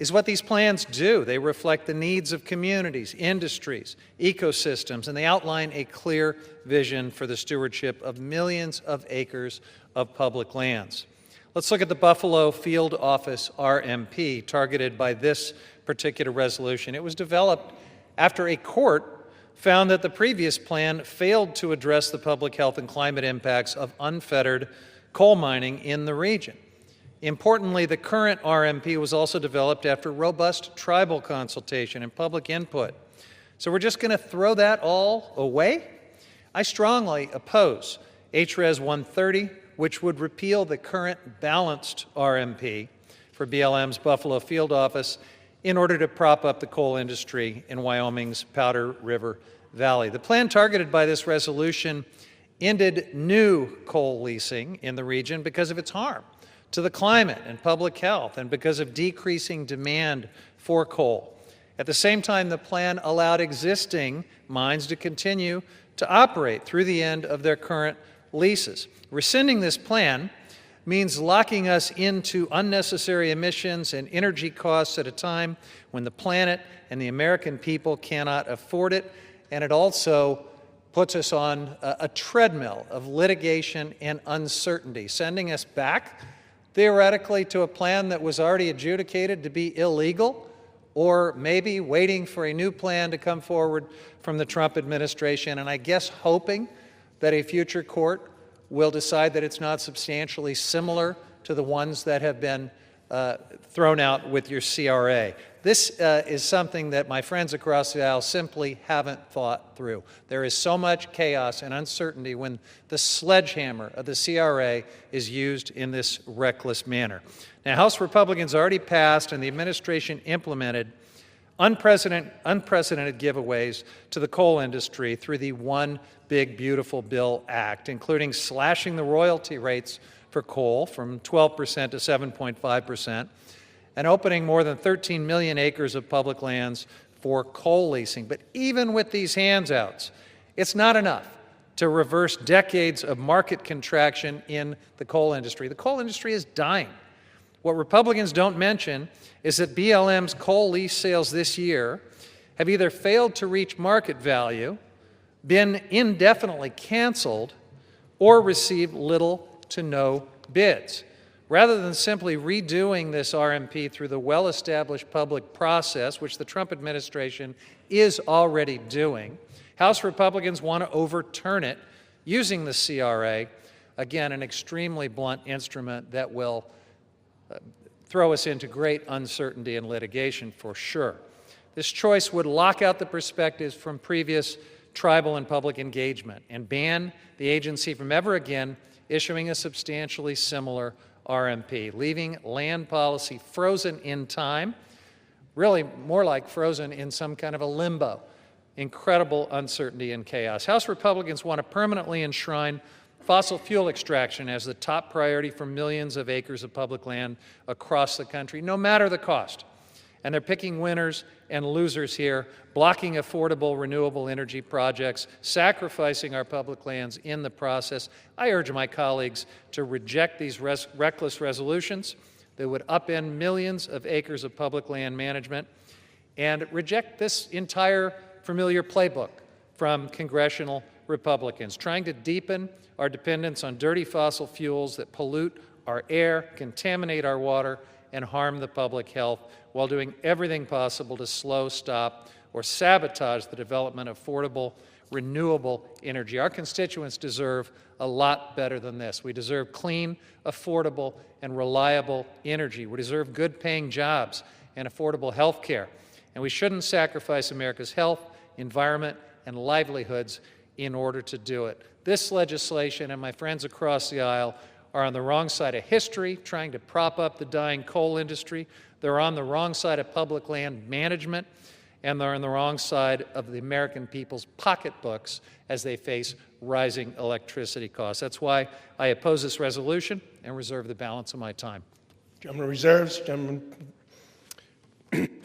is what these plans do. They reflect the needs of communities, industries, ecosystems, and they outline a clear vision for the stewardship of millions of acres of public lands. Let's look at the Buffalo Field Office RMP targeted by this particular resolution. It was developed after a court found that the previous plan failed to address the public health and climate impacts of unfettered coal mining in the region. Importantly, the current RMP was also developed after robust tribal consultation and public input. So we're just going to throw that all away? I strongly oppose HRES 130, which would repeal the current balanced RMP for BLM's Buffalo Field Office in order to prop up the coal industry in Wyoming's Powder River Valley. The plan targeted by this resolution ended new coal leasing in the region because of its harm to the climate and public health and because of decreasing demand for coal. At the same time, the plan allowed existing mines to continue to operate through the end of their current leases. Rescinding this plan means locking us into unnecessary emissions and energy costs at a time when the planet and the American people cannot afford it, and it also puts us on a treadmill of litigation and uncertainty, sending us back, theoretically, to a plan that was already adjudicated to be illegal, or maybe waiting for a new plan to come forward from the Trump administration, and I guess hoping that a future court will decide that it's not substantially similar to the ones that have been thrown out with your CRA. This is something that my friends across the aisle simply haven't thought through. There is so much chaos and uncertainty when the sledgehammer of the CRA is used in this reckless manner. Now, House Republicans already passed and the administration implemented unprecedented giveaways to the coal industry through the One Big Beautiful Bill Act, including slashing the royalty rates for coal from 12% to 7.5%, and opening more than 13 million acres of public lands for coal leasing. But even with these handouts, it's not enough to reverse decades of market contraction in the coal industry. The coal industry is dying. What Republicans don't mention is that BLM's coal lease sales this year have either failed to reach market value, been indefinitely canceled, or received little to no bids. Rather than simply redoing this RMP through the well-established public process, which the Trump administration is already doing, House Republicans want to overturn it using the CRA, again, an extremely blunt instrument that will throw us into great uncertainty and litigation for sure. This choice would lock out the perspectives from previous tribal and public engagement and ban the agency from ever again issuing a substantially similar RMP, leaving land policy frozen in time, really more like frozen in some kind of a limbo. Incredible uncertainty and chaos. House Republicans want to permanently enshrine fossil fuel extraction as the top priority for millions of acres of public land across the country, no matter the cost. And they're picking winners and losers here, blocking affordable renewable energy projects, sacrificing our public lands in the process. I urge my colleagues to reject these reckless resolutions that would upend millions of acres of public land management and reject this entire familiar playbook from congressional Republicans, trying to deepen our dependence on dirty fossil fuels that pollute our air, contaminate our water, and harm the public health, while doing everything possible to slow, stop, or sabotage the development of affordable, renewable energy. Our constituents deserve a lot better than this. We deserve clean, affordable, and reliable energy. We deserve good-paying jobs and affordable health care. And we shouldn't sacrifice America's health, environment, and livelihoods in order to do it. This legislation and my friends across the aisle are on the wrong side of history, trying to prop up the dying coal industry. They're on the wrong side of public land management, and they're on the wrong side of the American people's pocketbooks as they face rising electricity costs. That's why I oppose this resolution and reserve the balance of my time. Gentleman reserves. Gentleman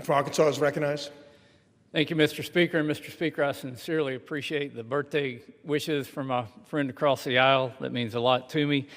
for Arkansas is recognized. Thank you, Mr. Speaker. And Mr. Speaker, I sincerely appreciate the birthday wishes from my friend across the aisle. That means a lot to me.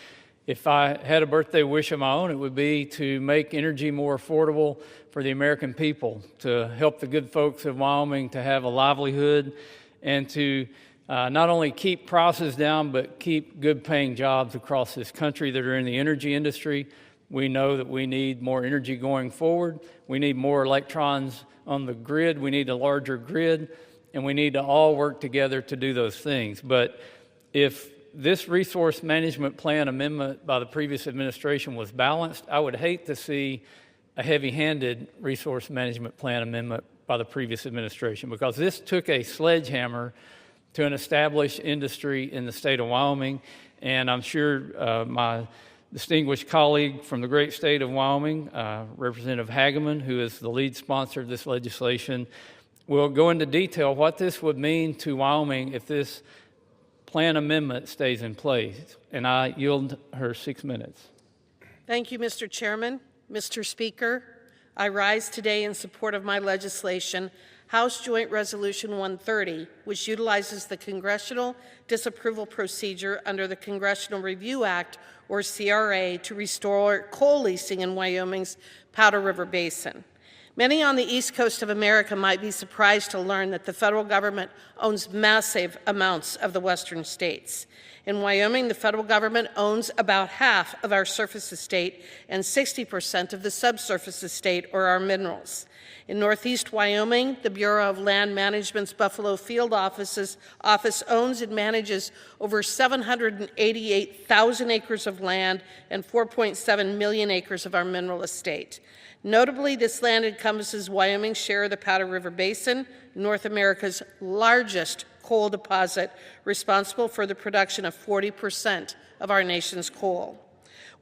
If I had a birthday wish of my own, it would be to make energy more affordable for the American people, to help the good folks of Wyoming to have a livelihood, and to not only keep prices down, but keep good-paying jobs across this country that are in the energy industry. We know that we need more energy going forward. We need more electrons on the grid. We need a larger grid, and we need to all work together to do those things. But if this resource management plan amendment by the previous administration was balanced, I would hate to see a heavy-handed resource management plan amendment by the previous administration, because this took a sledgehammer to an established industry in the state of Wyoming. And I'm sure my distinguished colleague from the great state of Wyoming, Representative Hageman, who is the lead sponsor of this legislation, will go into detail what this would mean to Wyoming if this plan amendment stays in place. And I yield her 6 minutes. Thank you, Mr. Chairman. Mr. Speaker, I rise today in support of my legislation, House Joint Resolution 130, which utilizes the Congressional Disapproval Procedure under the Congressional Review Act, or CRA, to restore coal leasing in Wyoming's Powder River Basin. Many on the East Coast of America might be surprised to learn that the federal government owns massive amounts of the western states. In Wyoming, the federal government owns about half of our surface estate and 60% of the subsurface estate, or our minerals. In Northeast Wyoming, the Bureau of Land Management's Buffalo Field Office owns and manages over 788,000 acres of land and 4.7 million acres of our mineral estate. Notably, this land encompasses Wyoming's share of the Powder River Basin, North America's largest coal deposit, responsible for the production of 40% of our nation's coal.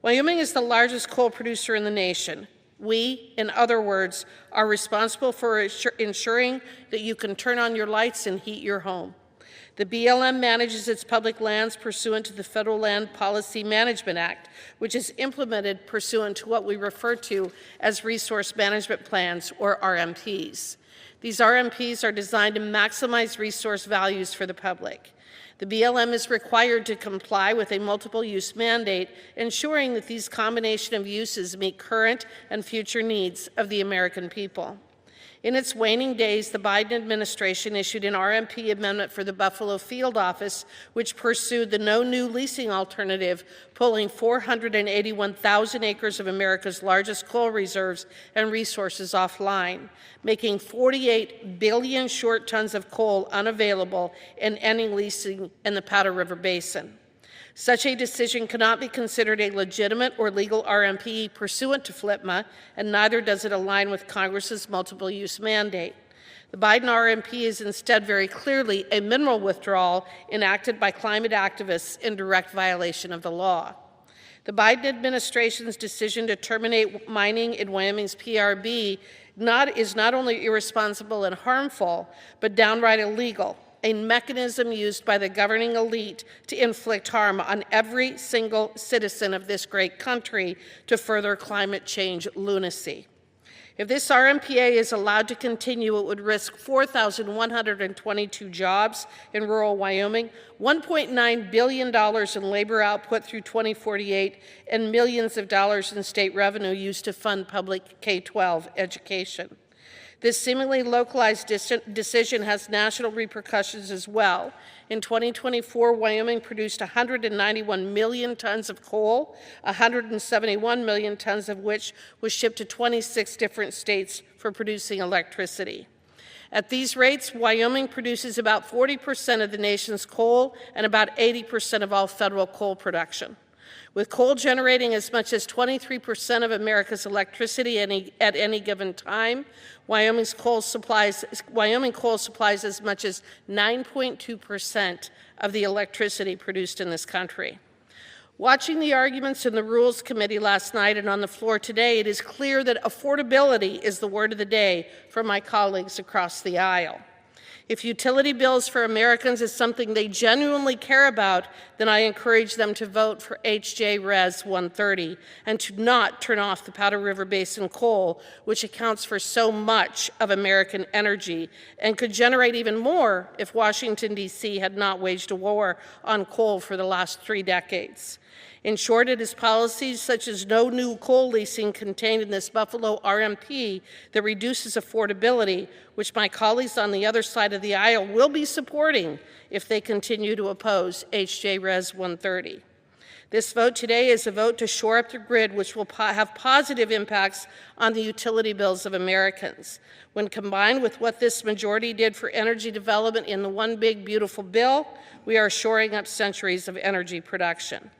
Wyoming is the largest coal producer in the nation. We, in other words, are responsible for ensuring that you can turn on your lights and heat your home. The BLM manages its public lands pursuant to the Federal Land Policy Management Act, which is implemented pursuant to what we refer to as Resource Management Plans, or RMPs. These RMPs are designed to maximize resource values for the public. The BLM is required to comply with a multiple-use mandate, ensuring that these combination of uses meet current and future needs of the American people. In its waning days, the Biden administration issued an RMP amendment for the Buffalo Field Office, which pursued the no new leasing alternative, pulling 481,000 acres of America's largest coal reserves and resources offline, making 48 billion short tons of coal unavailable and ending leasing in the Powder River Basin. Such a decision cannot be considered a legitimate or legal RMP pursuant to FLPMA, and neither does it align with Congress's multiple-use mandate. The Biden RMP is instead very clearly a mineral withdrawal enacted by climate activists in direct violation of the law. The Biden administration's decision to terminate mining in Wyoming's PRB is not only irresponsible and harmful, but downright illegal, a mechanism used by the governing elite to inflict harm on every single citizen of this great country to further climate change lunacy. If this RMPA is allowed to continue, it would risk 4,122 jobs in rural Wyoming, $1.9 billion in labor output through 2048, and millions of dollars in state revenue used to fund public K-12 education. This seemingly localized decision has national repercussions as well. In 2024, Wyoming produced 191 million tons of coal, 171 million tons of which was shipped to 26 different states for producing electricity. At these rates, Wyoming produces about 40% of the nation's coal and about 80% of all federal coal production. With coal generating as much as 23% of America's electricity at any given time, Wyoming coal supplies as much as 9.2% of the electricity produced in this country. Watching the arguments in the Rules Committee last night and on the floor today, it is clear that affordability is the word of the day for my colleagues across the aisle. If utility bills for Americans is something they genuinely care about, then I encourage them to vote for H.J. Res. 130 and to not turn off the Powder River Basin coal, which accounts for so much of American energy and could generate even more if Washington, D.C. had not waged a war on coal for the last 3 decades. In short, it is policies such as no new coal leasing contained in this Buffalo RMP that reduces affordability, which my colleagues on the other side of the aisle will be supporting if they continue to oppose H.J. Res. 130. This vote today is a vote to shore up the grid, which will have positive impacts on the utility bills of Americans. When combined with what this majority did for energy development in the One Big Beautiful Bill, we are shoring up centuries of energy production.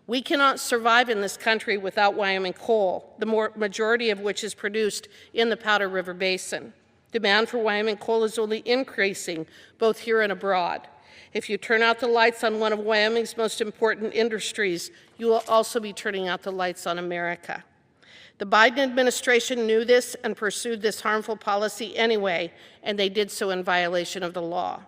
We cannot survive in this country without Wyoming coal, the majority of which is produced in the Powder River Basin. Demand for Wyoming coal is only increasing, both here and abroad. If you turn out the lights on one of Wyoming's most important industries, you will also be turning out the lights on America. The Biden administration knew this and pursued this harmful policy anyway, and they did so in violation of the law.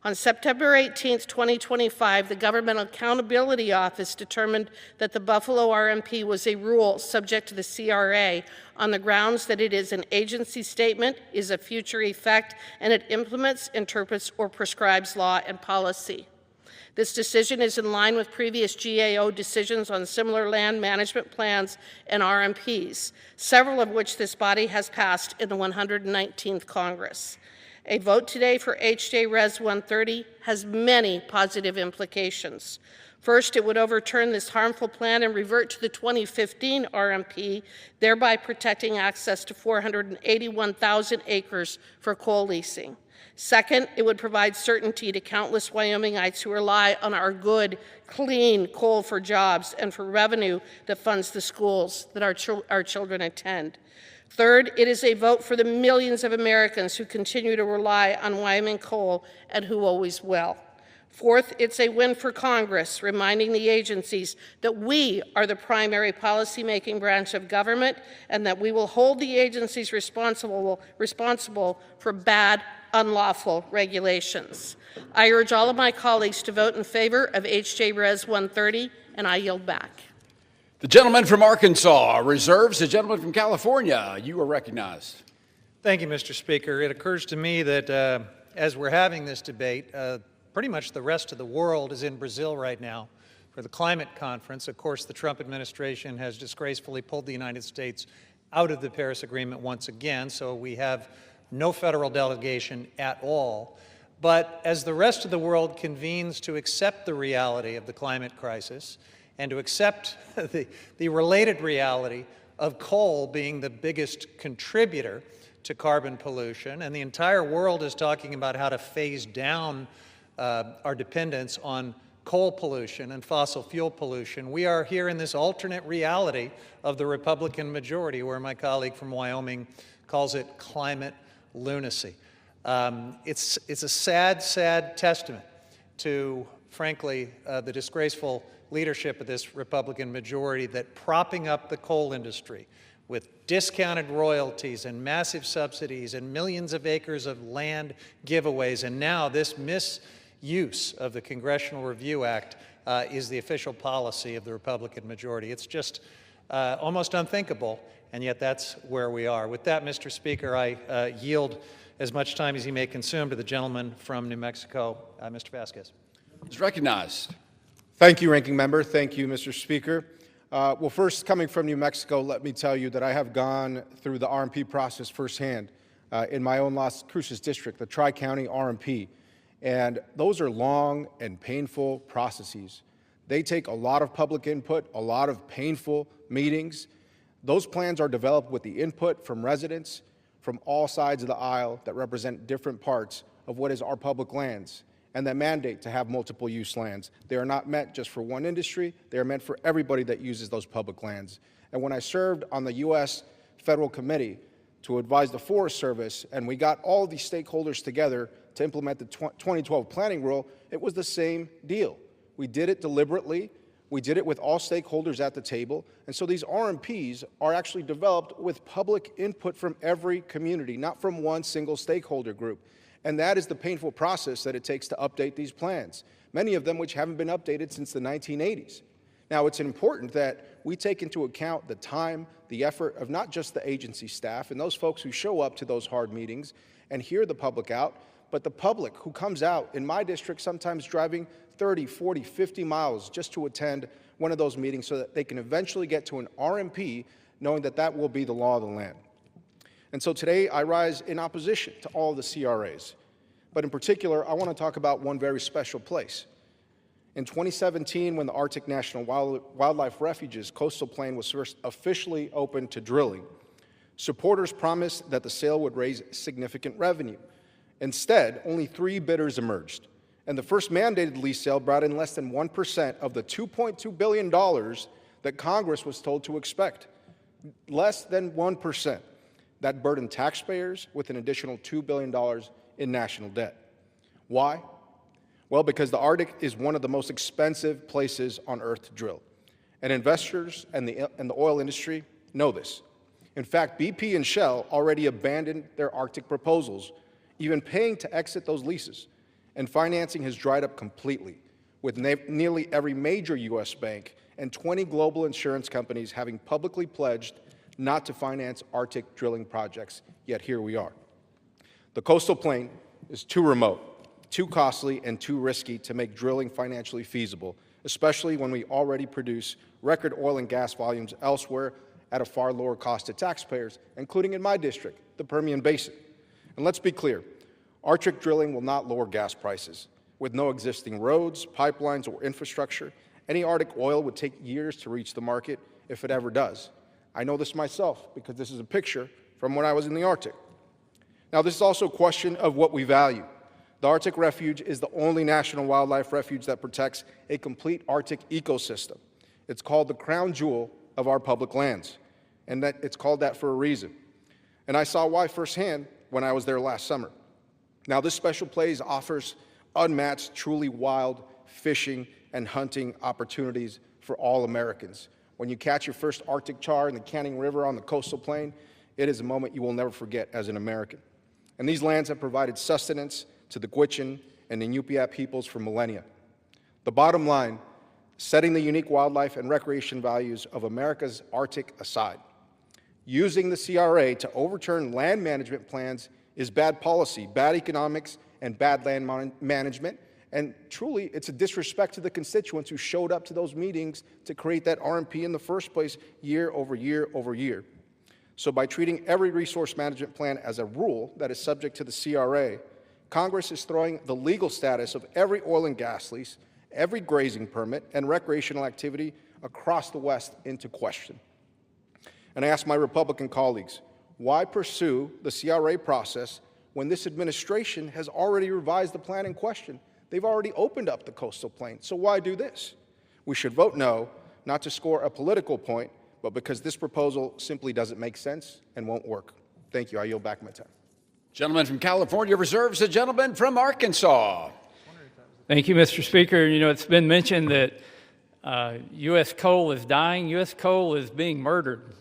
On September 18, 2025, the Government Accountability Office determined that the Buffalo RMP was a rule subject to the CRA on the grounds that it is an agency statement, is of future effect, and it implements, interprets, or prescribes law and policy. This decision is in line with previous GAO decisions on similar land management plans and RMPs, several of which this body has passed in the 119th Congress. A vote today for H.J. Res. 130 has many positive implications. First, it would overturn this harmful plan and revert to the 2015 RMP, thereby protecting access to 481,000 acres for coal leasing. Second, it would provide certainty to countless Wyomingites who rely on our good, clean coal for jobs and for revenue that funds the schools that our children attend. Third, it is a vote for the millions of Americans who continue to rely on Wyoming coal and who always will. Fourth, it's a win for Congress, reminding the agencies that we are the primary policymaking branch of government and that we will hold the agencies responsible for bad, unlawful regulations. I urge all of my colleagues to vote in favor of H.J. Res. 130, and I yield back. The gentleman from Arkansas reserves. The gentleman from California, you are recognized. Thank you, Mr. Speaker. It occurs to me that as we're having this debate, pretty much the rest of the world is in Brazil right now for the climate conference. Of course, the Trump administration has disgracefully pulled the United States out of the Paris Agreement once again, so we have no federal delegation at all. But as the rest of the world convenes to accept the reality of the climate crisis and to accept the related reality of coal being the biggest contributor to carbon pollution, and the entire world is talking about how to phase down our dependence on coal pollution and fossil fuel pollution, we are here in this alternate reality of the Republican majority, where my colleague from Wyoming calls it climate lunacy. It's a sad, sad testament to, frankly, the disgraceful leadership of this Republican majority that propping up the coal industry with discounted royalties and massive subsidies and millions of acres of land giveaways, and now this misuse of the Congressional Review Act is the official policy of the Republican majority. It's just almost unthinkable, and yet that's where we are. With that, Mr. Speaker, I yield as much time as he may consume to the gentleman from New Mexico, Mr. Vasquez. Is recognized. Thank you, Ranking Member. Thank you, Mr. Speaker. Well, first, coming from New Mexico, let me tell you that I have gone through the RMP process firsthand in my own Las Cruces district, the Tri-County RMP. And those are long and painful processes. They take a lot of public input, a lot of painful meetings. Those plans are developed with the input from residents from all sides of the aisle that represent different parts of what is our public lands and that mandate to have multiple use lands. They are not meant just for one industry. They are meant for everybody that uses those public lands. And when I served on the U.S. Federal Committee to advise the Forest Service, and we got all these stakeholders together to implement the 2012 planning rule, it was the same deal. We did it deliberately. We did it with all stakeholders at the table. And so these RMPs are actually developed with public input from every community, not from one single stakeholder group. And that is the painful process that it takes to update these plans, many of them which haven't been updated since the 1980s. Now, it's important that we take into account the time, the effort of not just the agency staff and those folks who show up to those hard meetings and hear the public out, but the public who comes out in my district sometimes driving 30, 40, 50 miles just to attend one of those meetings so that they can eventually get to an RMP knowing that that will be the law of the land. And so today I rise in opposition to all the CRAs. But in particular, I want to talk about one very special place. In 2017, when the Arctic National Wildlife Refuge's coastal plain was first officially opened to drilling, supporters promised that the sale would raise significant revenue. Instead, only 3 bidders emerged. And the first mandated lease sale brought in less than 1% of the $2.2 billion that Congress was told to expect. Less than 1%. That burdened taxpayers with an additional $2 billion in national debt. Why? Well, because the Arctic is one of the most expensive places on Earth to drill. And investors and the oil industry know this. In fact, BP and Shell already abandoned their Arctic proposals, even paying to exit those leases. And financing has dried up completely, with nearly every major U.S. bank and 20 global insurance companies having publicly pledged not to finance Arctic drilling projects, yet here we are. The coastal plain is too remote, too costly, and too risky to make drilling financially feasible, especially when we already produce record oil and gas volumes elsewhere at a far lower cost to taxpayers, including in my district, the Permian Basin. And let's be clear, Arctic drilling will not lower gas prices. With no existing roads, pipelines, or infrastructure, Any Arctic oil would take years to reach the market if it ever does. I know this myself because this is a picture from when I was in the Arctic. Now, this is also a question of what we value. The Arctic Refuge is the only national wildlife refuge that protects a complete Arctic ecosystem. It's called the crown jewel of our public lands, and that it's called that for a reason. And I saw why firsthand when I was there last summer. Now, this special place offers unmatched, truly wild fishing and hunting opportunities for all Americans. When you catch your first Arctic char in the Canning River on the coastal plain, it is a moment you will never forget as an American. And these lands have provided sustenance to the Gwich'in and Iñupiat peoples for millennia. The bottom line, setting the unique wildlife and recreation values of America's Arctic aside, using the CRA to overturn land management plans is bad policy, bad economics, and bad land management. And truly, it's a disrespect to the constituents who showed up to those meetings to create that RMP in the first place year over year over year. So by treating every resource management plan as a rule that is subject to the CRA, Congress is throwing the legal status of every oil and gas lease, every grazing permit, and recreational activity across the West into question. And I ask my Republican colleagues, why pursue the CRA process when this administration has already revised the plan in question? They've already opened up the coastal plain, so why do this? We should vote no, not to score a political point, but because this proposal simply doesn't make sense and won't work. Thank you. I yield back my time. Gentleman from California reserves the gentleman from Arkansas. Thank you, Mr. Speaker. You know, it's been mentioned that U.S. coal is dying. U.S. coal is being murdered.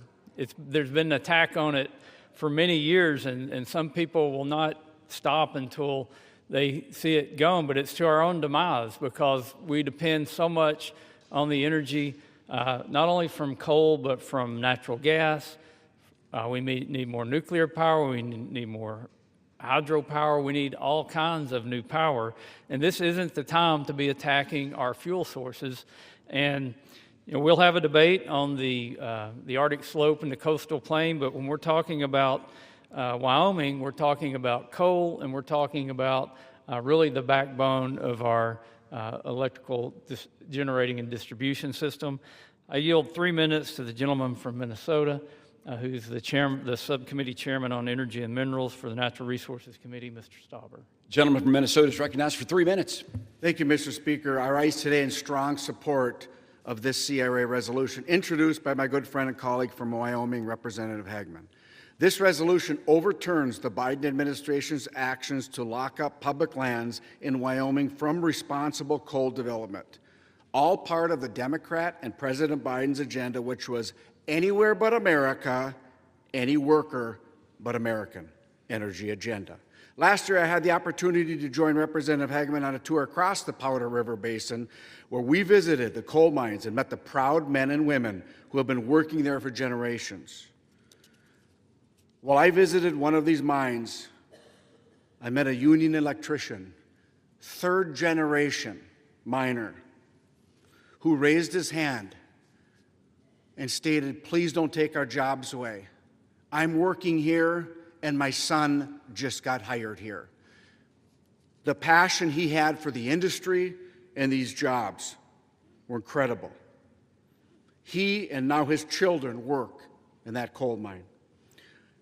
There's been an attack on it for many years, and some people will not stop until they see it gone, but it's to our own demise because we depend so much on the energy, not only from coal, but from natural gas. We need more nuclear power. We need more hydropower. We need all kinds of new power. And this isn't the time to be attacking our fuel sources. And you know, we'll have a debate on the Arctic slope and the coastal plain, but when we're talking about Wyoming, we're talking about coal, and we're talking about really the backbone of our electrical generating and distribution system. I yield 3 minutes to the gentleman from Minnesota, who's the subcommittee chairman on energy and minerals for the Natural Resources Committee, Mr. Stauber. Gentleman from Minnesota is recognized for 3 minutes. Thank you, Mr. Speaker. I rise today in strong support of this CRA resolution introduced by my good friend and colleague from Wyoming, Representative Hagman. This resolution overturns the Biden administration's actions to lock up public lands in Wyoming from responsible coal development, all part of the Democrat and President Biden's agenda, which was anywhere but America, any worker but American energy agenda. Last year, I had the opportunity to join Representative Hagman on a tour across the Powder River Basin, where we visited the coal mines and met the proud men and women who have been working there for generations. While I visited one of these mines, I met a union electrician, third-generation miner, who raised his hand and stated, "Please don't take our jobs away. I'm working here, and my son just got hired here." The passion he had for the industry and these jobs were incredible. He and now his children work in that coal mine.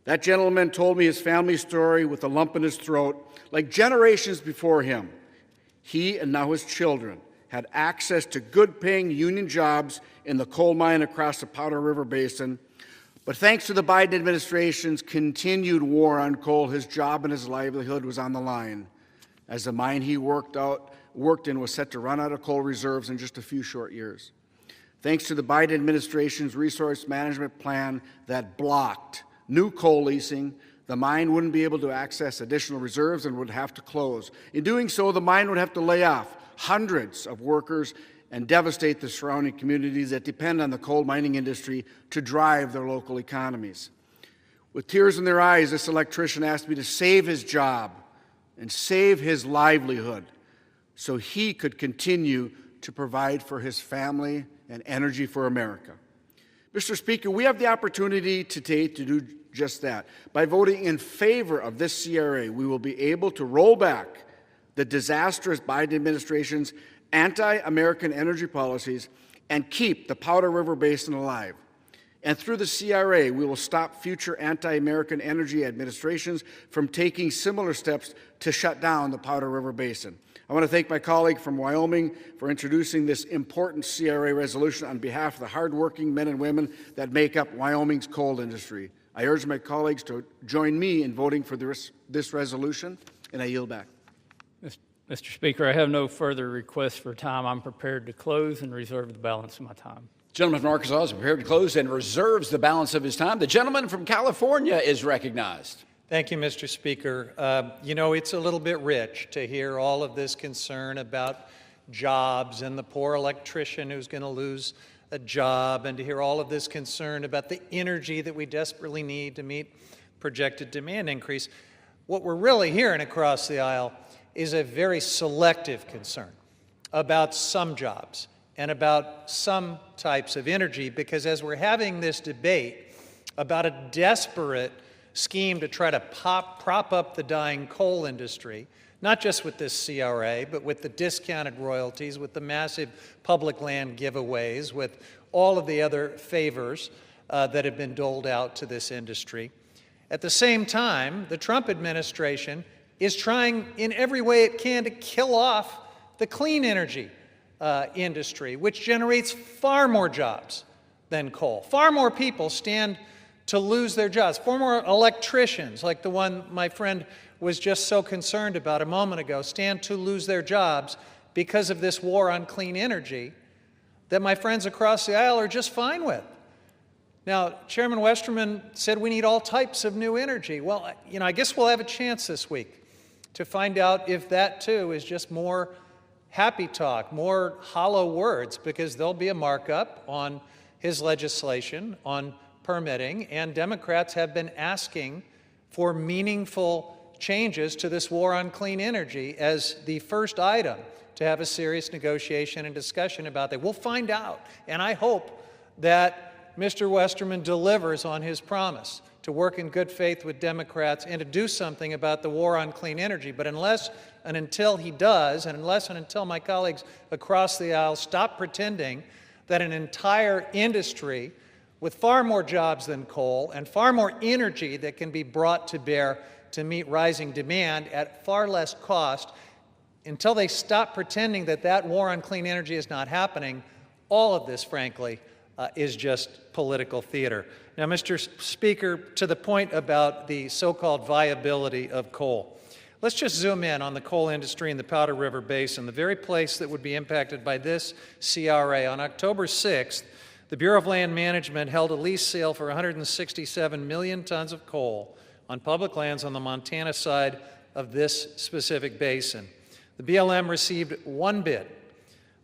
That gentleman told me his family story with a lump in his throat. Like generations before him, he and now his children had access to good-paying union jobs in the coal mine across the Powder River Basin. But thanks to the Biden administration's continued war on coal, his job and his livelihood was on the line, as the mine he worked in was set to run out of coal reserves in just a few short years. Thanks to the Biden administration's resource management plan that blocked new coal leasing, the mine wouldn't be able to access additional reserves and would have to close. In doing so, the mine would have to lay off hundreds of workers and devastate the surrounding communities that depend on the coal mining industry to drive their local economies. With tears in their eyes, this electrician asked me to save his job and save his livelihood so he could continue to provide for his family and energy for America. Mr. Speaker, we have the opportunity today to do just that. By voting in favor of this CRA, we will be able to roll back the disastrous Biden administration's anti-American energy policies and keep the Powder River Basin alive. And through the CRA, we will stop future anti-American energy administrations from taking similar steps to shut down the Powder River Basin. I want to thank my colleague from Wyoming for introducing this important CRA resolution on behalf of the hardworking men and women that make up Wyoming's coal industry. I urge my colleagues to join me in voting for this resolution, and I yield back. Mr. Speaker, I have no further requests for time. I'm prepared to close and reserve the balance of my time. Gentleman from Arkansas is prepared to close and reserves the balance of his time. The gentleman from California is recognized. Thank you, Mr. Speaker. You know, it's a little bit rich to hear all of this concern about jobs and the poor electrician who's going to lose a job, and to hear all of this concern about the energy that we desperately need to meet projected demand increase. What we're really hearing across the aisle is a very selective concern about some jobs and about some types of energy, because as we're having this debate about a desperate scheme to try to prop up the dying coal industry, not just with this CRA, but with the discounted royalties, with the massive public land giveaways, with all of the other favors that have been doled out to this industry. At the same time, the Trump administration is trying in every way it can to kill off the clean energy industry, which generates far more jobs than coal. Far more people stand to lose their jobs. Far more electricians, like the one my friend was just so concerned about a moment ago, stand to lose their jobs because of this war on clean energy that my friends across the aisle are just fine with. Now, Chairman Westerman said we need all types of new energy. Well, you know, I guess we'll have a chance this week to find out if that too is just more happy talk, more hollow words, because there'll be a markup on his legislation on permitting, and Democrats have been asking for meaningful changes to this war on clean energy as the first item to have a serious negotiation and discussion about that. We'll find out, and I hope that Mr. Westerman delivers on his promise to work in good faith with Democrats and to do something about the war on clean energy. But unless and until he does, and unless and until my colleagues across the aisle stop pretending that an entire industry with far more jobs than coal and far more energy that can be brought to bear to meet rising demand at far less cost, until they stop pretending that that war on clean energy is not happening, all of this, frankly, is just political theater. Now, Mr. Speaker, to the point about the so-called viability of coal, let's just zoom in on the coal industry in the Powder River Basin, the very place that would be impacted by this CRA. On October 6th, the Bureau of Land Management held a lease sale for 167 million tons of coal on public lands on the Montana side of this specific basin. The BLM received one bid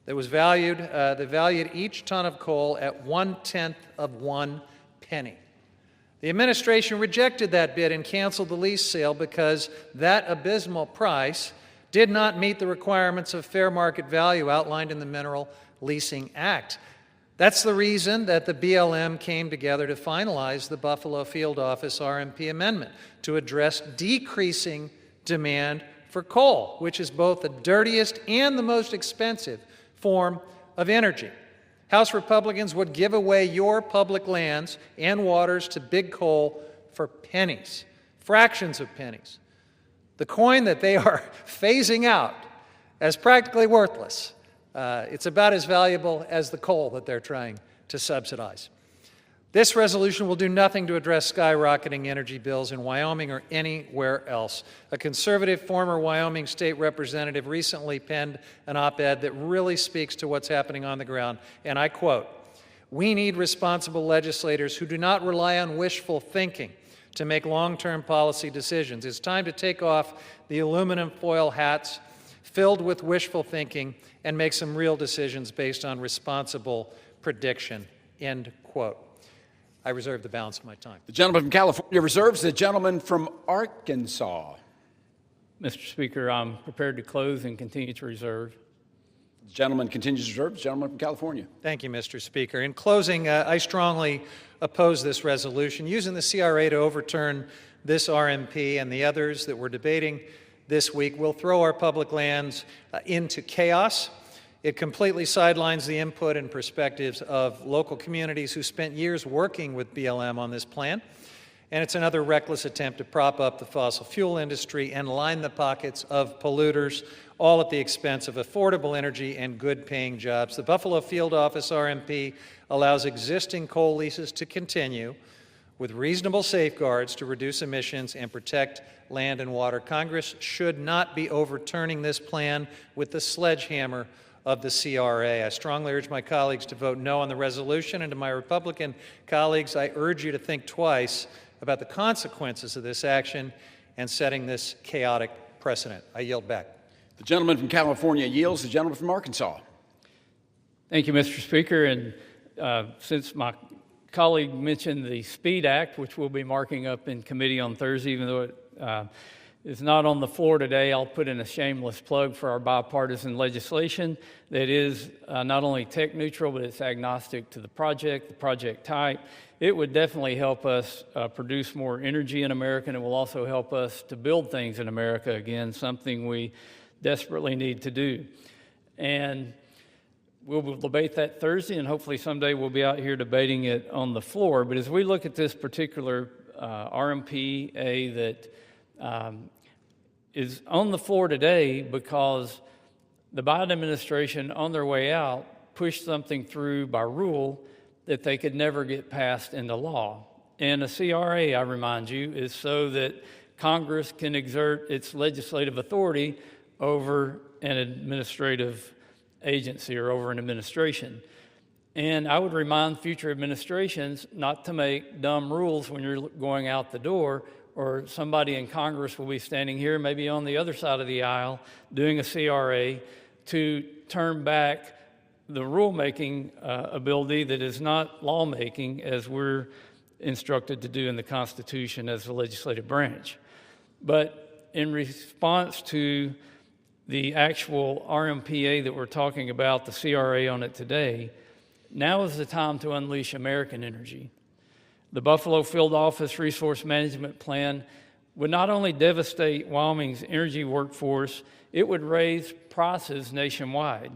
that was valued, that valued each ton of coal at 1/10 of 1 penny. The administration rejected that bid and canceled the lease sale because that abysmal price did not meet the requirements of fair market value outlined in the Mineral Leasing Act. That's the reason that the BLM came together to finalize the Buffalo Field Office RMP amendment to address decreasing demand for coal, which is both the dirtiest and the most expensive form of energy. House Republicans would give away your public lands and waters to big coal for pennies, fractions of pennies. The coin that they are phasing out as practically worthless. It's about as valuable as the coal that they're trying to subsidize. This resolution will do nothing to address skyrocketing energy bills in Wyoming or anywhere else. A conservative former Wyoming state representative recently penned an op-ed that really speaks to what's happening on the ground, and I quote, "We need responsible legislators who do not rely on wishful thinking to make long-term policy decisions. It's time to take off the aluminum foil hats filled with wishful thinking and make some real decisions based on responsible prediction," end quote. I reserve the balance of my time. The gentleman from California reserves. The gentleman from Arkansas. Mr. Speaker, I'm prepared to close and continue to reserve. The gentleman continues to reserve. The gentleman from California. Thank you, Mr. Speaker. In closing, I strongly oppose this resolution. Using the CRA to overturn this RMP and the others that we're debating this week will throw our public lands into chaos. It completely sidelines the input and perspectives of local communities who spent years working with BLM on this plan. And it's another reckless attempt to prop up the fossil fuel industry and line the pockets of polluters, all at the expense of affordable energy and good-paying jobs. The Buffalo Field Office RMP allows existing coal leases to continue with reasonable safeguards to reduce emissions and protect land and water. Congress should not be overturning this plan with the sledgehammer of the CRA. I strongly urge my colleagues to vote no on the resolution, and to my Republican colleagues, I urge you to think twice about the consequences of this action and setting this chaotic precedent. I yield back. The gentleman from California yields. The gentleman from Arkansas. Thank you, Mr. Speaker. And since my colleague mentioned the SPEED Act, which we'll be marking up in committee on Thursday, even though it is not on the floor today, I'll put in a shameless plug for our bipartisan legislation that is not only tech neutral, but it's agnostic to the project type. It would definitely help us produce more energy in America, and it will also help us to build things in America again, something we desperately need to do. And we'll debate that Thursday, and hopefully someday we'll be out here debating it on the floor. But as we look at this particular RMPA that is on the floor today because the Biden administration, on their way out, pushed something through by rule that they could never get passed into law. And a CRA, I remind you, is so that Congress can exert its legislative authority over an administrative agency or over an administration. And I would remind future administrations not to make dumb rules when you're going out the door, or somebody in Congress will be standing here, maybe on the other side of the aisle, doing a CRA to turn back the rulemaking ability that is not lawmaking as we're instructed to do in the Constitution as the legislative branch. But in response to the actual RMPA that we're talking about, the CRA on it today, now is the time to unleash American energy. The Buffalo Field Office Resource Management Plan would not only devastate Wyoming's energy workforce, it would raise prices nationwide.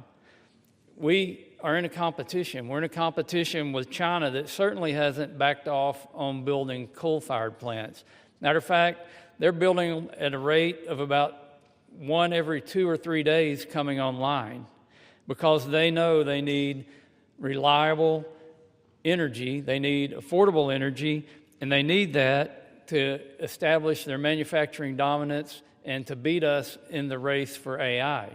We are in a competition. We're in a competition with China that certainly hasn't backed off on building coal-fired plants. Matter of fact, they're building at a rate of about one every 2 or 3 days coming online because they know they need reliable energy, they need affordable energy, and they need that to establish their manufacturing dominance and to beat us in the race for AI.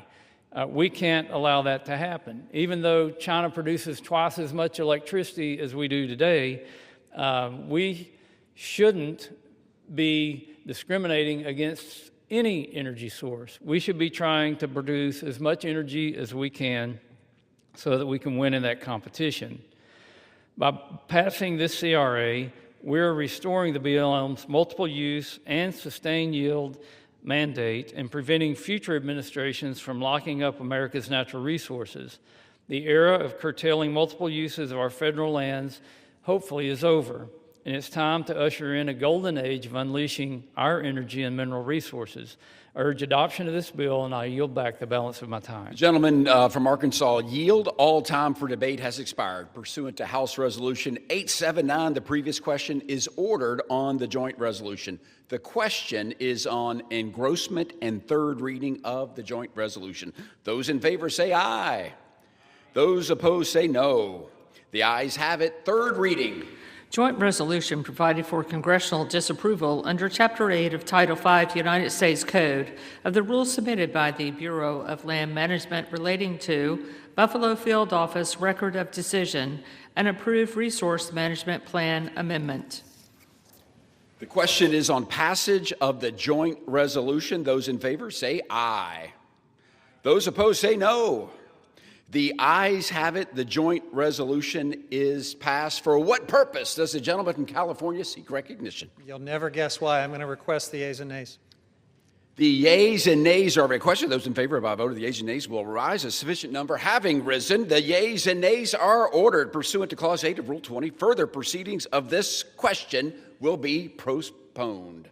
We can't allow that to happen. Even though China produces twice as much electricity as we do today, we shouldn't be discriminating against any energy source. We should be trying to produce as much energy as we can so that we can win in that competition. By passing this CRA, we're restoring the BLM's multiple use and sustained yield mandate and preventing future administrations from locking up America's natural resources. The era of curtailing multiple uses of our federal lands hopefully is over, and it's time to usher in a golden age of unleashing our energy and mineral resources. I urge adoption of this bill, and I yield back the balance of my time. The gentleman from Arkansas yield. All time for debate has expired. Pursuant to House Resolution 879, the previous question is ordered on the joint resolution. The question is on engrossment and third reading of the joint resolution. Those in favor say aye. Those opposed say no. The ayes have it. Third reading. Joint resolution providing for congressional disapproval under Chapter 8 of Title 5 United States Code of the rules submitted by the Bureau of Land Management relating to Buffalo Field Office Record of Decision and approved Resource Management Plan Amendment. The question is on passage of the joint resolution. Those in favor say aye. Those opposed say no. The ayes have it. The joint resolution is passed. For what purpose does the gentleman from California seek recognition? You'll never guess why. I'm going to request the yeas and nays. The yeas and nays are requested. Those in favor by vote of the yeas and nays will rise. A sufficient number having risen, the yeas and nays are ordered. Pursuant to Clause 8 of Rule 20, further proceedings of this question will be postponed.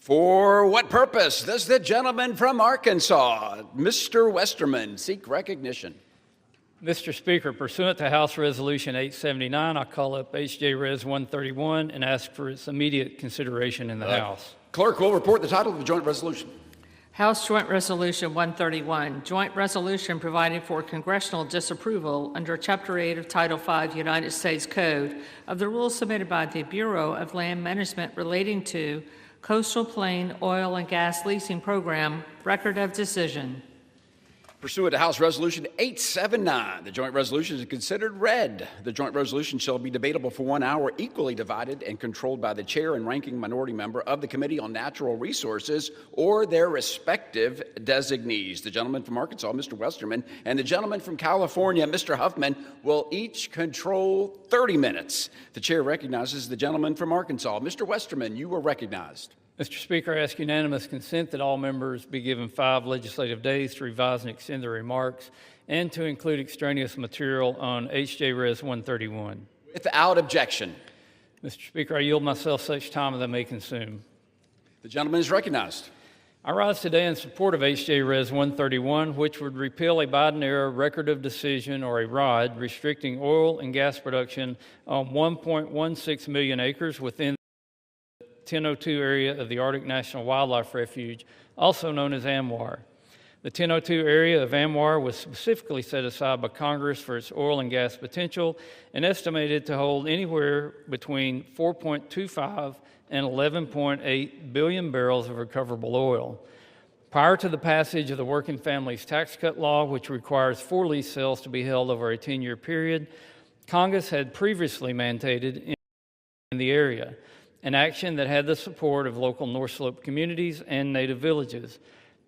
For what purpose does the gentleman from Arkansas, Mr. Westerman, seek recognition? Mr. Speaker, pursuant to House Resolution 879, I call up H.J. Res. 131 and ask for its immediate consideration in the House. Clerk will report the title of the joint resolution. House Joint Resolution 131, Joint Resolution providing for congressional disapproval under Chapter 8 of Title 5 United States Code of the rules submitted by the Bureau of Land Management relating to Coastal Plain Oil and Gas Leasing Program, Record of Decision. Pursuant to House Resolution 879, the joint resolution is considered read. The joint resolution shall be debatable for 1 hour, equally divided and controlled by the chair and ranking minority member of the Committee on Natural Resources or their respective designees. The gentleman from Arkansas, Mr. Westerman, and the gentleman from California, Mr. Huffman, will each control 30 minutes. The chair recognizes the gentleman from Arkansas. Mr. Westerman, you are recognized. Mr. Speaker, I ask unanimous consent that all members be given 5 legislative days to revise and extend their remarks and to include extraneous material on H.J. Res. 131. Without objection. Mr. Speaker, I yield myself such time as I may consume. The gentleman is recognized. I rise today in support of H.J. Res. 131, which would repeal a Biden-era record of decision, or a ROD, restricting oil and gas production on 1.16 million acres within 1002 area of the Arctic National Wildlife Refuge, also known as ANWR. The 1002 area of ANWR was specifically set aside by Congress for its oil and gas potential and estimated to hold anywhere between 4.25 and 11.8 billion barrels of recoverable oil. Prior to the passage of the Working Families Tax Cut Law, which requires 4 lease sales to be held over a 10-year period, Congress had previously mandated in the area, an action that had the support of local North Slope communities and native villages.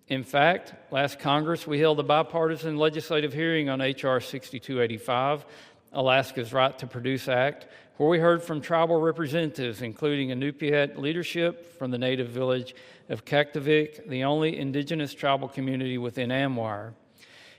In fact, last Congress, we held a bipartisan legislative hearing on H.R. 6285, Alaska's Right to Produce Act, where we heard from tribal representatives, including Inupiat leadership from the native village of Kaktovik, the only indigenous tribal community within ANWR.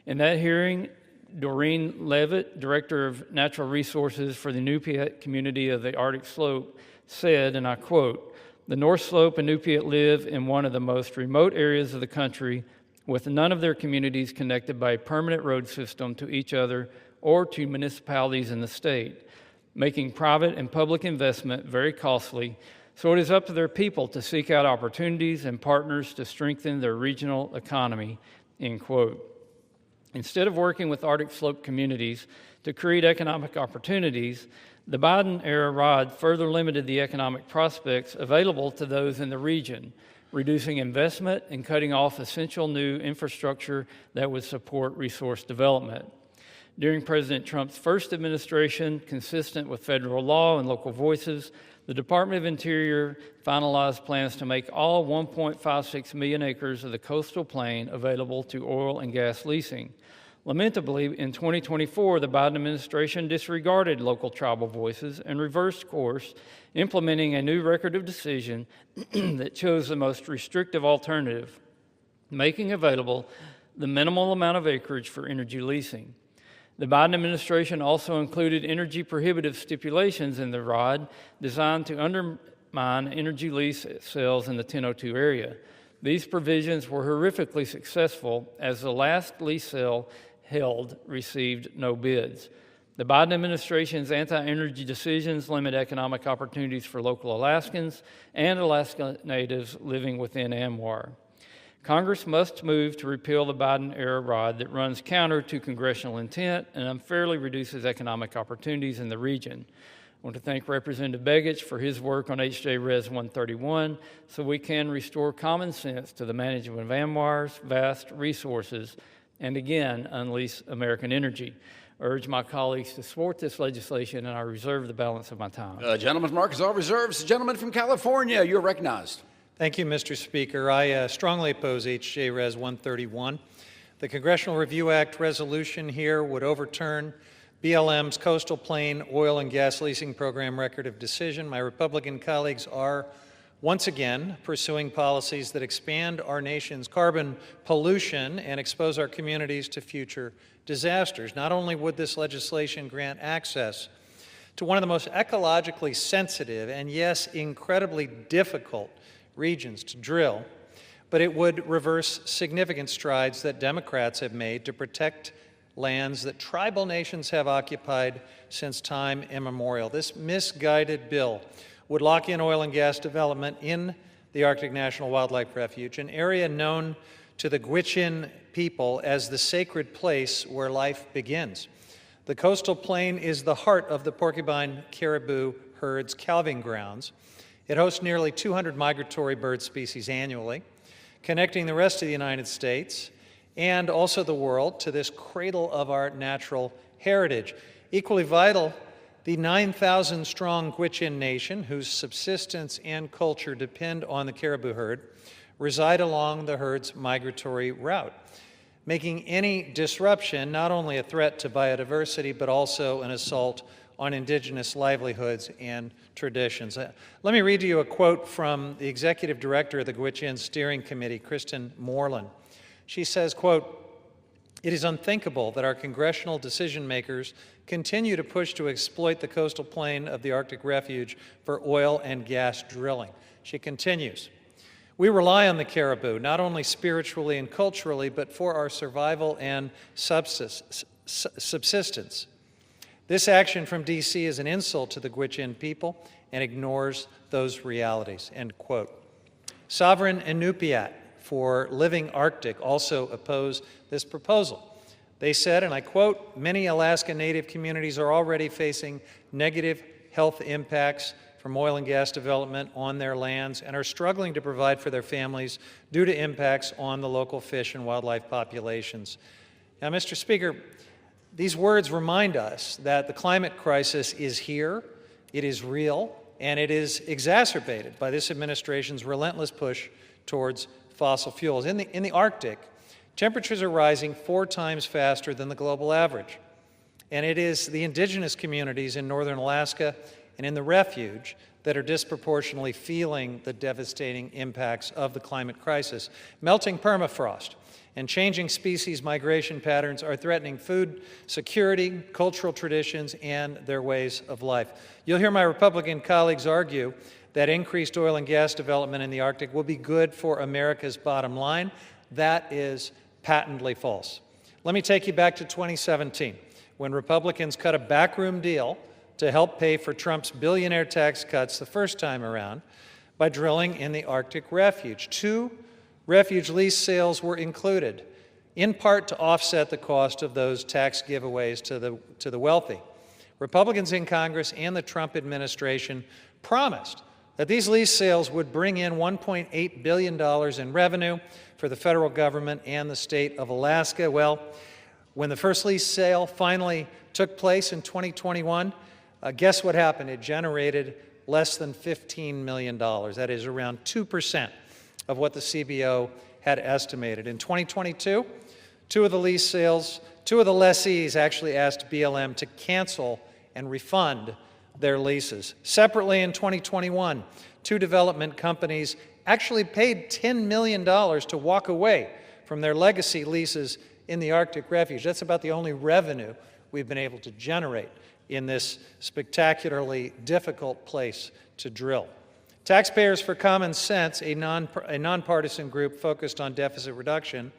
In that hearing, Doreen Levitt, Director of Natural Resources for the Inupiat community of the Arctic Slope, said, and I quote, "The North Slope Inupiat live in one of the most remote areas of the country, with none of their communities connected by a permanent road system to each other or to municipalities in the state, making private and public investment very costly, so it is up to their people to seek out opportunities and partners to strengthen their regional economy," end quote. Instead of working with Arctic Slope communities to create economic opportunities, the Biden-era ROD further limited the economic prospects available to those in the region, reducing investment and cutting off essential new infrastructure that would support resource development. During President Trump's first administration, consistent with federal law and local voices, the Department of Interior finalized plans to make all 1.56 million acres of the coastal plain available to oil and gas leasing. Lamentably, in 2024, the Biden administration disregarded local tribal voices and reversed course, implementing a new record of decision that chose the most restrictive alternative, making available the minimal amount of acreage for energy leasing. The Biden administration also included energy prohibitive stipulations in the ROD designed to undermine energy lease sales in the 1002 area. These provisions were horrifically successful, as the last lease sale held received no bids. The Biden administration's anti-energy decisions limit economic opportunities for local Alaskans and Alaska Natives living within ANWR. Congress must move to repeal the Biden-era ROD that runs counter to congressional intent and unfairly reduces economic opportunities in the region. I want to thank Representative Begich for his work on H.J. Res. 131 so we can restore common sense to the management of ANWR's vast resources and again unleash American energy. I urge my colleagues to support this legislation, and I reserve the balance of my time. Gentleman from Arkansas reserves. The gentleman from California, you're recognized. Thank you, Mr. Speaker. I strongly oppose H.J. Res. 131. The Congressional Review Act resolution here would overturn BLM's Coastal Plain Oil and Gas Leasing Program record of decision. My Republican colleagues are once again pursuing policies that expand our nation's carbon pollution and expose our communities to future disasters. Not only would this legislation grant access to one of the most ecologically sensitive and, yes, incredibly difficult regions to drill, but it would reverse significant strides that Democrats have made to protect lands that tribal nations have occupied since time immemorial. This misguided bill would lock in oil and gas development in the Arctic National Wildlife Refuge, an area known to the Gwich'in people as the sacred place where life begins. The coastal plain is the heart of the porcupine caribou herd's calving grounds. It hosts nearly 200 migratory bird species annually, connecting the rest of the United States and also the world to this cradle of our natural heritage. Equally vital, the 9,000-strong Gwich'in Nation, whose subsistence and culture depend on the caribou herd, reside along the herd's migratory route, making any disruption not only a threat to biodiversity, but also an assault on indigenous livelihoods and traditions. Let me read to you a quote from the executive director of the Gwich'in Steering Committee, Kristen Moreland. She says, quote, "It is unthinkable that our congressional decision makers continue to push to exploit the coastal plain of the Arctic Refuge for oil and gas drilling." She continues, "We rely on the caribou, not only spiritually and culturally, but for our survival and subsistence. This action from D.C. is an insult to the Gwich'in people and ignores those realities," end quote. Sovereign Inupiat for Living Arctic also oppose this proposal. They said, and I quote, "Many Alaska Native communities are already facing negative health impacts from oil and gas development on their lands and are struggling to provide for their families due to impacts on the local fish and wildlife populations." Now, Mr. Speaker, these words remind us that the climate crisis is here, it is real, and it is exacerbated by this administration's relentless push towards fossil fuels. In the Arctic, temperatures are rising 4 times faster than the global average. And it is the indigenous communities in northern Alaska and in the refuge that are disproportionately feeling the devastating impacts of the climate crisis. Melting permafrost and changing species migration patterns are threatening food security, cultural traditions, and their ways of life. You'll hear my Republican colleagues argue that increased oil and gas development in the Arctic will be good for America's bottom line. That is patently false. Let me take you back to 2017, when Republicans cut a backroom deal to help pay for Trump's billionaire tax cuts the first time around by drilling in the Arctic Refuge. 2 refuge lease sales were included, in part to offset the cost of those tax giveaways to the wealthy. Republicans in Congress and the Trump administration promised that these lease sales would bring in $1.8 billion in revenue for the federal government and the state of Alaska. Well, when the first lease sale finally took place in 2021, guess what happened? It generated less than $15 million. That is around 2% of what the CBO had estimated. In 2022, 2 of the lease sales, 2 of the lessees actually asked BLM to cancel and refund their leases. Separately, in 2021, 2 development companies actually paid $10 million to walk away from their legacy leases in the Arctic Refuge. That's about the only revenue we've been able to generate in this spectacularly difficult place to drill. Taxpayers for Common Sense, a nonpartisan group focused on deficit reduction,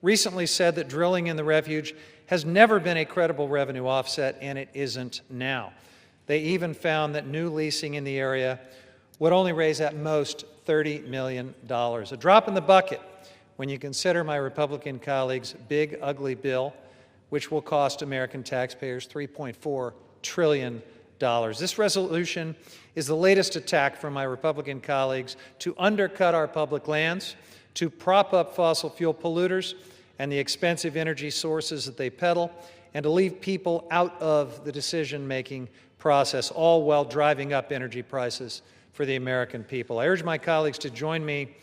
recently said that drilling in the refuge has never been a credible revenue offset, and it isn't now. They even found that new leasing in the area would only raise at most $30 million. A drop in the bucket when you consider my Republican colleagues' big, ugly bill, which will cost American taxpayers $3.4 trillion. This resolution is the latest attack from my Republican colleagues to undercut our public lands, to prop up fossil fuel polluters and the expensive energy sources that they peddle, and to leave people out of the decision-making process, all while driving up energy prices for the American people. I urge my colleagues to join me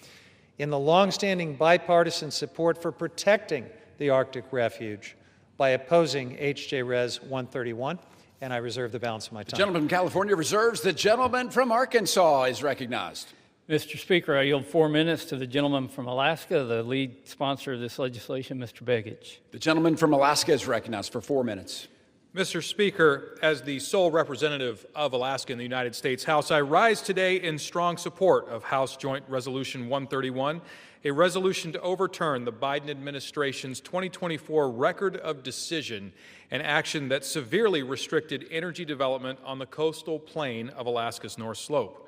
in the longstanding bipartisan support for protecting the Arctic Refuge by opposing H.J. Res. 131, and I reserve the balance of my time. The gentleman from California reserves. The gentleman from Arkansas is recognized. Mr. Speaker, I yield 4 minutes to the gentleman from Alaska, the lead sponsor of this legislation, Mr. Begich. The gentleman from Alaska is recognized for 4 minutes. Mr. Speaker, as the sole representative of Alaska in the United States House, I rise today in strong support of House Joint Resolution 131, a resolution to overturn the Biden administration's 2024 record of decision and action that severely restricted energy development on the coastal plain of Alaska's North Slope.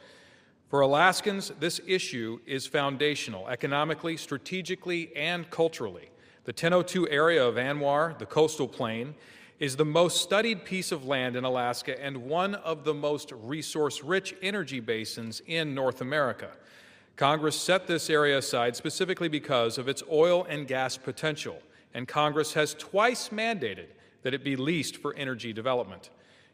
For Alaskans, this issue is foundational economically, strategically, and culturally. The 1002 area of ANWR, the coastal plain, is the most studied piece of land in Alaska and one of the most resource-rich energy basins in North America. Congress set this area aside specifically because of its oil and gas potential, and Congress has twice mandated that it be leased for energy development.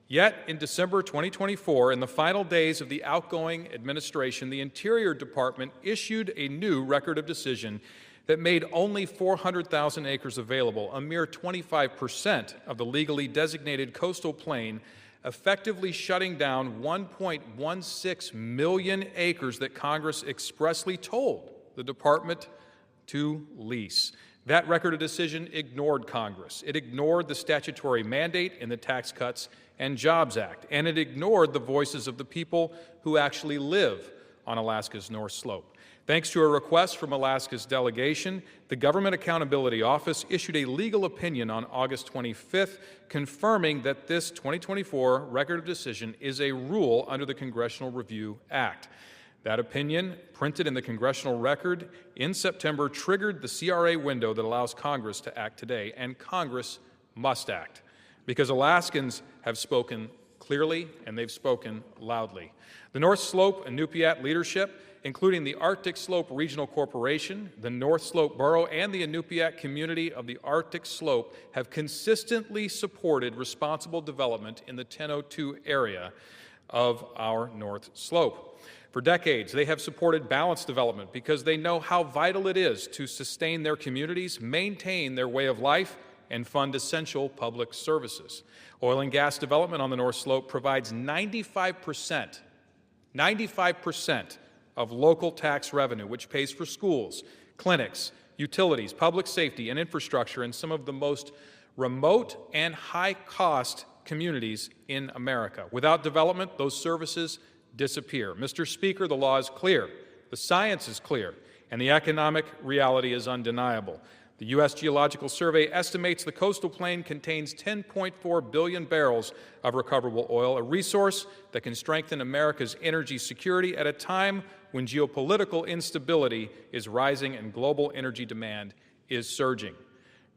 Yet, in December 2024, in the final days of the outgoing administration, the Interior Department issued a new record of decision that made only 400,000 acres available, a mere 25% of the legally designated coastal plain, effectively shutting down 1.16 million acres that Congress expressly told the department to lease. That record of decision ignored Congress. It ignored the statutory mandate in the Tax Cuts and Jobs Act, and it ignored the voices of the people who actually live on Alaska's North Slope. Thanks to a request from Alaska's delegation, the Government Accountability Office issued a legal opinion on August 25th, confirming that this 2024 record of decision is a rule under the Congressional Review Act. That opinion, printed in the congressional record in September, triggered the CRA window that allows Congress to act today, and Congress must act, because Alaskans have spoken clearly and they've spoken loudly. The North Slope Inupiat leadership, including the Arctic Slope Regional Corporation, the North Slope Borough, and the Inupiat community of the Arctic Slope, have consistently supported responsible development in the 1002 area of our North Slope. For decades, they have supported balanced development because they know how vital it is to sustain their communities, maintain their way of life, and fund essential public services. Oil and gas development on the North Slope provides 95% of local tax revenue, which pays for schools, clinics, utilities, public safety, and infrastructure in some of the most remote and high-cost communities in America. Without development, those services disappear. Mr. Speaker, the law is clear, the science is clear, and the economic reality is undeniable. The U.S. Geological Survey estimates the coastal plain contains 10.4 billion barrels of recoverable oil, a resource that can strengthen America's energy security at a time when geopolitical instability is rising and global energy demand is surging.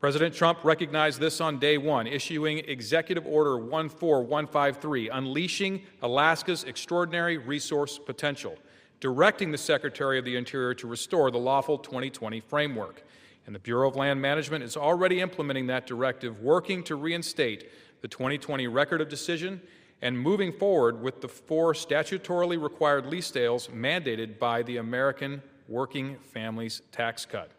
President Trump recognized this on day one, issuing Executive Order 14153, unleashing Alaska's extraordinary resource potential, directing the Secretary of the Interior to restore the lawful 2020 framework. And the Bureau of Land Management is already implementing that directive, working to reinstate the 2020 record of decision and moving forward with the 4 statutorily required lease sales mandated by the American Working Families Tax Cut.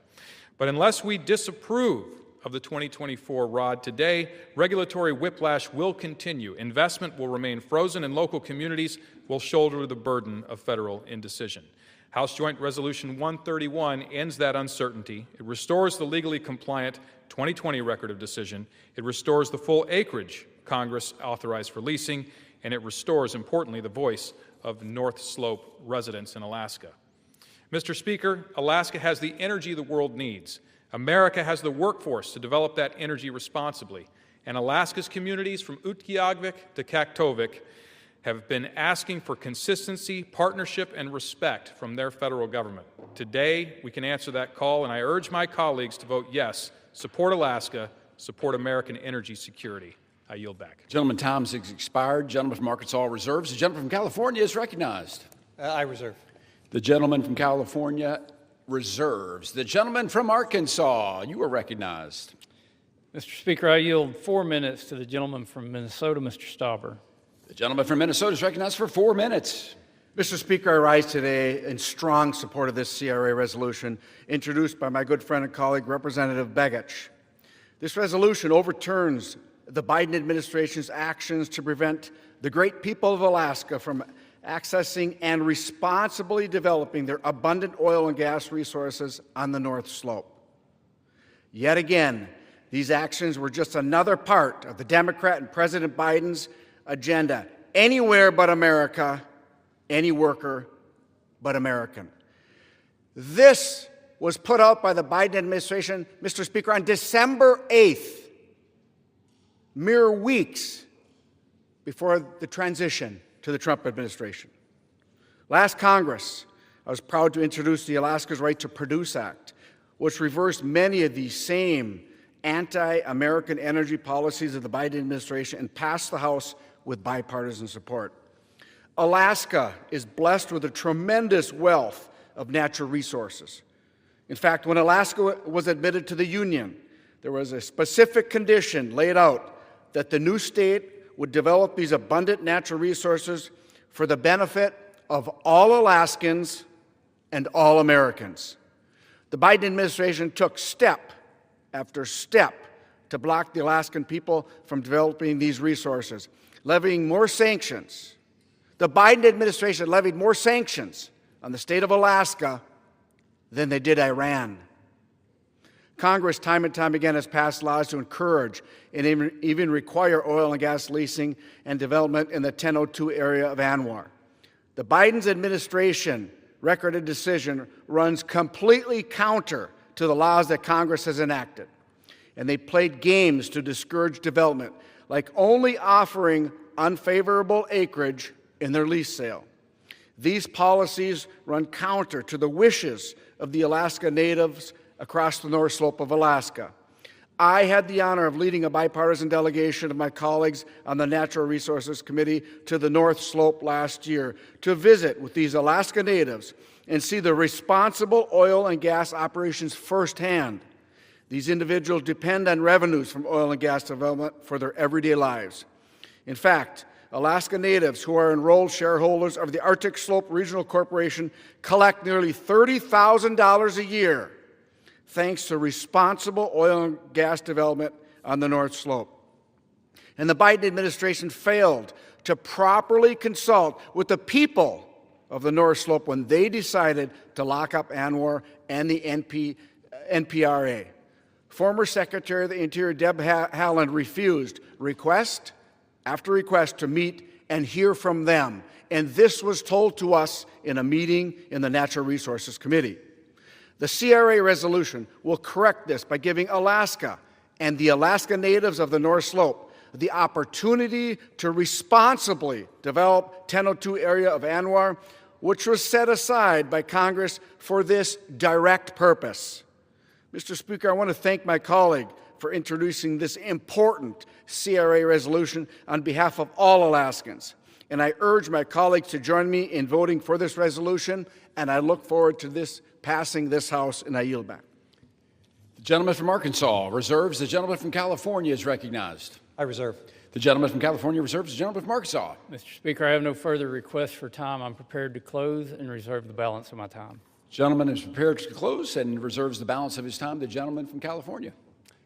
But unless we disapprove of the 2024 ROD today, regulatory whiplash will continue. Investment will remain frozen, and local communities will shoulder the burden of federal indecision. House Joint Resolution 131 ends that uncertainty. It restores the legally compliant 2020 record of decision. It restores the full acreage Congress authorized for leasing, and it restores, importantly, the voice of North Slope residents in Alaska. Mr. Speaker, Alaska has the energy the world needs. America has the workforce to develop that energy responsibly. And Alaska's communities from Utqiagvik to Kaktovik have been asking for consistency, partnership, and respect from their federal government. Today, we can answer that call, and I urge my colleagues to vote yes, support Alaska, support American energy security. I yield back. Gentleman, time has expired. Gentleman from Arkansas reserves. The gentleman from California is recognized. I reserve. The gentleman from California reserves. The gentleman from Arkansas, you are recognized. Mr. Speaker, I yield 4 minutes to the gentleman from Minnesota, Mr. Stauber. The gentleman from Minnesota is recognized for 4 minutes. Mr. Speaker, I rise today in strong support of this CRA resolution introduced by my good friend and colleague, Representative Begich. This resolution overturns the Biden administration's actions to prevent the great people of Alaska from accessing and responsibly developing their abundant oil and gas resources on the North Slope. Yet again, These actions were just another part of the Democrat and President Biden's agenda. Anywhere but America, any worker but American. This was put out by the Biden administration, Mr. Speaker, on December 8th, mere weeks before the transition to the Trump administration. Last Congress, I was proud to introduce the Alaska's Right to Produce Act, which reversed many of these same anti-American energy policies of the Biden administration and passed the House with bipartisan support. Alaska is blessed with a tremendous wealth of natural resources. In fact, when Alaska was admitted to the Union, there was a specific condition laid out that the new state would develop these abundant natural resources for the benefit of all Alaskans and all Americans. The Biden administration took step after step to block the Alaskan people from developing these resources, levying more sanctions. The Biden administration levied more sanctions on the state of Alaska than they did Iran. Congress time and time again has passed laws to encourage and even require oil and gas leasing and development in the 1002 area of ANWR. The Biden's administration record of decision runs completely counter to the laws that Congress has enacted. And they played games to discourage development, like only offering unfavorable acreage in their lease sale. These policies run counter to the wishes of the Alaska Natives across the North Slope of Alaska. I had the honor of leading a bipartisan delegation of my colleagues on the Natural Resources Committee to the North Slope last year to visit with these Alaska Natives and see the responsible oil and gas operations firsthand. These individuals depend on revenues from oil and gas development for their everyday lives. In fact, Alaska Natives who are enrolled shareholders of the Arctic Slope Regional Corporation collect nearly $30,000 a year thanks to responsible oil and gas development on the North Slope. And the Biden administration failed to properly consult with the people of the North Slope when they decided to lock up ANWR and the NPRA. Former Secretary of the Interior Deb Haaland refused request after request to meet and hear from them. And this was told to us in a meeting in the Natural Resources Committee. The CRA resolution will correct this by giving Alaska and the Alaska Natives of the North Slope the opportunity to responsibly develop 1002 area of ANWR, which was set aside by Congress for this direct purpose. Mr. Speaker, I want to thank my colleague for introducing this important CRA resolution on behalf of all Alaskans. And I urge my colleagues to join me in voting for this resolution, and I look forward to this passing this House, and I yield back. The gentleman from Arkansas reserves. The gentleman from California is recognized. I reserve. The gentleman from California reserves. The gentleman from Arkansas. Mr. Speaker, I have no further requests for time. I'm prepared to close and reserve the balance of my time. Gentleman is prepared to close and reserves the balance of his time. The gentleman from California.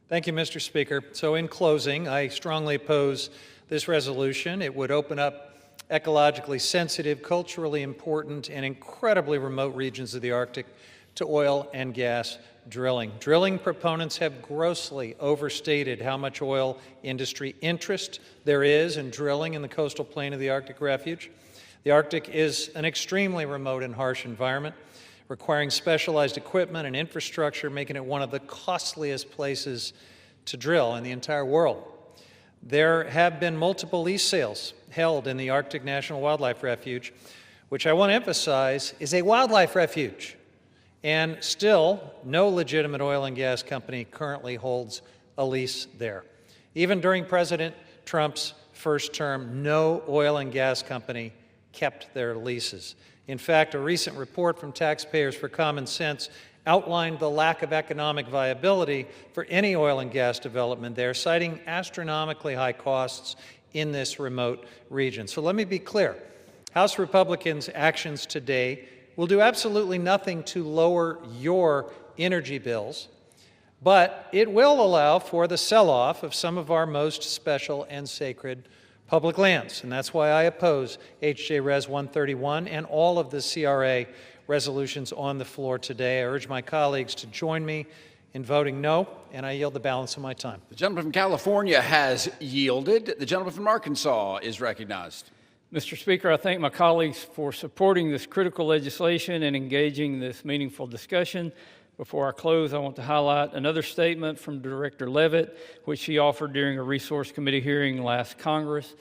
Thank you, Mr. Speaker. So in closing, I strongly oppose this resolution. It would open up ecologically sensitive, culturally important, and incredibly remote regions of the Arctic to oil and gas drilling. Drilling proponents have grossly overstated how much oil industry interest there is in drilling in the coastal plain of the Arctic Refuge. The Arctic is an extremely remote and harsh environment, requiring specialized equipment and infrastructure, making it one of the costliest places to drill in the entire world. There have been multiple lease sales held in the Arctic National Wildlife Refuge, which I want to emphasize is a wildlife refuge. And still, no legitimate oil and gas company currently holds a lease there. Even during President Trump's first term, no oil and gas company kept their leases. In fact, a recent report from Taxpayers for Common Sense outlined the lack of economic viability for any oil and gas development there, citing astronomically high costs in this remote region. So let me be clear. House Republicans' actions today will do absolutely nothing to lower your energy bills, but it will allow for the sell-off of some of our most special and sacred public lands. And that's why I oppose H.J. Res. 131 and all of the CRA resolutions on the floor today. I urge my colleagues to join me in voting no, and I yield the balance of my time. The gentleman from California has yielded. The gentleman from Arkansas is recognized. Mr. Speaker, I thank my colleagues for supporting this critical legislation and engaging in this meaningful discussion. Before I close, I want to highlight another statement from Director Levitt, which he offered during a Resource Committee hearing last Congress.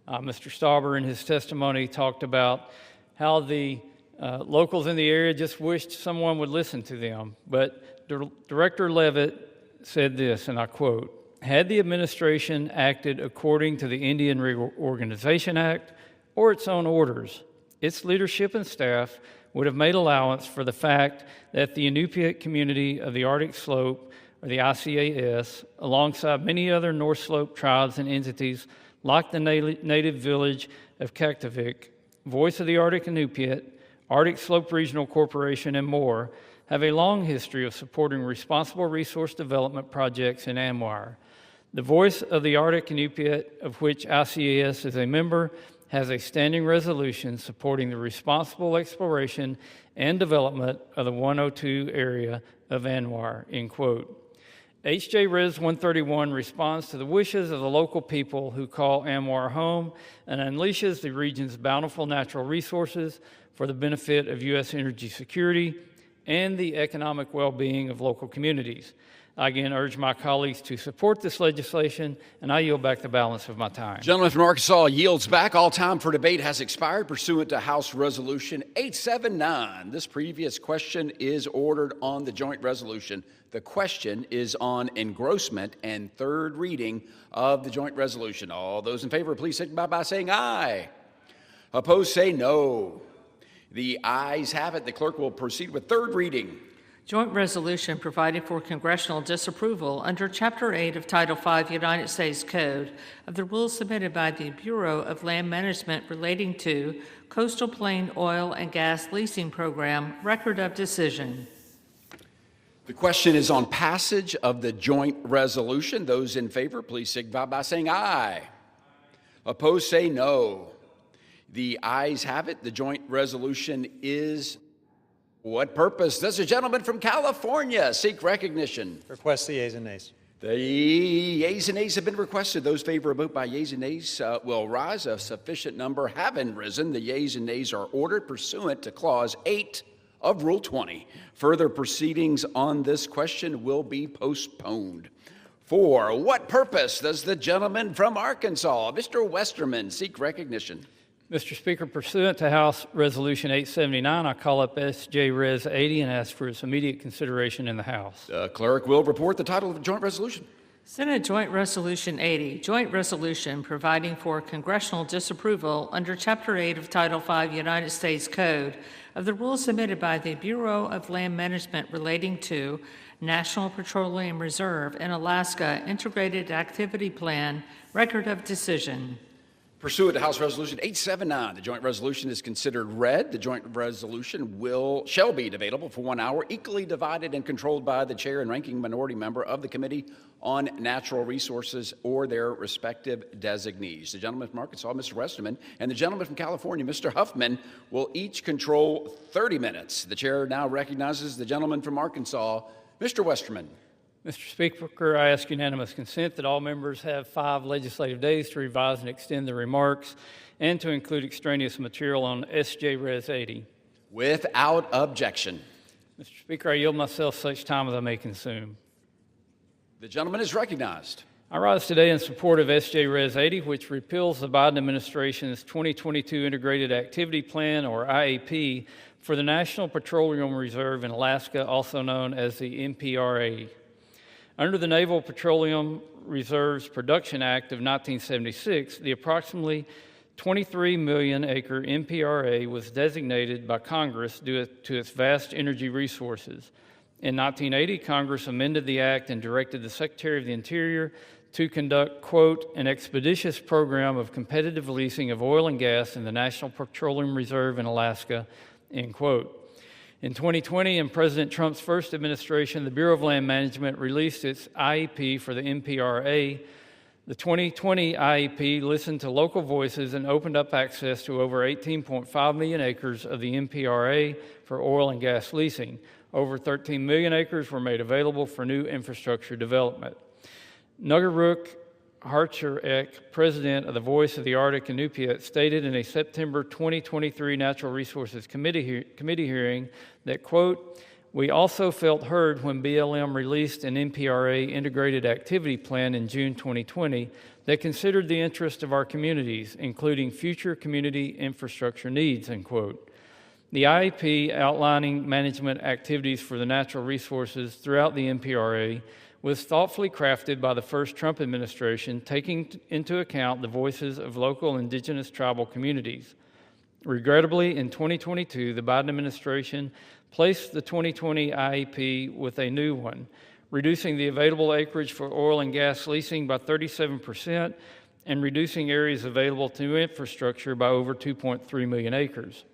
Mr. Stauber, in his testimony, talked about how the locals in the area just wished someone would listen to them. But Director Levitt said this, and I quote, "Had the administration acted according to the Indian Reorganization Act or its own orders, its leadership and staff would have made allowance for the fact that the Inupiat community of the Arctic Slope, or the ICAS, alongside many other North Slope tribes and entities like the native village of Kaktovik, Voice of the Arctic Inupiat, Arctic Slope Regional Corporation, and more, have a long history of supporting responsible resource development projects in ANWR. The Voice of the Arctic Inupiat, of which ICAS is a member, has a standing resolution supporting the responsible exploration and development of the 102 area of ANWR," end quote. H.J. Res. 131 responds to the wishes of the local people who call ANWR home and unleashes the region's bountiful natural resources for the benefit of U.S. energy security and the economic well-being of local communities. I again urge my colleagues to support this legislation, and I yield back the balance of my time. Gentleman from Arkansas yields back. All time for debate has expired pursuant to House Resolution 879. This previous question is ordered on the joint resolution. The question is on engrossment and third reading of the joint resolution. All those in favor, please signify by saying aye. Opposed, say no. The ayes have it. The clerk will proceed with third reading. Joint resolution providing for congressional disapproval under Chapter 8 of Title 5 United States Code of the rules submitted by the Bureau of Land Management relating to Coastal Plain Oil and Gas Leasing Program, record of decision. The question is on passage of the joint resolution. Those in favor, please signify by saying aye. Opposed, say no. The ayes have it. The joint resolution is. What purpose does the gentleman from California seek recognition? Request the yeas and nays. The yeas and nays have been requested. Those favor a vote by yeas and nays will rise. A sufficient number haven't risen. The yeas and nays are ordered pursuant to Clause 8 of Rule 20. Further proceedings on this question will be postponed. For what purpose does the gentleman from Arkansas, Mr. Westerman, seek recognition? Mr. Speaker, pursuant to House Resolution 879, I call up S.J. Res. 80 and ask for its immediate consideration in the House. The clerk will report the title of the joint resolution. Senate Joint Resolution 80, Joint Resolution providing for congressional disapproval under Chapter 8 of Title 5 United States Code of the rules submitted by the Bureau of Land Management relating to National Petroleum Reserve in Alaska Integrated Activity Plan, record of decision. Pursuant to House Resolution 879, the joint resolution is considered read. The joint resolution shall be available for 1 hour, equally divided and controlled by the chair and ranking minority member of the Committee on Natural Resources or their respective designees. The gentleman from Arkansas, Mr. Westerman, and the gentleman from California, Mr. Huffman, will each control 30 minutes. The chair now recognizes the gentleman from Arkansas, Mr. Westerman. Mr. Speaker, I ask unanimous consent that all members have 5 legislative days to revise and extend their remarks and to include extraneous material on S.J. Res. 80. Without objection. Mr. Speaker, I yield myself such time as I may consume. The gentleman is recognized. I rise today in support of S.J. Res. 80, which repeals the Biden administration's 2022 Integrated Activity Plan, or IAP, for the National Petroleum Reserve in Alaska, also known as the NPRA. Under the Naval Petroleum Reserves Production Act of 1976, the approximately 23 million acre NPRA was designated by Congress due to its vast energy resources. In 1980, Congress amended the act and directed the Secretary of the Interior to conduct, quote, an expeditious program of competitive leasing of oil and gas in the National Petroleum Reserve in Alaska, end quote. In 2020, in President Trump's first administration, the Bureau of Land Management released its IEP for the NPRA. The 2020 IEP listened to local voices and opened up access to over 18.5 million acres of the NPRA for oil and gas leasing. Over 13 million acres were made available for new infrastructure development. Nugaruk Harcherek, president of the Voice of the Arctic Inupiat, stated in a September 2023 Natural Resources Committee hearing that, quote, "We also felt heard when BLM released an NPRA integrated activity plan in June 2020 that considered the interest of our communities, including future community infrastructure needs," end quote. The IAP outlining management activities for the natural resources throughout the NPRA was thoughtfully crafted by the first Trump administration, taking into account the voices of local indigenous tribal communities. Regrettably, in 2022, the Biden administration placed the 2020 IAP with a new one, reducing the available acreage for oil and gas leasing by 37% and reducing areas available to infrastructure by over 2.3 million acres.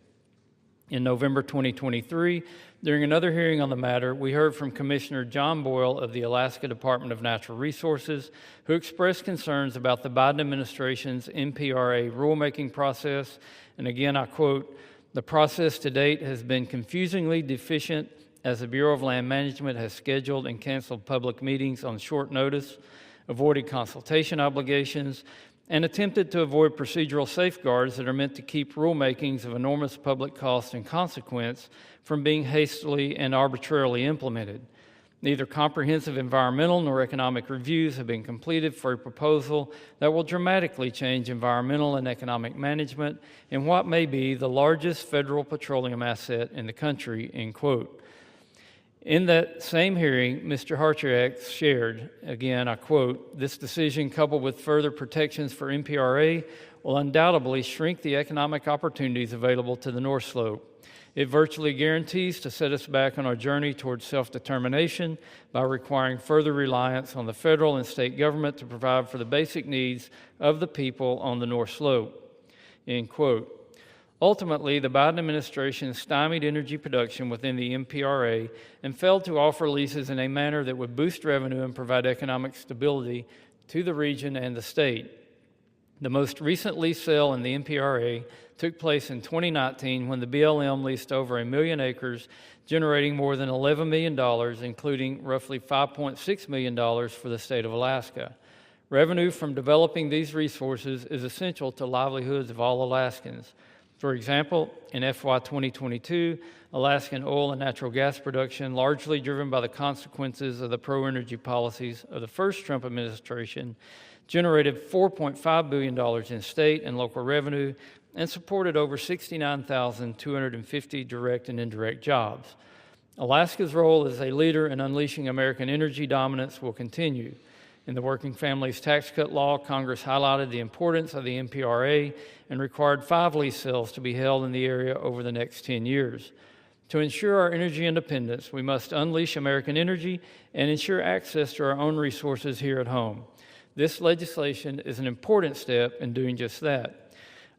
In November 2023, during another hearing on the matter, we heard from Commissioner John Boyle of the Alaska Department of Natural Resources, who expressed concerns about the Biden administration's NPRA rulemaking process. And again, I quote, "The process to date has been confusingly deficient as the Bureau of Land Management has scheduled and canceled public meetings on short notice, avoided consultation obligations, and attempted to avoid procedural safeguards that are meant to keep rulemakings of enormous public cost and consequence from being hastily and arbitrarily implemented. Neither comprehensive environmental nor economic reviews have been completed for a proposal that will dramatically change environmental and economic management in what may be the largest federal petroleum asset in the country," end quote. In that same hearing, Mr. Harcherek shared, again, I quote, "This decision, coupled with further protections for NPRA, will undoubtedly shrink the economic opportunities available to the North Slope. It virtually guarantees to set us back on our journey towards self-determination by requiring further reliance on the federal and state government to provide for the basic needs of the people on the North Slope," end quote. Ultimately, the Biden administration stymied energy production within the NPRA and failed to offer leases in a manner that would boost revenue and provide economic stability to the region and the state. The most recent lease sale in the NPRA took place in 2019 when the BLM leased over 1 million acres, generating more than $11 million, including roughly $5.6 million for the state of Alaska. Revenue from developing these resources is essential to livelihoods of all Alaskans. For example, in FY 2022, Alaskan oil and natural gas production, largely driven by the consequences of the pro-energy policies of the first Trump administration, generated $4.5 billion in state and local revenue and supported over 69,250 direct and indirect jobs. Alaska's role as a leader in unleashing American energy dominance will continue. In the Working Families Tax Cut Law, Congress highlighted the importance of the NPRA and required 5 lease sales to be held in the area over the next 10 years. To ensure our energy independence, we must unleash American energy and ensure access to our own resources here at home. This legislation is an important step in doing just that.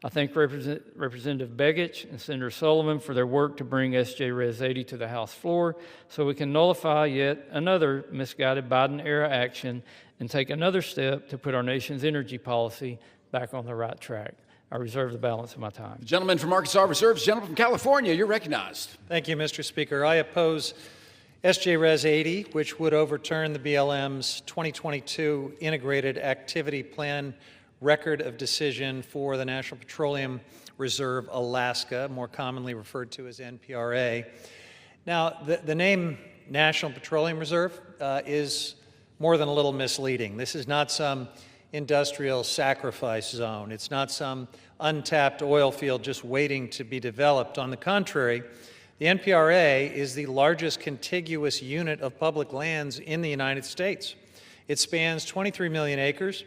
I thank Representative Begich and Senator Sullivan for their work to bring SJ Res 80 to the House floor so we can nullify yet another misguided Biden-era action and take another step to put our nation's energy policy back on the right track. I reserve the balance of my time. The gentleman from Arkansas reserves. Gentleman from California, you're recognized. Thank you, Mr. Speaker. I oppose SJ Res 80, which would overturn the BLM's 2022 Integrated Activity Plan Record of Decision for the National Petroleum Reserve Alaska, more commonly referred to as NPRA. Now, the name National Petroleum Reserve is more than a little misleading. This is not some industrial sacrifice zone. It's not some untapped oil field just waiting to be developed. On the contrary, the NPRA is the largest contiguous unit of public lands in the United States. It spans 23 million acres,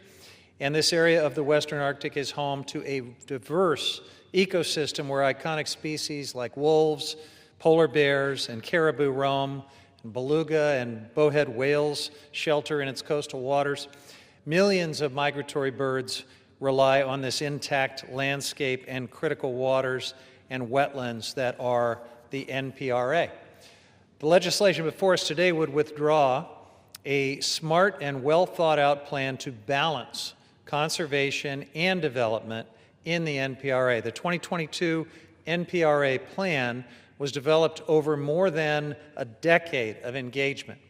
and this area of the Western Arctic is home to a diverse ecosystem where iconic species like wolves, polar bears, and caribou roam, and beluga and bowhead whales shelter in its coastal waters. Millions of migratory birds rely on this intact landscape and critical waters and wetlands that are the NPRA. The legislation before us today would withdraw a smart and well-thought-out plan to balance conservation and development in the NPRA. The 2022 NPRA plan was developed over more than a decade of engagement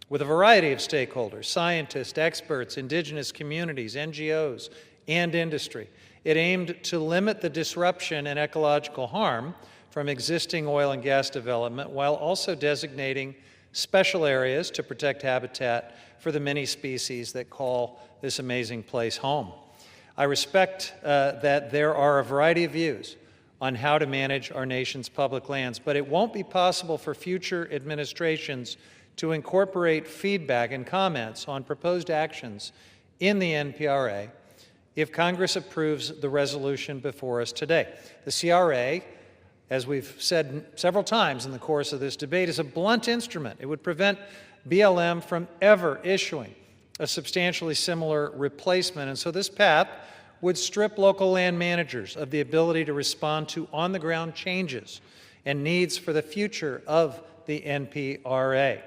with a variety of stakeholders, scientists, experts, indigenous communities, NGOs, and industry. It aimed to limit the disruption and ecological harm from existing oil and gas development while also designating special areas to protect habitat for the many species that call this amazing place home. I respect that there are a variety of views on how to manage our nation's public lands, but it won't be possible for future administrations to incorporate feedback and comments on proposed actions in the NPRA if Congress approves the resolution before us today. The CRA, as we've said several times in the course of this debate, is a blunt instrument. It would prevent BLM from ever issuing a substantially similar replacement, and so this path would strip local land managers of the ability to respond to on-the-ground changes and needs for the future of the NPRA.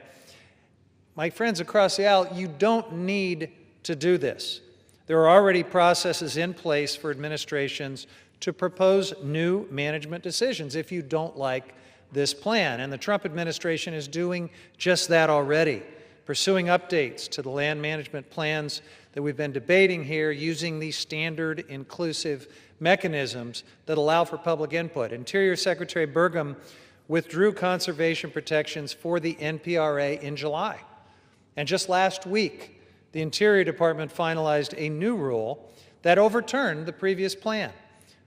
My friends across the aisle, you don't need to do this. There are already processes in place for administrations to propose new management decisions if you don't like this plan, and the Trump administration is doing just that already, pursuing updates to the land management plans that we've been debating here using these standard inclusive mechanisms that allow for public input. Interior Secretary Burgum withdrew conservation protections for the NPRA in July. And just last week, the Interior Department finalized a new rule that overturned the previous plan.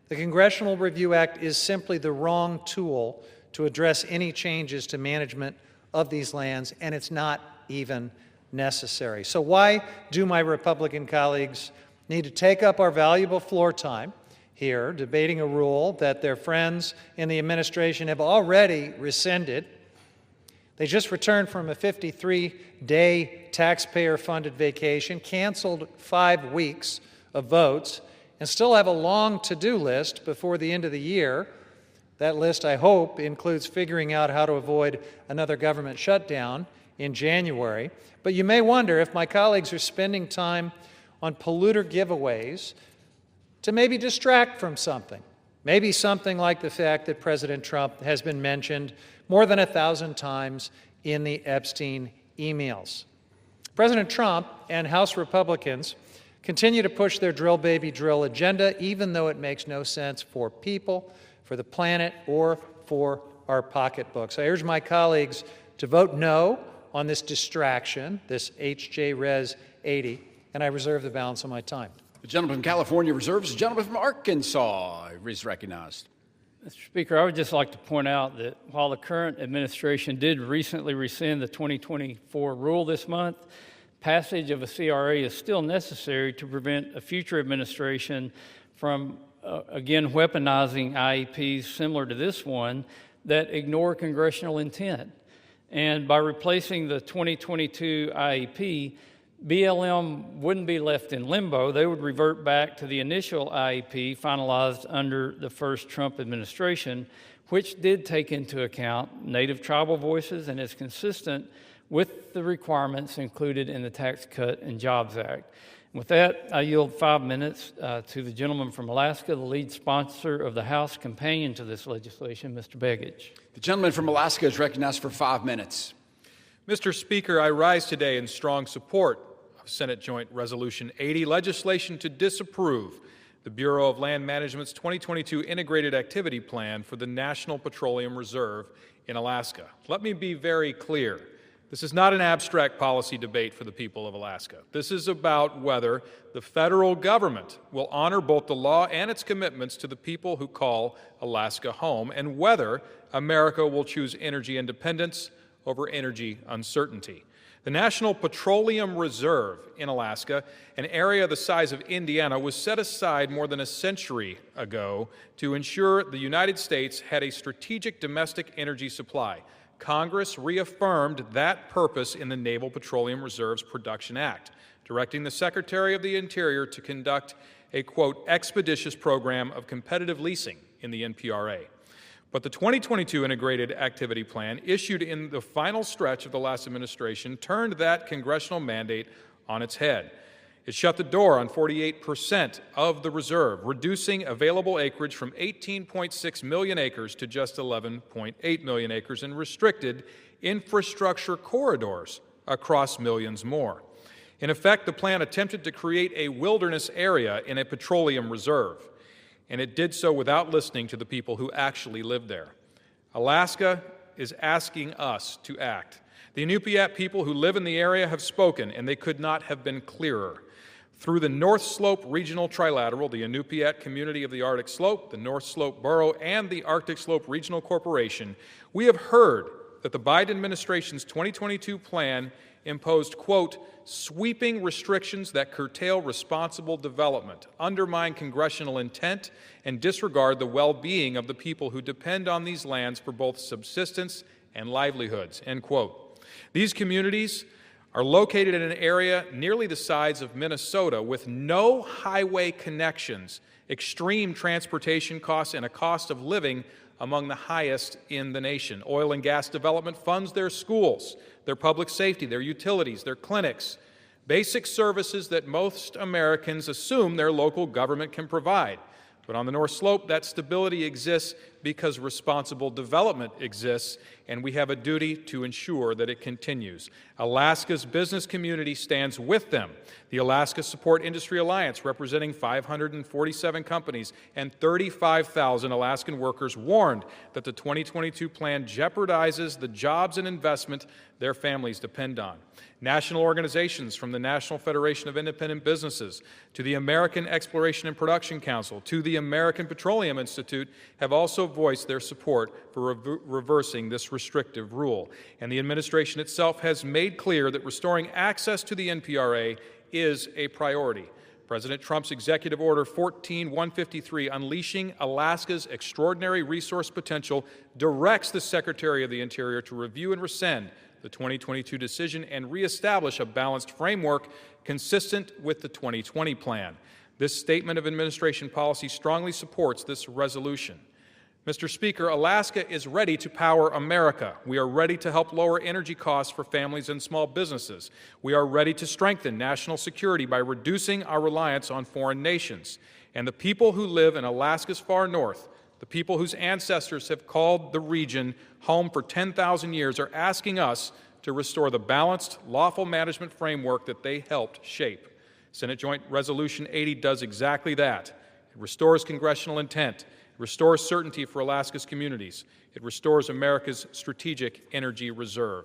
The Congressional Review Act is simply the wrong tool to address any changes to management of these lands, and it's not even necessary. So why do my Republican colleagues need to take up our valuable floor time here debating a rule that their friends in the administration have already rescinded? They just returned from a 53-day taxpayer-funded vacation, canceled 5 weeks of votes, and still have a long to-do list before the end of the year. That list, I hope, includes figuring out how to avoid another government shutdown in January. But you may wonder if my colleagues are spending time on polluter giveaways to maybe distract from something. Maybe something like the fact that President Trump has been mentioned more than 1,000 times in the Epstein emails. President Trump and House Republicans continue to push their drill baby drill agenda, even though it makes no sense for people, for the planet, or for our pocketbooks. I urge my colleagues to vote no on this distraction, this H.J. Res. 80, and I reserve the balance of my time. The gentleman from California reserves. The gentleman from Arkansas is recognized. Mr. Speaker, I would just like to point out that while the current administration did recently rescind the 2024 rule this month, passage of a CRA is still necessary to prevent a future administration from, again, weaponizing IEPs similar to this one that ignore congressional intent. And by replacing the 2022 IEP, BLM wouldn't be left in limbo. They would revert back to the initial IEP finalized under the first Trump administration, which did take into account Native tribal voices and is consistent with the requirements included in the Tax Cut and Jobs Act. With that, I yield 5 minutes to the gentleman from Alaska, the lead sponsor of the House companion to this legislation, Mr. Begich. The gentleman from Alaska is recognized for 5 minutes. Mr. Speaker, I rise today in strong support of Senate Joint Resolution 80, legislation to disapprove the Bureau of Land Management's 2022 Integrated Activity Plan for the National Petroleum Reserve in Alaska. Let me be very clear. This is not an abstract policy debate for the people of Alaska. This is about whether the federal government will honor both the law and its commitments to the people who call Alaska home, and whether America will choose energy independence over energy uncertainty. The National Petroleum Reserve in Alaska, an area the size of Indiana, was set aside more than a century ago to ensure the United States had a strategic domestic energy supply. Congress reaffirmed that purpose in the Naval Petroleum Reserves Production Act, directing the Secretary of the Interior to conduct a, quote, expeditious program of competitive leasing in the NPRA. But the 2022 Integrated Activity Plan, issued in the final stretch of the last administration, turned that congressional mandate on its head. It shut the door on 48% of the reserve, reducing available acreage from 18.6 million acres to just 11.8 million acres, and restricted infrastructure corridors across millions more. In effect, the plan attempted to create a wilderness area in a petroleum reserve, and it did so without listening to the people who actually live there. Alaska is asking us to act. The Inupiat people who live in the area have spoken, and they could not have been clearer. Through the North Slope Regional Trilateral, the Inupiat Community of the Arctic Slope, the North Slope Borough, and the Arctic Slope Regional Corporation, we have heard that the Biden administration's 2022 plan imposed, quote, sweeping restrictions that curtail responsible development, undermine congressional intent, and disregard the well-being of the people who depend on these lands for both subsistence and livelihoods, end quote. These communities are located in an area nearly the size of Minnesota with no highway connections, extreme transportation costs, and a cost of living among the highest in the nation. Oil and gas development funds their schools, their public safety, their utilities, their clinics, basic services that most Americans assume their local government can provide. But on the North Slope, that stability exists because responsible development exists, and we have a duty to ensure that it continues. Alaska's business community stands with them. The Alaska Support Industry Alliance, representing 547 companies and 35,000 Alaskan workers, warned that the 2022 plan jeopardizes the jobs and investment their families depend on. National organizations from the National Federation of Independent Businesses to the American Exploration and Production Council to the American Petroleum Institute have also voiced their support for reversing this restrictive rule. And the administration itself has made clear that restoring access to the NPRA is a priority. President Trump's Executive Order 14153, Unleashing Alaska's Extraordinary Resource Potential, directs the Secretary of the Interior to review and rescind the 2022 decision and reestablish a balanced framework consistent with the 2020 plan. This statement of administration policy strongly supports this resolution. Mr. Speaker, Alaska is ready to power America. We are ready to help lower energy costs for families and small businesses. We are ready to strengthen national security by reducing our reliance on foreign nations. And the people who live in Alaska's far north, the people whose ancestors have called the region home for 10,000 years, are asking us to restore the balanced, lawful management framework that they helped shape. Senate Joint Resolution 80 does exactly that. It restores congressional intent. It restores certainty for Alaska's communities. It restores America's strategic energy reserve.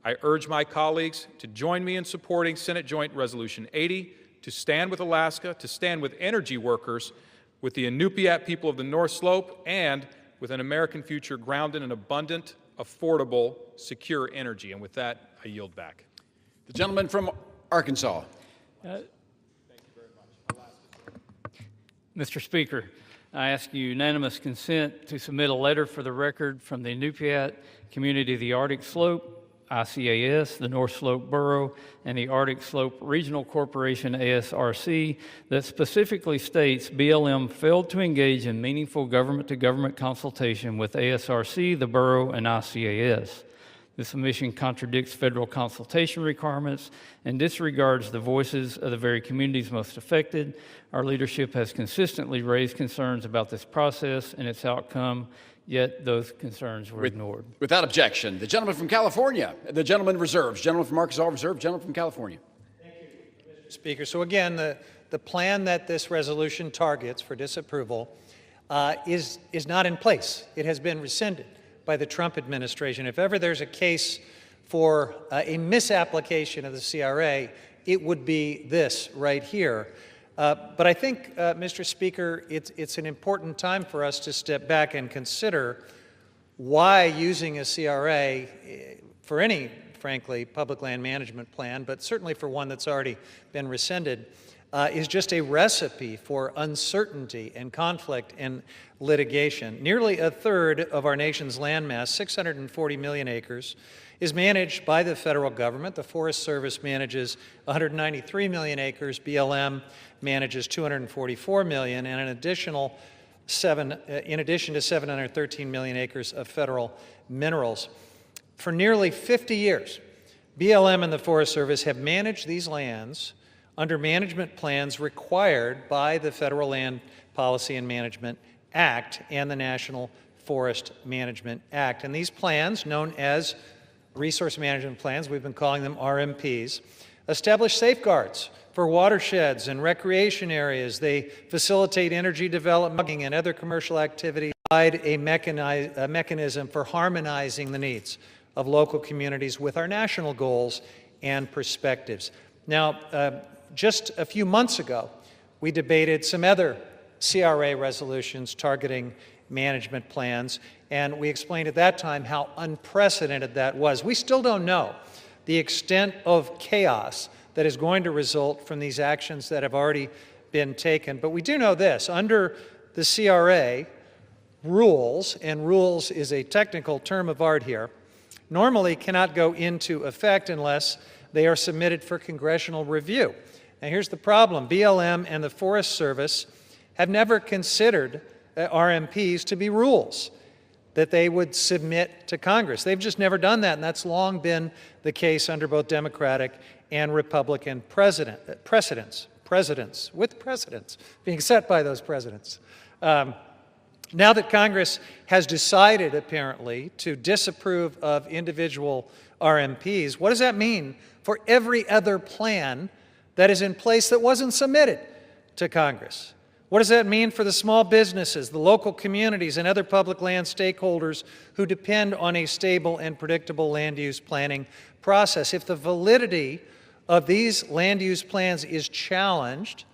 I urge my colleagues to join me in supporting Senate Joint Resolution 80, to stand with Alaska, to stand with energy workers, with the Inupiat people of the North Slope, and with an American future grounded in abundant, affordable, secure energy. And with that, I yield back. The gentleman from Arkansas. Mr. Speaker, I ask unanimous consent to submit a letter for the record from the Inupiat community of the Arctic Slope, ICAS, the North Slope Borough, and the Arctic Slope Regional Corporation, ASRC, that specifically states BLM failed to engage in meaningful government-to-government consultation with ASRC, the borough, and ICAS. This omission contradicts federal consultation requirements and disregards the voices of the very communities most affected. Our leadership has consistently raised concerns about this process and its outcome, yet those concerns were ignored. Without objection, the gentleman from California, the gentleman reserves, gentleman from Arkansas reserve, gentleman from California. Thank you, Mr. Speaker. So again, the plan that this resolution targets for disapproval is not in place. It has been rescinded by the Trump administration. If ever there's a case for a misapplication of the CRA, it would be this right here. But I think, Mr. Speaker, it's an important time for us to step back and consider why using a CRA for any, frankly, public land management plan, but certainly for one that's already been rescinded, is just a recipe for uncertainty and conflict and litigation. Nearly a third of our nation's landmass, 640 million acres, is managed by the federal government. The Forest Service manages 193 million acres. BLM manages 244 million, and in addition to 713 million acres of federal minerals. For nearly 50 years, BLM and the Forest Service have managed these lands under management plans required by the Federal Land Policy and Management Act and the National Forest Management Act. And these plans, known as resource management plans, we've been calling them RMPs, establish safeguards for watersheds and recreation areas. They facilitate energy development and other commercial activity, provide a mechanism for harmonizing the needs of local communities with our national goals and perspectives. Now, just a few months ago, we debated some other CRA resolutions targeting management plans, and we explained at that time how unprecedented that was. We still don't know the extent of chaos that is going to result from these actions that have already been taken, but we do know this. Under the CRA, rules, and rules is a technical term of art here, normally cannot go into effect unless they are submitted for congressional review. Now here's the problem. BLM and the Forest Service have never considered RMPs to be rules that they would submit to Congress. They've just never done that, and that's long been the case under both Democratic and Republican precedents being set by those presidents. Now that Congress has decided, apparently, to disapprove of individual RMPs, what does that mean for every other plan that is in place that wasn't submitted to Congress? What does that mean for the small businesses, the local communities, and other public land stakeholders who depend on a stable and predictable land use planning process? If the validity of these land use plans is challenged,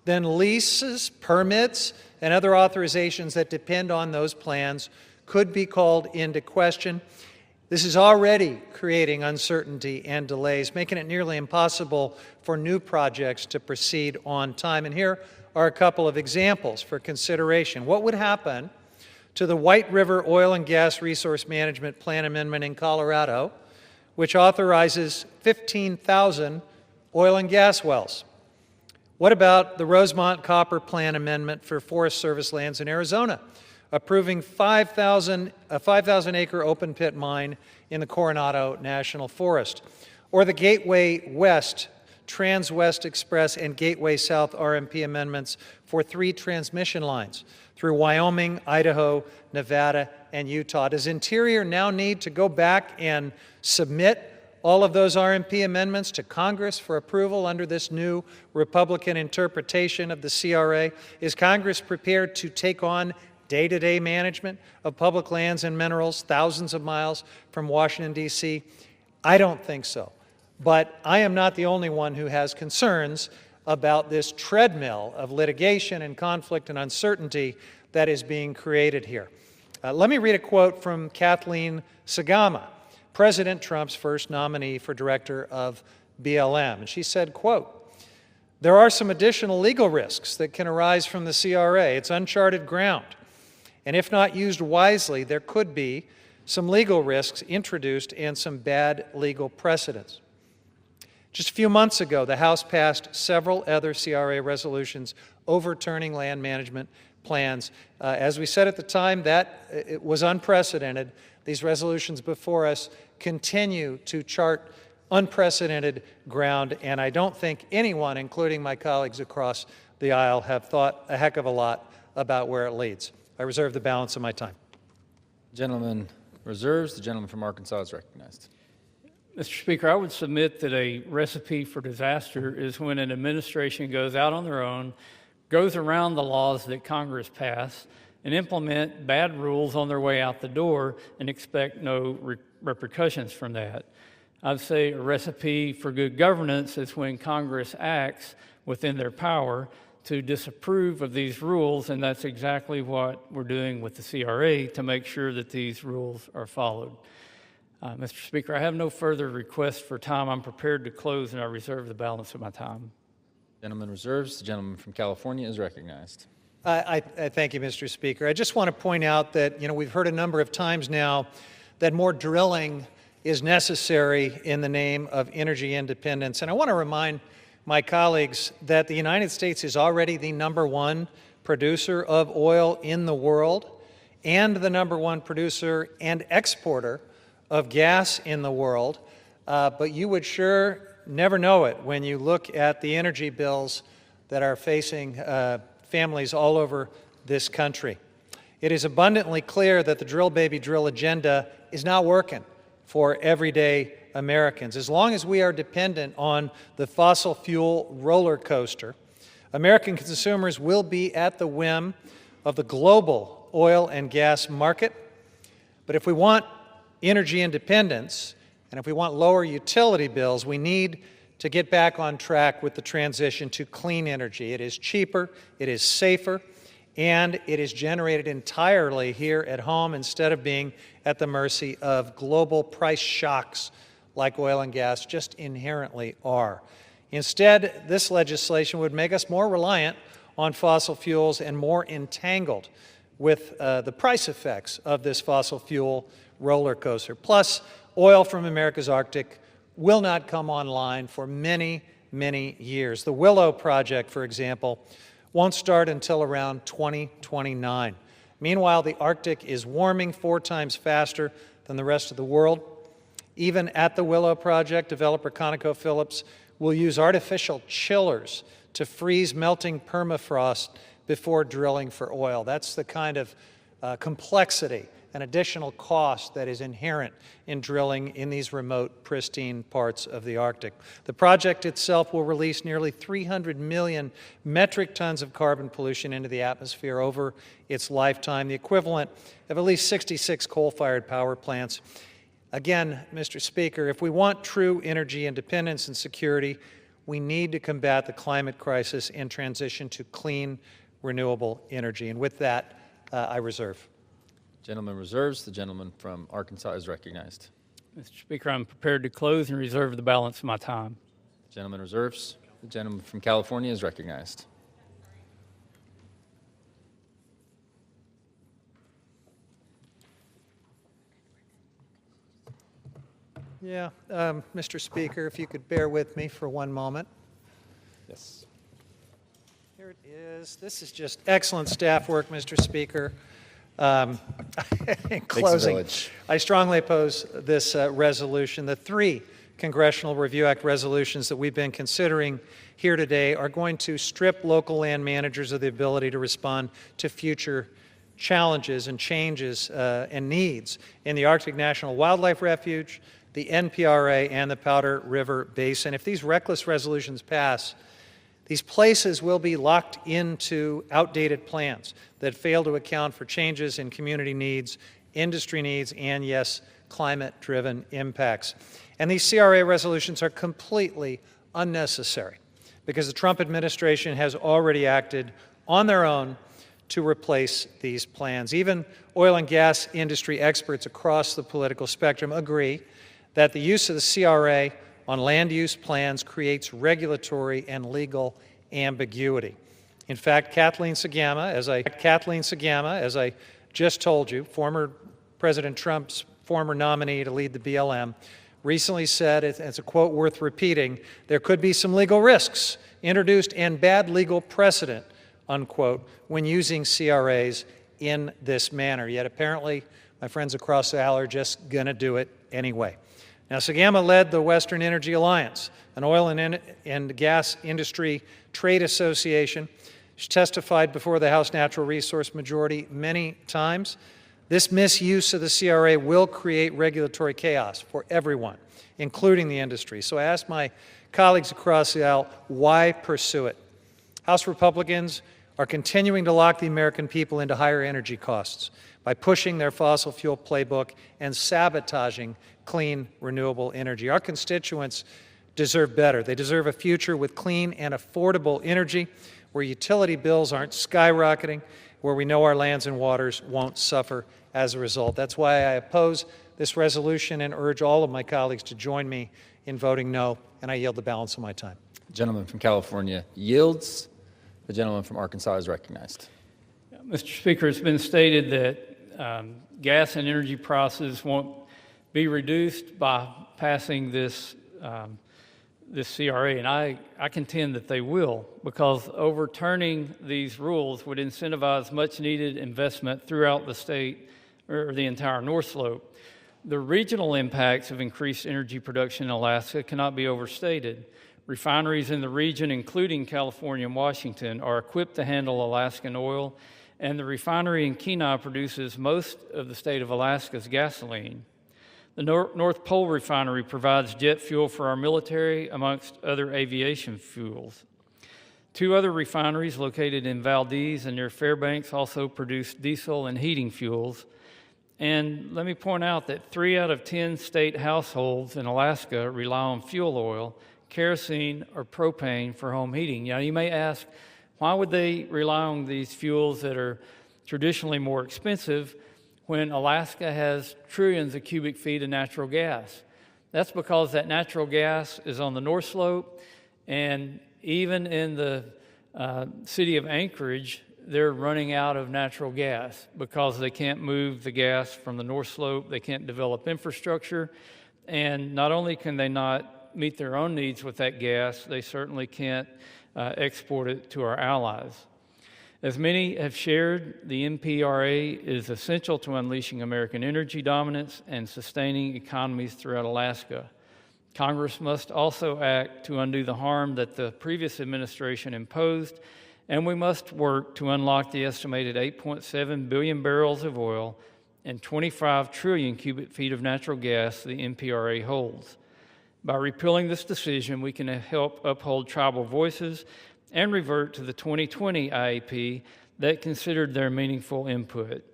then leases, permits, and other authorizations that depend on those plans could be called into question. This is already creating uncertainty and delays, making it nearly impossible for new projects to proceed on time. And here are a couple of examples for consideration. What would happen to the White River Oil and Gas Resource Management Plan Amendment in Colorado, which authorizes 15,000 oil and gas wells? What about the Rosemont Copper Plan Amendment for Forest Service lands in Arizona, approving a 5,000-acre open pit mine in the Coronado National Forest? Or the Gateway West, Trans-West Express, and Gateway South RMP amendments for 3 transmission lines through Wyoming, Idaho, Nevada, and Utah. Does Interior now need to go back and submit all of those RMP amendments to Congress for approval under this new Republican interpretation of the CRA? Is Congress prepared to take on day-to-day management of public lands and minerals thousands of miles from Washington, D.C.? I don't think so. But I am not the only one who has concerns about this treadmill of litigation and conflict and uncertainty that is being created here. Let me read a quote from Kathleen Sagama, President Trump's first nominee for director of BLM. And she said, quote, "There are some additional legal risks that can arise from the CRA. It's uncharted ground. And if not used wisely, there could be some legal risks introduced and some bad legal precedents." Just a few months ago, the House passed several other CRA resolutions overturning land management plans. As we said at the time, that it was unprecedented. These resolutions before us continue to chart unprecedented ground, and I don't think anyone, including my colleagues across the aisle, have thought a heck of a lot about where it leads. I reserve the balance of my time. Gentleman reserves. The gentleman from Arkansas is recognized. Mr. Speaker, I would submit that a recipe for disaster is when an administration goes out on their own, goes around the laws that Congress passed, and implement bad rules on their way out the door and expect no repercussions from that. I'd say a recipe for good governance is when Congress acts within their power to disapprove of these rules, and that's exactly what we're doing with the CRA to make sure that these rules are followed. Mr. Speaker, I have no further requests for time. I'm prepared to close, and I reserve the balance of my time. Gentleman reserves. The gentleman from California is recognized. I thank you, Mr. Speaker. I just want to point out that, we've heard a number of times now that more drilling is necessary in the name of energy independence. And I want to remind my colleagues that the United States is already the #1 producer of oil in the world and the #1 producer and exporter of gas in the world. But you would sure never know it when you look at the energy bills that are facing families all over this country. It is abundantly clear that the drill, baby, drill agenda is not working for everyday Americans. As long as we are dependent on the fossil fuel roller coaster, American consumers will be at the whim of the global oil and gas market. But if we want energy independence, and if we want lower utility bills, we need to get back on track with the transition to clean energy. It is cheaper, it is safer, and it is generated entirely here at home instead of being at the mercy of global price shocks like oil and gas just inherently are. Instead, this legislation would make us more reliant on fossil fuels and more entangled with the price effects of this fossil fuel roller coaster. Plus, oil from America's Arctic will not come online for many, many years. The Willow project, for example, won't start until around 2029. Meanwhile, the Arctic is warming 4 times faster than the rest of the world. Even at the Willow project, developer ConocoPhillips will use artificial chillers to freeze melting permafrost before drilling for oil. That's the kind of complexity and additional cost that is inherent in drilling in these remote, pristine parts of the Arctic. The project itself will release nearly 300 million metric tons of carbon pollution into the atmosphere over its lifetime, the equivalent of at least 66 coal-fired power plants. Again, Mr. Speaker, if we want true energy independence and security, we need to combat the climate crisis and transition to clean, renewable energy. And with that, I reserve. Gentleman reserves. The gentleman from Arkansas is recognized. Mr. Speaker, I'm prepared to close and reserve the balance of my time. The gentleman reserves. The gentleman from California is recognized. Yeah, Mr. Speaker, if you could bear with me for one moment. Yes. Here it is. This is just excellent staff work, Mr. Speaker. In closing, I strongly oppose this resolution. The 3 Congressional Review Act resolutions that we've been considering here today are going to strip local land managers of the ability to respond to future challenges and changes and needs in the Arctic National Wildlife Refuge, the NPRA, and the Powder River Basin. If these reckless resolutions pass, these places will be locked into outdated plans that fail to account for changes in community needs, industry needs, and, yes, climate-driven impacts. And these CRA resolutions are completely unnecessary because the Trump administration has already acted on their own to replace these plans. Even oil and gas industry experts across the political spectrum agree that the use of the CRA on land use plans creates regulatory and legal ambiguity. In fact, Kathleen Sagama, as I just told you, former President Trump's former nominee to lead the BLM, recently said, it's a quote worth repeating, there could be some legal risks introduced and bad legal precedent, unquote, when using CRAs in this manner. Yet apparently, my friends across the aisle are just going to do it anyway. Now, Sagama led the Western Energy Alliance, an oil and gas industry trade association. She testified before the House Natural Resource Majority many times. This misuse of the CRA will create regulatory chaos for everyone, including the industry. So I asked my colleagues across the aisle, why pursue it? House Republicans are continuing to lock the American people into higher energy costs by pushing their fossil fuel playbook and sabotaging clean, renewable energy. Our constituents deserve better. They deserve a future with clean and affordable energy where utility bills aren't skyrocketing, where we know our lands and waters won't suffer as a result. That's why I oppose this resolution and urge all of my colleagues to join me in voting no, and I yield the balance of my time. The gentleman from California yields. The gentleman from Arkansas is recognized. Mr. Speaker, it's been stated that gas and energy prices won't be reduced by passing this CRA, and I contend that they will, because overturning these rules would incentivize much-needed investment throughout the state or the entire North Slope. The regional impacts of increased energy production in Alaska cannot be overstated. Refineries in the region, including California and Washington, are equipped to handle Alaskan oil, and the refinery in Kenai produces most of the state of Alaska's gasoline. The North Pole Refinery provides jet fuel for our military, amongst other aviation fuels. 2 other refineries located in Valdez and near Fairbanks also produce diesel and heating fuels. And let me point out that 3 out of 10 state households in Alaska rely on fuel oil, kerosene, or propane for home heating. Now, you may ask, why would they rely on these fuels that are traditionally more expensive when Alaska has trillions of cubic feet of natural gas? That's because that natural gas is on the North Slope, and even in the city of Anchorage, they're running out of natural gas because they can't move the gas from the North Slope, they can't develop infrastructure, and not only can they not meet their own needs with that gas, they certainly can't export it to our allies. As many have shared, the NPRA is essential to unleashing American energy dominance and sustaining economies throughout Alaska. Congress must also act to undo the harm that the previous administration imposed, and we must work to unlock the estimated 8.7 billion barrels of oil and 25 trillion cubic feet of natural gas the NPRA holds. By repealing this decision, we can help uphold tribal voices and revert to the 2020 IAP that considered their meaningful input.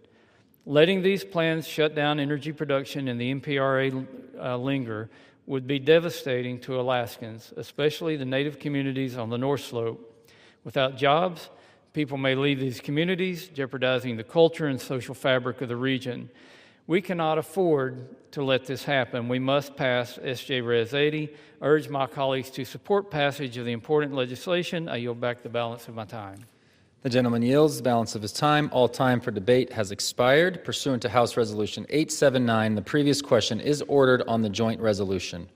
Letting these plans shut down energy production and the NPRA linger would be devastating to Alaskans, especially the Native communities on the North Slope. Without jobs, people may leave these communities, jeopardizing the culture and social fabric of the region. We cannot afford to let this happen. We must pass SJ Res 80. I urge my colleagues to support passage of the important legislation. I yield back the balance of my time. The gentleman yields the balance of his time. All time for debate has expired. Pursuant to House Resolution 879, the previous question is ordered on the joint resolution.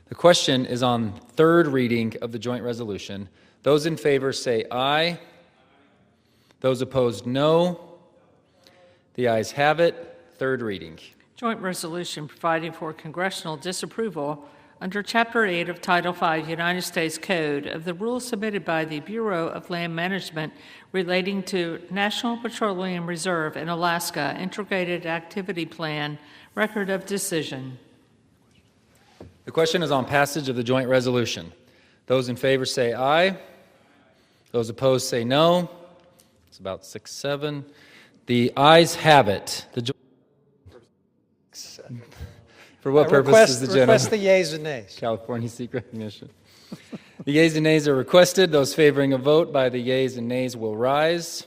The question is on third reading of the joint resolution. Those in favor say aye. Those opposed, no. The ayes have it. Third reading. Joint resolution providing for congressional disapproval under Chapter 8 of Title 5 United States Code of the rules submitted by the Bureau of Land Management relating to National Petroleum Reserve in Alaska Integrated Activity Plan Record of Decision. The question is on passage of the joint resolution. Those in favor say aye. Those opposed say no. It's about 6-7. The ayes have it. For what purpose is the gentleman? Request the yeas and nays. California seek recognition. The yeas and nays are requested. Those favoring a vote by the yeas and nays will rise.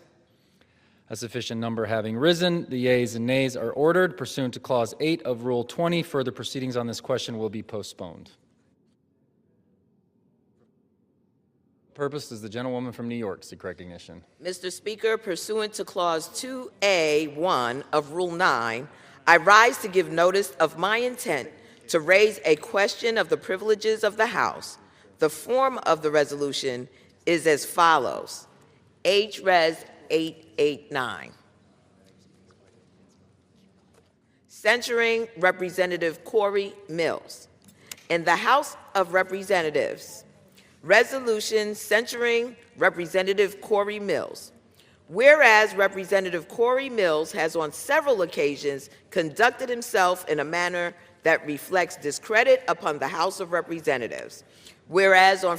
A sufficient number having risen, the yeas and nays are ordered. Pursuant to Clause 8 of Rule 20, further proceedings on this question will be postponed. Purpose does the gentlewoman from New York seek recognition? Mr. Speaker, pursuant to Clause 2A1 of Rule 9, I rise to give notice of my intent to raise a question of the privileges of the House. The form of the resolution is as follows. H-Res 889. Censuring Representative Corey Mills. In the House of Representatives, resolution censuring Representative Corey Mills. Whereas Representative Corey Mills has on several occasions conducted himself in a manner that reflects discredit upon the House of Representatives. Whereas on